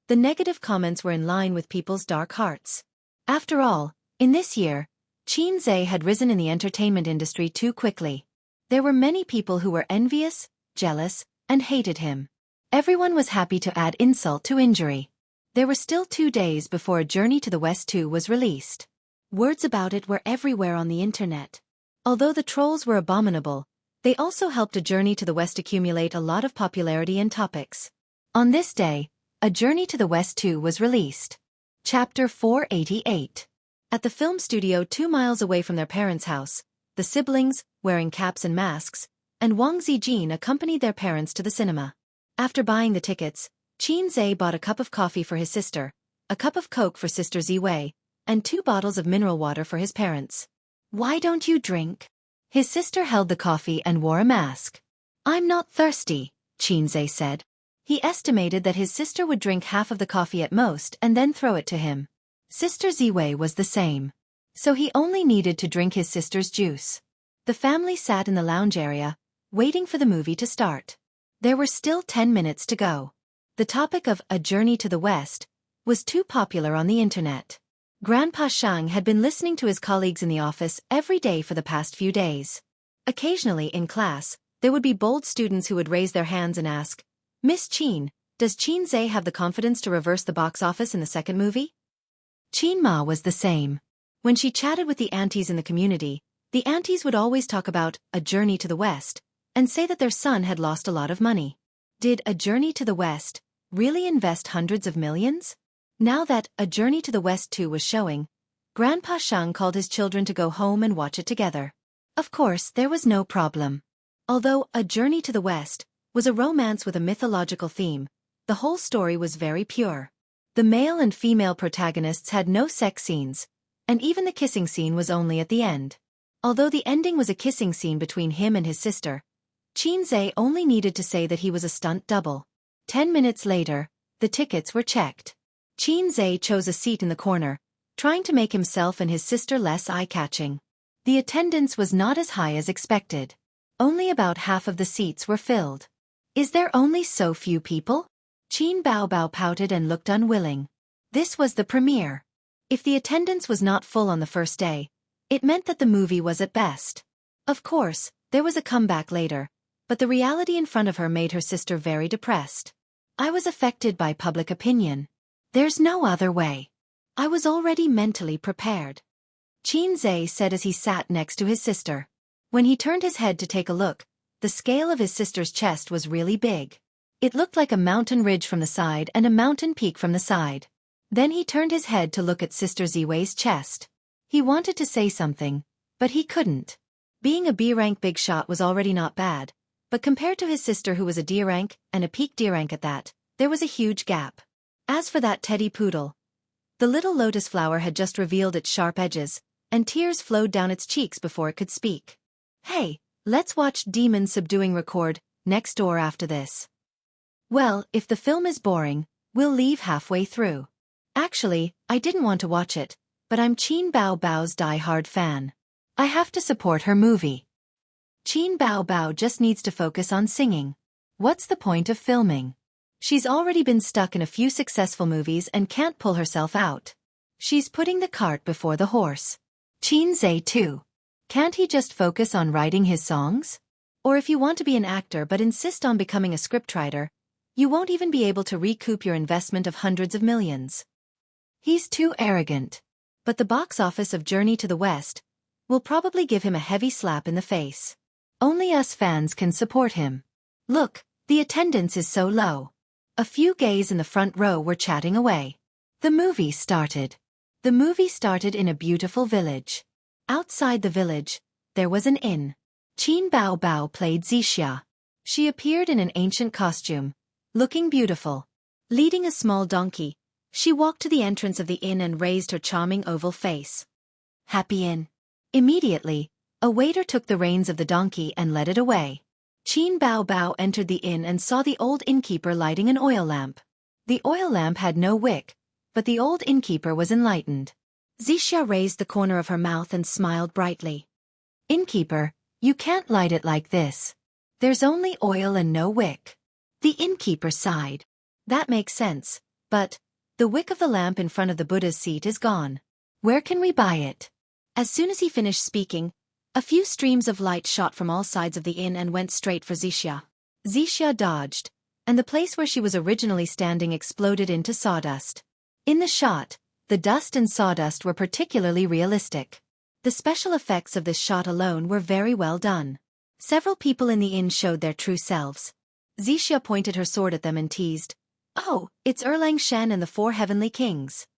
Speaker 1: the negative comments were in line with people's dark hearts. After all, in this year, Qin Zhe had risen in the entertainment industry too quickly. There were many people who were envious, jealous, and hated him. Everyone was happy to add insult to injury. There were still 2 days before A Journey to the West 2 was released. Words about it were everywhere on the internet. Although the trolls were abominable, they also helped A Journey to the West accumulate a lot of popularity and topics. On this day, A Journey to the West 2 was released. Chapter 488. At the film studio 2 miles away from their parents' house, the siblings, wearing caps and masks, and Wang Zijin accompanied their parents to the cinema. After buying the tickets, Qin Zhe bought a cup of coffee for his sister, a cup of Coke for Sister Ziwei, and 2 bottles of mineral water for his parents. Why don't you drink? His sister held the coffee and wore a mask. I'm not thirsty, Qin Zhe said. He estimated that his sister would drink half of the coffee at most and then throw it to him. Sister Ziwei was the same. So he only needed to drink his sister's juice. The family sat in the lounge area, waiting for the movie to start. There were still 10 minutes to go. The topic of A Journey to the West was too popular on the internet. Grandpa Shang had been listening to his colleagues in the office every day for the past few days. Occasionally in class, there would be bold students who would raise their hands and ask, Miss Qin, does Qin Zhe have the confidence to reverse the box office in the second movie? Qin Ma was the same. When she chatted with the aunties in the community, the aunties would always talk about A Journey to the West and say that their son had lost a lot of money. Did A Journey to the West really invest hundreds of millions? Now that A Journey to the West 2 was showing, Grandpa Shang called his children to go home and watch it together. Of course, there was no problem. Although A Journey to the West was a romance with a mythological theme, the whole story was very pure. The male and female protagonists had no sex scenes, and even the kissing scene was only at the end. Although the ending was a kissing scene between him and his sister, Xianxia only needed to say that he was a stunt double. 10 minutes later, the tickets were checked. Xianxia chose a seat in the corner, trying to make himself and his sister less eye-catching. The attendance was not as high as expected. Only about half of the seats were filled. Is there only so few people? Qin Baobao pouted and looked unwilling. This was the premiere. If the attendance was not full on the first day, it meant that the movie was at best. Of course, there was a comeback later, but the reality in front of her made her sister very depressed. I was affected by public opinion. There's no other way. I was already mentally prepared. Xianxia said as he sat next to his sister. When he turned his head to take a look, the scale of his sister's chest was really big. It looked like a mountain ridge from the side and a mountain peak from the side. Then he turned his head to look at Sister Ziwei's chest. He wanted to say something, but he couldn't. Being a B-rank big shot was already not bad, but compared to his sister who was a D rank, and a peak D rank at that, there was a huge gap. As for that teddy poodle, the little lotus flower had just revealed its sharp edges, and tears flowed down its cheeks before it could speak. Hey, let's watch Demon Subduing record next door after this. Well, if the film is boring, we'll leave halfway through. Actually, I didn't want to watch it, but I'm Qin Baobao's die-hard fan. I have to support her movie. Qin Baobao just needs to focus on singing. What's the point of filming? She's already been stuck in a few successful movies and can't pull herself out. She's putting the cart before the horse. Xianxia too. Can't he just focus on writing his songs? Or if you want to be an actor but insist on becoming a scriptwriter, you won't even be able to recoup your investment of hundreds of millions. He's too arrogant. But the box office of Journey to the West will probably give him a heavy slap in the face. Only us fans can support him. Look, the attendance is so low. A few gays in the front row were chatting away. The movie started. The movie started in a beautiful village. Outside the village, there was an inn. Qin Baobao played Xianxia. She appeared in an ancient costume, looking beautiful. Leading a small donkey, she walked to the entrance of the inn and raised her charming oval face. Happy inn. Immediately, a waiter took the reins of the donkey and led it away. Qin Baobao entered the inn and saw the old innkeeper lighting an oil lamp. The oil lamp had no wick, but the old innkeeper was enlightened. Xianxia raised the corner of her mouth and smiled brightly. Innkeeper, you can't light it like this. There's only oil and no wick. The innkeeper sighed. That makes sense, but the wick of the lamp in front of the Buddha's seat is gone. Where can we buy it? As soon as he finished speaking, a few streams of light shot from all sides of the inn and went straight for Xianxia. Xianxia dodged, and the place where she was originally standing exploded into sawdust. In the shot, the dust and sawdust were particularly realistic. The special effects of this shot alone were very well done. Several people in the inn showed their true selves. Xianxia pointed her sword at them and teased, "Oh, it's Erlang Shen and the 4 heavenly kings."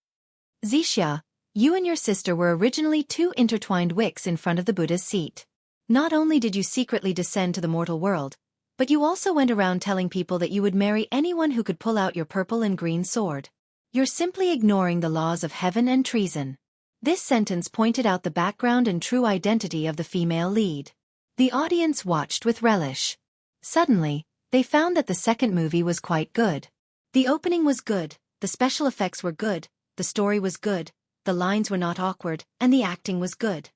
Speaker 1: Xianxia, you and your sister were originally 2 intertwined wicks in front of the Buddha's seat. Not only did you secretly descend to the mortal world, but you also went around telling people that you would marry anyone who could pull out your purple and green sword. You're simply ignoring the laws of heaven and treason. This sentence pointed out the background and true identity of the female lead. The audience watched with relish. Suddenly, they found that the second movie was quite good. The opening was good, the special effects were good, the story was good, the lines were not awkward, and the acting was good.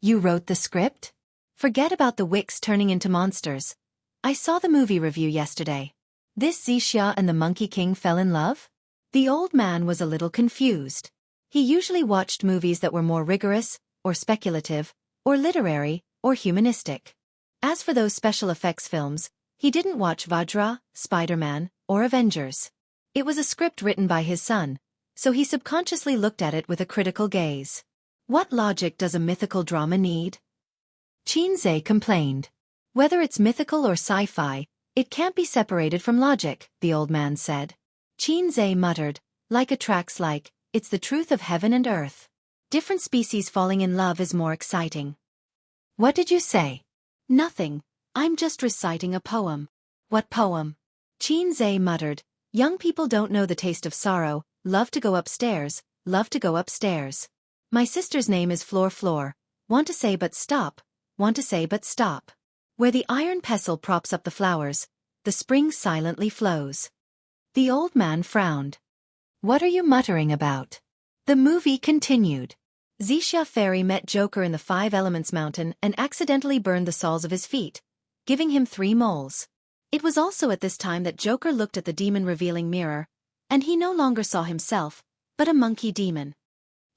Speaker 1: You wrote the script? Forget about the wicks turning into monsters. I saw the movie review yesterday. This Xianxia and the Monkey King fell in love? The old man was a little confused. He usually watched movies that were more rigorous, or speculative, or literary, or humanistic. As for those special effects films, he didn't watch Vajra, Spider-Man, or Avengers. It was a script written by his son, so he subconsciously looked at it with a critical gaze. What logic does a mythical drama need? Xianxia complained. Whether it's mythical or sci-fi, it can't be separated from logic, the old man said. Xianxia muttered, like attracts like, it's the truth of heaven and earth. Different species falling in love is more exciting. What did you say? Nothing. I'm just reciting a poem. What poem? Xianxia muttered, young people don't know the taste of sorrow, love to go upstairs, love to go upstairs. My sister's name is Floor Floor, want to say but stop, want to say but stop. Where the iron pestle props up the flowers, the spring silently flows. The old man frowned. What are you muttering about? The movie continued. Xianxia Fairy met Joker in the Five Elements Mountain and accidentally burned the soles of his feet, giving him 3 moles. It was also at this time that Joker looked at the demon-revealing mirror, and he no longer saw himself, but a monkey demon.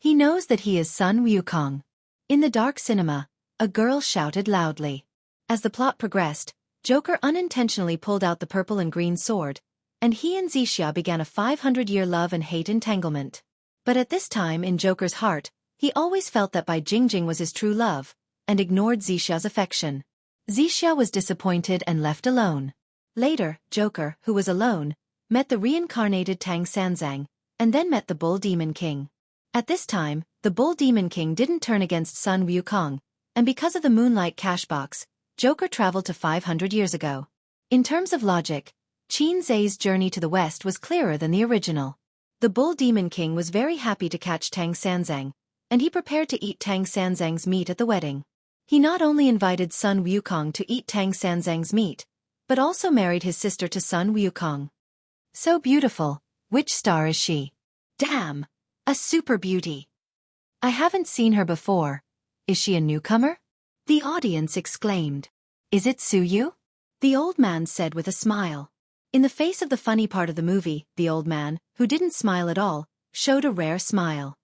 Speaker 1: He knows that he is Sun Wukong. In the dark cinema, a girl shouted loudly. As the plot progressed, Joker unintentionally pulled out the purple and green sword, and he and Xianxia began a 500-year love and hate entanglement. But at this time in Joker's heart, he always felt that Bai Jingjing was his true love, and ignored Xixia's affection. Xianxia was disappointed and left alone. Later, Joker, who was alone, met the reincarnated Tang Sanzang, and then met the Bull Demon King. At this time, the Bull Demon King didn't turn against Sun Wukong, and because of the Moonlight Cash Box, Joker traveled to 500 years ago. In terms of logic, Qin Zai's journey to the west was clearer than the original. The Bull Demon King was very happy to catch Tang Sanzang, and he prepared to eat Tang Sanzang's meat at the wedding. He not only invited Sun Wukong to eat Tang Sanzang's meat, but also married his sister to Sun Wukong. So beautiful, which star is she? Damn! A super beauty. I haven't seen her before. Is she a newcomer? The audience exclaimed. Is it Suyu? The old man said with a smile. In the face of the funny part of the movie, the old man, who didn't smile at all, showed a rare smile.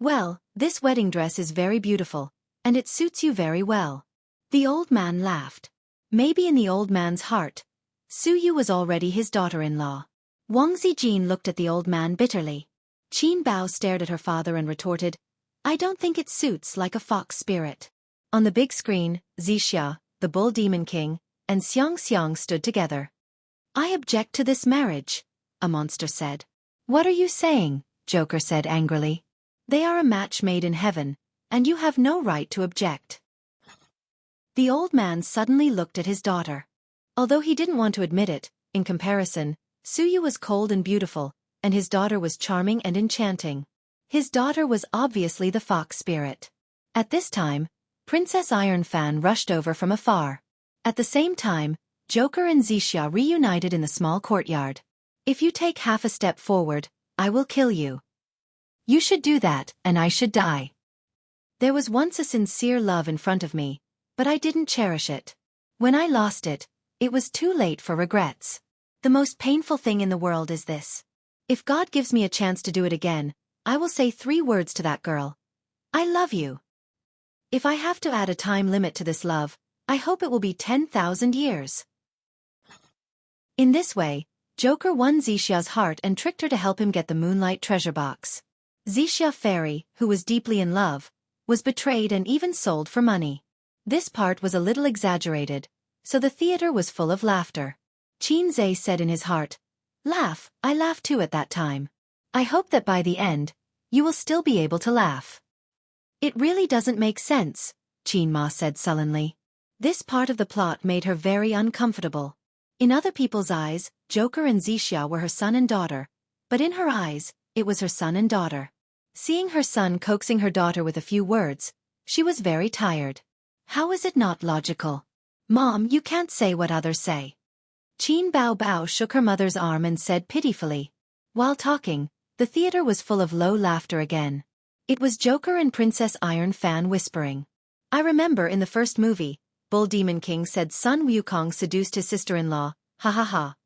Speaker 1: Well, this wedding dress is very beautiful, and it suits you very well. The old man laughed. Maybe in the old man's heart, Suyu was already his daughter-in-law. Wang Zijin looked at the old man bitterly. Qin Bao stared at her father and retorted, I don't think it suits like a fox spirit. On the big screen, Xianxia, the Bull Demon King, and Xianxia stood together. I object to this marriage, a monster said. What are you saying? Joker said angrily. They are a match made in heaven, and you have no right to object. The old man suddenly looked at his daughter. Although he didn't want to admit it, in comparison, Suyu was cold and beautiful, and his daughter was charming and enchanting. His daughter was obviously the fox spirit. At this time, Princess Iron Fan rushed over from afar. At the same time, Joker and Xianxia reunited in the small courtyard. If you take half a step forward, I will kill you. You should do that, and I should die. There was once a sincere love in front of me, but I didn't cherish it. When I lost it, it was too late for regrets. The most painful thing in the world is this. If God gives me a chance to do it again, I will say 3 words to that girl. I love you. If I have to add a time limit to this love, I hope it will be 10,000 years. In this way, Joker won Xixia's heart and tricked her to help him get the Moonlight Treasure Box. Xianxia Fairy, who was deeply in love, was betrayed and even sold for money. This part was a little exaggerated, so the theater was full of laughter. Qin Zai said in his heart, Laugh, I laughed too at that time. I hope that by the end, you will still be able to laugh. It really doesn't make sense, Qin Ma said sullenly. This part of the plot made her very uncomfortable. In other people's eyes, Joker and Xianxia were her son and daughter, but in her eyes, it was her son and daughter. Seeing her son coaxing her daughter with a few words, she was very tired. How is it not logical? Mom, you can't say what others say. Qin Bao Bao shook her mother's arm and said pitifully. While talking, the theater was full of low laughter again. It was Joker and Princess Iron Fan whispering. I remember in the first movie, Bull Demon King said Sun Wukong seduced his sister-in-law, ha ha ha.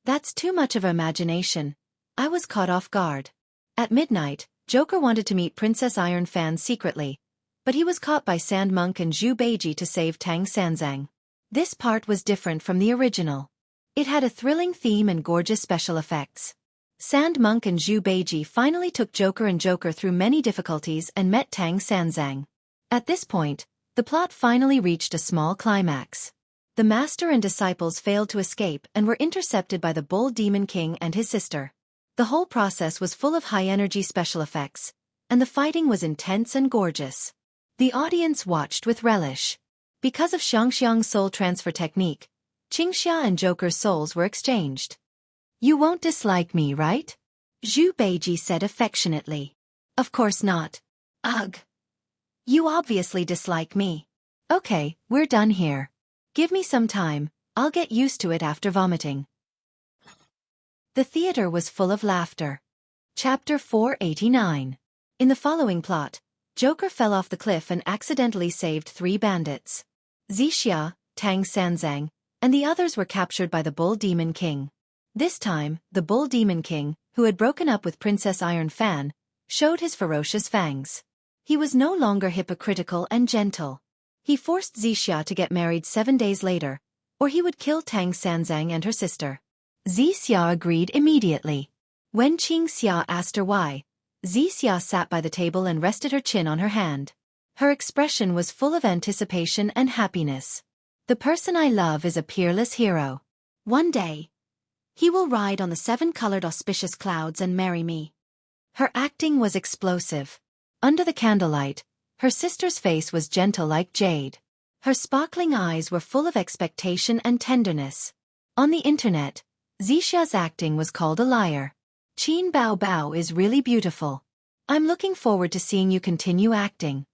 Speaker 1: That's too much of imagination. I was caught off guard. At midnight, Joker wanted to meet Princess Iron Fan secretly, but he was caught by Sand Monk and Zhu Beiji to save Tang Sanzang. This part was different from the original. It had a thrilling theme and gorgeous special effects. Sand Monk and Zhu Beiji finally took Joker and Joker through many difficulties and met Tang Sanzang. At this point, the plot finally reached a small climax. The master and disciples failed to escape and were intercepted by the Bull Demon King and his sister. The whole process was full of high-energy special effects, and the fighting was intense and gorgeous. The audience watched with relish. Because of Xianxiang's soul transfer technique, Xianxia and Joker's souls were exchanged. You won't dislike me, right? Zhu Beiji said affectionately. Of course not. Ugh. You obviously dislike me. Okay, we're done here. Give me some time, I'll get used to it after vomiting. The theater was full of laughter. Chapter 489. In the following plot, Joker fell off the cliff and accidentally saved 3 bandits. Xianxia, Tang Sanzang, and the others were captured by the Bull Demon King. This time, the Bull Demon King, who had broken up with Princess Iron Fan, showed his ferocious fangs. He was no longer hypocritical and gentle. He forced Xianxia to get married 7 days later, or he would kill Tang Sanzang and her sister. Xianxia agreed immediately. When Xianxia asked her why, Xianxia sat by the table and rested her chin on her hand. Her expression was full of anticipation and happiness. The person I love is a peerless hero. One day, he will ride on the 7-colored auspicious clouds and marry me. Her acting was explosive. Under the candlelight, her sister's face was gentle like jade. Her sparkling eyes were full of expectation and tenderness. On the internet, Xianxia's acting was called a liar. Qin Bao Bao is really beautiful. I'm looking forward to seeing you continue acting.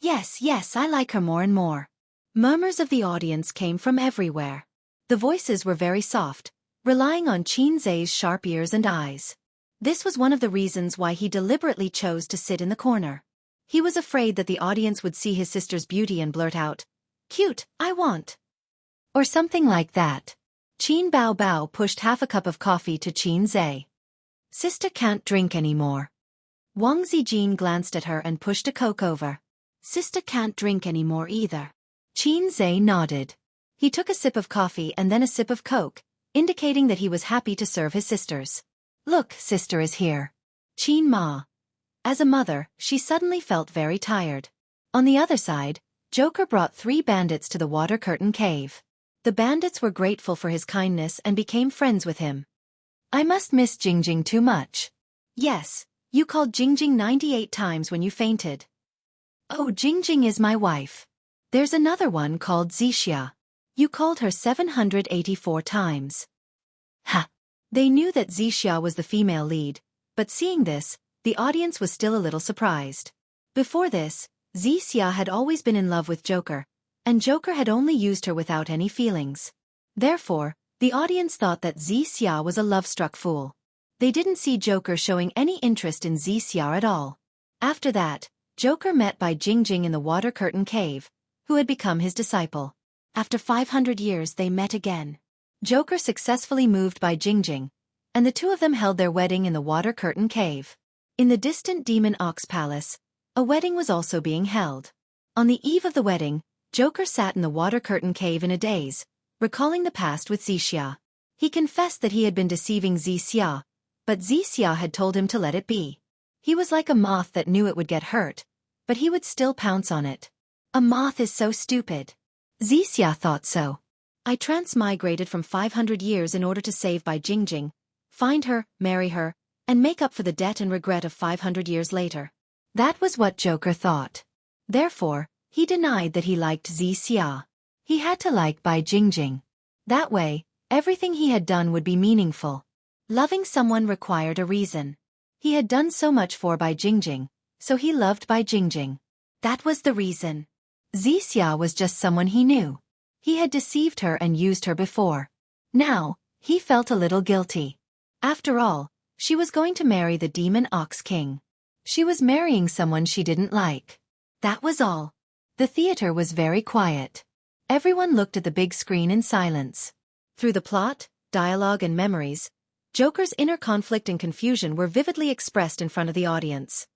Speaker 1: Yes, I like her more and more. Murmurs of the audience came from everywhere. The voices were very soft, relying on Qin Zai's sharp ears and eyes. This was one of the reasons why he deliberately chose to sit in the corner. He was afraid that the audience would see his sister's beauty and blurt out, "Cute, I want." Or something like that. Qin Bao Bao pushed half a cup of coffee to Qin Zai. Sister can't drink anymore. Wang Zijin glanced at her and pushed a Coke over. Sister can't drink anymore either. Qin Zai nodded. He took a sip of coffee and then a sip of Coke, indicating that he was happy to serve his sisters. Look, sister is here. Qin Ma. As a mother, she suddenly felt very tired. On the other side, Joker brought 3 bandits to the Water Curtain Cave. The bandits were grateful for his kindness and became friends with him. I must miss Jingjing too much. Yes, you called Jingjing 98 times when you fainted. Oh, Jingjing is my wife. There's another one called Xianxia. You called her 784 times. Ha! They knew that Xianxia was the female lead, but seeing this, the audience was still a little surprised. Before this, Xianxia had always been in love with Joker, and Joker had only used her without any feelings. Therefore, the audience thought that Xianxia was a love-struck fool. They didn't see Joker showing any interest in Xianxia at all. After that, Joker met by Jingjing in the Water Curtain Cave, who had become his disciple. After 500 years they met again. Joker successfully moved by Jingjing, and the two of them held their wedding in the Water Curtain Cave. In the distant Demon Ox Palace, a wedding was also being held. On the eve of the wedding, Joker sat in the Water Curtain Cave in a daze, recalling the past with Xianxia. He confessed that he had been deceiving Xianxia, but Xianxia had told him to let it be. He was like a moth that knew it would get hurt, but he would still pounce on it. A moth is so stupid. Xianxia thought so. I transmigrated from 500 years in order to save by Jingjing, find her, marry her, and make up for the debt and regret of 500 years later. That was what Joker thought. Therefore, he denied that he liked Xianxia. He had to like Bai Jingjing. That way, everything he had done would be meaningful. Loving someone required a reason. He had done so much for Bai Jingjing, so he loved Bai Jingjing. That was the reason. Xianxia was just someone he knew. He had deceived her and used her before. Now, he felt a little guilty. After all, she was going to marry the Demon Ox King. She was marrying someone she didn't like. That was all. The theater was very quiet. Everyone looked at the big screen in silence. Through the plot, dialogue and memories, Joker's inner conflict and confusion were vividly expressed in front of the audience.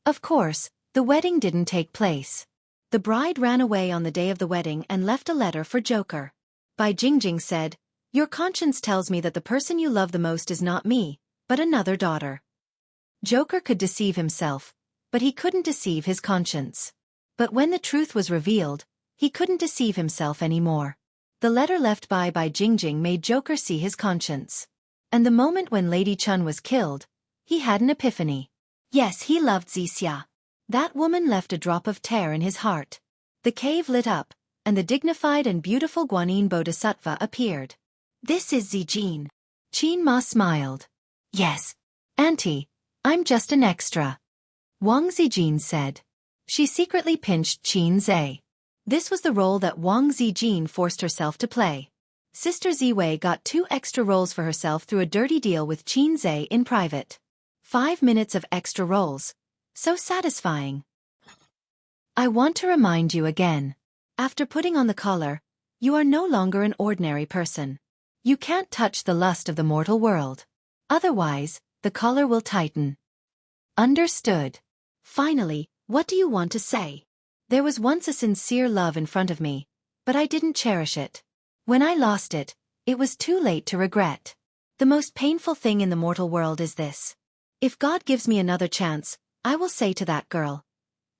Speaker 1: Of course, the wedding didn't take place. The bride ran away on the day of the wedding and left a letter for Joker. Bai Jingjing said, "Your conscience tells me that the person you love the most is not me, but another daughter." Joker could deceive himself, but he couldn't deceive his conscience. But when the truth was revealed, he couldn't deceive himself anymore. The letter left by Bai Jingjing made Joker see his conscience. And the moment when Lady Chun was killed, he had an epiphany. Yes, he loved Xianxia. That woman left a drop of tear in his heart. The cave lit up, and the dignified and beautiful Guanyin Bodhisattva appeared. This is Zijin. Qin Ma smiled. Yes. Auntie, I'm just an extra. Wang Zijin said. She secretly pinched Qin Zhe. This was the role that Wang Zijin forced herself to play. Sister Ziwei got 2 extra roles for herself through a dirty deal with Qin Zhe in private. 5 minutes of extra roles. So satisfying. I want to remind you again. After putting on the collar, you are no longer an ordinary person. You can't touch the lust of the mortal world. Otherwise, the collar will tighten. Understood. Finally, what do you want to say? There was once a sincere love in front of me, but I didn't cherish it. When I lost it, it was too late to regret. The most painful thing in the mortal world is this. If God gives me another chance, I will say to that girl,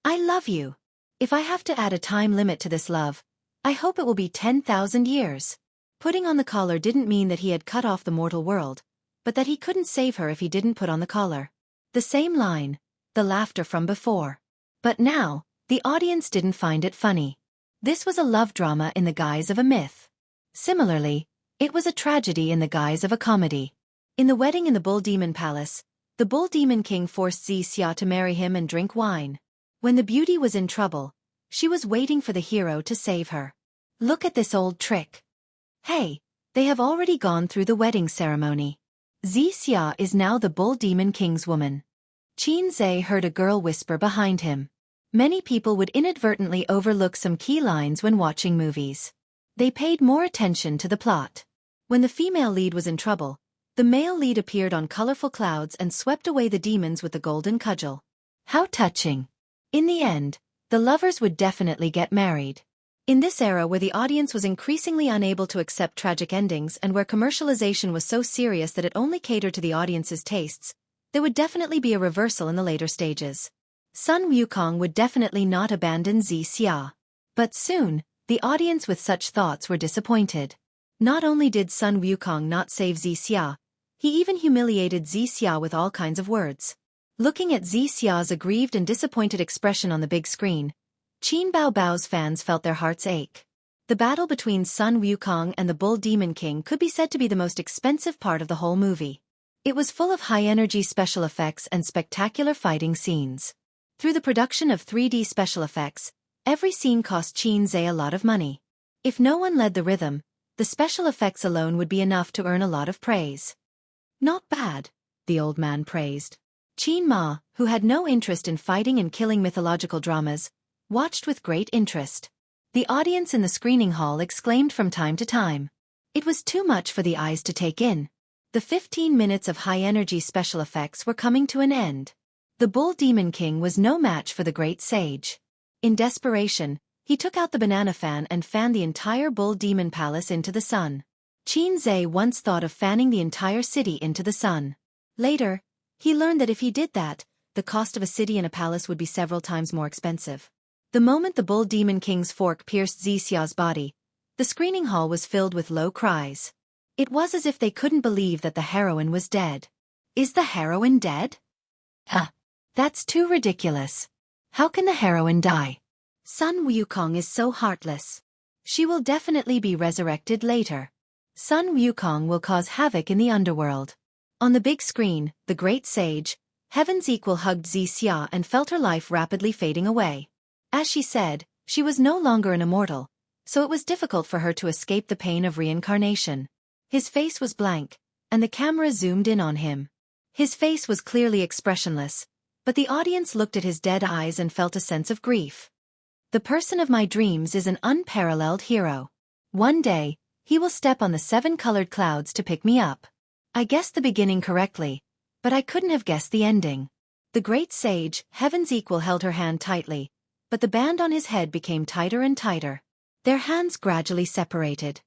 Speaker 1: I love you. If I have to add a time limit to this love, I hope it will be 10,000 years. Putting on the collar didn't mean that he had cut off the mortal world, but that he couldn't save her if he didn't put on the collar. The same line, the laughter from before. But now, the audience didn't find it funny. This was a love drama in the guise of a myth. Similarly, it was a tragedy in the guise of a comedy. In the wedding in the Bull Demon Palace, the Bull Demon King forced Xianxia to marry him and drink wine. When the beauty was in trouble, she was waiting for the hero to save her. Look at this old trick. Hey, they have already gone through the wedding ceremony. Xianxia is now the Bull Demon King's woman. Qin Zhe heard a girl whisper behind him. Many people would inadvertently overlook some key lines when watching movies. They paid more attention to the plot. When the female lead was in trouble, the male lead appeared on colorful clouds and swept away the demons with the golden cudgel. How touching. In the end, the lovers would definitely get married. In this era where the audience was increasingly unable to accept tragic endings and where commercialization was so serious that it only catered to the audience's tastes, there would definitely be a reversal in the later stages. Sun Wukong would definitely not abandon Xianxia. But soon, the audience with such thoughts were disappointed. Not only did Sun Wukong not save Xianxia, he even humiliated Xianxia with all kinds of words. Looking at Xiaxia's aggrieved and disappointed expression on the big screen, Qin Baobao's fans felt their hearts ache. The battle between Sun Wukong and the Bull Demon King could be said to be the most expensive part of the whole movie. It was full of high-energy special effects and spectacular fighting scenes. Through the production of 3D special effects, every scene cost Qin Zhe a lot of money. If no one led the rhythm, the special effects alone would be enough to earn a lot of praise. Not bad, the old man praised. Qin Ma, who had no interest in fighting and killing mythological dramas, watched with great interest. The audience in the screening hall exclaimed from time to time. It was too much for the eyes to take in. The 15 minutes of high-energy special effects were coming to an end. The Bull Demon King was no match for the great sage. In desperation, he took out the banana fan and fanned the entire Bull Demon Palace into the sun. Qin Zhe once thought of fanning the entire city into the sun. Later, he learned that if he did that, the cost of a city and a palace would be several times more expensive. The moment the Bull Demon King's fork pierced Xiaxia's body, the screening hall was filled with low cries. It was as if they couldn't believe that the heroine was dead. Is the heroine dead? That's too ridiculous. How can the heroine die? Sun Wukong is so heartless. She will definitely be resurrected later. Sun Wukong will cause havoc in the underworld. On the big screen, the great sage, Heaven's Equal, hugged Xianxia and felt her life rapidly fading away. As she said, she was no longer an immortal, so it was difficult for her to escape the pain of reincarnation. His face was blank, and the camera zoomed in on him. His face was clearly expressionless, but the audience looked at his dead eyes and felt a sense of grief. The person of my dreams is an unparalleled hero. One day, he will step on the 7 colored clouds to pick me up. I guessed the beginning correctly, but I couldn't have guessed the ending. The great sage, Heaven's Equal, held her hand tightly, but the band on his head became tighter and tighter. Their hands gradually separated.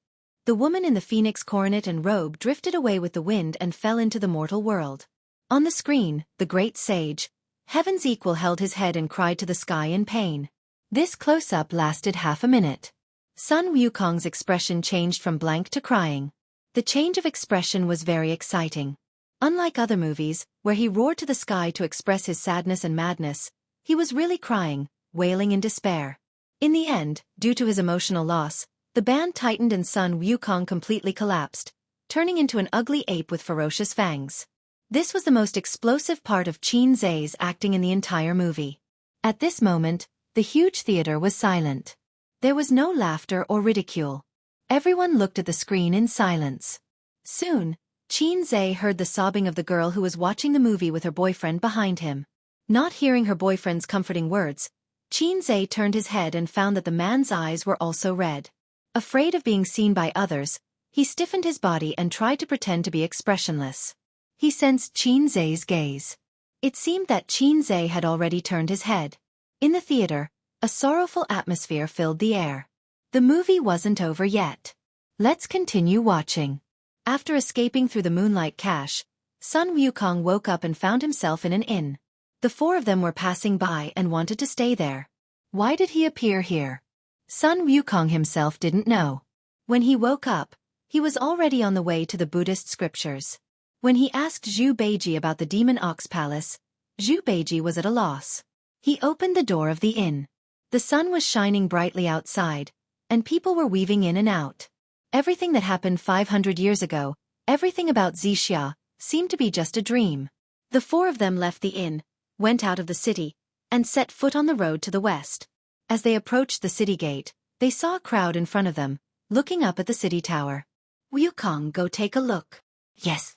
Speaker 1: The woman in the phoenix coronet and robe drifted away with the wind and fell into the mortal world. On the screen, the great sage, Heaven's Equal, held his head and cried to the sky in pain. This close-up lasted half a minute. Sun Wukong's expression changed from blank to crying. The change of expression was very exciting. Unlike other movies, where he roared to the sky to express his sadness and madness, he was really crying, wailing in despair. In the end, due to his emotional loss, the band tightened and Sun Wukong completely collapsed, turning into an ugly ape with ferocious fangs. This was the most explosive part of Xianxia's acting in the entire movie. At this moment, the huge theater was silent. There was no laughter or ridicule. Everyone looked at the screen in silence. Soon, Xianxia heard the sobbing of the girl who was watching the movie with her boyfriend behind him. Not hearing her boyfriend's comforting words, Xianxia turned his head and found that the man's eyes were also red. Afraid of being seen by others, he stiffened his body and tried to pretend to be expressionless. He sensed Xianxia's gaze. It seemed that Xianxia had already turned his head. In the theater, a sorrowful atmosphere filled the air. The movie wasn't over yet. Let's continue watching. After escaping through the moonlight cache, Sun Wukong woke up and found himself in an inn. The four of them were passing by and wanted to stay there. Why did he appear here? Sun Wukong himself didn't know. When he woke up, he was already on the way to the Buddhist scriptures. When he asked Zhu Beiji about the Demon Ox Palace, Zhu Beiji was at a loss. He opened the door of the inn. The sun was shining brightly outside, and people were weaving in and out. Everything that happened 500 years ago, everything about Xianxia, seemed to be just a dream. The four of them left the inn, went out of the city, and set foot on the road to the west. As they approached the city gate, they saw a crowd in front of them, looking up at the city tower. Wukong, go take a look. Yes.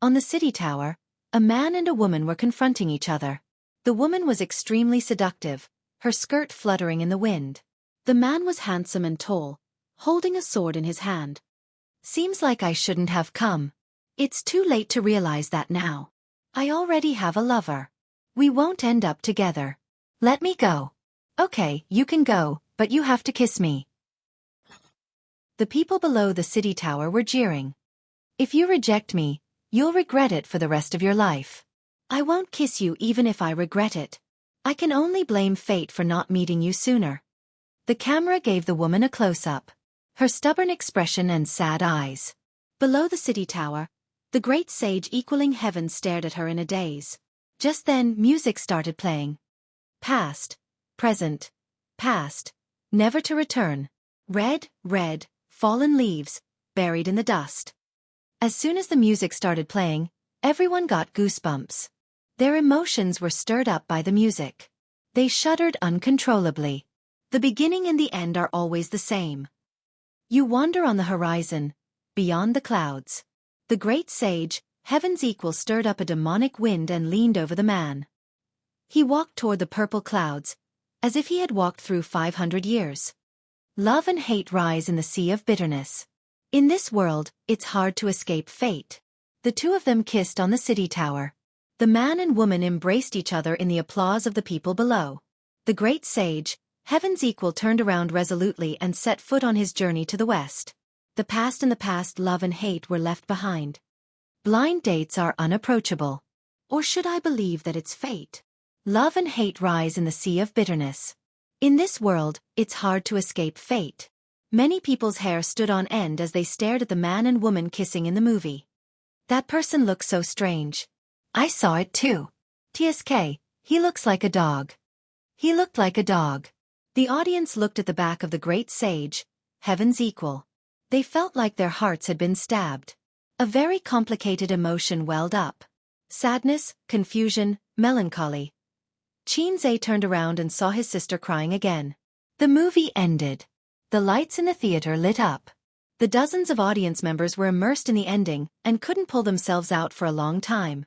Speaker 1: On the city tower, a man and a woman were confronting each other. The woman was extremely seductive, her skirt fluttering in the wind. The man was handsome and tall, holding a sword in his hand. Seems like I shouldn't have come. It's too late to realize that now. I already have a lover. We won't end up together. Let me go. Okay, you can go, but you have to kiss me. The people below the city tower were jeering. If you reject me, you'll regret it for the rest of your life. I won't kiss you even if I regret it. I can only blame fate for not meeting you sooner. The camera gave the woman a close-up. Her stubborn expression and sad eyes. Below the city tower, the great sage equaling heaven stared at her in a daze. Just then, music started playing. Past, present, past, never to return. Red, red, fallen leaves, buried in the dust. As soon as the music started playing, everyone got goosebumps. Their emotions were stirred up by the music. They shuddered uncontrollably. The beginning and the end are always the same. You wander on the horizon, beyond the clouds. The great sage, heaven's equal, stirred up a demonic wind and leaned over the man. He walked toward the purple clouds, as if he had walked through 500 years. Love and hate rise in the sea of bitterness. In this world, it's hard to escape fate. The two of them kissed on the city tower. The man and woman embraced each other in the applause of the people below. The great sage, heaven's equal, turned around resolutely and set foot on his journey to the west. The past and the past, love and hate, were left behind. Blind dates are unapproachable. Or should I believe that it's fate? Love and hate rise in the sea of bitterness. In this world, it's hard to escape fate. Many people's hair stood on end as they stared at the man and woman kissing in the movie. That person looks so strange. I saw it too. TSK, he looks like a dog. He looked like a dog. The audience looked at the back of the great sage, heaven's equal. They felt like their hearts had been stabbed. A very complicated emotion welled up. Sadness, confusion, melancholy. Xianxia turned around and saw his sister crying again. The movie ended. The lights in the theater lit up. The dozens of audience members were immersed in the ending and couldn't pull themselves out for a long time.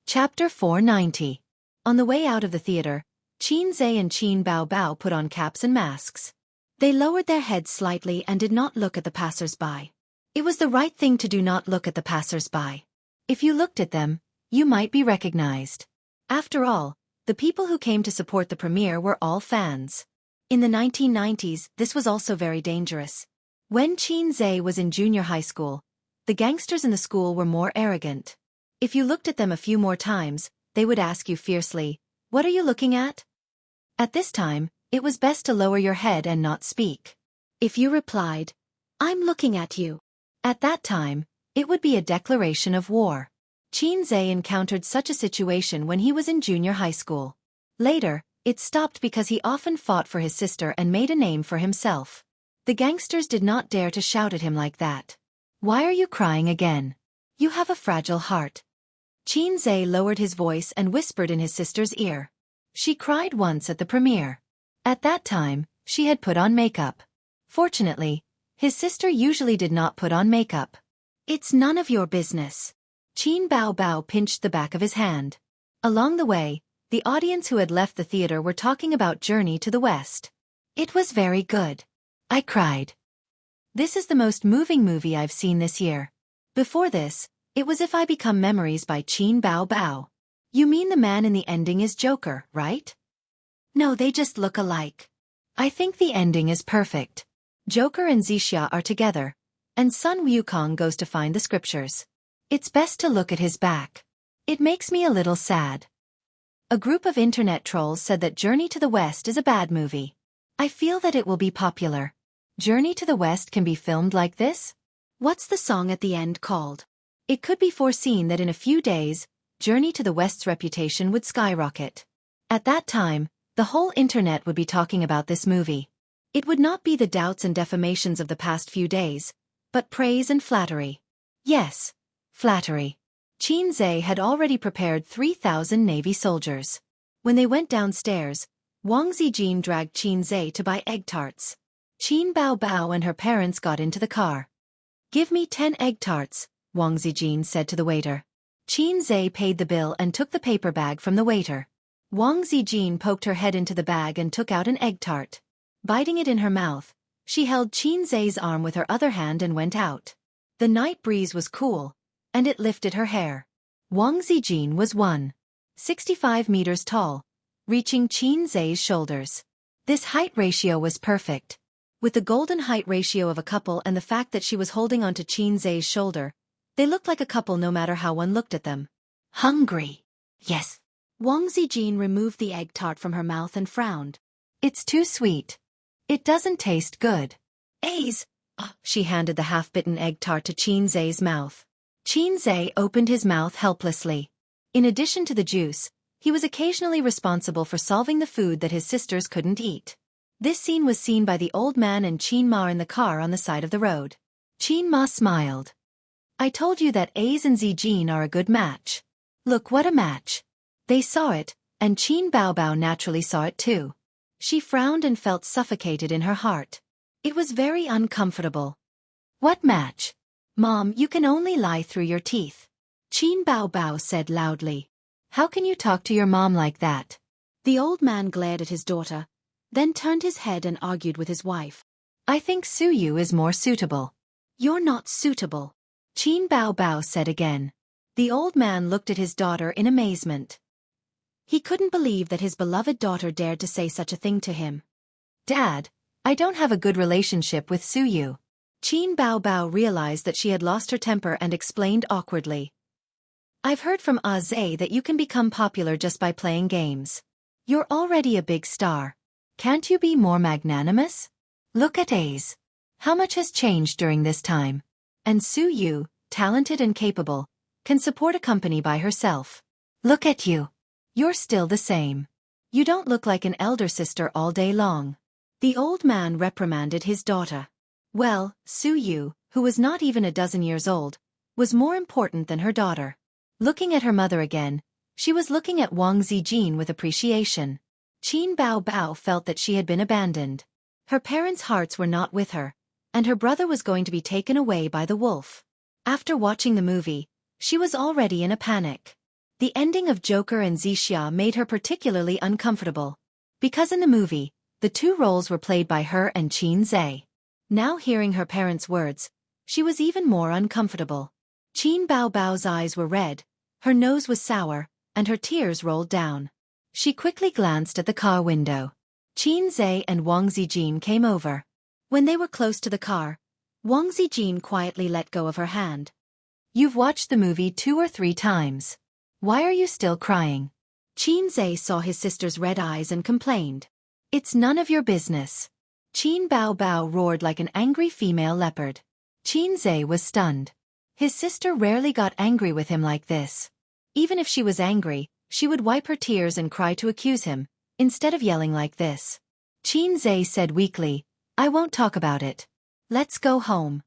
Speaker 1: Chapter 490. On the way out of the theater, Xianxia and Qin Bao Bao put on caps and masks. They lowered their heads slightly and did not look at the passers-by. It was the right thing to do not look at the passers-by. If you looked at them, you might be recognized. After all, the people who came to support the premiere were all fans. In the 1990s, this was also very dangerous. When Xianxia was in junior high school, the gangsters in the school were more arrogant. If you looked at them a few more times, they would ask you fiercely, "What are you looking at?" At this time, it was best to lower your head and not speak. If you replied, "I'm looking at you," at that time, it would be a declaration of war. Xianxia encountered such a situation when he was in junior high school. Later, it stopped because he often fought for his sister and made a name for himself. The gangsters did not dare to shout at him like that. "Why are you crying again? You have a fragile heart." Xianxia lowered his voice and whispered in his sister's ear. She cried once at the premiere. At that time, she had put on makeup. Fortunately, his sister usually did not put on makeup. It's none of your business. Qin Bao Bao pinched the back of his hand. Along the way, the audience who had left the theater were talking about Journey to the West. It was very good. I cried. This is the most moving movie I've seen this year. Before this, it was If I Become Memories by Qin Bao Bao. You mean the man in the ending is Joker, right? No, they just look alike. I think the ending is perfect. Joker and Xianxia are together, and Sun Wukong goes to find the scriptures. It's best to look at his back. It makes me a little sad. A group of internet trolls said that Journey to the West is a bad movie. I feel that it will be popular. Journey to the West can be filmed like this? What's the song at the end called? It could be foreseen that in a few days, Journey to the West's reputation would skyrocket. At that time, the whole internet would be talking about this movie. It would not be the doubts and defamations of the past few days, but praise and flattery. Yes, flattery. Xianxia had already prepared 3,000 Navy soldiers. When they went downstairs, Wang Zijin dragged Xianxia to buy egg tarts. Qin Bao Bao and her parents got into the car. Give me 10 egg tarts, Wang Zijin said to the waiter. Xianxia paid the bill and took the paper bag from the waiter. Wang Zijin poked her head into the bag and took out an egg tart. Biting it in her mouth, she held Xianxia's arm with her other hand and went out. The night breeze was cool, and it lifted her hair. Wang Zijin was 165 meters tall, reaching Xianxia's shoulders. This height ratio was perfect. With the golden height ratio of a couple and the fact that she was holding onto Xianxia's shoulder, they looked like a couple no matter how one looked at them. Hungry. Yes. Wang Zijin removed the egg tart from her mouth and frowned. It's too sweet. It doesn't taste good. Aze. She handed the half-bitten egg tart to Xianxia's mouth. Xianxia opened his mouth helplessly. In addition to the juice, he was occasionally responsible for solving the food that his sisters couldn't eat. This scene was seen by the old man and Qin Ma in the car on the side of the road. Qin Ma smiled. I told you that Aze and Zijin are a good match. Look what a match. They saw it, and Qin Bao Bao naturally saw it too. She frowned and felt suffocated in her heart. It was very uncomfortable. What match? Mom, you can only lie through your teeth. Qin Bao Bao said loudly. How can you talk to your mom like that? The old man glared at his daughter, then turned his head and argued with his wife. I think Su Yu is more suitable. You're not suitable. Qin Bao Bao said again. The old man looked at his daughter in amazement. He couldn't believe that his beloved daughter dared to say such a thing to him. Dad, I don't have a good relationship with Su Yu. Qin Bao Bao realized that she had lost her temper and explained awkwardly. I've heard from Aze that you can become popular just by playing games. You're already a big star. Can't you be more magnanimous? Look at Aze. How much has changed during this time? And Su Yu, talented and capable, can support a company by herself. Look at you. You're still the same. You don't look like an elder sister all day long. The old man reprimanded his daughter. Well, Su Yu, who was not even a dozen years old, was more important than her daughter. Looking at her mother again, she was looking at Wang Zijin with appreciation. Qin Bao Bao felt that she had been abandoned. Her parents' hearts were not with her, and her brother was going to be taken away by the wolf. After watching the movie, she was already in a panic. The ending of Joker and Xianxia made her particularly uncomfortable. Because in the movie, the two roles were played by her and Xianxia. Now hearing her parents' words, she was even more uncomfortable. Qin Bao Bao's eyes were red, her nose was sour, and her tears rolled down. She quickly glanced at the car window. Xianxia and Wang Zijin came over. When they were close to the car, Wang Zijin quietly let go of her hand. You've watched the movie 2 or 3 times. Why are you still crying? Xianxia saw his sister's red eyes and complained. It's none of your business. Qin Bao Bao roared like an angry female leopard. Xianxia was stunned. His sister rarely got angry with him like this. Even if she was angry, she would wipe her tears and cry to accuse him, instead of yelling like this. Xianxia said weakly, I won't talk about it. Let's go home.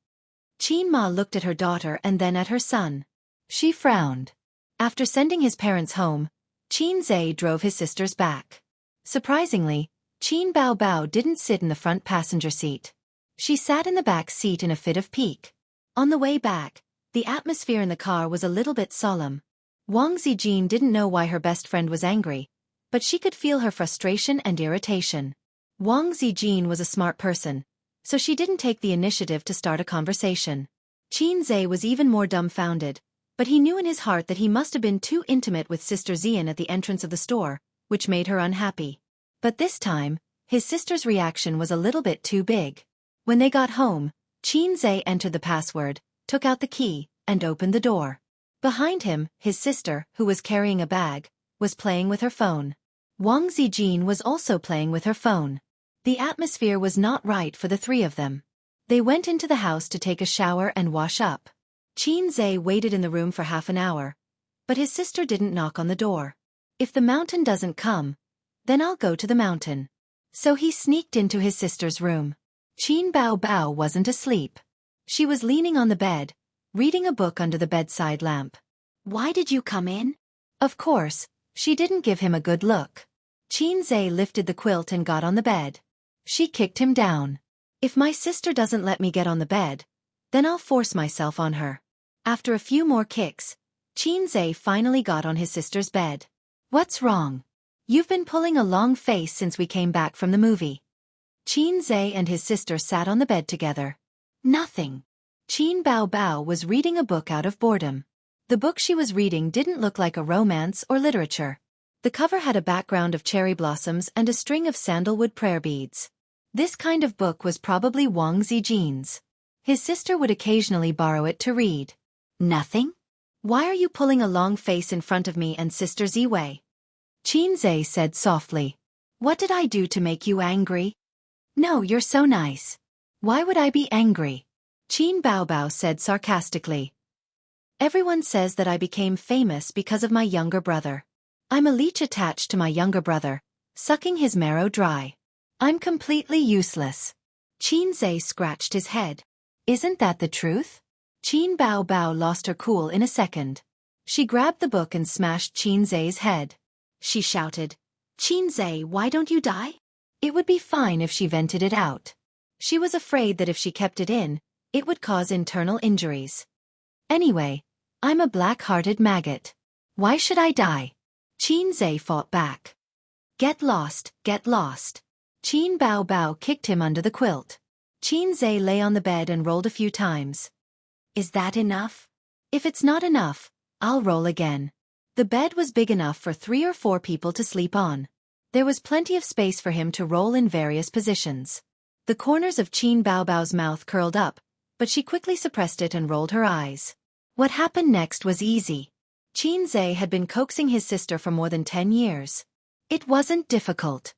Speaker 1: Qin Ma looked at her daughter and then at her son. She frowned. After sending his parents home, Xianxia drove his sisters back. Surprisingly, Qin Bao Bao didn't sit in the front passenger seat. She sat in the back seat in a fit of pique. On the way back, the atmosphere in the car was a little bit solemn. Wang Zijin didn't know why her best friend was angry, but she could feel her frustration and irritation. Wang Zijin was a smart person, so she didn't take the initiative to start a conversation. Xianxia was even more dumbfounded, but he knew in his heart that he must have been too intimate with Sister Xian at the entrance of the store, which made her unhappy. But this time, his sister's reaction was a little bit too big. When they got home, Xianxia entered the password, took out the key, and opened the door. Behind him, his sister, who was carrying a bag, was playing with her phone. Wang Zijin was also playing with her phone. The atmosphere was not right for the three of them. They went into the house to take a shower and wash up. Xianxia waited in the room for half an hour, but his sister didn't knock on the door. If the mountain doesn't come, then I'll go to the mountain. So he sneaked into his sister's room. Qin Bao Bao wasn't asleep. She was leaning on the bed, reading a book under the bedside lamp. Why did you come in? Of course, she didn't give him a good look. Xianxia lifted the quilt and got on the bed. She kicked him down. If my sister doesn't let me get on the bed, then I'll force myself on her. After a few more kicks, Xianxia finally got on his sister's bed. What's wrong? You've been pulling a long face since we came back from the movie. Xianxia and his sister sat on the bed together. Nothing. Qin Bao Bao was reading a book out of boredom. The book she was reading didn't look like a romance or literature. The cover had a background of cherry blossoms and a string of sandalwood prayer beads. This kind of book was probably Wang Zijin's. His sister would occasionally borrow it to read. Nothing? Why are you pulling a long face in front of me and Sister Ziwei? Xianxia said softly. What did I do to make you angry? No, you're so nice. Why would I be angry? Qin Bao Bao said sarcastically. Everyone says that I became famous because of my younger brother. I'm a leech attached to my younger brother, sucking his marrow dry. I'm completely useless. Xianxia scratched his head. Isn't that the truth? Qin Bao Bao lost her cool in a second. She grabbed the book and smashed Xianxia's head. She shouted, Xianxia, why don't you die? It would be fine if she vented it out. She was afraid that if she kept it in, it would cause internal injuries. Anyway, I'm a black-hearted maggot. Why should I die? Xianxia fought back. Get lost, get lost. Qin Bao Bao kicked him under the quilt. Xianxia lay on the bed and rolled a few times. Is that enough? If it's not enough, I'll roll again. The bed was big enough for 3 or 4 people to sleep on. There was plenty of space for him to roll in various positions. The corners of Qin Bao Bao's mouth curled up, but she quickly suppressed it and rolled her eyes. What happened next was easy. Xianxia had been coaxing his sister for more than 10 years. It wasn't difficult.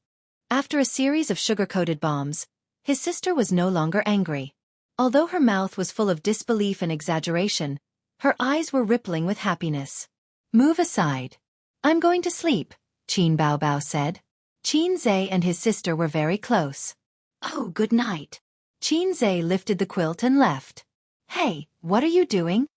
Speaker 1: After a series of sugar-coated bombs, his sister was no longer angry. Although her mouth was full of disbelief and exaggeration, her eyes were rippling with happiness. Move aside. I'm going to sleep, Qin Bao Bao said. Xianxia and his sister were very close. Oh, good night. Xianxia lifted the quilt and left. Hey, what are you doing?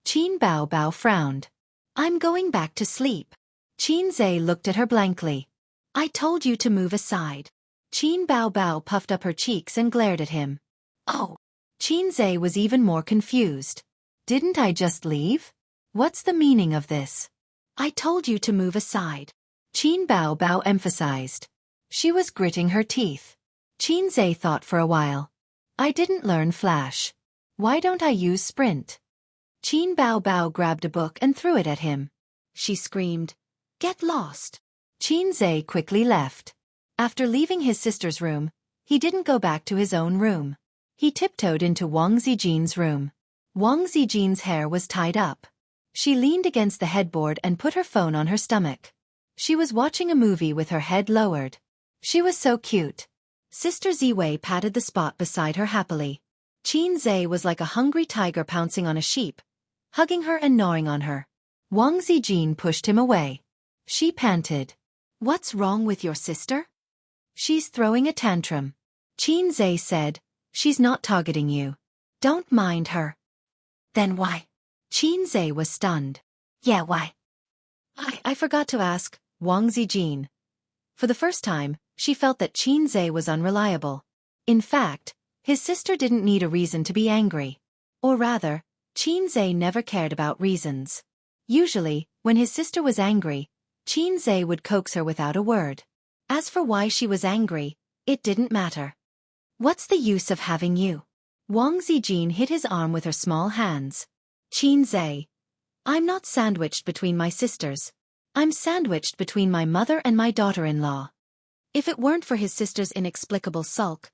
Speaker 1: Qin Bao Bao frowned. I'm going back to sleep. Xianxia looked at her blankly. I told you to move aside. Qin Bao Bao puffed up her cheeks and glared at him. Oh. Xianxia was even more confused. Didn't I just leave? What's the meaning of this? I told you to move aside. Qin Bao Bao emphasized. She was gritting her teeth. Xianxia thought for a while. I didn't learn Flash. Why don't I use Sprint? Qin Bao Bao grabbed a book and threw it at him. She screamed, Get lost. Xianxia quickly left. After leaving his sister's room, he didn't go back to his own room. He tiptoed into Wang Zijin's room. Wang Zijin's hair was tied up. She leaned against the headboard and put her phone on her stomach. She was watching a movie with her head lowered. She was so cute. Sister Ziwei patted the spot beside her happily. Xianxia was like a hungry tiger pouncing on a sheep, hugging her and gnawing on her. Wang Zijin pushed him away. She panted. What's wrong with your sister? She's throwing a tantrum. Xianxia said, She's not targeting you. Don't mind her. Then why? Xianxia was stunned. Yeah, why? I forgot to ask, Wang Zijin. For the first time, she felt that Qin Zhe was unreliable. In fact, his sister didn't need a reason to be angry. Or rather, Qin Zhe never cared about reasons. Usually, when his sister was angry, Qin Zhe would coax her without a word. As for why she was angry, it didn't matter. What's the use of having you? Wang Zijin hit his arm with her small hands. Qin Zhe. I'm not sandwiched between my sisters. I'm sandwiched between my mother and my daughter-in-law. If it weren't for his sister's inexplicable sulk,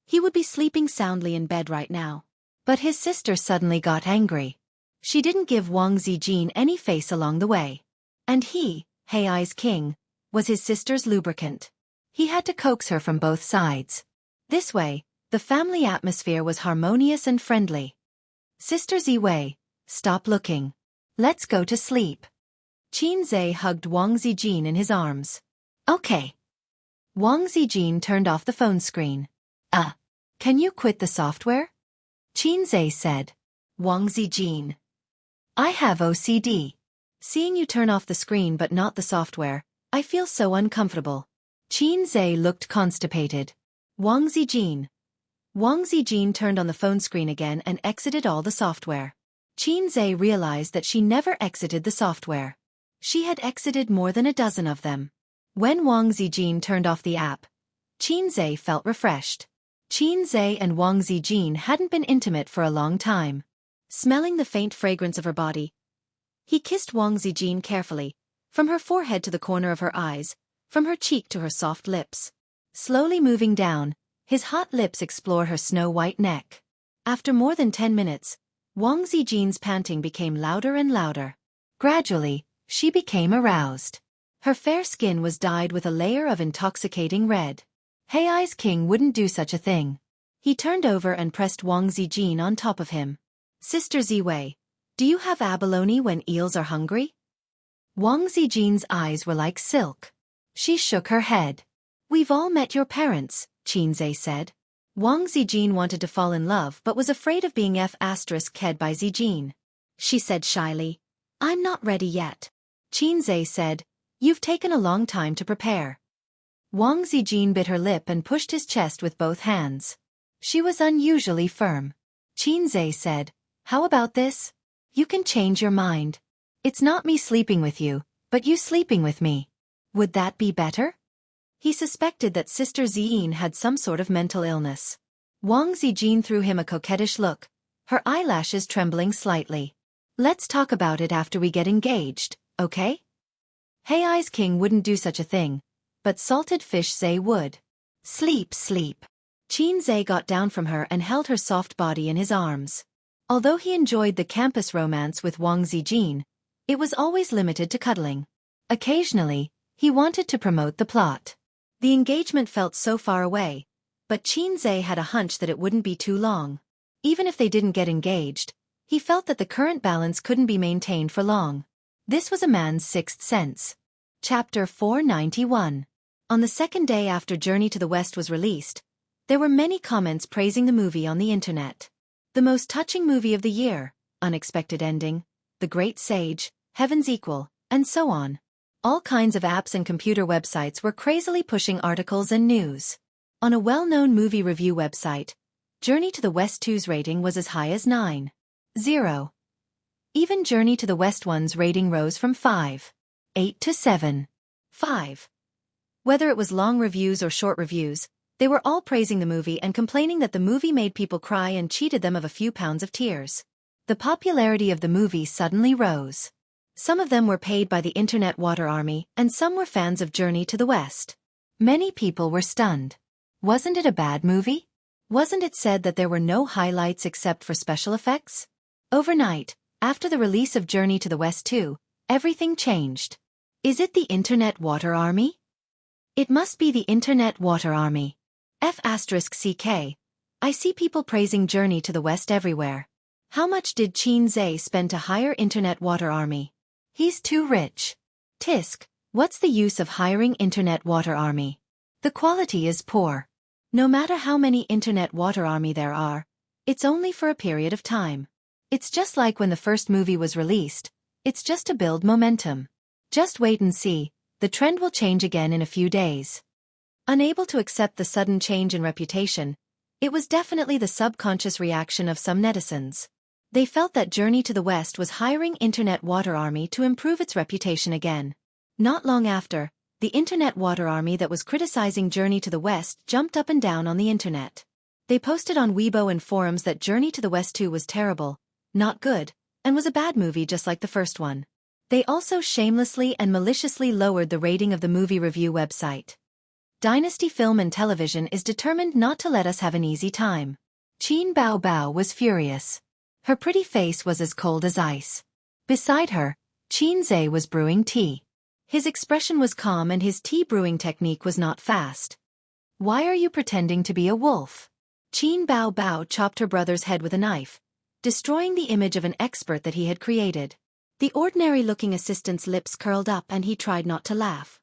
Speaker 1: he would be sleeping soundly in bed right now. But his sister suddenly got angry. She didn't give Wang Zijin any face along the way. And he, Hei's king, was his sister's lubricant. He had to coax her from both sides. This way, the family atmosphere was harmonious and friendly. Sister Ziwei, stop looking. Let's go to sleep. Qin Zhe hugged Wang Zijin in his arms. Okay. Wang Zijin turned off the phone screen. Can you quit the software? Qin Zhe said. Wang Zijin. I have OCD. Seeing you turn off the screen but not the software, I feel so uncomfortable. Qin Zhe looked constipated. Wang Zijin. Wang Zijin turned on the phone screen again and exited all the software. Qin Zhe realized that she never exited the software. She had exited more than a dozen of them. When Wang Zijin turned off the app, Qin Zhe felt refreshed. Qin Zhe and Wang Zijin hadn't been intimate for a long time. Smelling the faint fragrance of her body, he kissed Wang Zijin carefully, from her forehead to the corner of her eyes, from her cheek to her soft lips. Slowly moving down, his hot lips explored her snow-white neck. After more than 10 minutes, Wang Zijin's panting became louder and louder. Gradually, she became aroused. Her fair skin was dyed with a layer of intoxicating red. Hei's king wouldn't do such a thing. He turned over and pressed Wang Zijin on top of him. Sister Ziwei, do you have abalone when eels are hungry? Wang Zijin's eyes were like silk. She shook her head. We've all met your parents, Qin Zhe said. Wang Zijin wanted to fall in love but was afraid of being ked by Zijin. She said shyly, I'm not ready yet. Qin Zhe said, you've taken a long time to prepare. Wang Zijin bit her lip and pushed his chest with both hands. She was unusually firm. Qin Zhe said, how about this? You can change your mind. It's not me sleeping with you, but you sleeping with me. Would that be better? He suspected that Sister Ziyin had some sort of mental illness. Wang Zijin threw him a coquettish look, her eyelashes trembling slightly. Let's talk about it after we get engaged, okay? Hei's king wouldn't do such a thing, but salted fish Zhe would. Sleep, sleep. Qin Zhe got down from her and held her soft body in his arms. Although he enjoyed the campus romance with Wang Zijin, it was always limited to cuddling. Occasionally, he wanted to promote the plot. The engagement felt so far away, but Qin Zhe had a hunch that it wouldn't be too long. Even if they didn't get engaged, he felt that the current balance couldn't be maintained for long. This was a man's sixth sense. Chapter 491. On the second day after Journey to the West was released, there were many comments praising the movie on the internet. The most touching movie of the year, unexpected ending, the great sage, heaven's equal, and so on. All kinds of apps and computer websites were crazily pushing articles and news. On a well-known movie review website, Journey to the West 2's rating was as high as 9.0. Even Journey to the West 1's rating rose from 5.8 to 7.5. Whether it was long reviews or short reviews, they were all praising the movie and complaining that the movie made people cry and cheated them of a few pounds of tears. The popularity of the movie suddenly rose. Some of them were paid by the Internet Water Army, and some were fans of Journey to the West. Many people were stunned. Wasn't it a bad movie? Wasn't it said that there were no highlights except for special effects? Overnight, after the release of Journey to the West 2, everything changed. Is it the Internet Water Army? It must be the Internet Water Army. F***CK. I see people praising Journey to the West everywhere. How much did Qin Zhe spend to hire Internet Water Army? He's too rich. Tisk, what's the use of hiring Internet Water Army? The quality is poor. No matter how many Internet Water Army there are, it's only for a period of time. It's just like when the first movie was released, it's just to build momentum. Just wait and see, the trend will change again in a few days. Unable to accept the sudden change in reputation, it was definitely the subconscious reaction of some netizens. They felt that Journey to the West was hiring Internet Water Army to improve its reputation again. Not long after, the Internet Water Army that was criticizing Journey to the West jumped up and down on the internet. They posted on Weibo and forums that Journey to the West 2 was terrible, not good, and was a bad movie just like the first one. They also shamelessly and maliciously lowered the rating of the movie review website. Dynasty Film and Television is determined not to let us have an easy time. Qin Bao Bao was furious. Her pretty face was as cold as ice. Beside her, Qin Zhe was brewing tea. His expression was calm and his tea brewing technique was not fast. Why are you pretending to be a wolf? Qin Bao Bao chopped her brother's head with a knife, destroying the image of an expert that he had created. The ordinary-looking assistant's lips curled up and he tried not to laugh.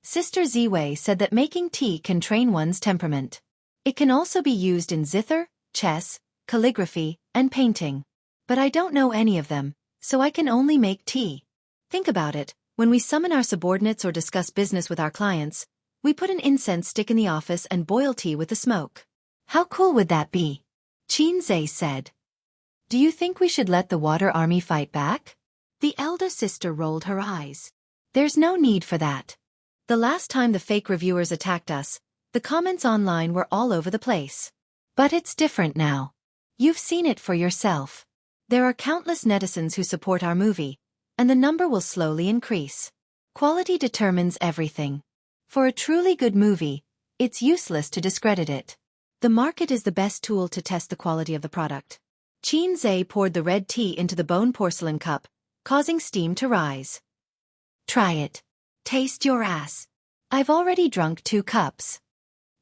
Speaker 1: Sister Ziwei said that making tea can train one's temperament. It can also be used in zither, chess, calligraphy, and painting. But I don't know any of them, so I can only make tea. Think about it, when we summon our subordinates or discuss business with our clients, we put an incense stick in the office and boil tea with the smoke. How cool would that be? Qin Zhe said. Do you think we should let the Water Army fight back? The elder sister rolled her eyes. There's no need for that. The last time the fake reviewers attacked us, the comments online were all over the place. But it's different now. You've seen it for yourself. There are countless netizens who support our movie, and the number will slowly increase. Quality determines everything. For a truly good movie, it's useless to discredit it. The market is the best tool to test the quality of the product. Qin Zhe poured the red tea into the bone porcelain cup, causing steam to rise. Try it. Taste your ass. I've already drunk 2 cups.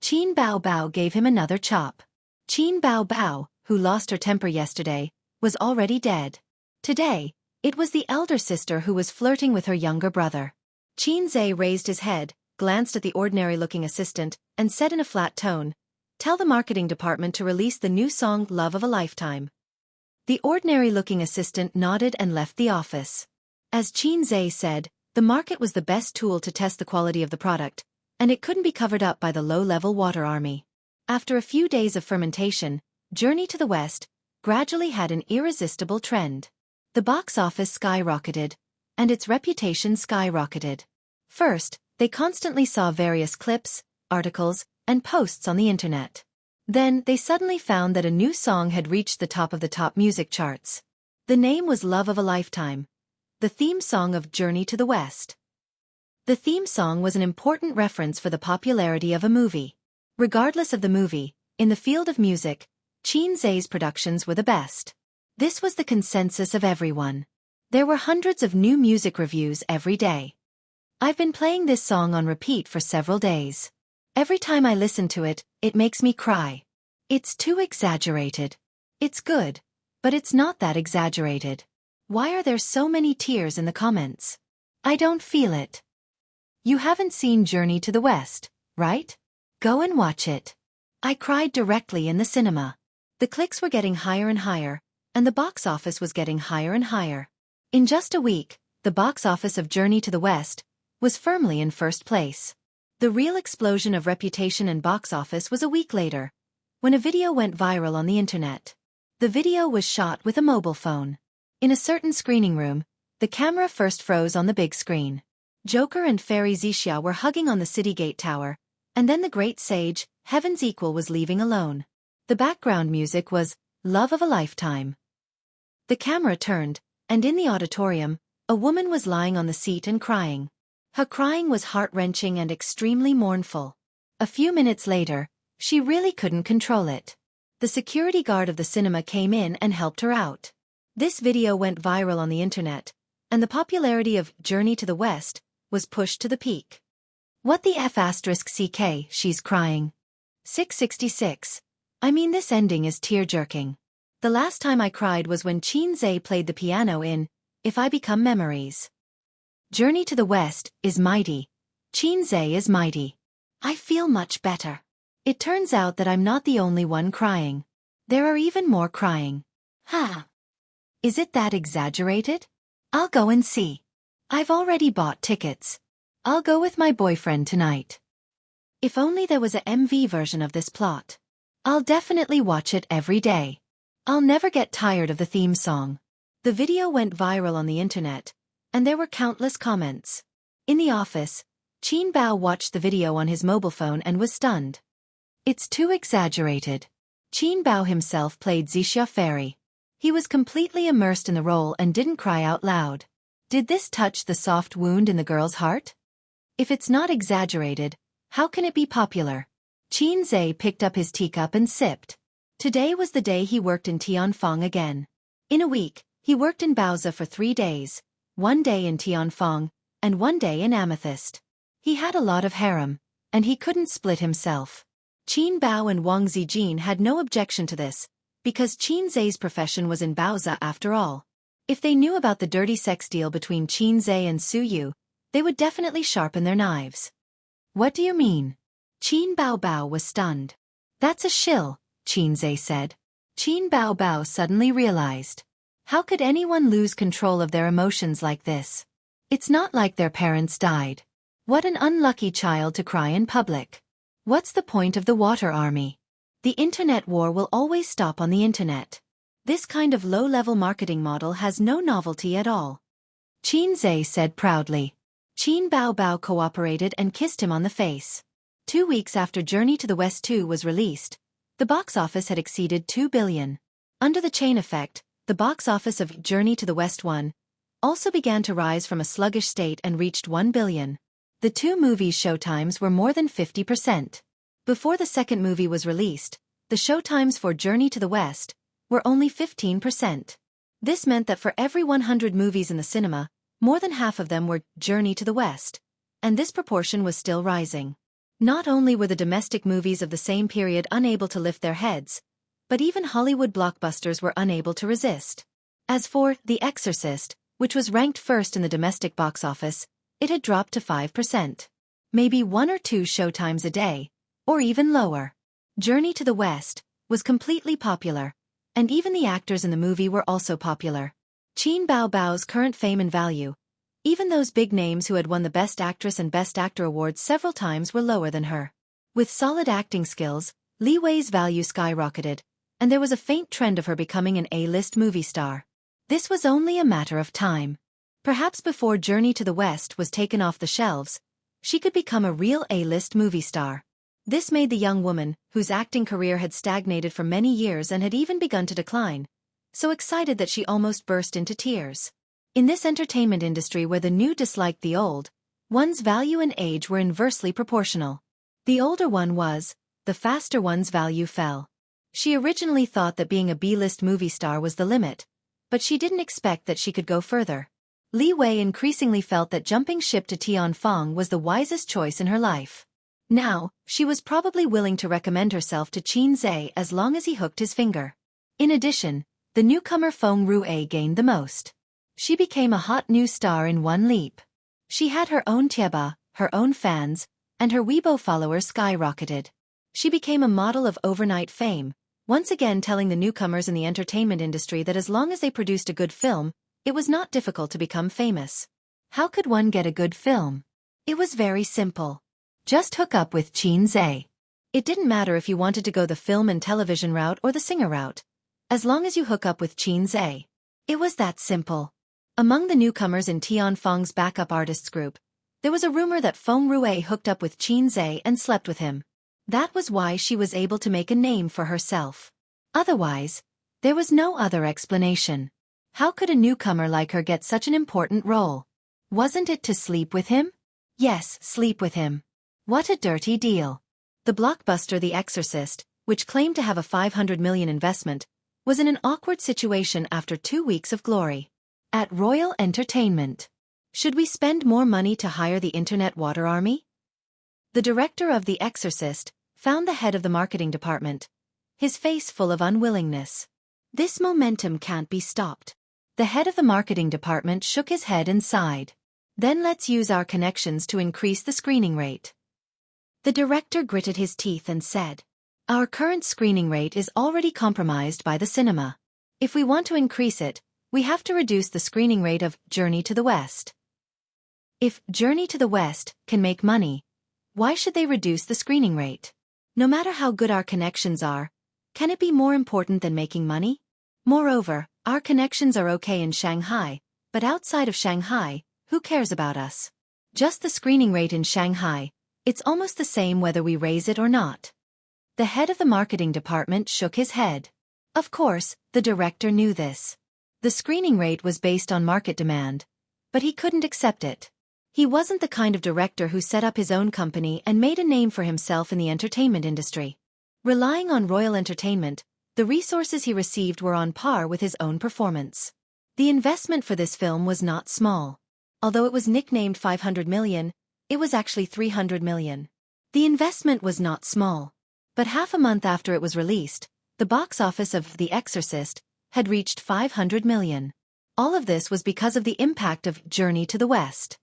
Speaker 1: Qin Bao Bao gave him another chop. Qin Bao Bao, who lost her temper yesterday, was already dead. Today, it was the elder sister who was flirting with her younger brother. Qin Zhe raised his head, glanced at the ordinary-looking assistant, and said in a flat tone, "Tell the marketing department to release the new song Love of a Lifetime." The ordinary-looking assistant nodded and left the office. As Qin Zhe said, the market was the best tool to test the quality of the product, and it couldn't be covered up by the low-level Water Army. After a few days of fermentation, Journey to the West gradually had an irresistible trend. The box office skyrocketed, and its reputation skyrocketed. First, they constantly saw various clips, articles, and posts on the internet. Then, they suddenly found that a new song had reached the top of the top music charts. The name was Love of a Lifetime, the theme song of Journey to the West. The theme song was an important reference for the popularity of a movie. Regardless of the movie, in the field of music, Qin Zhe's productions were the best. This was the consensus of everyone. There were hundreds of new music reviews every day. I've been playing this song on repeat for several days. Every time I listen to it, it makes me cry. It's too exaggerated. It's good, but it's not that exaggerated. Why are there so many tears in the comments? I don't feel it. You haven't seen Journey to the West, right? Go and watch it. I cried directly in the cinema. The clicks were getting higher and higher, and the box office was getting higher and higher. In just a week, the box office of Journey to the West was firmly in first place. The real explosion of reputation and box office was a week later, when a video went viral on the internet. The video was shot with a mobile phone. In a certain screening room, the camera first froze on the big screen. Joker and Fairy Xianxia were hugging on the city gate tower, and then the great sage, Heaven's Equal, was leaving alone. The background music was Love of a Lifetime. The camera turned, and in the auditorium, a woman was lying on the seat and crying. Her crying was heart-wrenching and extremely mournful. A few minutes later, she really couldn't control it. The security guard of the cinema came in and helped her out. This video went viral on the internet, and the popularity of Journey to the West was pushed to the peak. What the F***ck, she's crying. 666. I mean, this ending is tear-jerking. The last time I cried was when Qin Zhe played the piano in If I Become Memories. Journey to the West is mighty. Qin Zhe is mighty. I feel much better. It turns out that I'm not the only one crying. There are even more crying. Ha! Is it that exaggerated? I'll go and see. I've already bought tickets. I'll go with my boyfriend tonight. If only there was a MV version of this plot. I'll definitely watch it every day. I'll never get tired of the theme song. The video went viral on the internet, and there were countless comments. In the office, Qin Bao watched the video on his mobile phone and was stunned. It's too exaggerated. Qin Bao himself played Xianxia Fairy. He was completely immersed in the role and didn't cry out loud. Did this touch the soft wound in the girl's heart? If it's not exaggerated, how can it be popular? Qin Zhe picked up his teacup and sipped. Today was the day he worked in Tianfang again. In a week, he worked in Baozi for 3 days, 1 day in Tianfang, and 1 day in Amethyst. He had a lot of harem, and he couldn't split himself. Qin Bao and Wang Zijin had no objection to this, because Qin Zhe's profession was in Baozi after all. If they knew about the dirty sex deal between Qin Zhe and Su Yu, they would definitely sharpen their knives. What do you mean? Qin Bao Bao was stunned. That's a shill, Qin Zhe said. Qin Bao Bao suddenly realized. How could anyone lose control of their emotions like this? It's not like their parents died. What an unlucky child to cry in public. What's the point of the water army? The internet war will always stop on the internet. This kind of low-level marketing model has no novelty at all. Qin Zhe said proudly. Qin Bao Bao cooperated and kissed him on the face. 2 weeks after Journey to the West 2 was released, the box office had exceeded 2 billion. Under the chain effect, the box office of Journey to the West 1 also began to rise from a sluggish state and reached 1 billion. The 2 movies' showtimes were more than 50%. Before the second movie was released, the showtimes for Journey to the West were only 15%. This meant that for every 100 movies in the cinema, more than half of them were Journey to the West, and this proportion was still rising. Not only were the domestic movies of the same period unable to lift their heads, but even Hollywood blockbusters were unable to resist. As for The Exorcist, which was ranked first in the domestic box office, it had dropped to 5%. Maybe 1 or 2 showtimes a day, or even lower. Journey to the West was completely popular, and even the actors in the movie were also popular. Qin Bao Bao's current fame and value, even those big names who had won the Best Actress and Best Actor awards several times were lower than her. With solid acting skills, Li Wei's value skyrocketed, and there was a faint trend of her becoming an A-list movie star. This was only a matter of time. Perhaps before Journey to the West was taken off the shelves, she could become a real A-list movie star. This made the young woman, whose acting career had stagnated for many years and had even begun to decline, so excited that she almost burst into tears. In this entertainment industry where the new disliked the old, one's value and age were inversely proportional. The older one was, the faster one's value fell. She originally thought that being a B-list movie star was the limit, but she didn't expect that she could go further. Li Wei increasingly felt that jumping ship to Tianfang was the wisest choice in her life. Now, she was probably willing to recommend herself to Qin Zhe as long as he hooked his finger. In addition, the newcomer Feng Rue gained the most. She became a hot new star in one leap. She had her own tieba, her own fans, and her Weibo followers skyrocketed. She became a model of overnight fame, once again telling the newcomers in the entertainment industry that as long as they produced a good film, it was not difficult to become famous. How could one get a good film? It was very simple. Just hook up with Qin Zhe. It didn't matter if you wanted to go the film and television route or the singer route. As long as you hook up with Qin Zhe. It was that simple. Among the newcomers in Tianfang's backup artists group, there was a rumor that Feng Rue hooked up with Qin Zhe and slept with him. That was why she was able to make a name for herself. Otherwise, there was no other explanation. How could a newcomer like her get such an important role? Wasn't it to sleep with him? Yes, sleep with him. What a dirty deal. The blockbuster The Exorcist, which claimed to have a 500 million investment, was in an awkward situation after 2 weeks of glory. At Royal Entertainment. Should we spend more money to hire the internet water army? The director of The Exorcist found the head of the marketing department, his face full of unwillingness. This momentum can't be stopped. The head of the marketing department shook his head and sighed. Then let's use our connections to increase the screening rate. The director gritted his teeth and said, our current screening rate is already compromised by the cinema. If we want to increase it, we have to reduce the screening rate of Journey to the West. If Journey to the West can make money, why should they reduce the screening rate? No matter how good our connections are, can it be more important than making money? Moreover, our connections are okay in Shanghai, but outside of Shanghai, who cares about us? Just the screening rate in Shanghai, it's almost the same whether we raise it or not. The head of the marketing department shook his head. Of course, the director knew this. The screening rate was based on market demand, but he couldn't accept it. He wasn't the kind of director who set up his own company and made a name for himself in the entertainment industry. Relying on Royal Entertainment, the resources he received were on par with his own performance. The investment for this film was not small. Although it was nicknamed 500 million, it was actually 300 million. The investment was not small. But half a month after it was released, the box office of The Exorcist had reached 500 million. All of this was because of the impact of Journey to the West.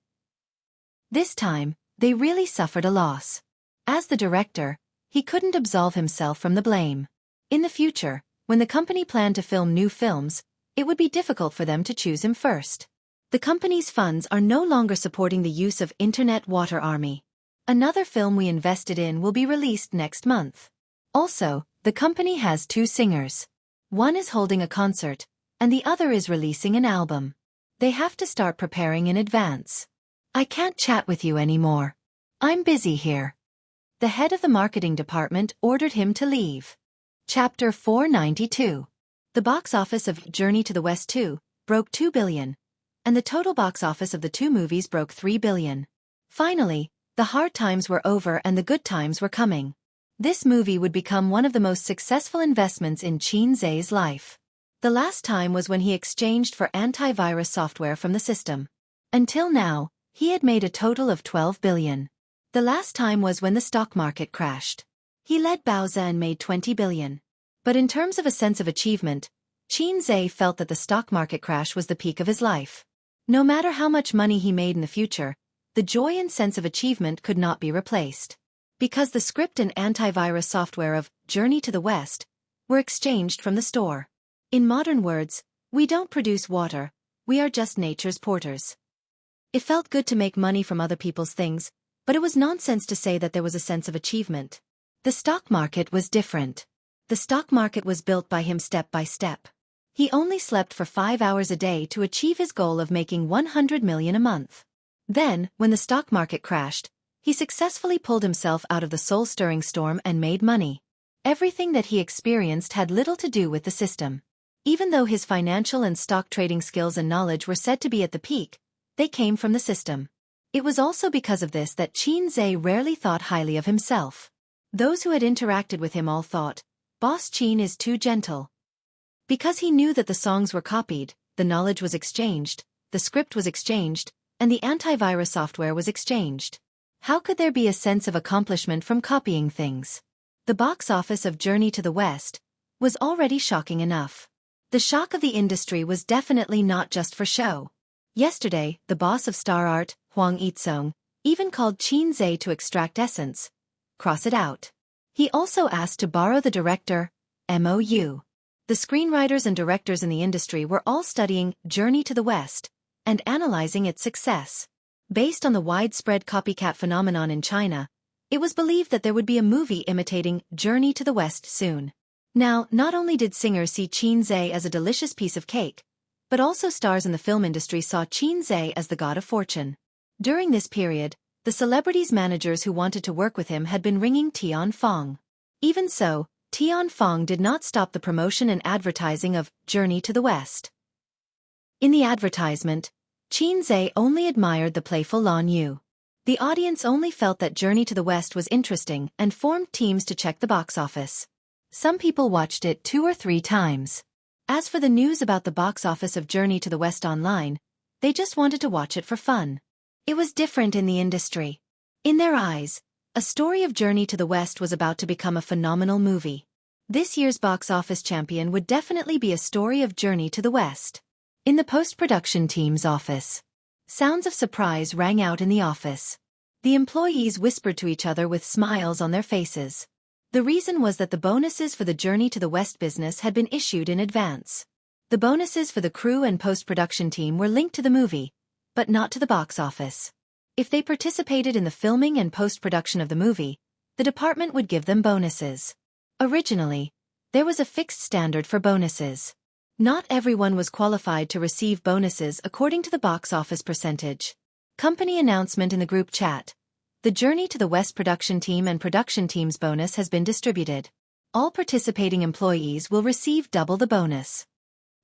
Speaker 1: This time, they really suffered a loss. As the director, he couldn't absolve himself from the blame. In the future, when the company planned to film new films, it would be difficult for them to choose him first. The company's funds are no longer supporting the use of Internet Water Army. Another film we invested in will be released next month. Also, the company has 2 singers. One is holding a concert, and the other is releasing an album. They have to start preparing in advance. I can't chat with you anymore. I'm busy here. The head of the marketing department ordered him to leave. Chapter 492. The box office of Journey to the West 2 broke 2 billion, and the total box office of the 2 movies broke 3 billion. Finally, the hard times were over and the good times were coming. This movie would become one of the most successful investments in Xianxia's life. The last time was when he exchanged for antivirus software from the system. Until now, he had made a total of 12 billion. The last time was when the stock market crashed. He led Bowser and made 20 billion. But in terms of a sense of achievement, Xianxia felt that the stock market crash was the peak of his life. No matter how much money he made in the future, the joy and sense of achievement could not be replaced. Because the script and antivirus software of Journey to the West were exchanged from the store. In modern words, we don't produce water, we are just nature's porters. It felt good to make money from other people's things, but it was nonsense to say that there was a sense of achievement. The stock market was different. The stock market was built by him step by step. He only slept for 5 hours a day to achieve his goal of making 100 million a month. Then, when the stock market crashed, he successfully pulled himself out of the soul-stirring storm and made money. Everything that he experienced had little to do with the system. Even though his financial and stock trading skills and knowledge were said to be at the peak, they came from the system. It was also because of this that Xianxia rarely thought highly of himself. Those who had interacted with him all thought, "Boss Qin is too gentle." Because he knew that the songs were copied, the knowledge was exchanged, the script was exchanged, and the antivirus software was exchanged. How could there be a sense of accomplishment from copying things? The box office of Journey to the West was already shocking enough. The shock of the industry was definitely not just for show. Yesterday, the boss of Star Art, Huang Yizong, even called Xianxia to extract essence, cross it out. He also asked to borrow the director, MOU. The screenwriters and directors in the industry were all studying Journey to the West and analyzing its success. Based on the widespread copycat phenomenon in China, it was believed that there would be a movie imitating Journey to the West soon. Now, not only did singers see Xianxia as a delicious piece of cake, but also stars in the film industry saw Xianxia as the god of fortune. During this period, the celebrities' managers who wanted to work with him had been ringing Tian Fong. Even so, Tian Fong did not stop the promotion and advertising of Journey to the West. In the advertisement, Xianxia only admired the playful Lan Yu. The audience only felt that Journey to the West was interesting and formed teams to check the box office. Some people watched it 2 or 3 times. As for the news about the box office of Journey to the West online, they just wanted to watch it for fun. It was different in the industry. In their eyes, a story of Journey to the West was about to become a phenomenal movie. This year's box office champion would definitely be a story of Journey to the West. In the post-production team's office, sounds of surprise rang out in the office. The employees whispered to each other with smiles on their faces. The reason was that the bonuses for the Journey to the West business had been issued in advance. The bonuses for the crew and post-production team were linked to the movie, but not to the box office. If they participated in the filming and post-production of the movie, the department would give them bonuses. Originally, there was a fixed standard for bonuses. Not everyone was qualified to receive bonuses according to the box office percentage. Company announcement in the group chat. The Journey to the West production team and production team's bonus has been distributed. All participating employees will receive double the bonus.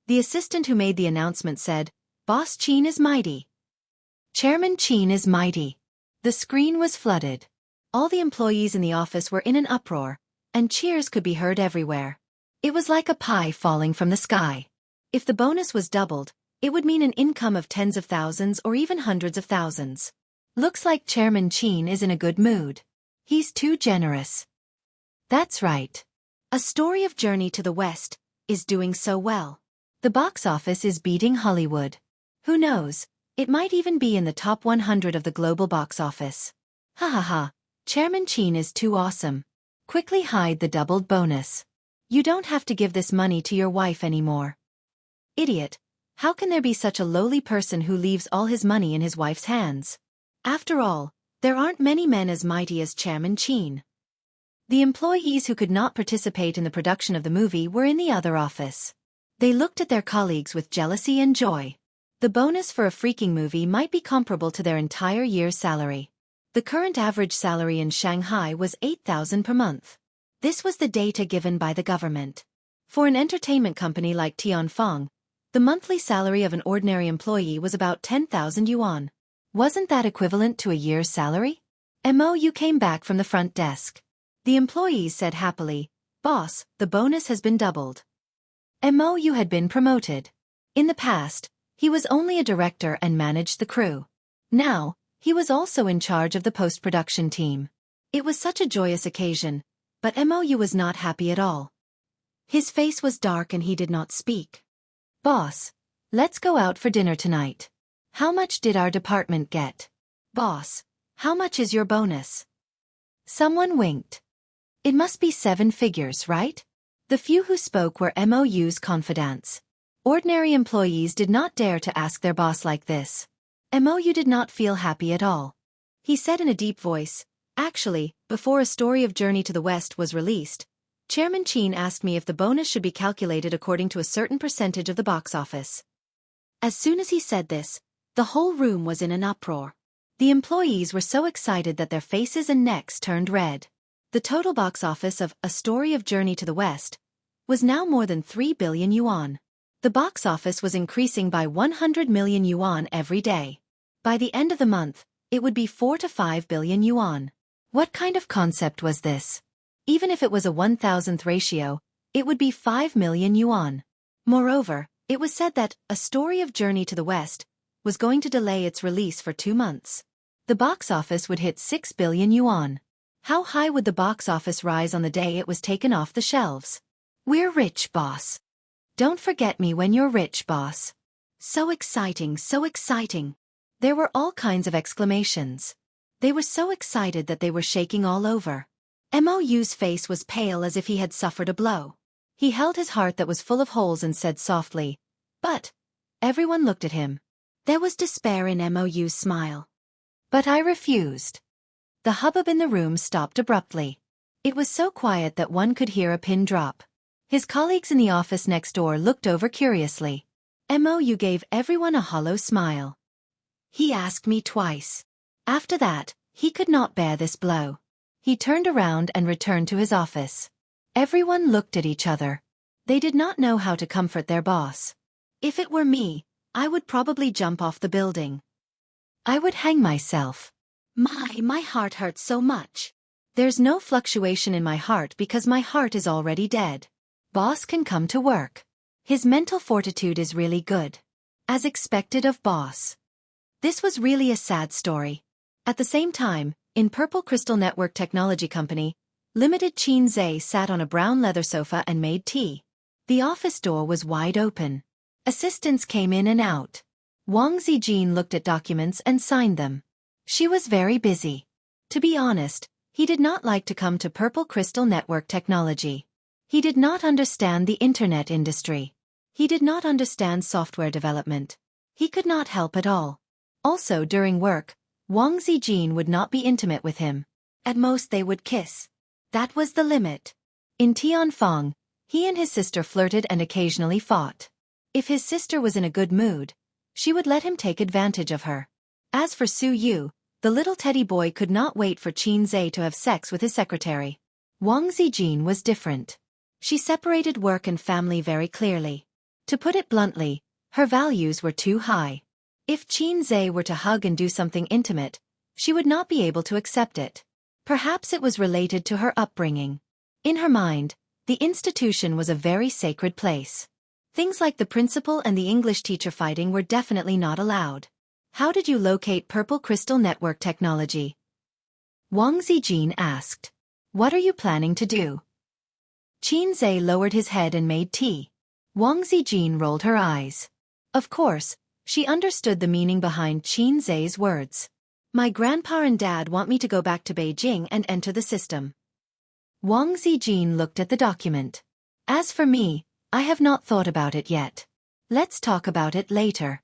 Speaker 1: The assistant who made the announcement said, "Boss Chin is mighty. Chairman Chin is mighty." The screen was flooded. All the employees in the office were in an uproar, and cheers could be heard everywhere. It was like a pie falling from the sky. If the bonus was doubled, it would mean an income of tens of thousands or even hundreds of thousands. Looks like Chairman Chin is in a good mood. He's too generous. That's right. A Story of Journey to the West is doing so well. The box office is beating Hollywood. Who knows, it might even be in the top 100 of the global box office. Ha ha ha, Chairman Chin is too awesome. Quickly hide the doubled bonus. You don't have to give this money to your wife anymore. Idiot, how can there be such a lowly person who leaves all his money in his wife's hands? After all, there aren't many men as mighty as Chairman Chin. The employees who could not participate in the production of the movie were in the other office. They looked at their colleagues with jealousy and joy. The bonus for a freaking movie might be comparable to their entire year's salary. The current average salary in Shanghai was 8,000 per month. This was the data given by the government. For an entertainment company like Tianfeng, the monthly salary of an ordinary employee was about 10,000 yuan. Wasn't that equivalent to a year's salary? MOU came back from the front desk. The employees said happily, "Boss, the bonus has been doubled." MOU had been promoted. In the past, he was only a director and managed the crew. Now, he was also in charge of the post-production team. It was such a joyous occasion, but MOU was not happy at all. His face was dark and he did not speak. "Boss, let's go out for dinner tonight. How much did our department get?" "Boss, how much is your bonus?" Someone winked. It must be 7 figures, right? The few who spoke were MOU's confidants. Ordinary employees did not dare to ask their boss like this. MOU did not feel happy at all. He said in a deep voice, "Actually, before A Story of Journey to the West was released, Chairman Chin asked me if the bonus should be calculated according to a certain percentage of the box office." As soon as he said this, the whole room was in an uproar. The employees were so excited that their faces and necks turned red. The total box office of A Story of Journey to the West was now more than 3 billion yuan. The box office was increasing by 100 million yuan every day. By the end of the month, it would be 4 to 5 billion yuan. What kind of concept was this? Even if it was a 1,000th ratio, it would be 5 million yuan. Moreover, it was said that A Story of Journey to the West was going to delay its release for 2 months. The box office would hit 6 billion yuan. How high would the box office rise on the day it was taken off the shelves? "We're rich, boss. Don't forget me when you're rich, boss." So exciting, so exciting. There were all kinds of exclamations. They were so excited that they were shaking all over. MOU's face was pale as if he had suffered a blow. He held his heart that was full of holes and said softly, "But..." Everyone looked at him. There was despair in MOU's smile. "But I refused." The hubbub in the room stopped abruptly. It was so quiet that one could hear a pin drop. His colleagues in the office next door looked over curiously. MOU gave everyone a hollow smile. "He asked me twice." After that, he could not bear this blow. He turned around and returned to his office. Everyone looked at each other. They did not know how to comfort their boss. "If it were me, I would probably jump off the building. I would hang myself. My heart hurts so much. There's no fluctuation in my heart because my heart is already dead. Boss can come to work. His mental fortitude is really good. As expected of boss." This was really a sad story. At the same time, in Purple Crystal Network Technology Company, Limited, Xianxia sat on a brown leather sofa and made tea. The office door was wide open. Assistants came in and out. Wang Zijin looked at documents and signed them. She was very busy. To be honest, he did not like to come to Purple Crystal Network Technology. He did not understand the internet industry. He did not understand software development. He could not help at all. Also during work, Wang Zijin would not be intimate with him. At most they would kiss. That was the limit. In Tianfang, he and his sister flirted and occasionally fought. If his sister was in a good mood, she would let him take advantage of her. As for Su Yu, the little teddy boy could not wait for Qin Zhe to have sex with his secretary. Wang Zijin was different. She separated work and family very clearly. To put it bluntly, her values were too high. If Qin Zhe were to hug and do something intimate, she would not be able to accept it. Perhaps it was related to her upbringing. In her mind, the institution was a very sacred place. Things like the principal and the English teacher fighting were definitely not allowed. How did you locate Purple Crystal Network technology? Wang Zijin asked. What are you planning to do? Qin Zhe lowered his head and made tea. Wang Zijin rolled her eyes. Of course, she understood the meaning behind Qin Zhe's words. My grandpa and dad want me to go back to Beijing and enter the system. Wang Zijin looked at the document. As for me, I have not thought about it yet. Let's talk about it later.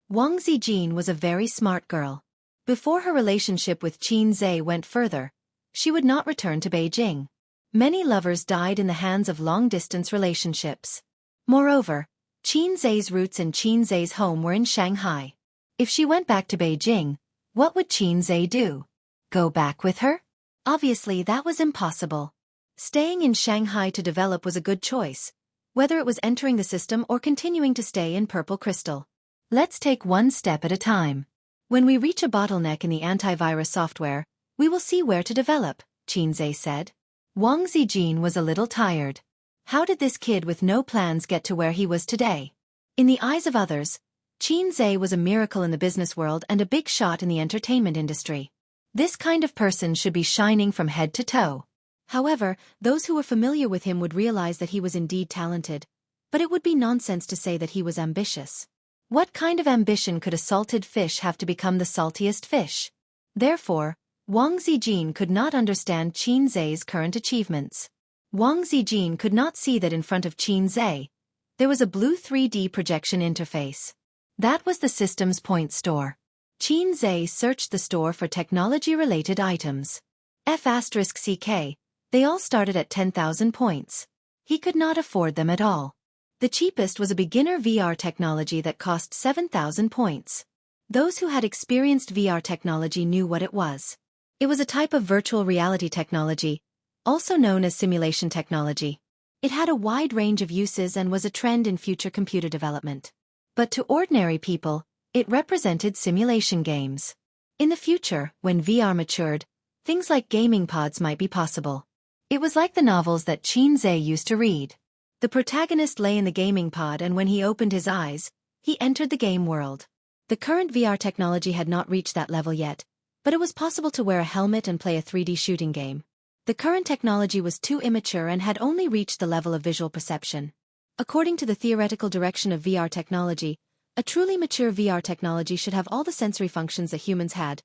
Speaker 1: Wang Zijin was a very smart girl. Before her relationship with Qin Zhe went further, she would not return to Beijing. Many lovers died in the hands of long-distance relationships. Moreover, Qin Zhe's roots and Qin Zhe's home were in Shanghai. If she went back to Beijing, what would Qin Zhe do? Go back with her? Obviously that was impossible. Staying in Shanghai to develop was a good choice, whether it was entering the system or continuing to stay in Purple Crystal. Let's take one step at a time. When we reach a bottleneck in the antivirus software, we will see where to develop, Qin Zhe said. Wang Zijin was a little tired. How did this kid with no plans get to where he was today? In the eyes of others, Qin Zhe was a miracle in the business world and a big shot in the entertainment industry. This kind of person should be shining from head to toe. However, those who were familiar with him would realize that he was indeed talented, but it would be nonsense to say that he was ambitious. What kind of ambition could a salted fish have to become the saltiest fish? Therefore, Wang Zijin could not understand Qin Zhe's current achievements. Wang Zijin could not see that in front of Qin Zhe, there was a blue 3D projection interface. That was the system's point store. Qin Zhe searched the store for technology-related items. F***CK, they all started at 10,000 points. He could not afford them at all. The cheapest was a beginner VR technology that cost 7,000 points. Those who had experienced VR technology knew what it was. It was a type of virtual reality technology, also known as simulation technology. It had a wide range of uses and was a trend in future computer development. But to ordinary people, it represented simulation games. In the future, when VR matured, things like gaming pods might be possible. It was like the novels that Qin Zhe used to read. The protagonist lay in the gaming pod and when he opened his eyes, he entered the game world. The current VR technology had not reached that level yet, but it was possible to wear a helmet and play a 3D shooting game. The current technology was too immature and had only reached the level of visual perception. According to the theoretical direction of VR technology, a truly mature VR technology should have all the sensory functions that humans had: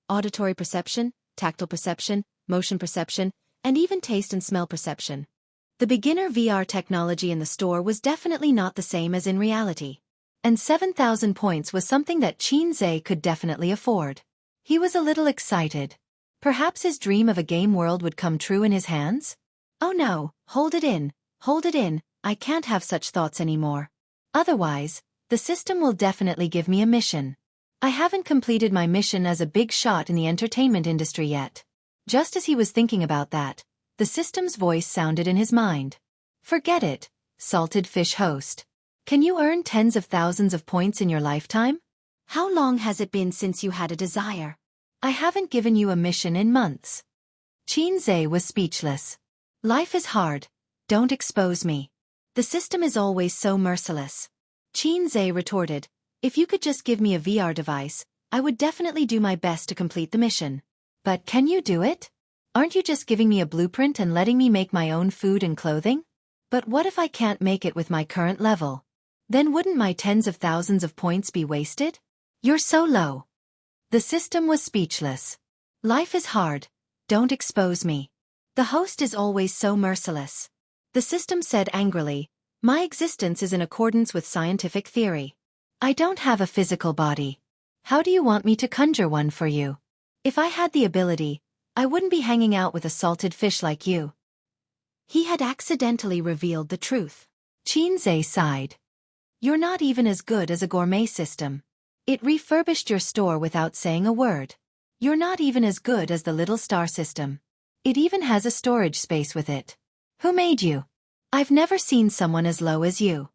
Speaker 1: auditory perception, tactile perception, motion perception, and even taste and smell perception. The beginner VR technology in the store was definitely not the same as in reality. And 7,000 points was something that Qin Zhe could definitely afford. He was a little excited. Perhaps his dream of a game world would come true in his hands? Oh no, hold it in, I can't have such thoughts anymore. Otherwise, the system will definitely give me a mission. I haven't completed my mission as a big shot in the entertainment industry yet. Just as he was thinking about that, the system's voice sounded in his mind. Forget it, salted fish host. Can you earn tens of thousands of points in your lifetime? How long has it been since you had a desire? I haven't given you a mission in months. Qin Zhe was speechless. Life is hard. Don't expose me. The system is always so merciless. Qin Zhe retorted, if you could just give me a VR device, I would definitely do my best to complete the mission. But can you do it? Aren't you just giving me a blueprint and letting me make my own food and clothing? But what if I can't make it with my current level? Then wouldn't my tens of thousands of points be wasted? You're so low. The system was speechless. Life is hard. Don't expose me. The host is always so merciless. The system said angrily, my existence is in accordance with scientific theory. I don't have a physical body. How do you want me to conjure one for you? If I had the ability, I wouldn't be hanging out with a salted fish like you. He had accidentally revealed the truth. Xianxia sighed. You're not even as good as a gourmet system. It refurbished your store without saying a word. You're not even as good as the little star system. It even has a storage space with it. Who made you? I've never seen someone as low as you.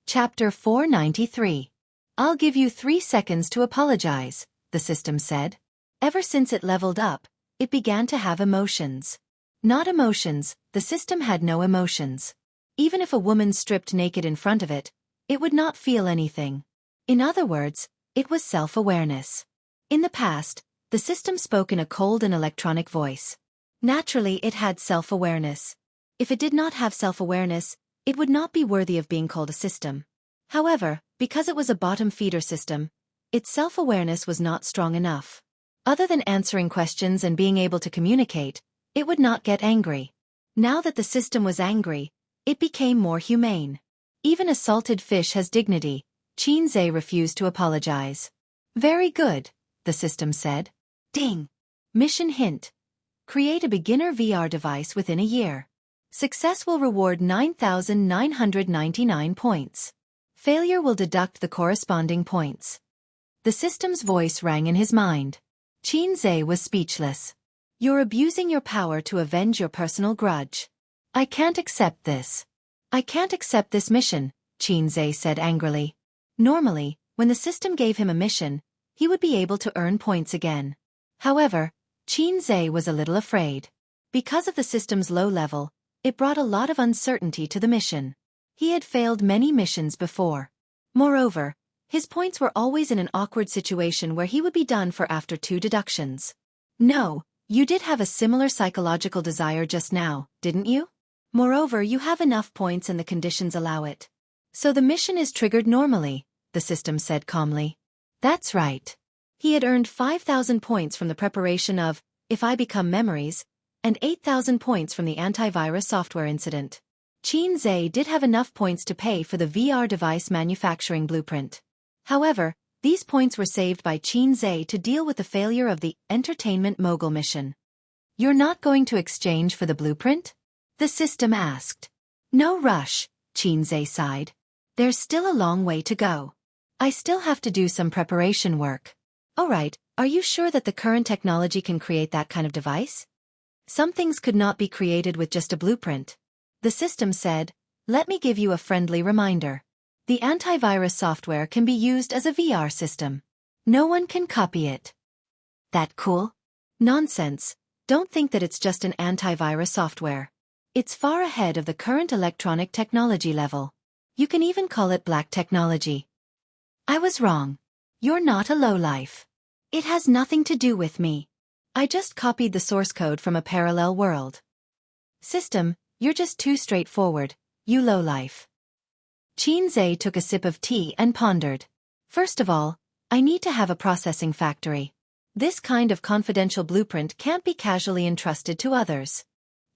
Speaker 1: Chapter 493. I'll give you 3 seconds to apologize, the system said. Ever since it leveled up, it began to have emotions. Not emotions, the system had no emotions. Even if a woman stripped naked in front of it, it would not feel anything. In other words, it was self-awareness. In the past, the system spoke in a cold and electronic voice. Naturally, it had self-awareness. If it did not have self-awareness, it would not be worthy of being called a system. However, because it was a bottom feeder system, its self-awareness was not strong enough. Other than answering questions and being able to communicate, it would not get angry. Now that the system was angry, it became more humane. Even a salted fish has dignity. Xianxia refused to apologize. Very good, the system said. Ding! Mission hint. Create a beginner VR device within a year. Success will reward 9,999 points. Failure will deduct the corresponding points. The system's voice rang in his mind. Xianxia was speechless. You're abusing your power to avenge your personal grudge. I can't accept this. I can't accept this mission, Xianxia said angrily. Normally, when the system gave him a mission, he would be able to earn points again. However, Xianxia was a little afraid. Because of the system's low level, it brought a lot of uncertainty to the mission. He had failed many missions before. Moreover, his points were always in an awkward situation where he would be done for after 2 deductions. No, you did have a similar psychological desire just now, didn't you? Moreover, you have enough points and the conditions allow it. So the mission is triggered normally, the system said calmly. That's right. He had earned 5,000 points from the preparation of If I Become Memories, and 8,000 points from the antivirus software incident. Xianxia did have enough points to pay for the VR device manufacturing blueprint. However, these points were saved by Xianxia to deal with the failure of the entertainment mogul mission. You're not going to exchange for the blueprint? The system asked. No rush, Xianxia sighed. There's still a long way to go. I still have to do some preparation work. Alright, are you sure that the current technology can create that kind of device? Some things could not be created with just a blueprint. The system said, let me give you a friendly reminder. The antivirus software can be used as a VR system. No one can copy it. That cool? Nonsense. Don't think that it's just an antivirus software. It's far ahead of the current electronic technology level. You can even call it black technology. I was wrong. You're not a lowlife. It has nothing to do with me. I just copied the source code from a parallel world. System, you're just too straightforward, you lowlife. Xianxia took a sip of tea and pondered. First of all, I need to have a processing factory. This kind of confidential blueprint can't be casually entrusted to others.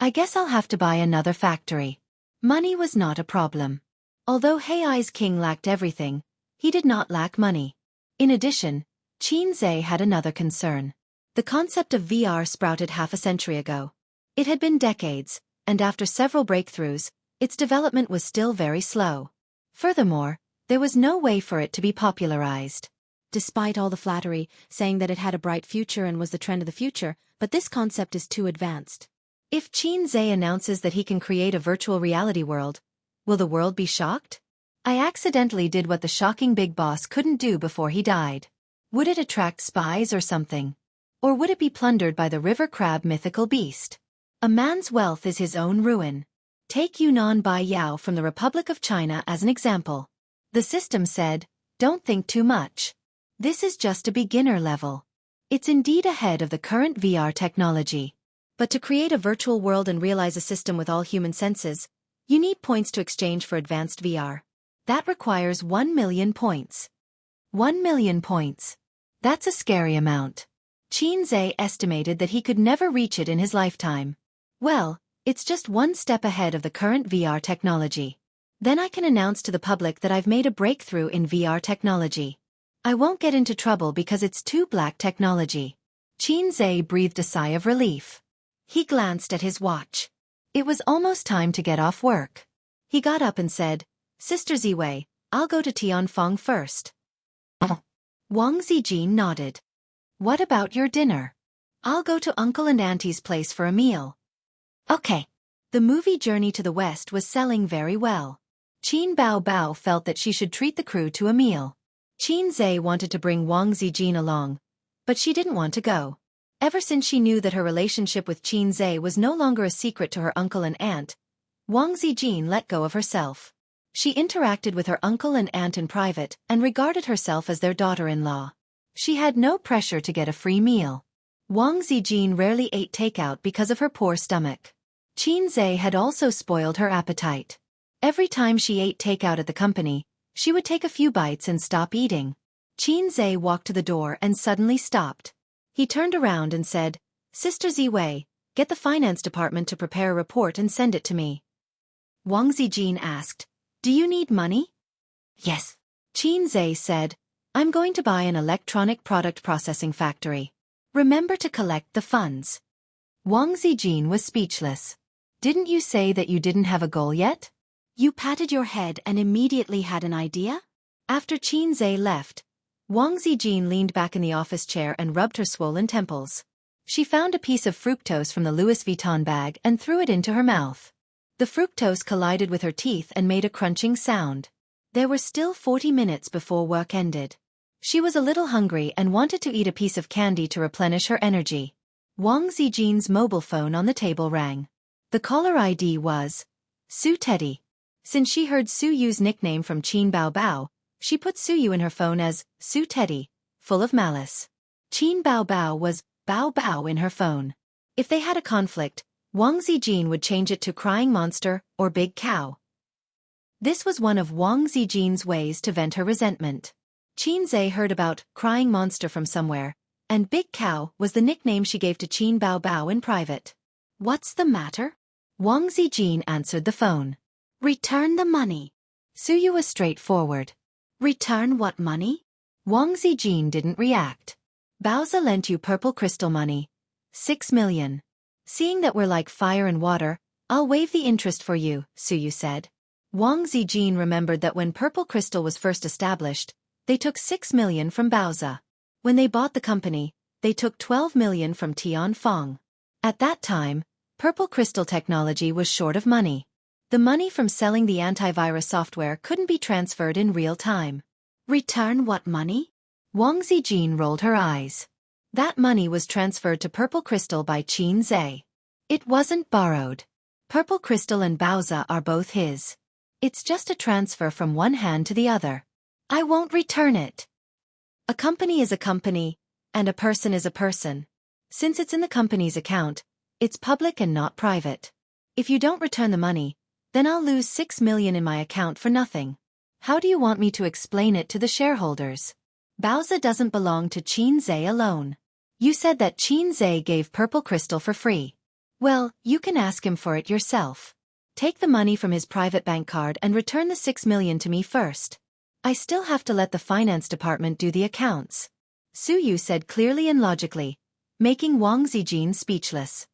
Speaker 1: I guess I'll have to buy another factory. Money was not a problem. Although Hei's king lacked everything, he did not lack money. In addition, Xianxia had another concern. The concept of VR sprouted half a century ago. It had been decades, and after several breakthroughs, its development was still very slow. Furthermore, there was no way for it to be popularized. Despite all the flattery, saying that it had a bright future and was the trend of the future, but this concept is too advanced. If Xianxia announces that he can create a virtual reality world, will the world be shocked? I accidentally did what the shocking big boss couldn't do before he died. Would it attract spies or something? Or would it be plundered by the river crab mythical beast? A man's wealth is his own ruin. Take Yunnan Bai Yao from the Republic of China as an example. The system said, don't think too much. This is just a beginner level. It's indeed ahead of the current VR technology. But to create a virtual world and realize a system with all human senses, you need points to exchange for advanced VR. That requires 1 million points. 1 million points. That's a scary amount. Xianxia estimated that he could never reach it in his lifetime. Well, it's just one step ahead of the current VR technology. Then I can announce to the public that I've made a breakthrough in VR technology. I won't get into trouble because it's too black technology. Xianxia breathed a sigh of relief. He glanced at his watch. It was almost time to get off work. He got up and said, Sister Ziwei, I'll go to Tianfeng first. Wang Zijin nodded. What about your dinner? I'll go to Uncle and Auntie's place for a meal. Okay. The movie Journey to the West was selling very well. Qin Bao Bao felt that she should treat the crew to a meal. Xianxia wanted to bring Wang Zijin along, but she didn't want to go. Ever since she knew that her relationship with Xianxia was no longer a secret to her uncle and aunt, Wang Zijin let go of herself. She interacted with her uncle and aunt in private and regarded herself as their daughter-in-law. She had no pressure to get a free meal. Wang Zijin rarely ate takeout because of her poor stomach. Xianxia had also spoiled her appetite. Every time she ate takeout at the company, she would take a few bites and stop eating. Xianxia walked to the door and suddenly stopped. He turned around and said, Sister Ziwei, get the finance department to prepare a report and send it to me. Wang Zijin asked, Do you need money? Yes. Xianxia said, I'm going to buy an electronic product processing factory. Remember to collect the funds. Wang Zijin was speechless. Didn't you say that you didn't have a goal yet? You patted your head and immediately had an idea? After Xianxia left, Wang Zijin leaned back in the office chair and rubbed her swollen temples. She found a piece of fructose from the Louis Vuitton bag and threw it into her mouth. The fructose collided with her teeth and made a crunching sound. There were still 40 minutes before work ended. She was a little hungry and wanted to eat a piece of candy to replenish her energy. Wang Zijin's mobile phone on the table rang. The caller ID was Su Teddy. Since she heard Su Yu's nickname from Qin Bao Bao, she put Su Yu in her phone as Su Teddy, full of malice. Qin Bao Bao was Bao Bao in her phone. If they had a conflict, Wang Zijin would change it to Crying Monster or Big Cow. This was one of Wang Zijin's ways to vent her resentment. Xianxia heard about Crying Monster from somewhere, and Big Cow was the nickname she gave to Qin Bao Bao in private. What's the matter? Wang Zijin answered the phone. Return the money. Su Yu was straightforward. Return what money? Wang Zijin didn't react. Baoza lent you purple crystal money. 6 million. Seeing that we're like fire and water, I'll waive the interest for you, Su Yu said. Wang Zijin remembered that when purple crystal was first established, they took 6 million from Baoza. When they bought the company, they took 12 million from Tianfeng. At that time, purple crystal technology was short of money. The money from selling the antivirus software couldn't be transferred in real time. Return what money? Wang Zijin rolled her eyes. That money was transferred to Purple Crystal by Xianxia. It wasn't borrowed. Purple Crystal and Baoza are both his. It's just a transfer from one hand to the other. I won't return it. A company is a company, and a person is a person. Since it's in the company's account, it's public and not private. If you don't return the money, then I'll lose 6 million in my account for nothing. How do you want me to explain it to the shareholders? Baoza doesn't belong to Xianxia alone. You said that Xianxia gave Purple Crystal for free. Well, you can ask him for it yourself. Take the money from his private bank card and return the 6 million to me first. I still have to let the finance department do the accounts. Su Yu said clearly and logically, making Wang Zijin speechless.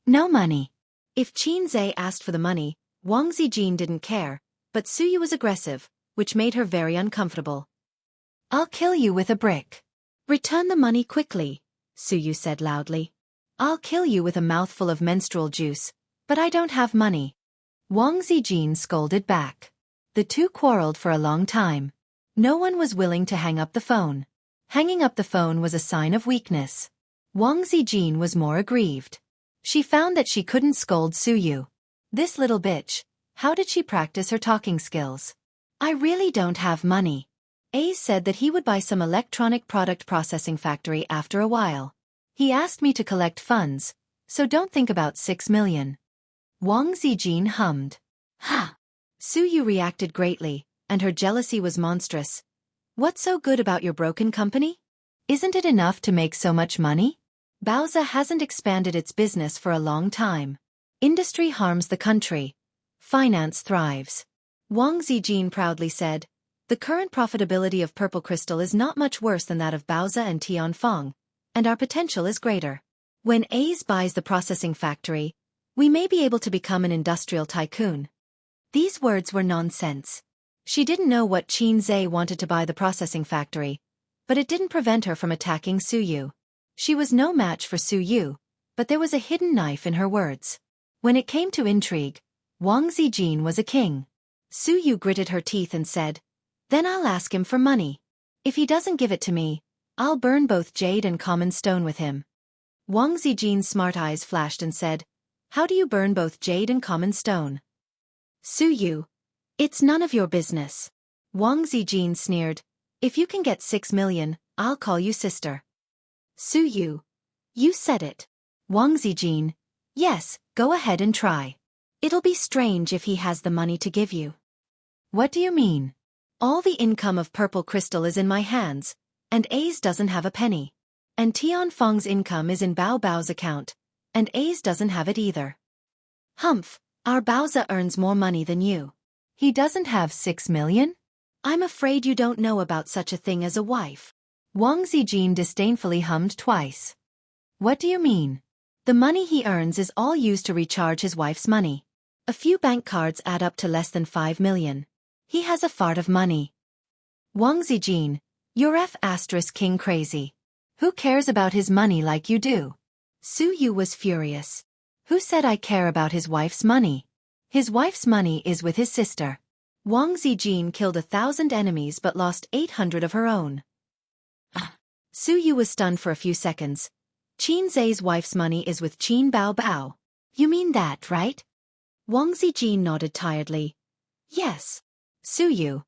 Speaker 1: No money. If Xianxia asked for the money, Wang Zijin didn't care, but Su Yu was aggressive, which made her very uncomfortable. I'll kill you with a brick. Return the money quickly, Su Yu said loudly. I'll kill you with a mouthful of menstrual juice, but I don't have money. Wang Zijin scolded back. The two quarreled for a long time. No one was willing to hang up the phone. Hanging up the phone was a sign of weakness. Wang Zijin was more aggrieved. She found that she couldn't scold Su Yu. This little bitch, how did she practice her talking skills? I really don't have money. A said that he would buy some electronic product processing factory after a while. He asked me to collect funds, so don't think about 6 million. Wang Zijin hummed. Ha! Su Yu reacted greatly, and her jealousy was monstrous. What's so good about your broken company? Isn't it enough to make so much money? Baoza hasn't expanded its business for a long time. Industry harms the country. Finance thrives. Wang Zijin proudly said, The current profitability of purple crystal is not much worse than that of Baoza and Tianfeng, and our potential is greater. When A's buys the processing factory, we may be able to become an industrial tycoon. These words were nonsense. She didn't know what Xianxia wanted to buy the processing factory, but it didn't prevent her from attacking Su Yu. She was no match for Su Yu, but there was a hidden knife in her words. When it came to intrigue, Wang Zijin was a king. Su Yu gritted her teeth and said, "Then I'll ask him for money. If he doesn't give it to me, I'll burn both jade and common stone with him." Wang Zijin's smart eyes flashed and said, "How do you burn both jade and common stone?" Su Yu, "It's none of your business." Wang Zijin sneered, "If you can get 6 million, I'll call you sister." Su Yu, "You said it." Wang Zijin, "Yes, go ahead and try. It'll be strange if he has the money to give you." "What do you mean?" "All the income of purple crystal is in my hands, and A's doesn't have a penny. And Tianfeng's income is in Bao Bao's account, and A's doesn't have it either." "Humph, our Baoza earns more money than you. He doesn't have 6 million? I'm afraid you don't know about such a thing as a wife." Wang Zijin disdainfully hummed twice. "What do you mean?" "The money he earns is all used to recharge his wife's money. A few bank cards add up to less than 5 million. He has a fart of money." Wang Zijin, "You're F***king crazy. Who cares about his money like you do?" Su Yu was furious. "Who said I care about his wife's money? His wife's money is with his sister." Wang Zijin killed 1,000 enemies but lost 800 of her own. Su Yu was stunned for a few seconds. "Xianxia's wife's money is with Qin Bao Bao. You mean that, right?" Wang Zijin nodded tiredly. "Yes." Su Yu,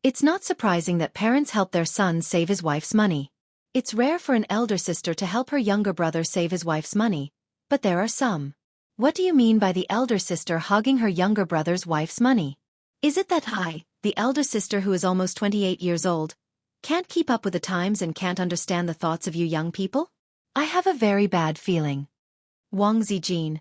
Speaker 1: "It's not surprising that parents help their sons save his wife's money. It's rare for an elder sister to help her younger brother save his wife's money, but there are some." "What do you mean by the elder sister hogging her younger brother's wife's money? Is it that I, the elder sister who is almost 28 years old, can't keep up with the times and can't understand the thoughts of you young people? I have a very bad feeling." Wang Zijin,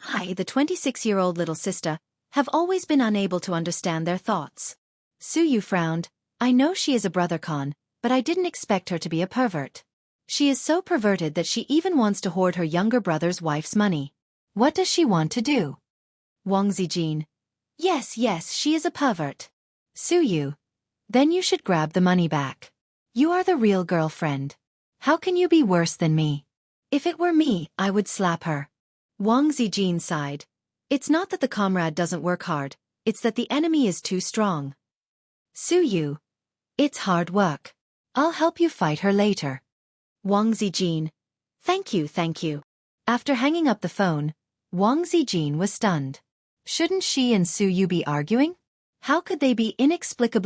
Speaker 1: "I, the 26-year-old little sister, have always been unable to understand their thoughts." Su Yu frowned. "I know she is a brothercon, but I didn't expect her to be a pervert. She is so perverted that she even wants to hoard her younger brother's wife's money. What does she want to do?" Wang Zijin, Yes, she is a pervert." Su Yu, "Then you should grab the money back. You are the real girlfriend. How can you be worse than me? If it were me, I would slap her." Wang Zijin sighed. "It's not that the comrade doesn't work hard, it's that the enemy is too strong." Su Yu, "It's hard work. I'll help you fight her later." Wang Zijin, Thank you. After hanging up the phone, Wang Zijin was stunned. Shouldn't she and Su Yu be arguing? How could they be inexplicably